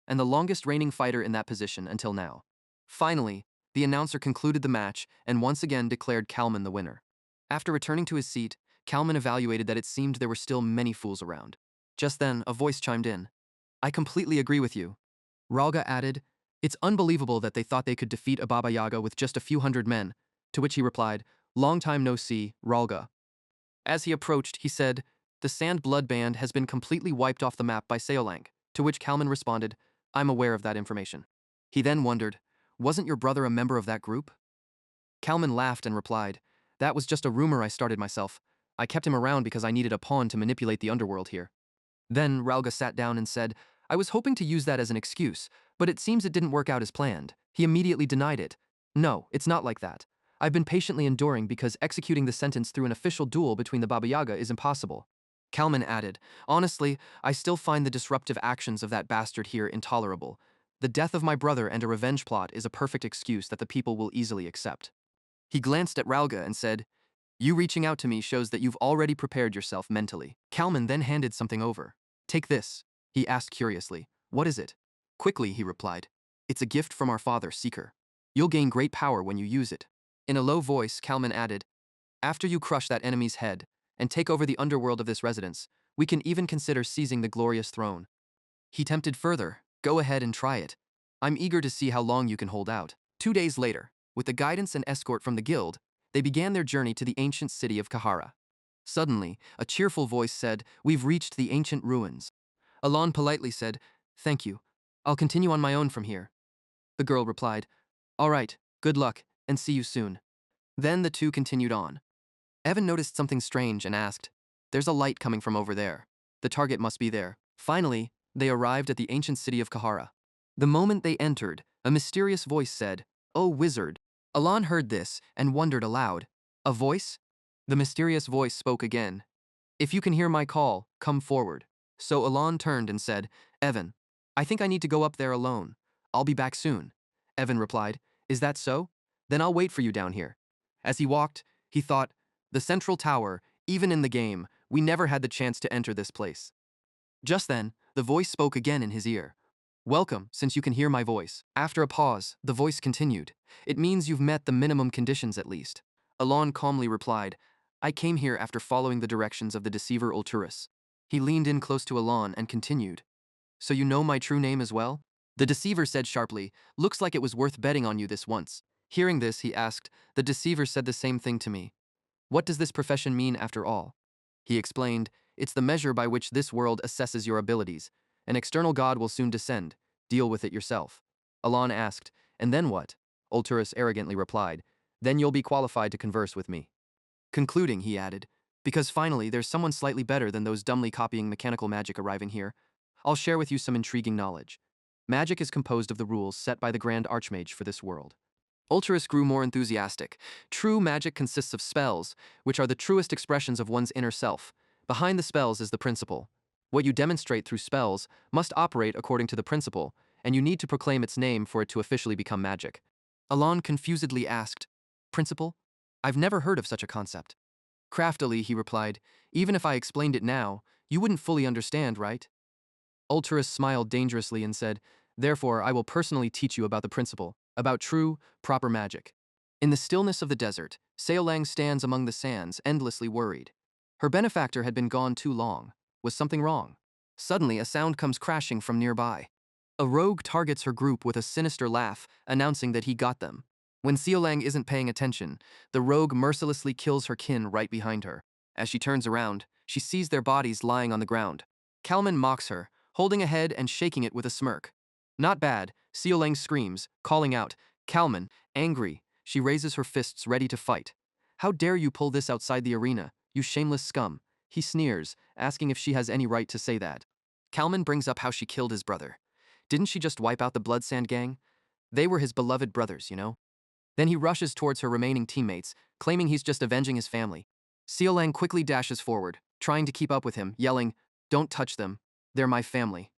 and the longest reigning fighter in that position until now. Finally, the announcer concluded the match and once again declared Kalman the winner. After returning to his seat, Kalman evaluated that it seemed there were still many fools around. Just then, a voice chimed in. I completely agree with you. Ralga added, it's unbelievable that they thought they could defeat a Baba Yaga with just a few hundred men. to which he replied, "Long time no see, Ralga." As he approached, he said, "The Sand Blood Band has been completely wiped off the map by Seolang," to which Kalman responded, "I'm aware of that information." He then wondered, "Wasn't your brother a member of that group?" Kalman laughed and replied, "That was just a rumor I started myself. I kept him around because I needed a pawn to manipulate the underworld here." Then Ralga sat down and said, "I was hoping to use that as an excuse, but it seems it didn't work out as planned." He immediately denied it. "No, it's not like that. I've been patiently enduring because executing the sentence through an official duel between the Baba Yaga is impossible." Kalman added, "Honestly, I still find the disruptive actions of that bastard here intolerable. The death of my brother and a revenge plot is a perfect excuse that the people will easily accept." He glanced at Ralga and said, "You reaching out to me shows that you've already prepared yourself mentally." Kalman then handed something over. "Take this," he asked curiously. "What is it?" Quickly, he replied, "It's a gift from our father, Seeker. You'll gain great power when you use it." In a low voice, Kalman added, "After you crush that enemy's head and take over the underworld of this residence, we can even consider seizing the glorious throne." He tempted further, "Go ahead and try it. I'm eager to see how long you can hold out." 2 days later, with the guidance and escort from the guild, they began their journey to the ancient city of Kahara. Suddenly, a cheerful voice said, "We've reached the ancient ruins." Alon politely said, "Thank you. I'll continue on my own from here." The girl replied, "All right, good luck, and see you soon." Then the two continued on. Evan noticed something strange and asked, "There's a light coming from over there. The target must be there." Finally, they arrived at the ancient city of Kahara. The moment they entered, a mysterious voice said, "Oh, wizard." Alon heard this and wondered aloud, "A voice?" The mysterious voice spoke again, "If you can hear my call, come forward." So Alon turned and said, "Evan, I think I need to go up there alone. I'll be back soon." Evan replied, "Is that so? Then I'll wait for you down here." As he walked, he thought, "The central tower, even in the game, we never had the chance to enter this place." Just then, the voice spoke again in his ear. "Welcome, since you can hear my voice." After a pause, the voice continued, "It means you've met the minimum conditions at least." Alon calmly replied, "I came here after following the directions of the deceiver Ulturus." He leaned in close to Alon and continued, "So you know my true name as well?" The deceiver said sharply, "Looks like it was worth betting on you this once." Hearing this, he asked, "The deceiver said the same thing to me. What does this profession mean after all?" He explained, "It's the measure by which this world assesses your abilities. An external god will soon descend. Deal with it yourself." Alon asked, "And then what?" Ulturus arrogantly replied, "Then you'll be qualified to converse with me." Concluding, he added, "Because finally there's someone slightly better than those dumbly copying mechanical magic arriving here. I'll share with you some intriguing knowledge. Magic is composed of the rules set by the Grand Archmage for this world." Ulturus grew more enthusiastic. "True magic consists of spells, which are the truest expressions of one's inner self. Behind the spells is the principle. What you demonstrate through spells must operate according to the principle, and you need to proclaim its name for it to officially become magic." Alon confusedly asked, "Principle? I've never heard of such a concept." Craftily, he replied, "Even if I explained it now, you wouldn't fully understand, right?" Ulturus smiled dangerously and said, "Therefore, I will personally teach you about the principle, about true, proper magic." In the stillness of the desert, Seolang stands among the sands, endlessly worried. Her benefactor had been gone too long. Was something wrong? Suddenly, a sound comes crashing from nearby. A rogue targets her group with a sinister laugh, announcing that he got them. When Seolang isn't paying attention, the rogue mercilessly kills her kin right behind her. As she turns around, she sees their bodies lying on the ground. Kalman mocks her, holding a head and shaking it with a smirk. "Not bad," Seolang screams, calling out. Kalman, angry, she raises her fists ready to fight. "How dare you pull this outside the arena, you shameless scum?" He sneers, asking if she has any right to say that. Kalman brings up how she killed his brother. Didn't she just wipe out the Bloodsand gang? They were his beloved brothers, you know? Then he rushes towards her remaining teammates, claiming he's just avenging his family. Seolang quickly dashes forward, trying to keep up with him, yelling, "Don't touch them. They're my family."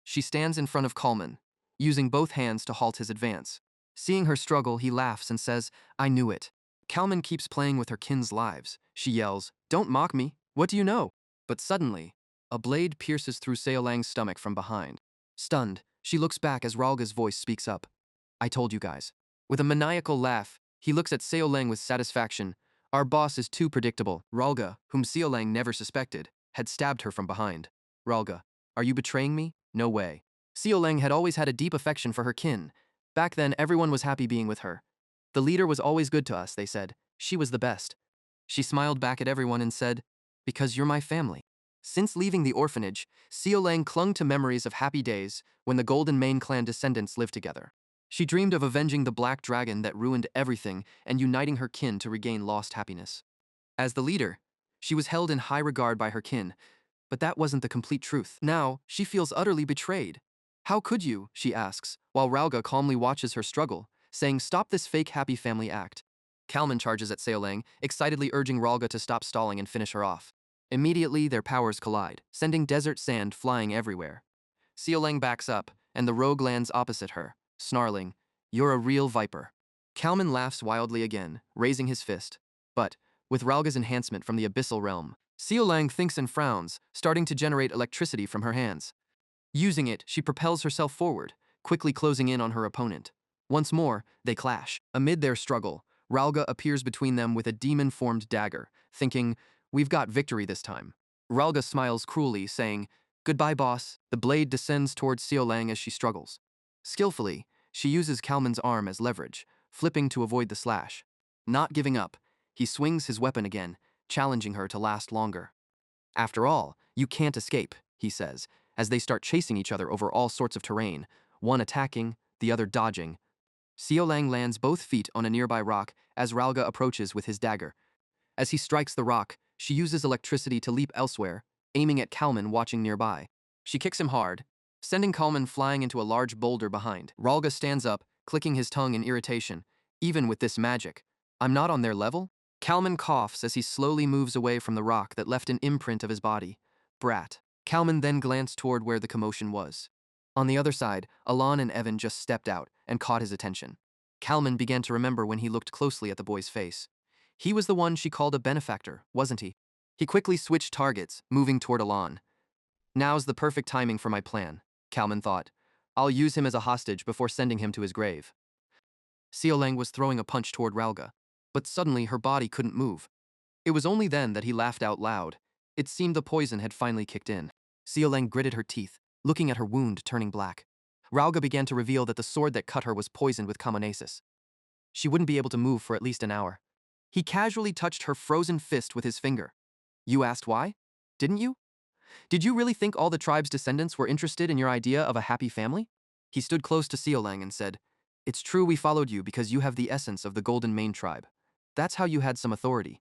She stands in front of Kalman, using both hands to halt his advance. Seeing her struggle, he laughs and says, "I knew it." Kalman keeps playing with her kin's lives. She yells, "Don't mock me. What do you know?" But suddenly, a blade pierces through Seolang's stomach from behind. Stunned, she looks back as Ralga's voice speaks up. "I told you guys." With a maniacal laugh, he looks at Seolang with satisfaction. Our boss is too predictable. Ralga, whom Seolang never suspected, had stabbed her from behind. "Ralga, are you betraying me? No way." Seolang had always had a deep affection for her kin. Back then, everyone was happy being with her. The leader was always good to us, they said. She was the best. She smiled back at everyone and said, because you're my family. Since leaving the orphanage, Seolang clung to memories of happy days when the Golden Mane clan descendants lived together. She dreamed of avenging the black dragon that ruined everything and uniting her kin to regain lost happiness. As the leader, she was held in high regard by her kin, but that wasn't the complete truth. Now, she feels utterly betrayed. How could you, she asks, while Rauga calmly watches her struggle, saying, stop this fake happy family act. Kalman charges at Seolang, excitedly urging Ralga to stop stalling and finish her off. Immediately, their powers collide, sending desert sand flying everywhere. Seolang backs up, and the rogue lands opposite her, snarling, you're a real viper. Kalman laughs wildly again, raising his fist. But, with Ralga's enhancement from the abyssal realm, Seolang thinks and frowns, starting to generate electricity from her hands. Using it, she propels herself forward, quickly closing in on her opponent. Once more, they clash. Amid their struggle, Ralga appears between them with a demon-formed dagger, thinking, we've got victory this time. Ralga smiles cruelly, saying, goodbye, boss. The blade descends towards Seolang as she struggles. Skillfully, she uses Kalman's arm as leverage, flipping to avoid the slash. Not giving up, he swings his weapon again, challenging her to last longer. After all, you can't escape, he says, as they start chasing each other over all sorts of terrain, one attacking, the other dodging. Seolang lands both feet on a nearby rock as Ralga approaches with his dagger. As he strikes the rock, she uses electricity to leap elsewhere, aiming at Kalman watching nearby. She kicks him hard, sending Kalman flying into a large boulder behind. Ralga stands up, clicking his tongue in irritation. Even with this magic, I'm not on their level? Kalman coughs as he slowly moves away from the rock that left an imprint of his body. Brat. Kalman then glanced toward where the commotion was. On the other side, Alon and Evan just stepped out and caught his attention. Kalman began to remember when he looked closely at the boy's face. He was the one she called a benefactor, wasn't he? He quickly switched targets, moving toward Alon. Now's the perfect timing for my plan, Kalman thought. I'll use him as a hostage before sending him to his grave. Seolang was throwing a punch toward Ralga, but suddenly her body couldn't move. It was only then that he laughed out loud. It seemed the poison had finally kicked in. Seolang gritted her teeth, looking at her wound turning black. Rauga began to reveal that the sword that cut her was poisoned with Kamanesis. She wouldn't be able to move for at least an hour. He casually touched her frozen fist with his finger. You asked why? Didn't you? Did you really think all the tribe's descendants were interested in your idea of a happy family? He stood close to Seolang and said, it's true we followed you because you have the essence of the Golden Mane tribe. That's how you had some authority.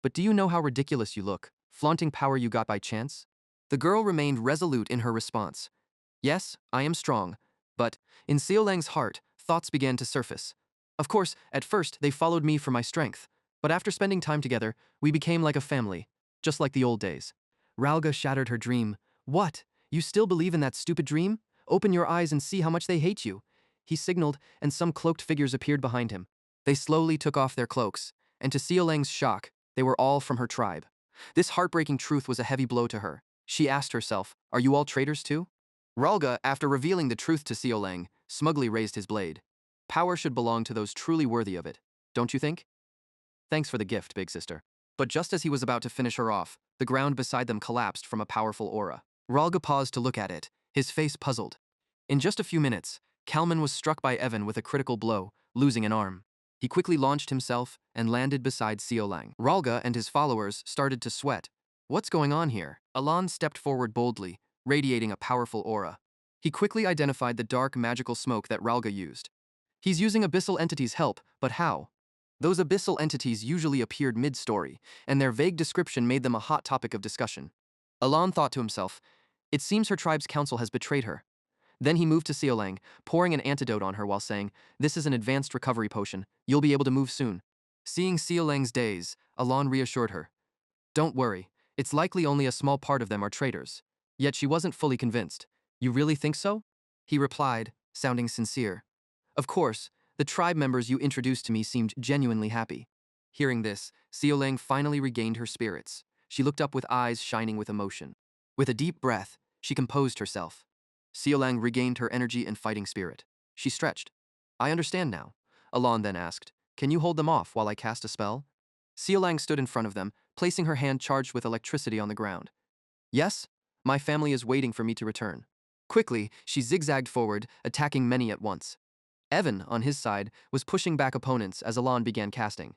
But do you know how ridiculous you look, flaunting power you got by chance? The girl remained resolute in her response. Yes, I am strong, but in Seolang's heart, thoughts began to surface. Of course, at first they followed me for my strength, but after spending time together, we became like a family, just like the old days. Ralga shattered her dream. What? You still believe in that stupid dream? Open your eyes and see how much they hate you. He signaled, and some cloaked figures appeared behind him. They slowly took off their cloaks, and to Seolang's shock, they were all from her tribe. This heartbreaking truth was a heavy blow to her. She asked herself, are you all traitors too? Ralga, after revealing the truth to Seolang, smugly raised his blade. Power should belong to those truly worthy of it, don't you think? Thanks for the gift, big sister. But just as he was about to finish her off, the ground beside them collapsed from a powerful aura. Ralga paused to look at it, his face puzzled. In just a few minutes, Kalman was struck by Evan with a critical blow, losing an arm. He quickly launched himself and landed beside Seolang. Ralga and his followers started to sweat. What's going on here? Alon stepped forward boldly, radiating a powerful aura. He quickly identified the dark magical smoke that Ralga used. He's using abyssal entities' help, but how? Those abyssal entities usually appeared mid-story, and their vague description made them a hot topic of discussion. Alon thought to himself, it seems her tribe's council has betrayed her. Then he moved to Seolang, pouring an antidote on her while saying, this is an advanced recovery potion. You'll be able to move soon. Seeing Seolang's daze, Alon reassured her. Don't worry, it's likely only a small part of them are traitors. Yet she wasn't fully convinced. You really think so? He replied, sounding sincere. Of course, the tribe members you introduced to me seemed genuinely happy. Hearing this, Seolang finally regained her spirits. She looked up with eyes shining with emotion. With a deep breath, she composed herself. Seolang regained her energy and fighting spirit. She stretched. I understand now. Alon then asked, can you hold them off while I cast a spell? Seolang stood in front of them, placing her hand charged with electricity on the ground. Yes, my family is waiting for me to return. Quickly, she zigzagged forward, attacking many at once. Evan, on his side, was pushing back opponents as Alon began casting.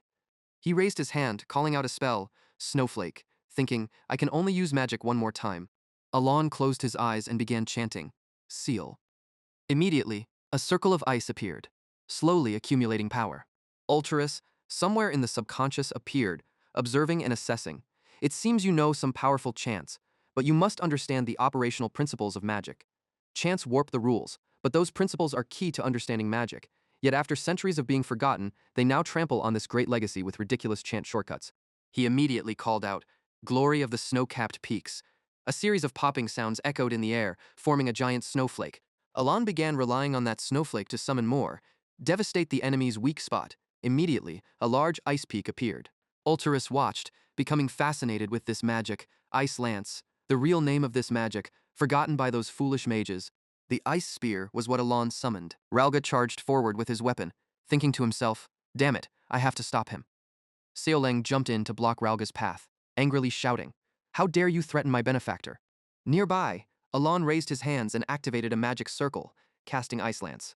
He raised his hand, calling out a spell, Snowflake, thinking, I can only use magic one more time. Alon closed his eyes and began chanting, Seal. Immediately, a circle of ice appeared, slowly accumulating power. Ulterus, somewhere in the subconscious, appeared, observing and assessing. It seems you know some powerful chants, but you must understand the operational principles of magic. Chants warp the rules, but those principles are key to understanding magic. Yet after centuries of being forgotten, they now trample on this great legacy with ridiculous chant shortcuts. He immediately called out, Glory of the snow-capped peaks. A series of popping sounds echoed in the air, forming a giant snowflake. Alon began relying on that snowflake to summon more, devastate the enemy's weak spot. Immediately, a large ice peak appeared. Ulterus watched, becoming fascinated with this magic, Ice Lance, the real name of this magic, forgotten by those foolish mages. The ice spear was what Alon summoned. Ralga charged forward with his weapon, thinking to himself, damn it, I have to stop him. Seoleng jumped in to block Ralga's path, angrily shouting, How dare you threaten my benefactor? Nearby, Alon raised his hands and activated a magic circle, casting Ice Lance.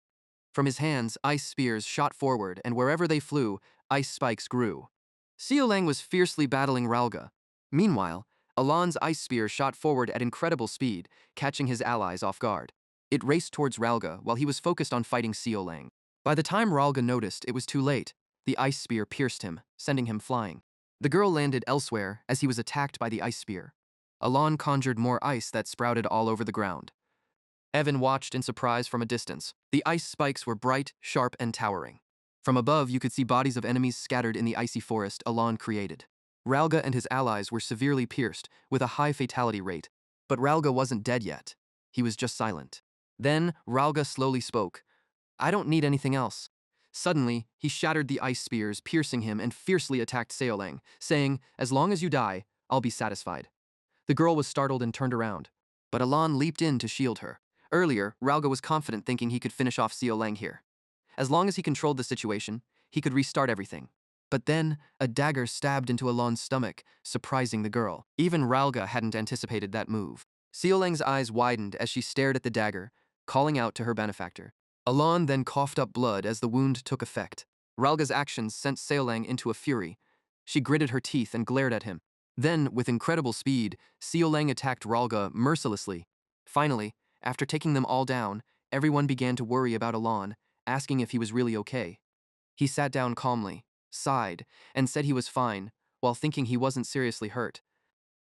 From his hands, ice spears shot forward, and wherever they flew, ice spikes grew. Seoleng was fiercely battling Ralga. Meanwhile, Alon's ice spear shot forward at incredible speed, catching his allies off guard. It raced towards Ralga while he was focused on fighting Seoleng. By the time Ralga noticed, it was too late. The ice spear pierced him, sending him flying. The girl landed elsewhere as he was attacked by the ice spear. Alon conjured more ice that sprouted all over the ground. Evan watched in surprise from a distance. The ice spikes were bright, sharp, and towering. From above, you could see bodies of enemies scattered in the icy forest Alon created. Ralga and his allies were severely pierced, with a high fatality rate. But Ralga wasn't dead yet. He was just silent. Then, Ralga slowly spoke. I don't need anything else. Suddenly, he shattered the ice spears, piercing him, and fiercely attacked Seoleng, saying, As long as you die, I'll be satisfied. The girl was startled and turned around. But Alon leaped in to shield her. Earlier, Ralga was confident, thinking he could finish off Seoleng here. As long as he controlled the situation, he could restart everything. But then, a dagger stabbed into Alon's stomach, surprising the girl. Even Ralga hadn't anticipated that move. Seoleng's eyes widened as she stared at the dagger, calling out to her benefactor. Alon then coughed up blood as the wound took effect. Ralga's actions sent Seoleng into a fury. She gritted her teeth and glared at him. Then, with incredible speed, Seoleng attacked Ralga mercilessly. Finally, after taking them all down, everyone began to worry about Alon, asking if he was really okay. He sat down calmly, sighed, and said he was fine, while thinking he wasn't seriously hurt.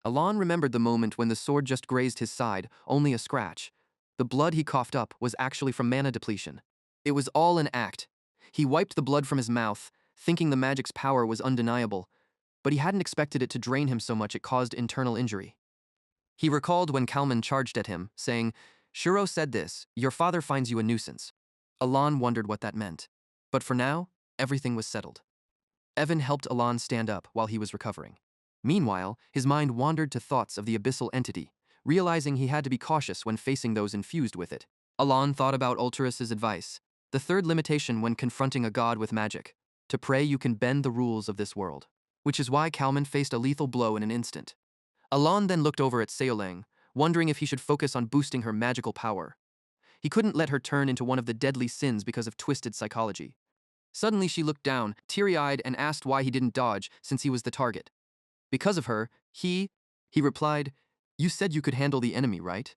Alon remembered the moment when the sword just grazed his side, only a scratch. The blood he coughed up was actually from mana depletion. It was all an act. He wiped the blood from his mouth, thinking the magic's power was undeniable, but he hadn't expected it to drain him so much it caused internal injury. He recalled when Kalman charged at him, saying, Shuro said this, your father finds you a nuisance. Alon wondered what that meant. But for now, everything was settled. Evan helped Alon stand up while he was recovering. Meanwhile, his mind wandered to thoughts of the abyssal entity, realizing he had to be cautious when facing those infused with it. Alon thought about Ulterus's advice, the third limitation when confronting a god with magic. To pray you can bend the rules of this world. Which is why Kalman faced a lethal blow in an instant. Alon then looked over at Seoleng, wondering if he should focus on boosting her magical power. He couldn't let her turn into one of the deadly sins because of twisted psychology. Suddenly she looked down, teary-eyed, and asked why he didn't dodge since he was the target. Because of her, he replied, You said you could handle the enemy, right?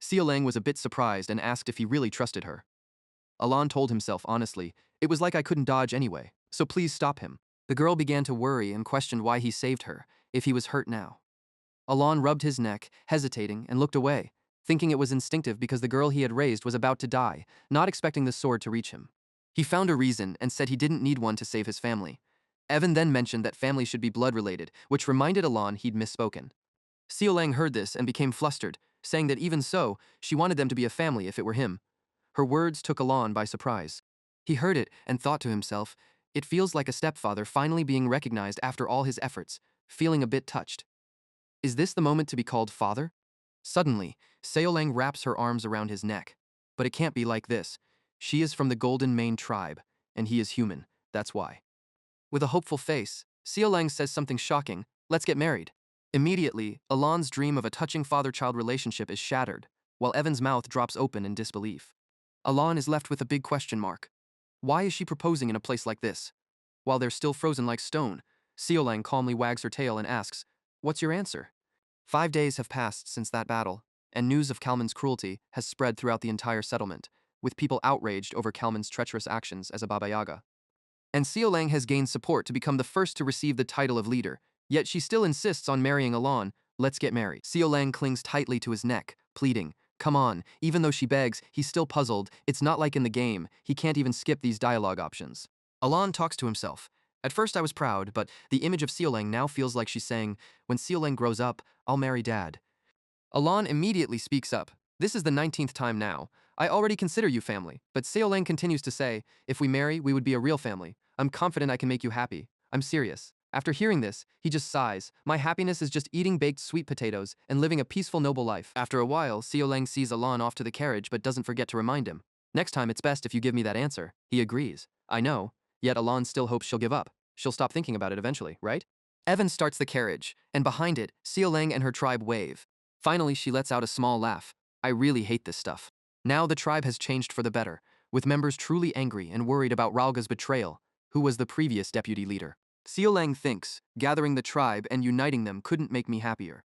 Seoleng was a bit surprised and asked if he really trusted her. Alon told himself honestly, It was like I couldn't dodge anyway, so please stop him. The girl began to worry and questioned why he saved her, if he was hurt now. Alon rubbed his neck, hesitating, and looked away, thinking it was instinctive because the girl he had raised was about to die, not expecting the sword to reach him. He found a reason and said he didn't need one to save his family. Evan then mentioned that family should be blood-related, which reminded Alon he'd misspoken. Seoleng heard this and became flustered, saying that even so, she wanted them to be a family if it were him. Her words took Alon by surprise. He heard it and thought to himself, It feels like a stepfather finally being recognized after all his efforts, feeling a bit touched. Is this the moment to be called father? Suddenly, Seoleng wraps her arms around his neck. But it can't be like this. She is from the Golden Mane tribe, and he is human, that's why. With a hopeful face, Seoleng says something shocking, let's get married. Immediately, Alon's dream of a touching father-child relationship is shattered, while Evan's mouth drops open in disbelief. Alon is left with a big question mark. Why is she proposing in a place like this? While they're still frozen like stone, Seolang calmly wags her tail and asks, "What's your answer?" 5 days have passed since that battle, and news of Kalman's cruelty has spread throughout the entire settlement, with people outraged over Kalman's treacherous actions as a Baba Yaga. And Seolang has gained support to become the first to receive the title of leader, yet she still insists on marrying Alon. Let's get married. Seolang clings tightly to his neck, pleading, "Come on." Even though she begs, he's still puzzled. It's not like in the game, he can't even skip these dialogue options. Alon talks to himself. At first I was proud, but the image of Seolang now feels like she's saying, "When Seolang grows up, I'll marry Dad." Alon immediately speaks up. "This is the 19th time now. I already consider you family." But Seolang continues to say, "If we marry, we would be a real family. I'm confident I can make you happy. I'm serious." After hearing this, he just sighs. "My happiness is just eating baked sweet potatoes and living a peaceful, noble life." After a while, Seolang sees Alon off to the carriage but doesn't forget to remind him. "Next time it's best if you give me that answer." He agrees. "I know." Yet Alon still hopes she'll give up. She'll stop thinking about it eventually, right? Evan starts the carriage, and behind it, Seolang and her tribe wave. Finally, she lets out a small laugh. "I really hate this stuff." Now the tribe has changed for the better, with members truly angry and worried about Ralga's betrayal, who was the previous deputy leader. Seolang thinks, gathering the tribe and uniting them couldn't make me happier.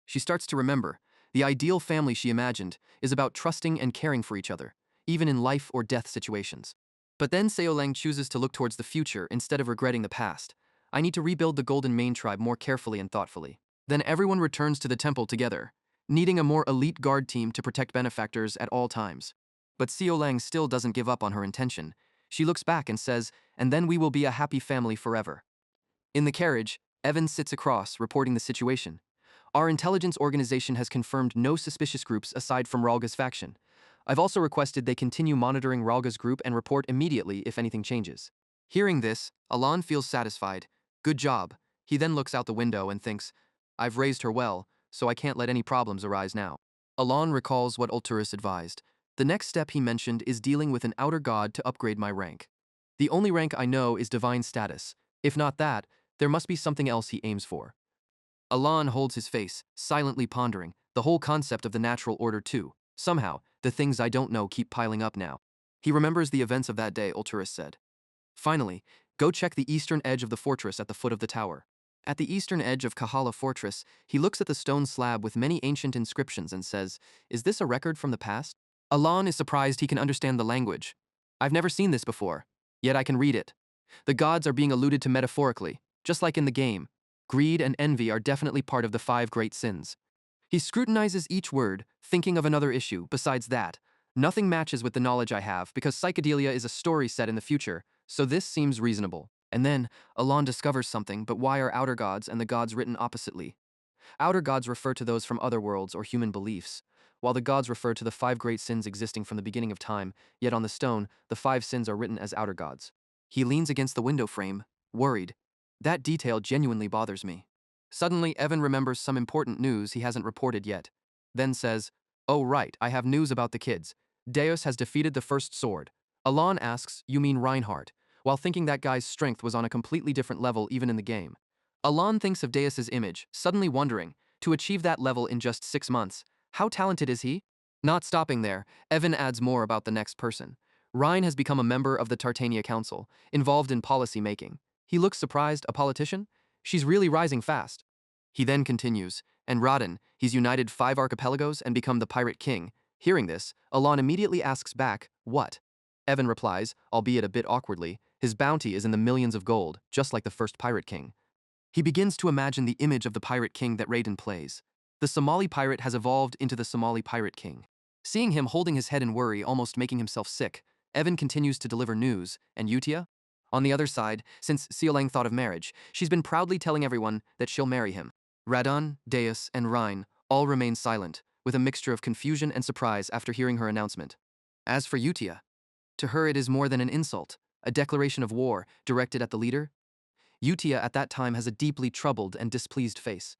She starts to remember, the ideal family she imagined is about trusting and caring for each other, even in life or death situations. But then Seolang chooses to look towards the future instead of regretting the past. "I need to rebuild the Golden Mane tribe more carefully and thoughtfully." Then everyone returns to the temple together, needing a more elite guard team to protect benefactors at all times. But Seolang still doesn't give up on her intention. She looks back and says, "And then we will be a happy family forever." In the carriage, Evan sits across, reporting the situation. "Our intelligence organization has confirmed no suspicious groups aside from Ralga's faction. I've also requested they continue monitoring Ralga's group and report immediately if anything changes." Hearing this, Alon feels satisfied. "Good job." He then looks out the window and thinks, "I've raised her well, so I can't let any problems arise now." Alon recalls what Ulturis advised. "The next step he mentioned is dealing with an outer god to upgrade my rank. The only rank I know is divine status. If not that, there must be something else he aims for." Alon holds his face, silently pondering, the whole concept of the natural order too. Somehow, the things I don't know keep piling up now. He remembers the events of that day, Ulturis said. "Finally, go check the eastern edge of the fortress at the foot of the tower." At the eastern edge of Kahala Fortress, he looks at the stone slab with many ancient inscriptions and says, "Is this a record from the past?" Alon is surprised he can understand the language. "I've never seen this before, yet I can read it. The gods are being alluded to metaphorically, just like in the game. Greed and envy are definitely part of the 5 great sins." He scrutinizes each word, thinking of another issue. "Besides that, nothing matches with the knowledge I have because Psychedelia is a story set in the future, so this seems reasonable." And then, Alon discovers something, but why are outer gods and the gods written oppositely? Outer gods refer to those from other worlds or human beliefs, while the gods refer to the 5 great sins existing from the beginning of time, yet on the stone, the 5 sins are written as outer gods. He leans against the window frame, worried. That detail genuinely bothers me. Suddenly, Evan remembers some important news he hasn't reported yet. Then says, "Oh right, I have news about the kids. Deus has defeated the first sword." Alon asks, "You mean Reinhardt?" while thinking that guy's strength was on a completely different level even in the game. Alon thinks of Deus's image, suddenly wondering, to achieve that level in just 6 months, how talented is he? Not stopping there, Evan adds more about the next person. Ryan has become a member of the Tartania Council, involved in policy making. He looks surprised, a politician? She's really rising fast. He then continues, "And Radin, he's united 5 archipelagos and become the Pirate King." Hearing this, Alon immediately asks back, "What?" Evan replies, albeit a bit awkwardly, "His bounty is in the millions of gold, just like the first Pirate King." He begins to imagine the image of the Pirate King that Raiden plays. The Somali pirate has evolved into the Somali Pirate King. Seeing him holding his head in worry, almost making himself sick, Evan continues to deliver news, and Utia? On the other side, since Seolang thought of marriage, she's been proudly telling everyone that she'll marry him. Radon, Deus, and Rhine all remain silent, with a mixture of confusion and surprise after hearing her announcement. As for Utia, to her it is more than an insult, a declaration of war directed at the leader. Utia at that time has a deeply troubled and displeased face.